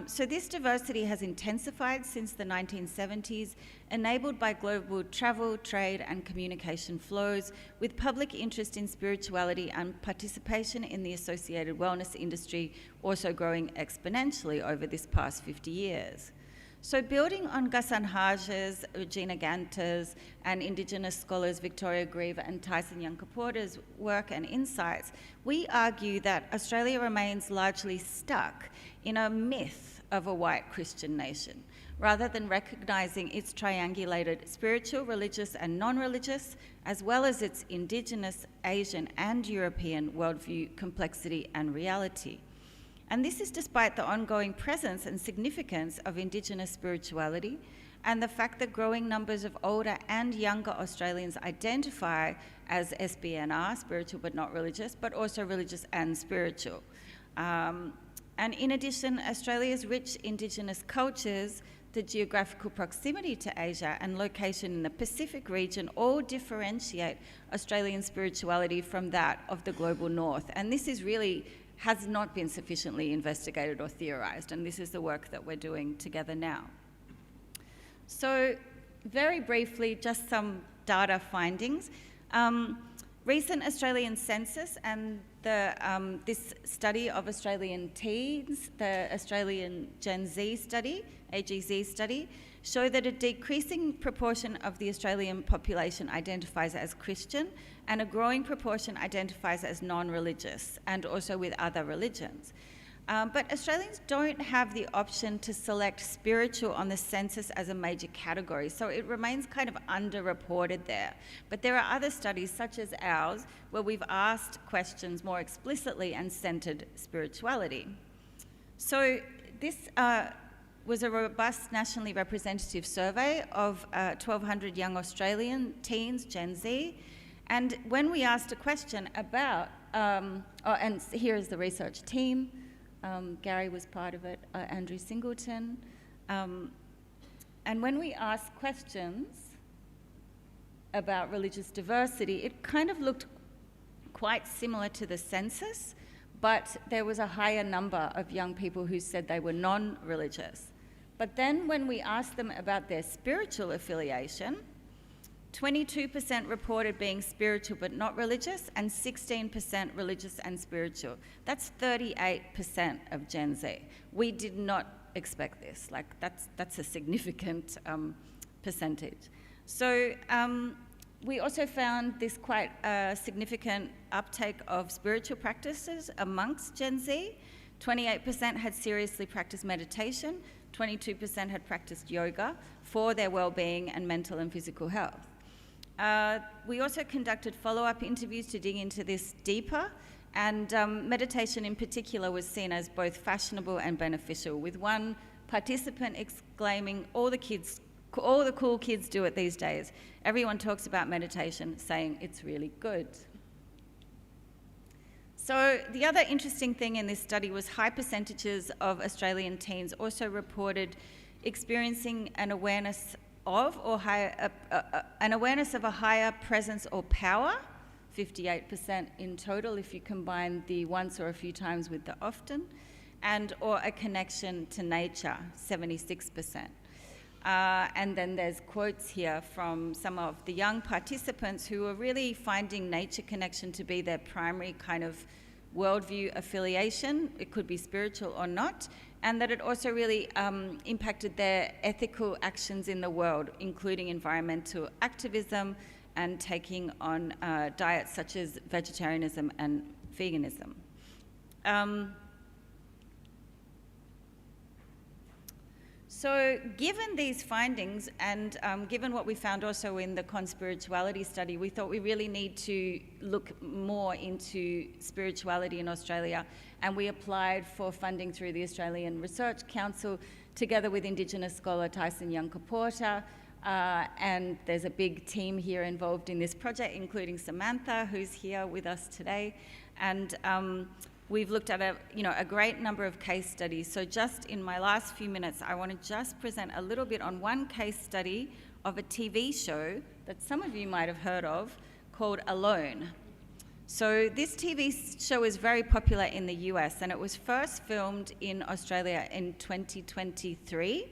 So this diversity has intensified since the 1970s, enabled by global travel, trade, and communication flows, with public interest in spirituality and participation in the associated wellness industry also growing exponentially over this past 50 years. So building on Ghassan Haj's, Regina Ganter's, and Indigenous scholars Victoria Grieve and Tyson Yunkaporta's work and insights, we argue that Australia remains largely stuck in a myth of a white Christian nation, rather than recognising its triangulated spiritual, religious, and non-religious, as well as its Indigenous, Asian, and European worldview complexity and reality. And this is despite the ongoing presence and significance of Indigenous spirituality and the fact that growing numbers of older and younger Australians identify as SBNR, spiritual but not religious, but also religious and spiritual. And in addition, Australia's rich Indigenous cultures, the geographical proximity to Asia and location in the Pacific region all differentiate Australian spirituality from that of the global north. And this is really has not been sufficiently investigated or theorised, and this is the work that we're doing together now. So very briefly, just some data findings. Recent Australian census and this study of Australian teens, the Australian Gen Z study, AGZ study, show that a decreasing proportion of the Australian population identifies as Christian and a growing proportion identifies as non-religious and also with other religions. But Australians don't have the option to select spiritual on the census as a major category, so it remains kind of underreported there. But there are other studies, such as ours, where we've asked questions more explicitly and centred spirituality. So this was a robust nationally representative survey of 1,200 young Australian teens, Gen Z, and when we asked a question about, and here is the research team, Gary was part of it, Andrew Singleton. And when we asked questions about religious diversity, it kind of looked quite similar to the census, but there was a higher number of young people who said they were non-religious. But then when we asked them about their spiritual affiliation, 22% reported being spiritual but not religious, and 16% religious and spiritual. That's 38% of Gen Z. We did not expect this. Like that's a significant percentage. So We also found this quite significant uptake of spiritual practices amongst Gen Z. 28% had seriously practiced meditation, 22% had practiced yoga for their well-being and mental and physical health. We also conducted follow-up interviews to dig into this deeper, and meditation in particular was seen as both fashionable and beneficial, with one participant exclaiming, all the cool kids do it these days. Everyone talks about meditation, saying it's really good. So the other interesting thing in this study was high percentages of Australian teens also reported experiencing an awareness of or a higher presence or power, 58% in total if you combine the once or a few times with the often, and or a connection to nature, 76%. And then there's quotes here from some of the young participants who are really finding nature connection to be their primary kind of worldview affiliation. It could be spiritual or not, and that it also really impacted their ethical actions in the world, including environmental activism and taking on diets such as vegetarianism and veganism. So given these findings and given what we found also in the conspirituality study, we thought we really need to look more into spirituality in Australia, and we applied for funding through the Australian Research Council together with Indigenous scholar Tyson Young-Kaporta, and there's a big team here involved in this project, including Samantha, who's here with us today. And we've looked at a great number of case studies. So just in my last few minutes, I want to just present a little bit on one case study of a TV show that some of you might have heard of called Alone. So this TV show is very popular in the US, and it was first filmed in Australia in 2023.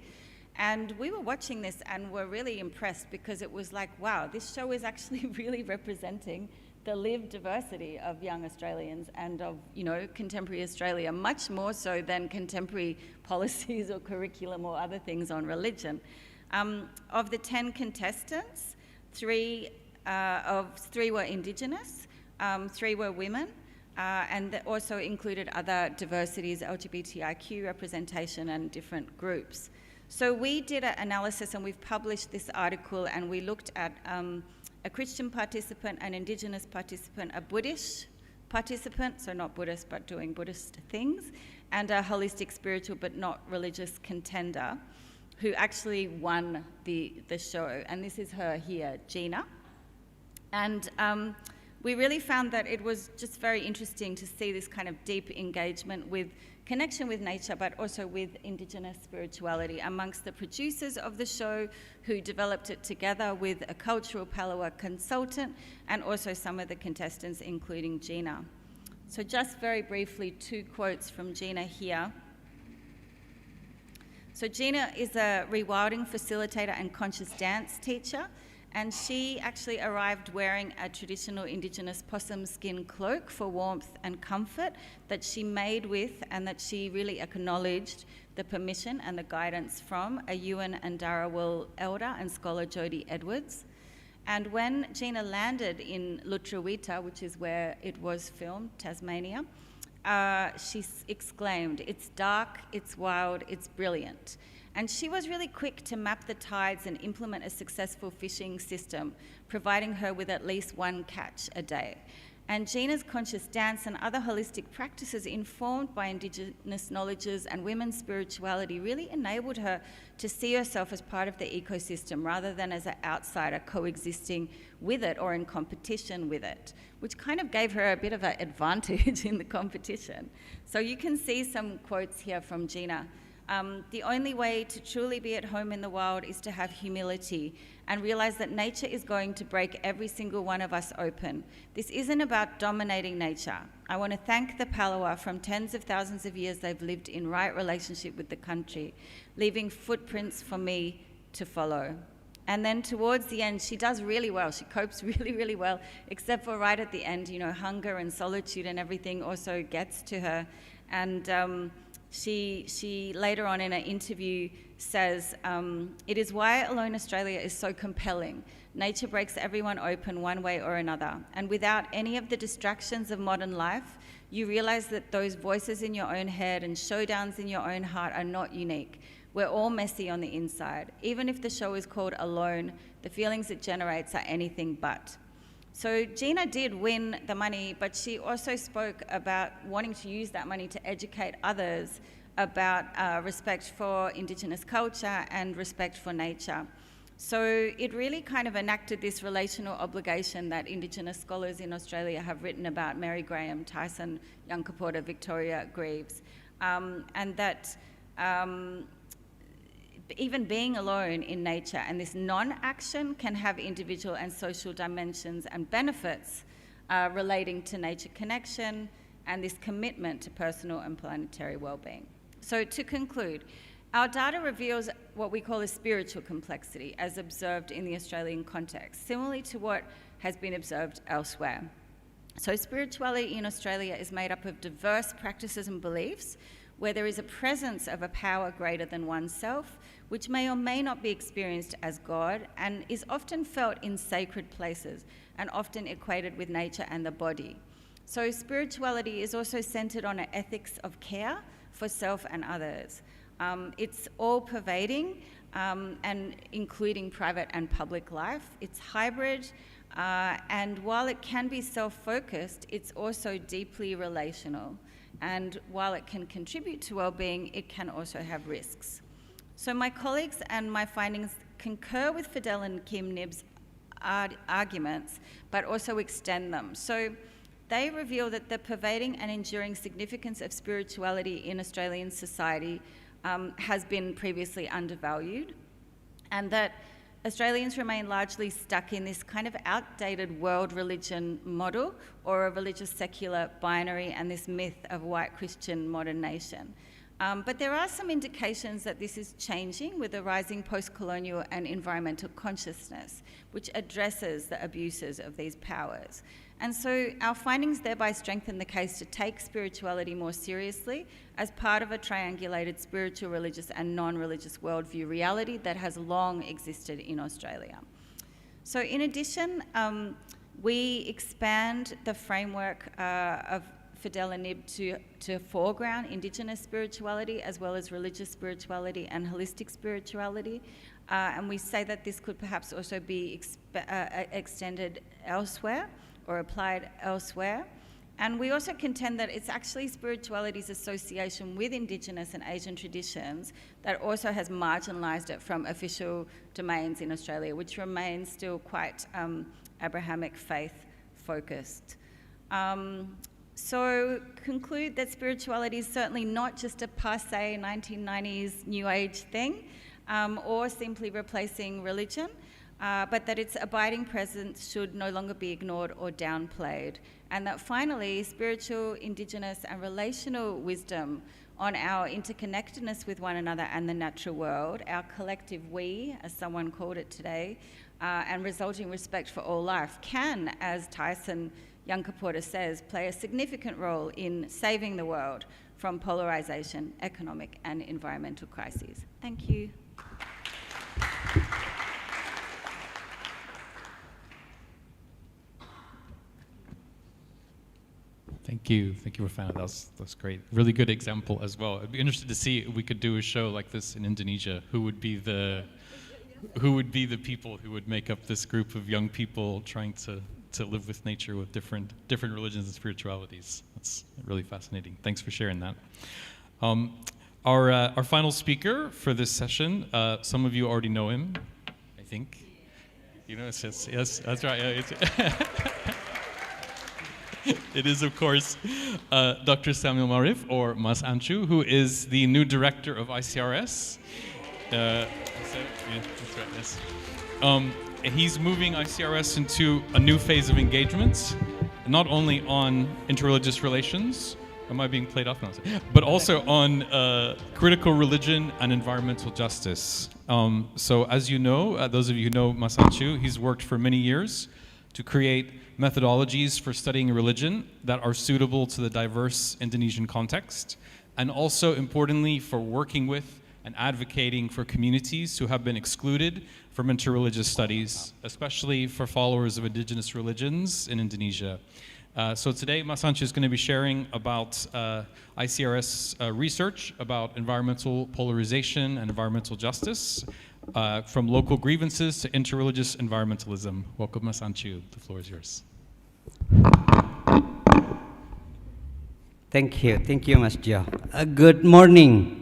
And we were watching this and were really impressed because it was like, wow, this show is actually really representing the lived diversity of young Australians and of, contemporary Australia, much more so than contemporary policies or curriculum or other things on religion. Of the 10 contestants, three were Indigenous, 3 were women, and that also included other diversities, LGBTIQ representation and different groups. So we did an analysis, and we've published this article, and we looked at a Christian participant, an Indigenous participant, a Buddhist participant, so not Buddhist but doing Buddhist things, and a holistic spiritual but not religious contender who actually won the show. And this is her here, Gina. And we really found that it was just very interesting to see this kind of deep engagement with connection with nature, but also with Indigenous spirituality amongst the producers of the show, who developed it together with a cultural Palawa consultant, and also some of the contestants, including Gina. So just very briefly, 2 quotes from Gina here. So Gina is a rewilding facilitator and conscious dance teacher, and she actually arrived wearing a traditional Indigenous possum skin cloak for warmth and comfort that she made with, and that she really acknowledged the permission and the guidance from a Yuin and Dharawal elder and scholar Jodie Edwards. And when Gina landed in Lutruwita, which is where it was filmed, Tasmania, she exclaimed, "It's dark, it's wild, it's brilliant." And she was really quick to map the tides and implement a successful fishing system, providing her with at least 1 catch a day. And Gina's conscious dance and other holistic practices, informed by Indigenous knowledges and women's spirituality, really enabled her to see herself as part of the ecosystem rather than as an outsider coexisting with it or in competition with it, which kind of gave her a bit of an advantage in the competition. So you can see some quotes here from Gina. The only way to truly be at home in the wild is to have humility and realize that nature is going to break every single one of us open. This isn't about dominating nature. I want to thank the Palawa. From tens of thousands of years they've lived in right relationship with the country, leaving footprints for me to follow. And then towards the end, she does really well. She copes really, really well, except for right at the end, hunger and solitude and everything also gets to her. And she later on in an interview says, "It is why Alone Australia is so compelling. Nature breaks everyone open one way or another, and without any of the distractions of modern life, you realize that those voices in your own head and showdowns in your own heart are not unique. We're all messy on the inside. Even if the show is called Alone, the feelings it generates are anything but." So Gina did win the money, but she also spoke about wanting to use that money to educate others about respect for Indigenous culture and respect for nature. So it really kind of enacted this relational obligation that Indigenous scholars in Australia have written about: Mary Graham, Tyson Yunkaporta, Victoria Greaves, and that even being alone in nature and this non-action can have individual and social dimensions and benefits relating to nature connection and this commitment to personal and planetary well-being. So to conclude, our data reveals what we call a spiritual complexity as observed in the Australian context, similarly to what has been observed elsewhere. So spirituality in Australia is made up of diverse practices and beliefs where there is a presence of a power greater than oneself, which may or may not be experienced as God and is often felt in sacred places and often equated with nature and the body. So spirituality is also centered on an ethics of care for self and others. It's all-pervading and including private and public life. It's hybrid, and while it can be self-focused, it's also deeply relational. And while it can contribute to well-being, it can also have risks. So my colleagues and my findings concur with Fidel and Kim Nibb's arguments, but also extend them. So they reveal that the pervading and enduring significance of spirituality in Australian society has been previously undervalued, and that Australians remain largely stuck in this kind of outdated world religion model or a religious secular binary and this myth of white Christian modern nation. But there are some indications that this is changing with a rising post-colonial and environmental consciousness, which addresses the abuses of these powers. And so our findings thereby strengthen the case to take spirituality more seriously as part of a triangulated spiritual, religious and non-religious worldview reality that has long existed in Australia. So in addition, we expand the framework of Fidel and Nib to foreground Indigenous spirituality as well as religious spirituality and holistic spirituality. And we say that this could perhaps also be extended elsewhere or applied elsewhere. And we also contend that it's actually spirituality's association with Indigenous and Asian traditions that also has marginalised it from official domains in Australia, which remains still quite Abrahamic faith focused. So conclude that spirituality is certainly not just a passé 1990s New Age thing or simply replacing religion, but that its abiding presence should no longer be ignored or downplayed. And that finally, spiritual, Indigenous and relational wisdom on our interconnectedness with one another and the natural world, our collective we, as someone called it today, and resulting respect for all life can, as Tyson Yunkaporta says, play a significant role in saving the world from polarisation, economic and environmental crises. Thank you. Thank you, Rafana. That's great. Really good example as well. I'd be interested to see if we could do a show like this in Indonesia. Who would be the people who would make up this group of young people trying to live with nature with different religions and spiritualities? That's really fascinating. Thanks for sharing that. Our final speaker for this session, some of you already know him, I think. You know, yes, that's right. It is, of course, Dr. Samuel Marif, or Mas Anchu, who is the new director of ICRS. Yeah, that's right, yes. He's moving ICRS into a new phase of engagement, not only on interreligious relations, am I being played off now? But also on critical religion and environmental justice. So as you know, those of you who know Mas Anchu, he's worked for many years to create methodologies for studying religion that are suitable to the diverse Indonesian context. and also importantly for working with and advocating for communities who have been excluded from interreligious studies, especially for followers of indigenous religions in Indonesia. So today, Mas Sancho is going to be sharing about ICRS research about environmental polarization and environmental justice, from local grievances to interreligious environmentalism. Welcome, Mas Sancho. The floor is yours. Thank you, Mas Jo. Good morning.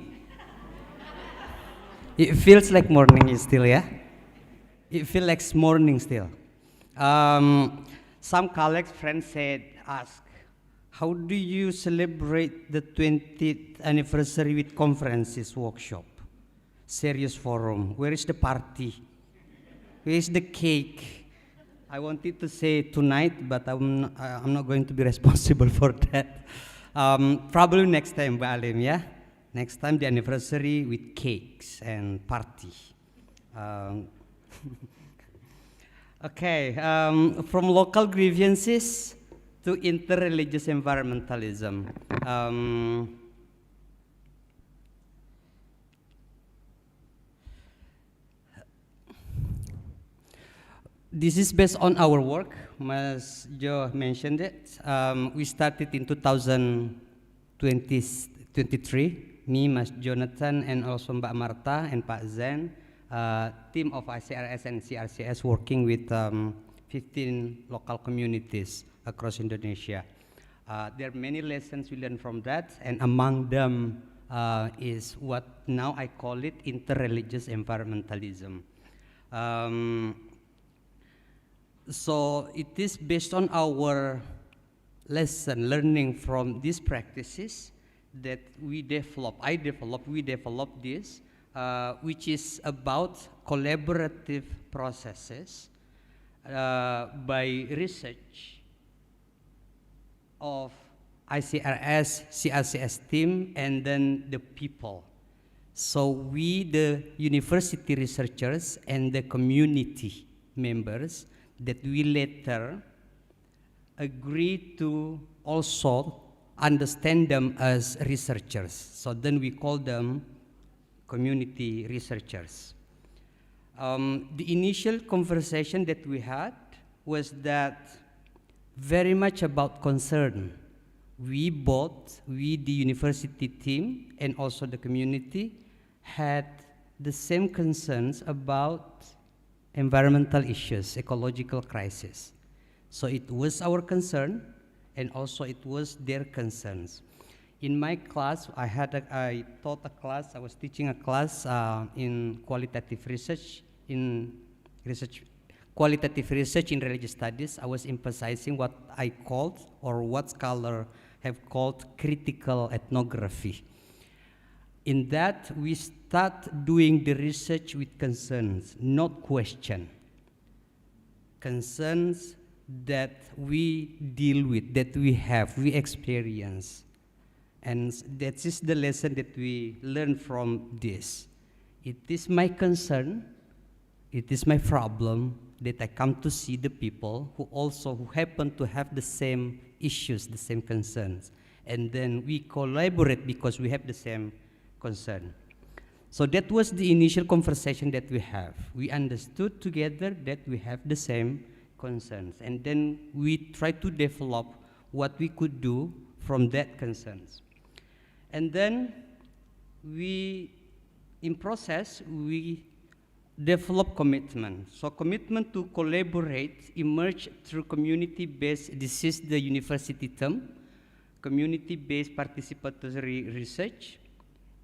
It feels like morning still, yeah? It feels like morning still. Some colleagues, friends ask, how do you celebrate the 20th anniversary with conferences, workshop, serious forum? Where is the party? Where is the cake? I wanted to say tonight, but I'm not going to be responsible for that. Probably next time, Mbak Alim, yeah? Next time the anniversary with cakes and party. Okay, from local grievances to interreligious environmentalism. This is based on our work. Mas Jo mentioned it. We started in 2023. Me, Mas Jonathan, and also Mbak Marta and Pak Zen, team of ICRS and CRCS working with 15 local communities across Indonesia. There are many lessons we learned from that, and among them is what now I call it interreligious environmentalism. So it is based on our learning from these practices that we develop, we develop this, which is about collaborative processes by research of ICRS, CRCS team, and then the people. So we, the university researchers and the community members, that we later agree to also understand them as researchers. So then we call them community researchers. The initial conversation that we had was that very much about concern. We both, the university team and also the community, had the same concerns about environmental issues, ecological crisis. So it was our concern, and also it was their concerns. In my class, I taught a class, I was teaching a class in qualitative research in religious studies. I was emphasizing what I called, or what scholars have called, critical ethnography. In that, we start doing the research with concerns, not question. Concerns that we deal with, that we have, we experience. And that is the lesson that we learn from this. It is my concern, it is my problem that I come to see the people who happen to have the same issues, the same concerns. And then we collaborate because we have the same concern. So that was the initial conversation that we have. We understood together that we have the same concerns. And then we try to develop what we could do from that concerns. And then in process, we develop commitment. So commitment to collaborate emerged through community-based, this is the university term, community-based participatory research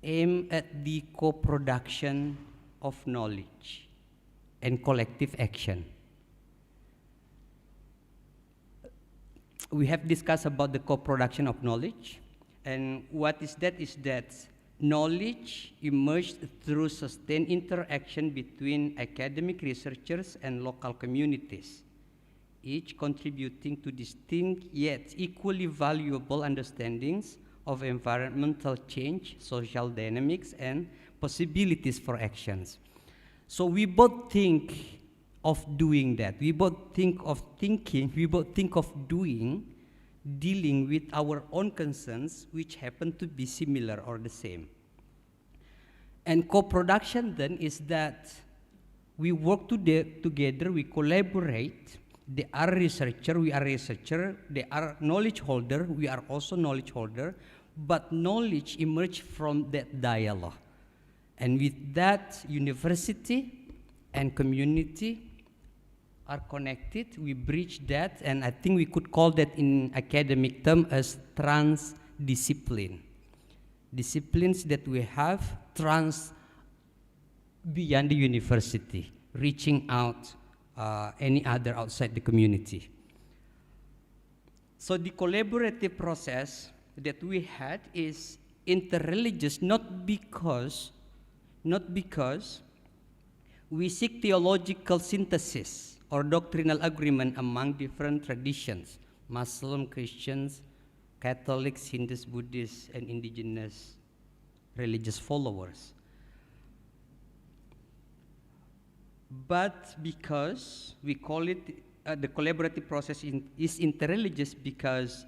aimed at the co-production of knowledge and collective action. We have discussed about the co-production of knowledge, and what is that knowledge emerged through sustained interaction between academic researchers and local communities, each contributing to distinct yet equally valuable understandings of environmental change, social dynamics, and possibilities for actions. So we both think of doing that. We both think of thinking, we both think of doing, dealing with our own concerns, which happen to be similar or the same. And co-production then is that we work together, we collaborate. They are researcher, we are researcher. They are knowledge holder, we are also knowledge holder. But knowledge emerged from that dialogue. And with that, university and community are connected. We bridge that, and I think we could call that in academic term as transdiscipline. Disciplines that we have beyond the university, reaching out any other outside the community. So the collaborative process that we had is interreligious, not because we seek theological synthesis or doctrinal agreement among different traditions, Muslim, Christians, Catholics, Hindus, Buddhists, and indigenous religious followers. But because we call it, the collaborative process is interreligious because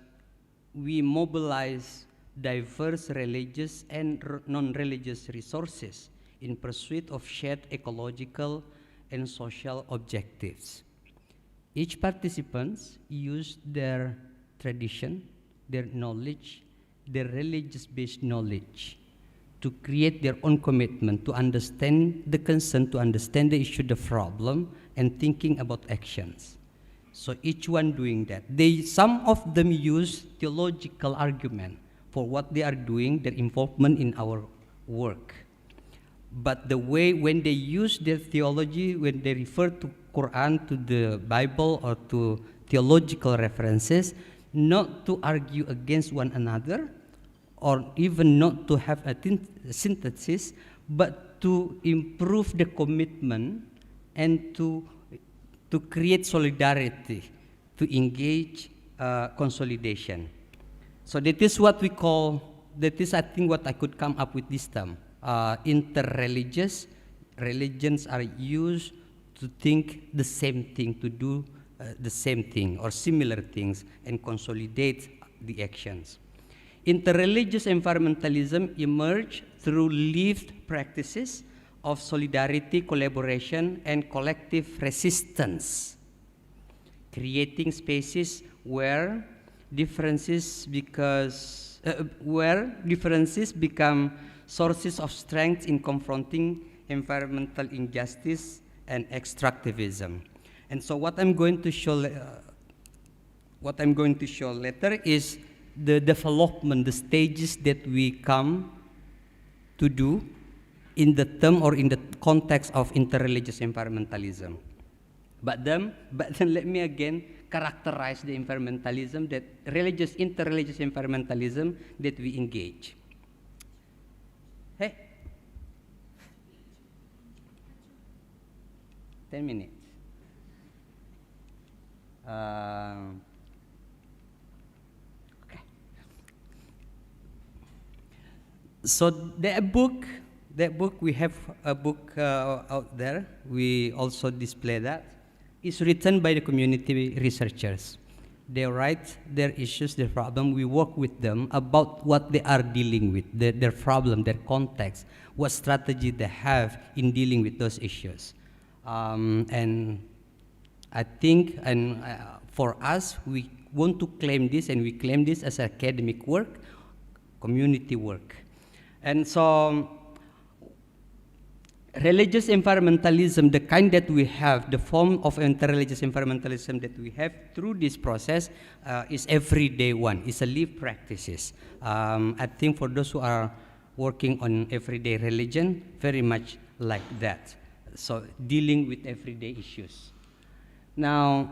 we mobilize diverse religious and non-religious resources in pursuit of shared ecological and social objectives. Each participants use their tradition, their knowledge, their religious-based knowledge to create their own commitment, to understand the concern, to understand the issue, the problem, and thinking about actions. So each one doing that. Some of them use theological argument for what they are doing, their involvement in our work. But the way when they use their theology, when they refer to Quran, to the Bible, or to theological references, not to argue against one another, or even not to have a synthesis, but to improve the commitment and to create solidarity, to engage consolidation. So that is what we call, that is I think what I could come up with this term. Interreligious, religions are used to think the same thing, to do the same thing or similar things and consolidate the actions. Interreligious environmentalism emerged through lived practices of solidarity, collaboration, and collective resistance, creating spaces where differences become sources of strength in confronting environmental injustice and extractivism. And so what I'm going to show later is the development, the stages that we come to do in the term or in the context of interreligious environmentalism. But then let me again characterize the environmentalism, that interreligious environmentalism that we engage. Hey, 10 minutes. Okay. So that book, we have a book out there. We also display that. It's written by the community researchers. They write their issues, their problem. We work with them about what they are dealing with, their problem, their context, what strategy they have in dealing with those issues. And I think, for us, we want to claim this, and we claim this as academic work, community work. And so, religious environmentalism, the kind that we have, the form of interreligious environmentalism that we have through this process is everyday one, it's a lived practices. I think for those who are working on everyday religion, very much like that. So dealing with everyday issues. Now,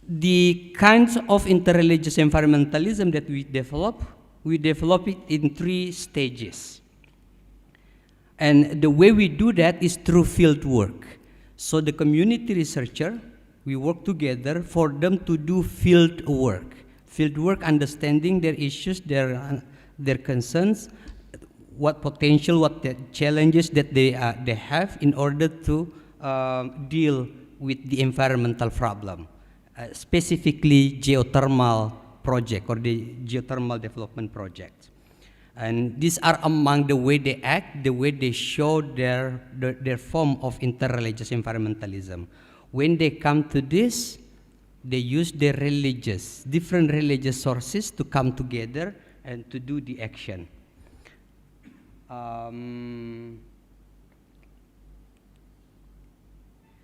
the kinds of interreligious environmentalism that we develop it in 3 stages. And the way we do that is through field work. So the community researcher, we work together for them to do field work. Field work, understanding their issues, their concerns, what potential, what the challenges that they have in order to deal with the environmental problem. specifically geothermal project or the geothermal development project. And these are among the way they act, the way they show their form of interreligious environmentalism. When they come to this, they use their different religious sources to come together and to do the action.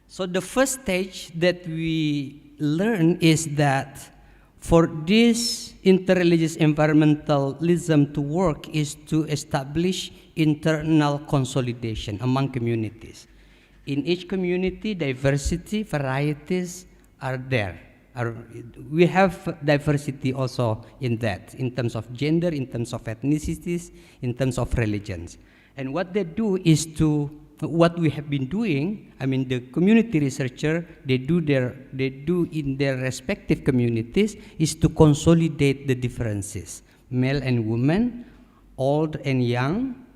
So the first stage that we learn is that for this interreligious environmentalism to work is to establish internal consolidation among communities. In each community, diversity, varieties are there. We have diversity also in that, in terms of gender, in terms of ethnicities, in terms of religions. And what they do is what we have been doing, I mean the community researcher, they do in their respective communities is to consolidate the differences, male and women, old and young,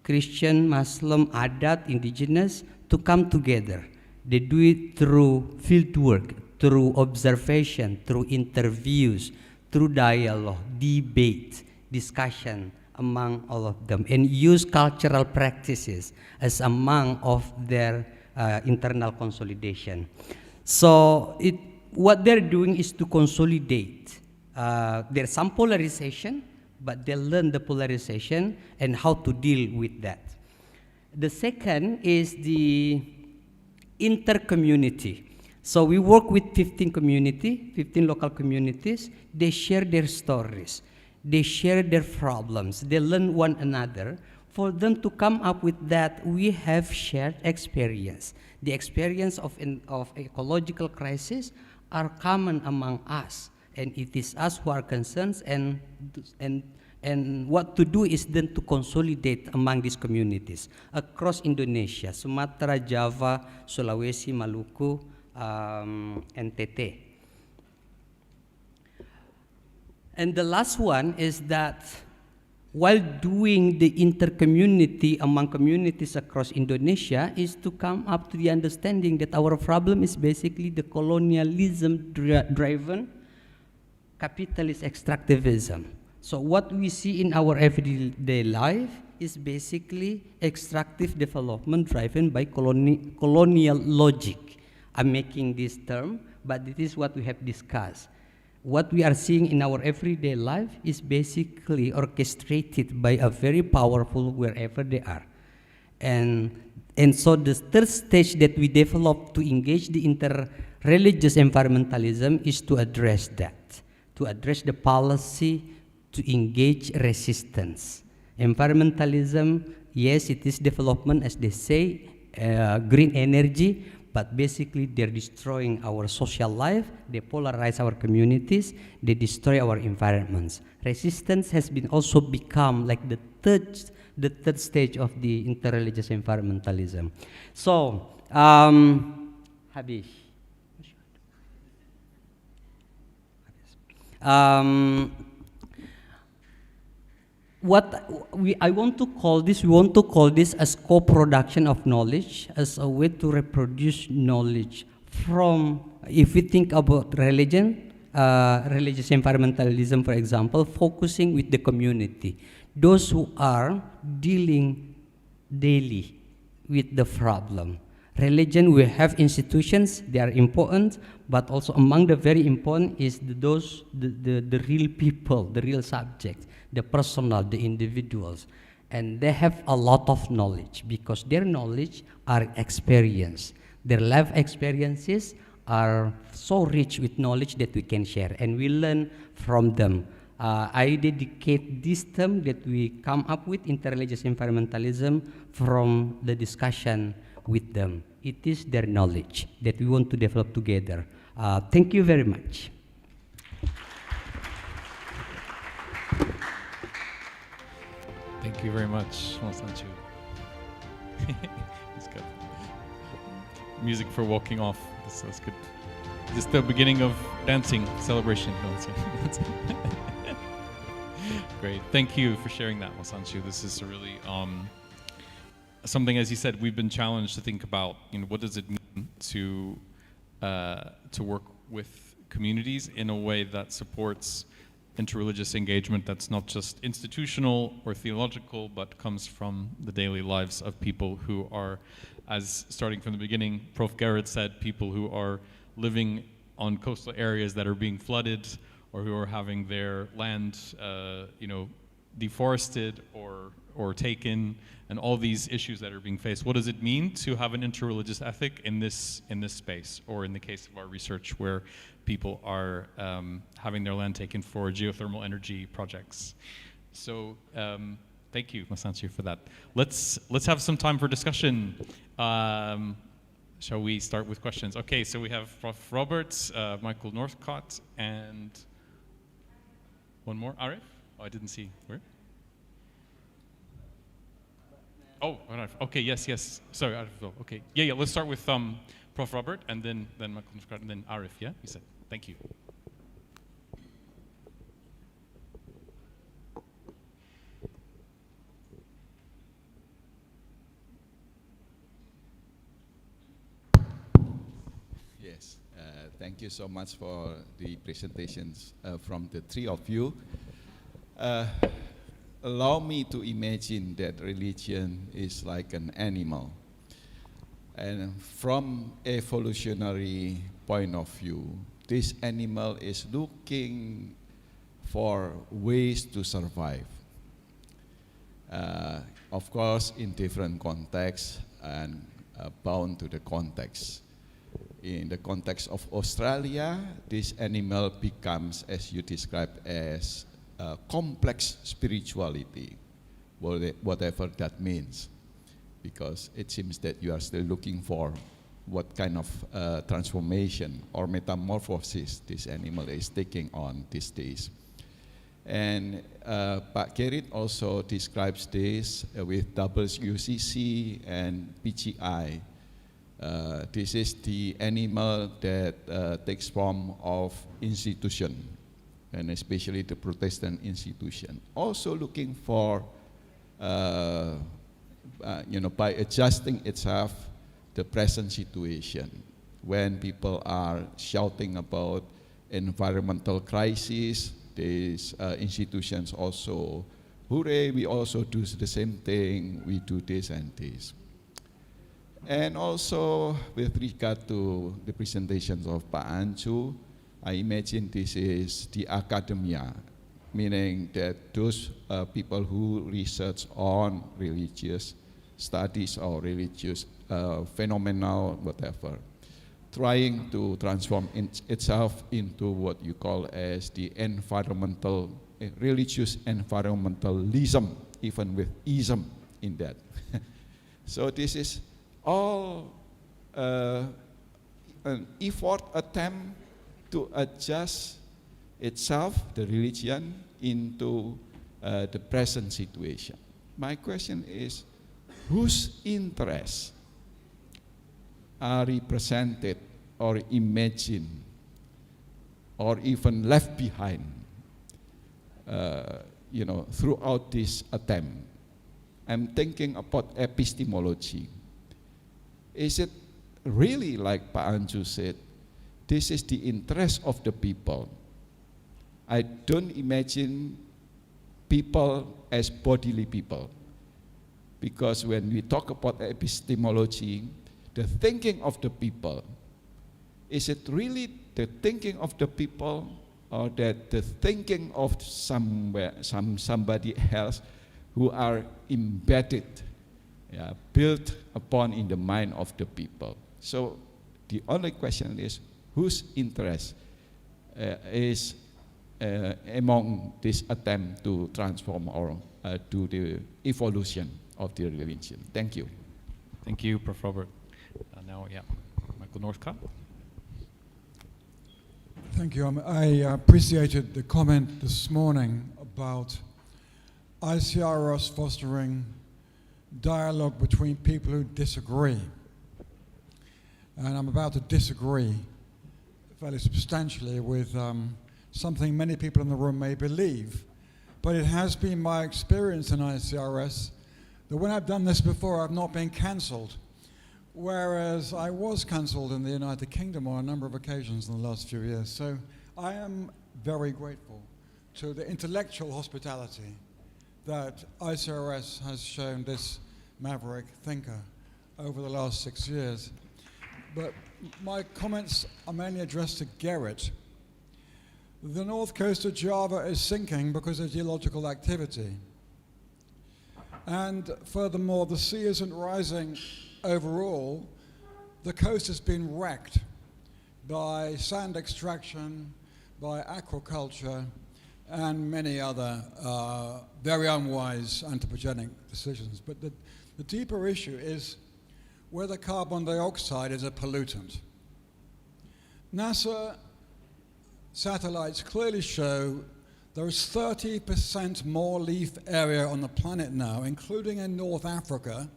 Christian, Muslim, Adat, indigenous, to come together. They do it through field work, through observation, through interviews, through dialogue, debate, discussion among all of them, and use cultural practices as among of their internal consolidation. So what they're doing is to consolidate. There's some polarization, but they learn the polarization and how to deal with that. The second is the inter-community. So we work with 15 local communities. They share their stories. They share their problems. They learn one another. For them to come up with that, we have shared experience. The experience of ecological crisis are common among us. And it is us who are concerned, and what to do is then to consolidate among these communities across Indonesia, Sumatra, Java, Sulawesi, Maluku, NTT. And the last one is that while doing the inter-community among communities across Indonesia is to come up to the understanding that our problem is basically the colonialism-driven capitalist extractivism. So what we see in our everyday life is basically extractive development driven by colonial logic. I'm making this term, but this is what we have discussed. What we are seeing in our everyday life is basically orchestrated by a very powerful wherever they are. And so the third stage that we develop to engage the inter-religious environmentalism is to address that, to address the policy, to engage resistance. Environmentalism, yes, it is development, as they say, green energy, but basically they're destroying our social life, they polarize our communities, they destroy our environments. Resistance has been also become like the third stage of the interreligious environmentalism. So, habis. We want to call this as co-production of knowledge, as a way to reproduce knowledge from, if we think about religion, religious environmentalism, for example, focusing with the community, those who are dealing daily with the problem. Religion, we have institutions, they are important, but also among the very important is the real people, the real subjects, the personal, the individuals. And they have a lot of knowledge because their knowledge are experience. Their life experiences are so rich with knowledge that we can share and we learn from them. I dedicate this term that we come up with, interreligious environmentalism, from the discussion with them. It is their knowledge that we want to develop together. Thank you very much. Thank you very much, Monsanchu. That's good. Music for walking off. That's good. This is the beginning of dancing celebration. Great. Thank you for sharing that, Monsanchu. This is a really something, as you said, we've been challenged to think about. What does it mean to work with communities in a way that supports interreligious engagement that's not just institutional or theological, but comes from the daily lives of people who are, as starting from the beginning, Prof. Garrett said, people who are living on coastal areas that are being flooded or who are having their land, deforested or taken, and all these issues that are being faced. What does it mean to have an interreligious ethic in this space, or in the case of our research where people are having their land taken for geothermal energy projects? So thank you, Masanchi, for that. Let's have some time for discussion. Shall we start with questions? Okay, so we have Prof. Roberts, Michael Northcott, and one more, Arif? Oh, I didn't see. Where? Oh, Arif. Okay, yes. Sorry, Arif. Okay, yeah. Let's start with Prof. Robert, and then Michael Northcott, and then Arif. Yeah, you said. Thank you. Yes, thank you so much for the presentations from the three of you. Allow me to imagine that religion is like an animal. And from evolutionary point of view, this animal is looking for ways to survive. Of course, in different contexts and bound to the context. In the context of Australia, this animal becomes, as you described, as complex spirituality, whatever that means, because it seems that you are still looking for what kind of transformation or metamorphosis this animal is taking on these days. And Pak Gerrit also describes this with WCC and PGI. This is the animal that takes form of institution, and especially the Protestant institution. Also looking for, by adjusting itself the present situation, when people are shouting about environmental crisis, these institutions also, hooray, we also do the same thing, we do this and this. And also with regard to the presentations of Pak Ancu, I imagine this is the academia, meaning that those people who research on religious studies or religious phenomena, whatever, trying to transform itself into what you call as the environmental, religious environmentalism, even with ism in that. So this is all an effort, attempt to adjust itself, the religion, into the present situation. My question is, whose interests are represented or imagined or even left behind throughout this attempt? I'm thinking about epistemology. Is it really, like Pak Ancu said, this is the interest of the people? I don't imagine people as bodily people, because when we talk about epistemology, the thinking of the people, is it really the thinking of the people, or that the thinking of somebody else who are embedded, built upon in the mind of the people? So the only question is, whose interest is among this attempt to transform or to the evolution of the religion? Thank you. Thank you, Prof. Robert. Now, Michael Northcott. Thank you. I appreciated the comment this morning about ICRS fostering dialogue between people who disagree. And I'm about to disagree fairly substantially with something many people in the room may believe. But it has been my experience in ICRS that when I've done this before, I've not been cancelled. whereas I was cancelled in the United Kingdom on a number of occasions in the last few years. So I am very grateful to the intellectual hospitality that ICRS has shown this maverick thinker over the last 6 years. But my comments are mainly addressed to Gerrit. The north coast of Java is sinking because of geological activity. And furthermore, the sea isn't rising overall. The coast has been wrecked by sand extraction, by aquaculture, and many other very unwise anthropogenic decisions. But the deeper issue is whether carbon dioxide is a pollutant. NASA satellites clearly show there is 30% more leaf area on the planet now, including in North Africa,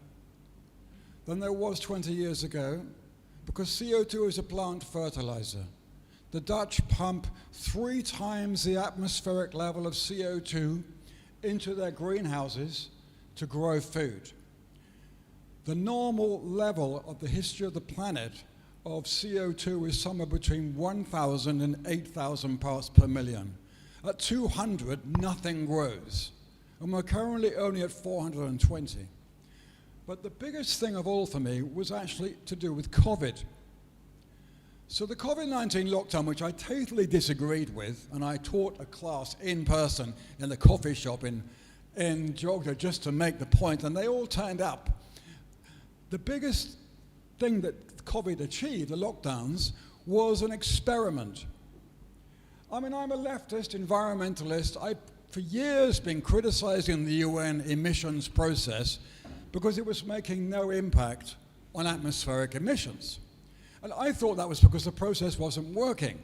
than there was 20 years ago, because CO2 is a plant fertilizer. The Dutch pump 3 times the atmospheric level of CO2 into their greenhouses to grow food. The normal level of the history of the planet of CO2 is somewhere between 1,000 and 8,000 parts per million. At 200, nothing grows. And we're currently only at 420. But the biggest thing of all for me was actually to do with COVID. So the COVID-19 lockdown, which I totally disagreed with, and I taught a class in person in the coffee shop in Jogja just to make the point, and they all turned up. The biggest thing that COVID achieved, the lockdowns, was an experiment. I mean, I'm a leftist environmentalist. I've for years been criticizing the UN emissions process because it was making no impact on atmospheric emissions. And I thought that was because the process wasn't working.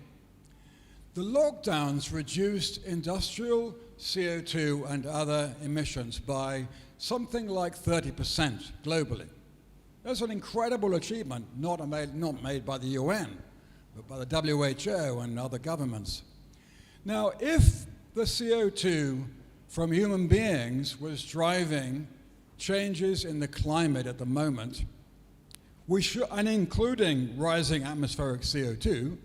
The lockdowns reduced industrial CO2 and other emissions by something like 30% globally. That's an incredible achievement, not made by the UN, but by the WHO and other governments. Now, if the CO2 from human beings was driving changes in the climate at the moment, and including rising atmospheric CO2,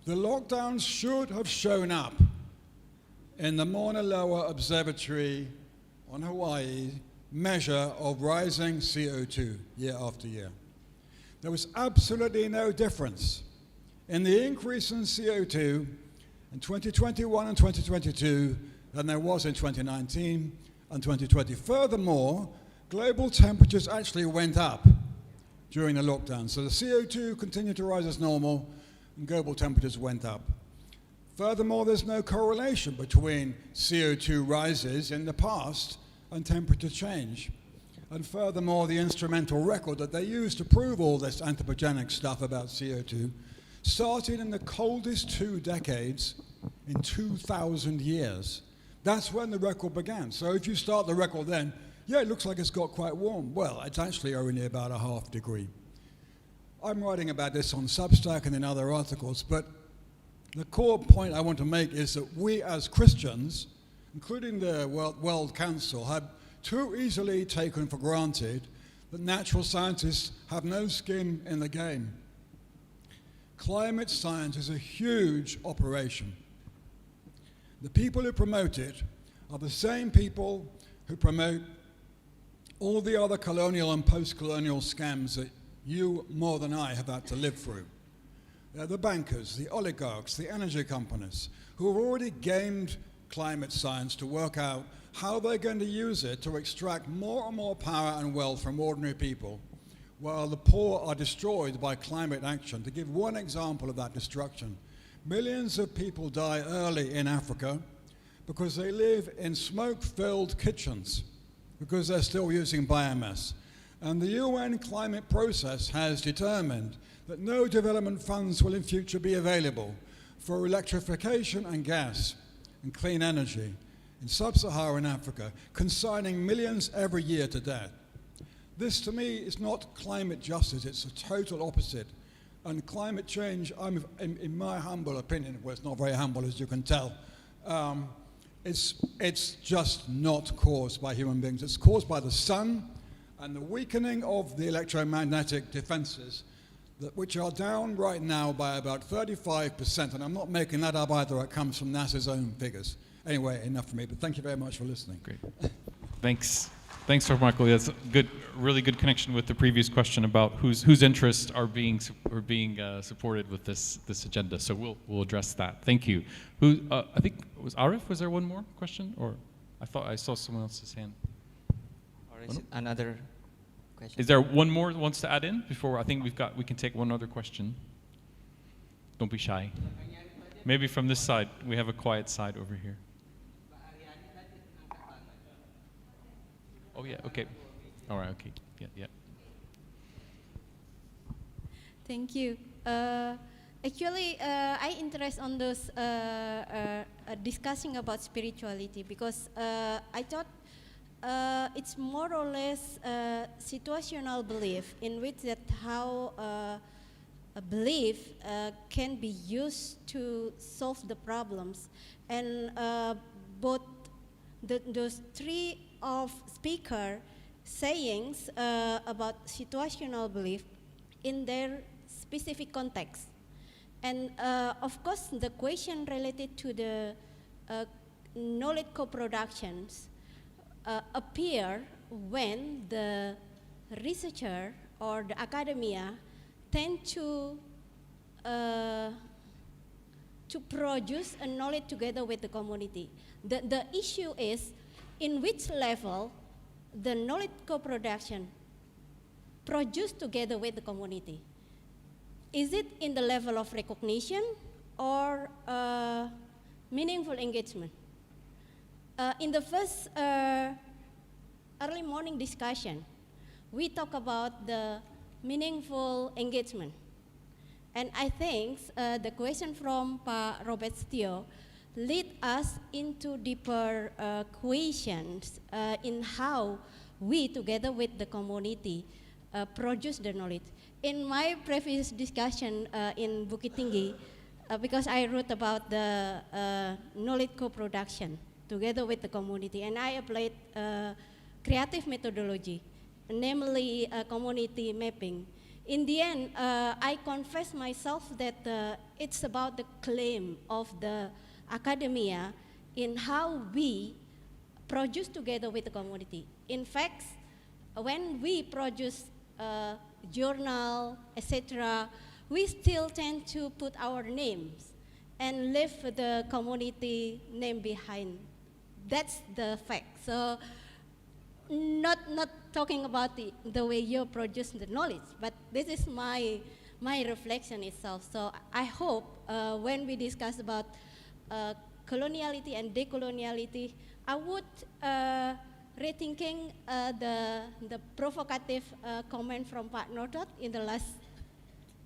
the lockdowns should have shown up in the Mauna Loa Observatory on Hawaii measure of rising CO2 year after year. There was absolutely no difference in the increase in CO2 in 2021 and 2022 than there was in 2019 and 2020. Furthermore, global temperatures actually went up during the lockdown. So the CO2 continued to rise as normal and global temperatures went up. Furthermore, there's no correlation between CO2 rises in the past and temperature change. And furthermore, the instrumental record that they used to prove all this anthropogenic stuff about CO2 started in the coldest 2 decades in 2,000 years. That's when the record began. So if you start the record then, yeah, it looks like it's got quite warm. Well, it's actually only about a half degree. I'm writing about this on Substack and in other articles, but the core point I want to make is that we as Christians, including the World Council, have too easily taken for granted that natural scientists have no skin in the game. Climate science is a huge operation. The people who promote it are the same people who promote all the other colonial and post-colonial scams that you, more than I, have had to live through. They're the bankers, the oligarchs, the energy companies, who have already gamed climate science to work out how they're going to use it to extract more and more power and wealth from ordinary people, while the poor are destroyed by climate action. To give one example of that destruction, millions of people die early in Africa because they live in smoke-filled kitchens, because they're still using biomass. And the UN climate process has determined that no development funds will in future be available for electrification and gas and clean energy in sub-Saharan Africa, consigning millions every year to death. This, to me, is not climate justice, it's a total opposite. And climate change, in my humble opinion, well, it's not very humble as you can tell, it's just not caused by human beings. It's caused by the sun and the weakening of the electromagnetic defenses, which are down right now by about 35%, and I'm not making that up either, it comes from NASA's own figures. Anyway, enough for me, but thank you very much for listening. Great. Thanks. Thanks, Dr. Michael. That's good, really good connection with the previous question about whose interests are being supported with this agenda. So we'll address that. Thank you. I think was Arif. Was there one more question, or I thought I saw someone else's hand? Or is it another question? Is there one more that wants to add in before? I think we can take one other question. Don't be shy. Maybe from this side. We have a quiet side over here. Oh yeah, okay. All right, okay. Yeah. Thank you. Actually, I interest on those discussing about spirituality because I thought it's more or less a situational belief in which that how a belief can be used to solve the problems, and both those three of speaker sayings about situational belief in their specific context. And of course, the question related to the knowledge co-productions appear when the researcher or the academia tend to produce a knowledge together with the community. The issue is in which level the knowledge co-production produced together with the community. Is it in the level of recognition or meaningful engagement? In the first early morning discussion, we talk about the meaningful engagement. And I think the question from Pak Robert Stio lead us into deeper questions in how we, together with the community, produce the knowledge. In my previous discussion in Bukit Tinggi, because I wrote about the knowledge co-production together with the community, and I applied creative methodology, namely community mapping. In the end, I confess myself that it's about the claim of the academia in how we produce together with the community. In fact, when we produce journal, etc., we still tend to put our names and leave the community name behind. That's the fact. So, not talking about the way you produce the knowledge, but this is my reflection itself. So I hope when we discuss about coloniality and decoloniality, I would rethinking the provocative comment from Pak Nordot in the last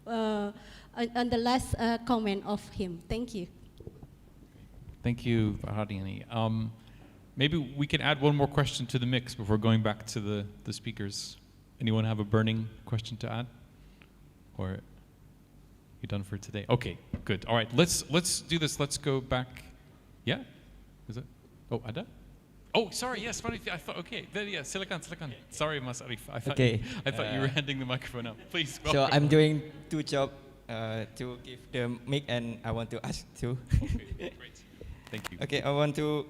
on the last comment of him. Thank you. Thank you, Pak Hardiani. Maybe we can add one more question to the mix before going back to the speakers. Anyone have a burning question to add? Or you done for today? Okay, good. All right, let's do this. Let's go back. Yeah? Is it? Oh, Ada? Oh, sorry, yes, I thought, okay. Yeah, silakan. Sorry, Mas Arif. I thought you were handing the microphone up. Please, So I'm doing two jobs to give the mic, and I want to ask too. Okay, great. Thank you. Okay, I want to,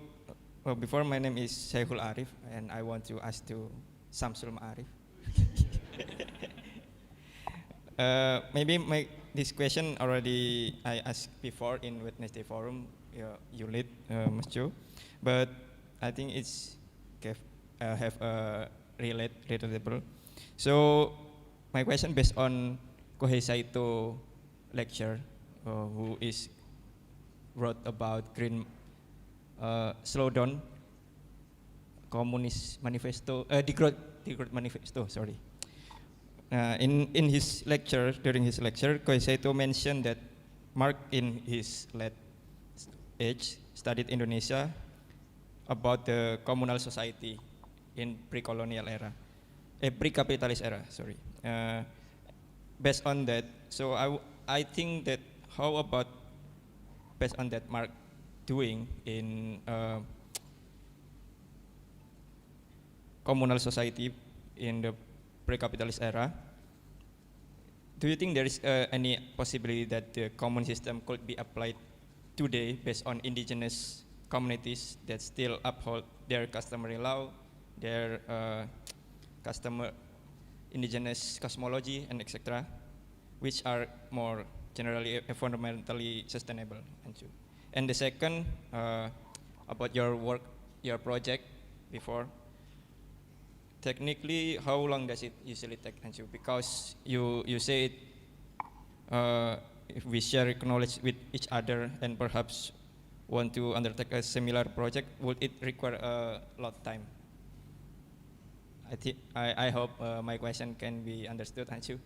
well, before my name is Shaykhul Arif, and I want to ask to Samsul Ma'arif. Maybe this question already I asked before in Wednesday Forum, you lead, Mas Jo, but I think it's have a relatable. So my question based on Kohei Saito lecture, who is wrote about Green Slowdown Communist Manifesto, Degrowth Manifesto. Sorry. In his lecture, during his lecture, Kohei Saito mentioned that Marx in his late age studied Indonesia about the communal society in pre-colonial era, pre-capitalist era. Sorry. Based on that, so I think that how about based on that Marx doing in communal society in the pre-capitalist era. Do you think there is any possibility that the common system could be applied today based on indigenous communities that still uphold their customary law, their customer indigenous cosmology, and etc., which are more generally environmentally sustainable? And the second, about your work, your project before. Technically, how long does it usually take? Because you say it, if we share knowledge with each other and perhaps want to undertake a similar project, would it require a lot of time? I hope my question can be understood, Anju.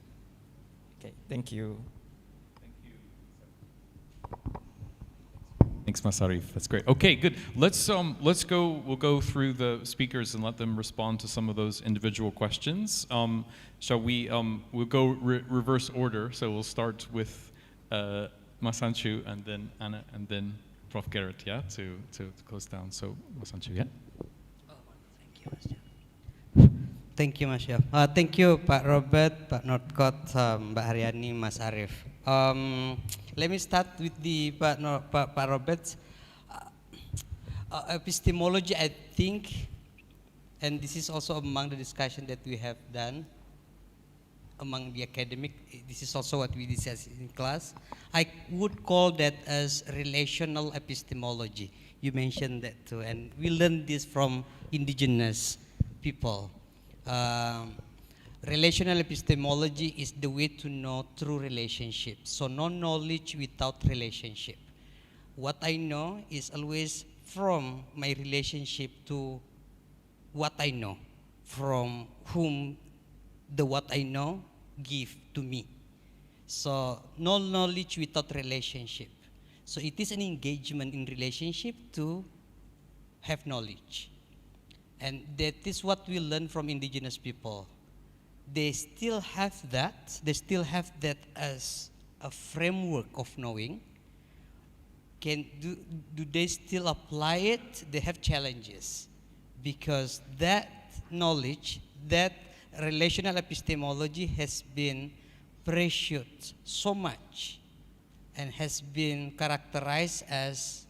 Okay, thank you. Thanks, Masarif. That's great. Okay, good. Let's go. We'll go through the speakers and let them respond to some of those individual questions. Shall we? We'll go reverse order. So we'll start with Masanchu and then Anna and then Prof. Garrett. Yeah, to close down. So Masanchu, yeah. Thank you, Mas Yaf. Thank you, Pak Robert, Pak Northcote, Mbak Haryani, Mas Arif. Let me start with the Pak Robert. Epistemology, I think, and this is also among the discussion that we have done among the academic, this is also what we discussed in class. I would call that as relational epistemology. You mentioned that too, and we learned this from indigenous people. Relational epistemology is the way to know true relationships. So no knowledge without relationship. What I know is always from my relationship to what I know, from whom the what I know give to me. So no knowledge without relationship. So it is an engagement in relationship to have knowledge. And that is what we learn from indigenous people. They still have that. They still have that as a framework of knowing. Do they still apply it? They have challenges. Because that knowledge, that relational epistemology has been pressured so much and has been characterized as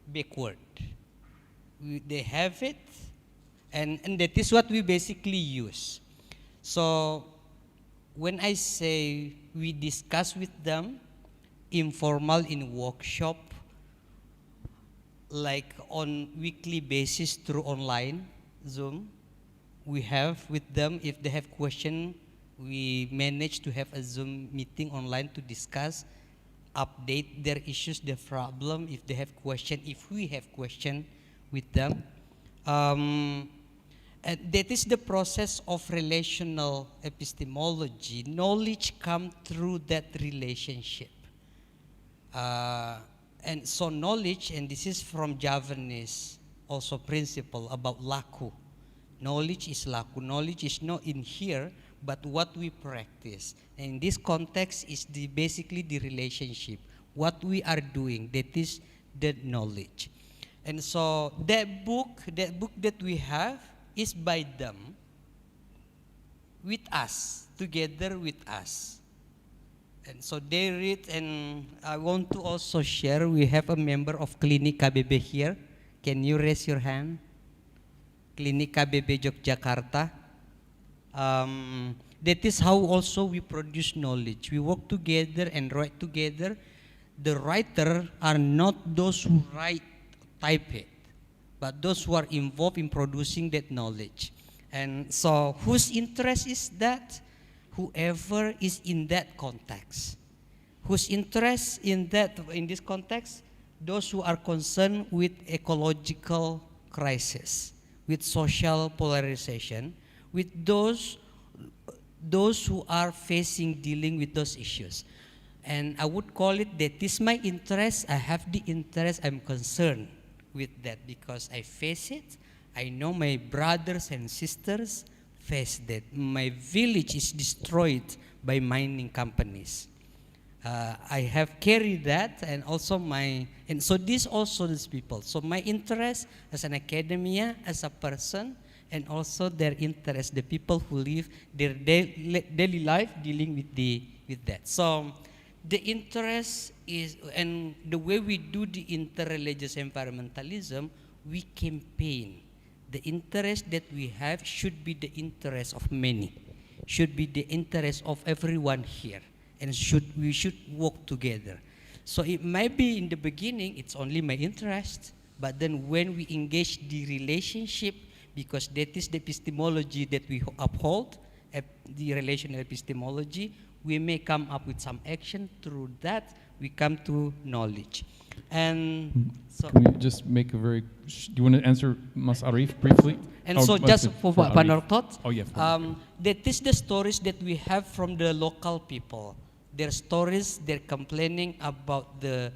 backward. They have it, and that is what we basically use. So when I say we discuss with them, informal in workshop, like on weekly basis through online, Zoom, we have with them, if they have question, we manage to have a Zoom meeting online to discuss, update their issues, their problem, if they have question, if we have question with them. And that is the process of relational epistemology. Knowledge comes through that relationship. And so knowledge, and this is from Javanese also principle about laku. Knowledge is laku. Knowledge is not in here, but what we practice. And in this context is basically the relationship. What we are doing, that is the knowledge. And so that book that we have is by them, with us, together with us. And so they read, and I want to also share, we have a member of Klinik KBB here. Can you raise your hand? Klinik KBB Yogyakarta. That is how also we produce knowledge. We work together and write together. The writer are not those who type it, but those who are involved in producing that knowledge. And so whose interest is that? Whoever is in that context. Whose interest in this context? Those who are concerned with ecological crisis, with social polarization, with those who are dealing with those issues. And I would call it that is my interest. I have the interest. I'm concerned with that because I face it. I know my brothers and sisters face that. My village is destroyed by mining companies. I have carried that, and also so these people. So my interest as an academia, as a person, and also their interest, the people who live their daily life dealing with that. So the interest is, and the way we do the interreligious environmentalism, we campaign. The interest that we have should be the interest of many, should be the interest of everyone here, and we should work together. So it might be in the beginning, it's only my interest, but then when we engage the relationship, because that is the epistemology that we uphold, the relational epistemology, we may come up with some action. Through that, we come to knowledge. And so, can we just make a very, do you want to answer Mas Arif briefly? and so just for final thought, oh, yeah, that is the stories that we have from the local people. Their stories, they're complaining about the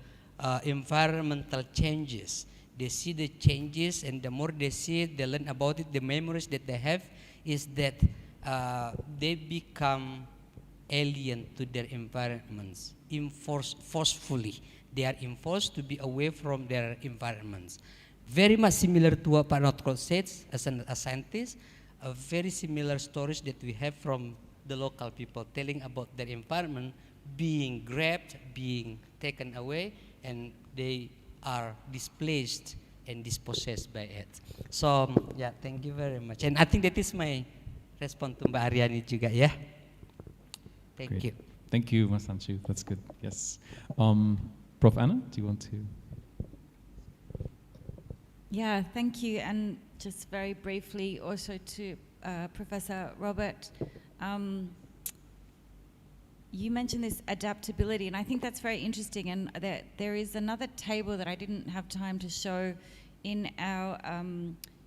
environmental changes. They see the changes, and the more they see it, they learn about it, the memories that they have is that they become alien to their environments, forcefully. They are enforced to be away from their environments. Very much similar to what Pak Notkol said as a scientist, very similar stories that we have from the local people telling about their environment being grabbed, being taken away, and they are displaced and dispossessed by it. So, yeah, thank you very much. And I think that is my response to Mbak Aryani juga, ya. Thank Great. you. Thank you, Mas Anshu. That's good. Yes. Prof. Anna, do you want to? Yeah, thank you. And just very briefly also to Professor Robert, you mentioned this adaptability, and I think that's very interesting. And there is another table that I didn't have time to show in our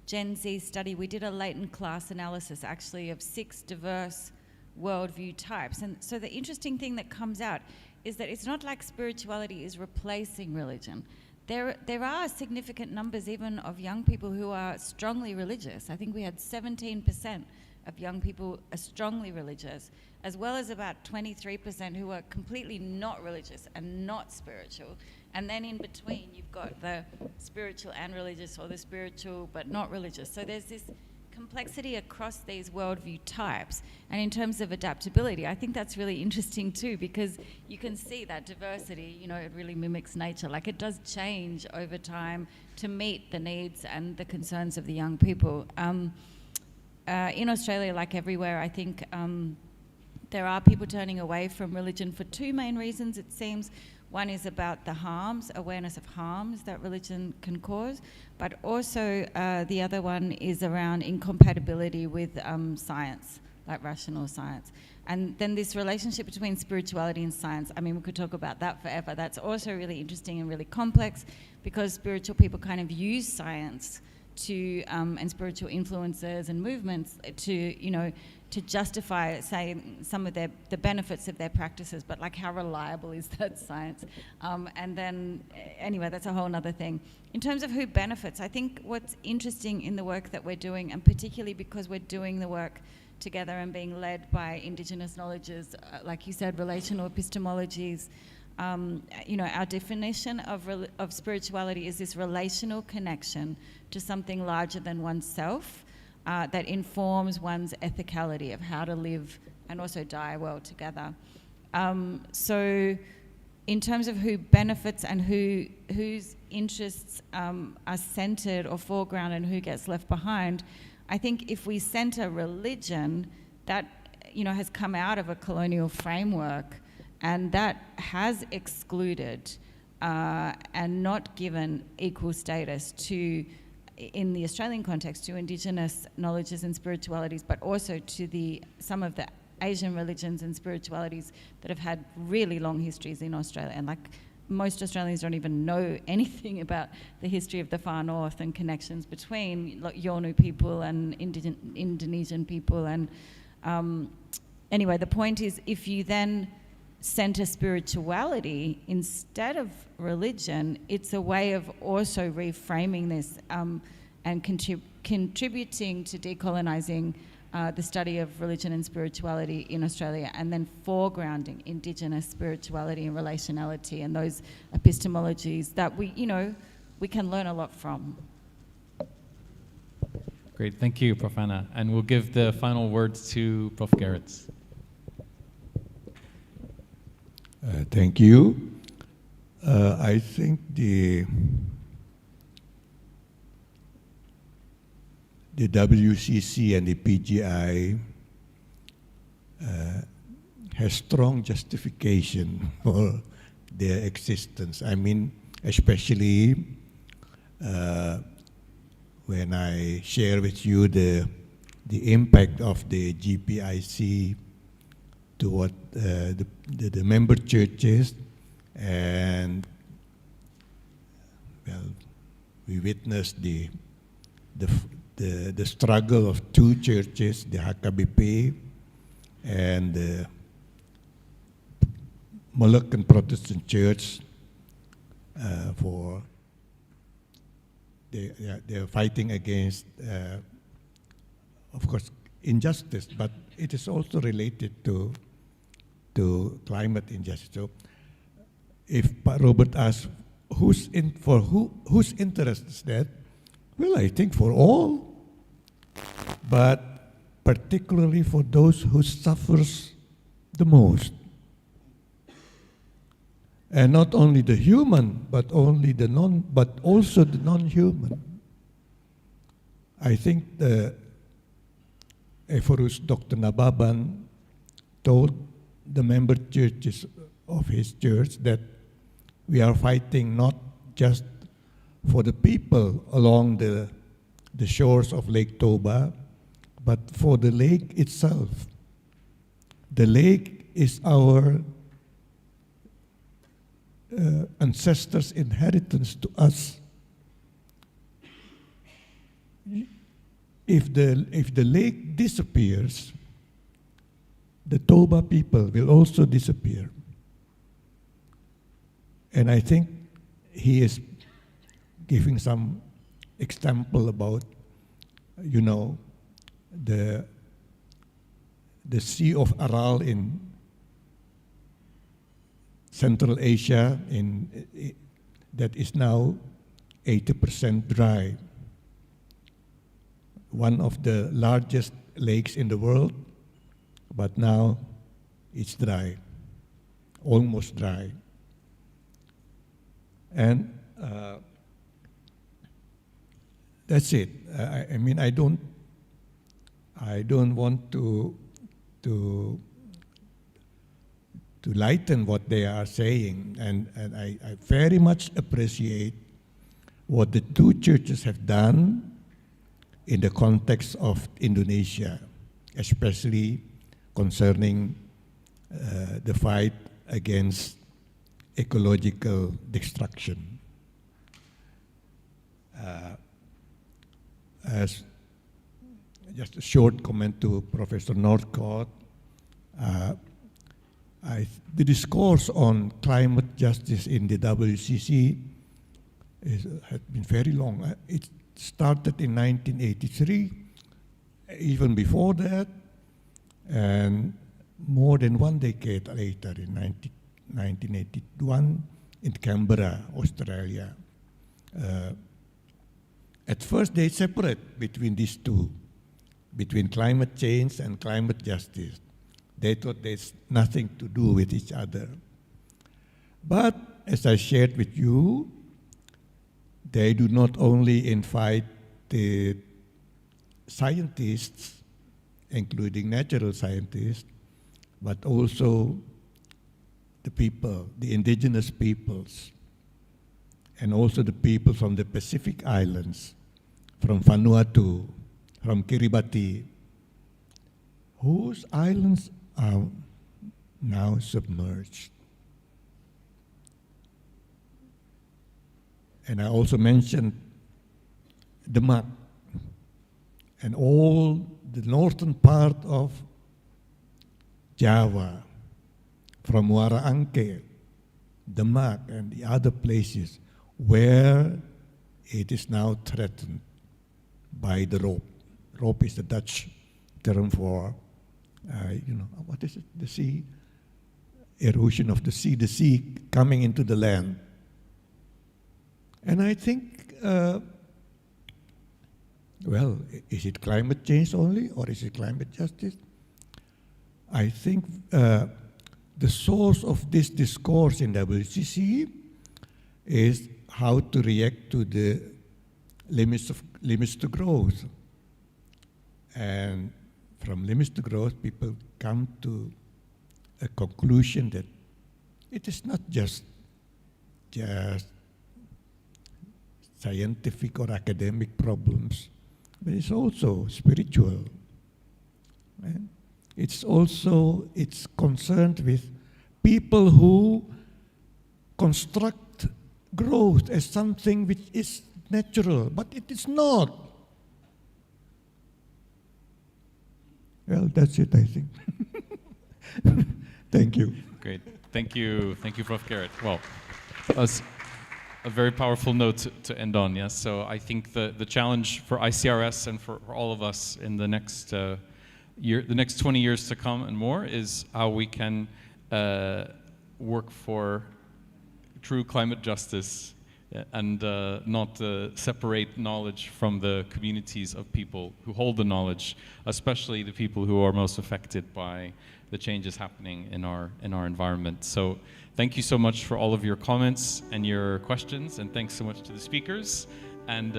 Gen Z study. We did a latent class analysis, actually, of 6 diverse worldview types. And so the interesting thing that comes out is that it's not like spirituality is replacing religion. There are significant numbers even of young people who are strongly religious. I think we had 17% of young people are strongly religious, as well as about 23% who are completely not religious and not spiritual. And then in between, you've got the spiritual and religious, or the spiritual but not religious. So there's this complexity across these worldview types. And in terms of adaptability, I think that's really interesting too, because you can see that diversity, you know, it really mimics nature. Like, it does change over time to meet the needs and the concerns of the young people. In Australia, like everywhere, I think there are people turning away from religion for 2 main reasons, it seems. One is about the harms, awareness of harms that religion can cause, but also the other one is around incompatibility with science, like rational science. And then this relationship between spirituality and science, I mean, we could talk about that forever. That's also really interesting and really complex, because spiritual people kind of use science to, and spiritual influences and movements to, you know, to justify, say, some of the benefits of their practices, but like, how reliable is that science? And then, anyway, that's a whole other thing. In terms of who benefits, I think what's interesting in the work that we're doing, and particularly because we're doing the work together and being led by Indigenous knowledges, like you said, relational epistemologies, you know, our definition of spirituality is this relational connection to something larger than oneself, that informs one's ethicality of how to live and also die well together. So in terms of who benefits and whose interests are centered or foreground and who gets left behind, I think if we center religion, that, you know, has come out of a colonial framework, and that has excluded and not given equal status to, in the Australian context, to Indigenous knowledges and spiritualities, but also to some of the Asian religions and spiritualities that have had really long histories in Australia. And like, most Australians don't even know anything about the history of the far north and connections between Yolngu people and Indonesian people. And anyway, the point is, if you then center spirituality instead of religion, it's a way of also reframing this and contributing to decolonizing the study of religion and spirituality in Australia, and then foregrounding Indigenous spirituality and relationality and those epistemologies that we can learn a lot from. Great, thank you, Prof. Anna. And we'll give the final words to Prof. Gerrits. Thank you. I think the WCC and the PGI has strong justification for their existence. I mean, especially when I share with you the impact of the GPIC to what the member churches, and well, we witnessed the struggle of two churches, the HKBP and the Moluccan Protestant Church, for they're fighting against, of course, injustice, but it is also related to climate injustice. So, if Pak Robert asks whose interest is that, well, I think for all, but particularly for those who suffers the most. And not only the human, but also the non-human. I think the Ephorus Dr. Nababan told the member churches of his church that we are fighting not just for the people along the shores of Lake Toba, but for the lake itself. The lake is our ancestors' inheritance to us. If the lake disappears, the Toba people will also disappear. And I think he is giving some example about, you know, the Sea of Aral in Central Asia, that is now 80% dry. One of the largest lakes in the world, but now it's dry, almost dry. And that's it. I mean, I don't want to lighten what they are saying, and I very much appreciate what the two churches have done in the context of Indonesia, especially concerning the fight against ecological destruction. As just a short comment to Professor Northcott, the discourse on climate justice in the WCC has been very long. It started in 1983, even before that, and more than one decade later, in 1981, in Canberra, Australia. At first, they separate between these two, between climate change and climate justice. They thought there's nothing to do with each other. But as I shared with you, they do not only invite the scientists, including natural scientists, but also the people, the indigenous peoples, and also the people from the Pacific Islands, from Vanuatu, from Kiribati, whose islands are now submerged. And I also mentioned Demak and all the northern part of Java, from Muara Angke, Demak, and the other places where it is now threatened by the rope. Rope is the Dutch term for, what is it? The sea, erosion of the sea coming into the land. And I think Well, is it climate change only, or is it climate justice? I think the source of this discourse in WCC is how to react to the limits to growth. And from limits to growth, people come to a conclusion that it is not just scientific or academic problems, but it's also spiritual. Right? It's concerned with people who construct growth as something which is natural, but it is not. Well, that's it, I think. Thank you. Great. Thank you, Prof. Garrett. Well, that's a very powerful note to end on, yes? So I think the challenge for ICRS and for all of us in the next the next 20 years to come and more is how we can work for true climate justice and not separate knowledge from the communities of people who hold the knowledge, especially the people who are most affected by the changes happening in our environment. So thank you so much for all of your comments and your questions, and thanks so much to the speakers. And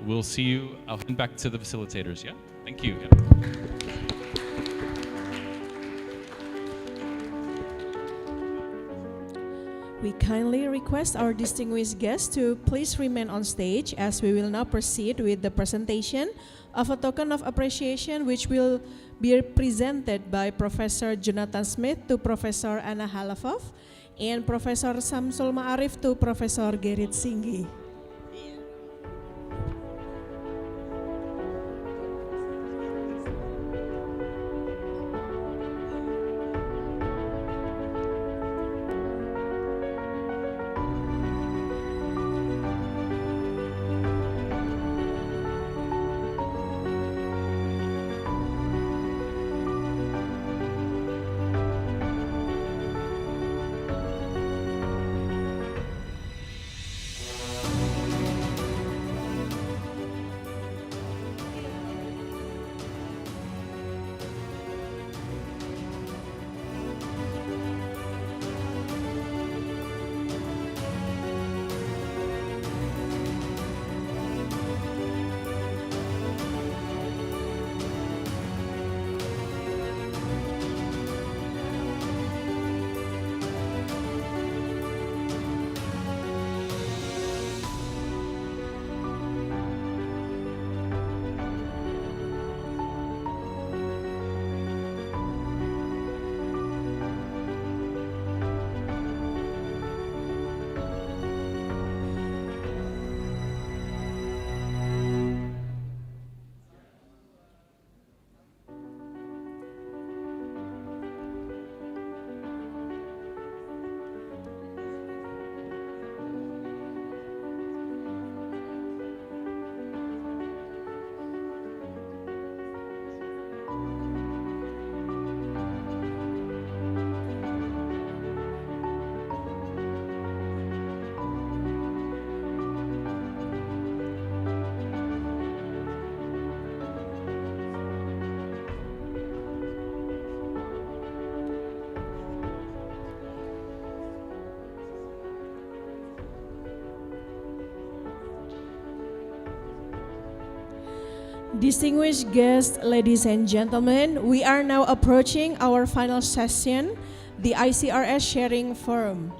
we'll see you. I'll hand back to the facilitators. Yeah, thank you. Yeah. We kindly request our distinguished guests to please remain on stage as we will now proceed with the presentation of a token of appreciation which will be presented by Professor Jonathan Smith to Professor Anna Halafov and Professor Samsul Ma'arif to Professor Gerrit Singgi. Distinguished guests, ladies and gentlemen, we are now approaching our final session, the ICRS Sharing Forum.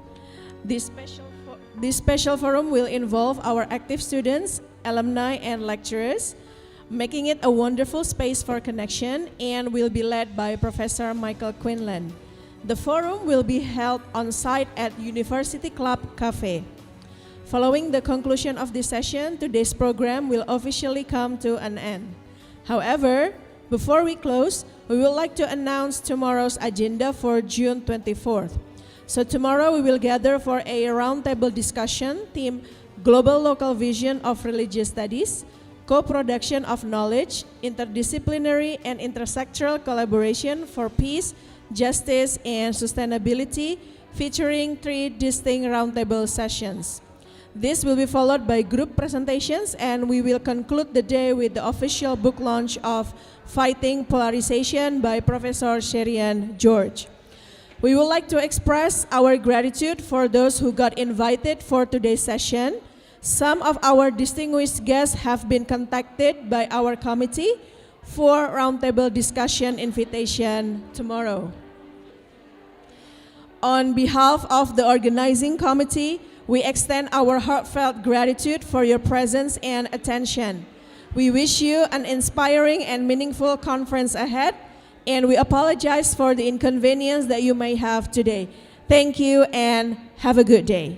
This special forum will involve our active students, alumni, and lecturers, making it a wonderful space for connection, and will be led by Professor Michael Quinlan. The forum will be held on site at University Club Cafe. Following the conclusion of this session, today's program will officially come to an end. However, before we close, we would like to announce tomorrow's agenda for June 24th. So tomorrow we will gather for a roundtable discussion themed Global Local Vision of Religious Studies, Co-Production of Knowledge, Interdisciplinary and Intersectoral Collaboration for Peace, Justice, and Sustainability, featuring 3 distinct roundtable sessions. This will be followed by group presentations, and we will conclude the day with the official book launch of Fighting Polarization by Professor Sherian George. We would like to express our gratitude for those who got invited for today's session. Some of our distinguished guests have been contacted by our committee for roundtable discussion invitation tomorrow. On behalf of the organizing committee, we extend our heartfelt gratitude for your presence and attention. We wish you an inspiring and meaningful conference ahead, and we apologize for the inconvenience that you may have today. Thank you and have a good day.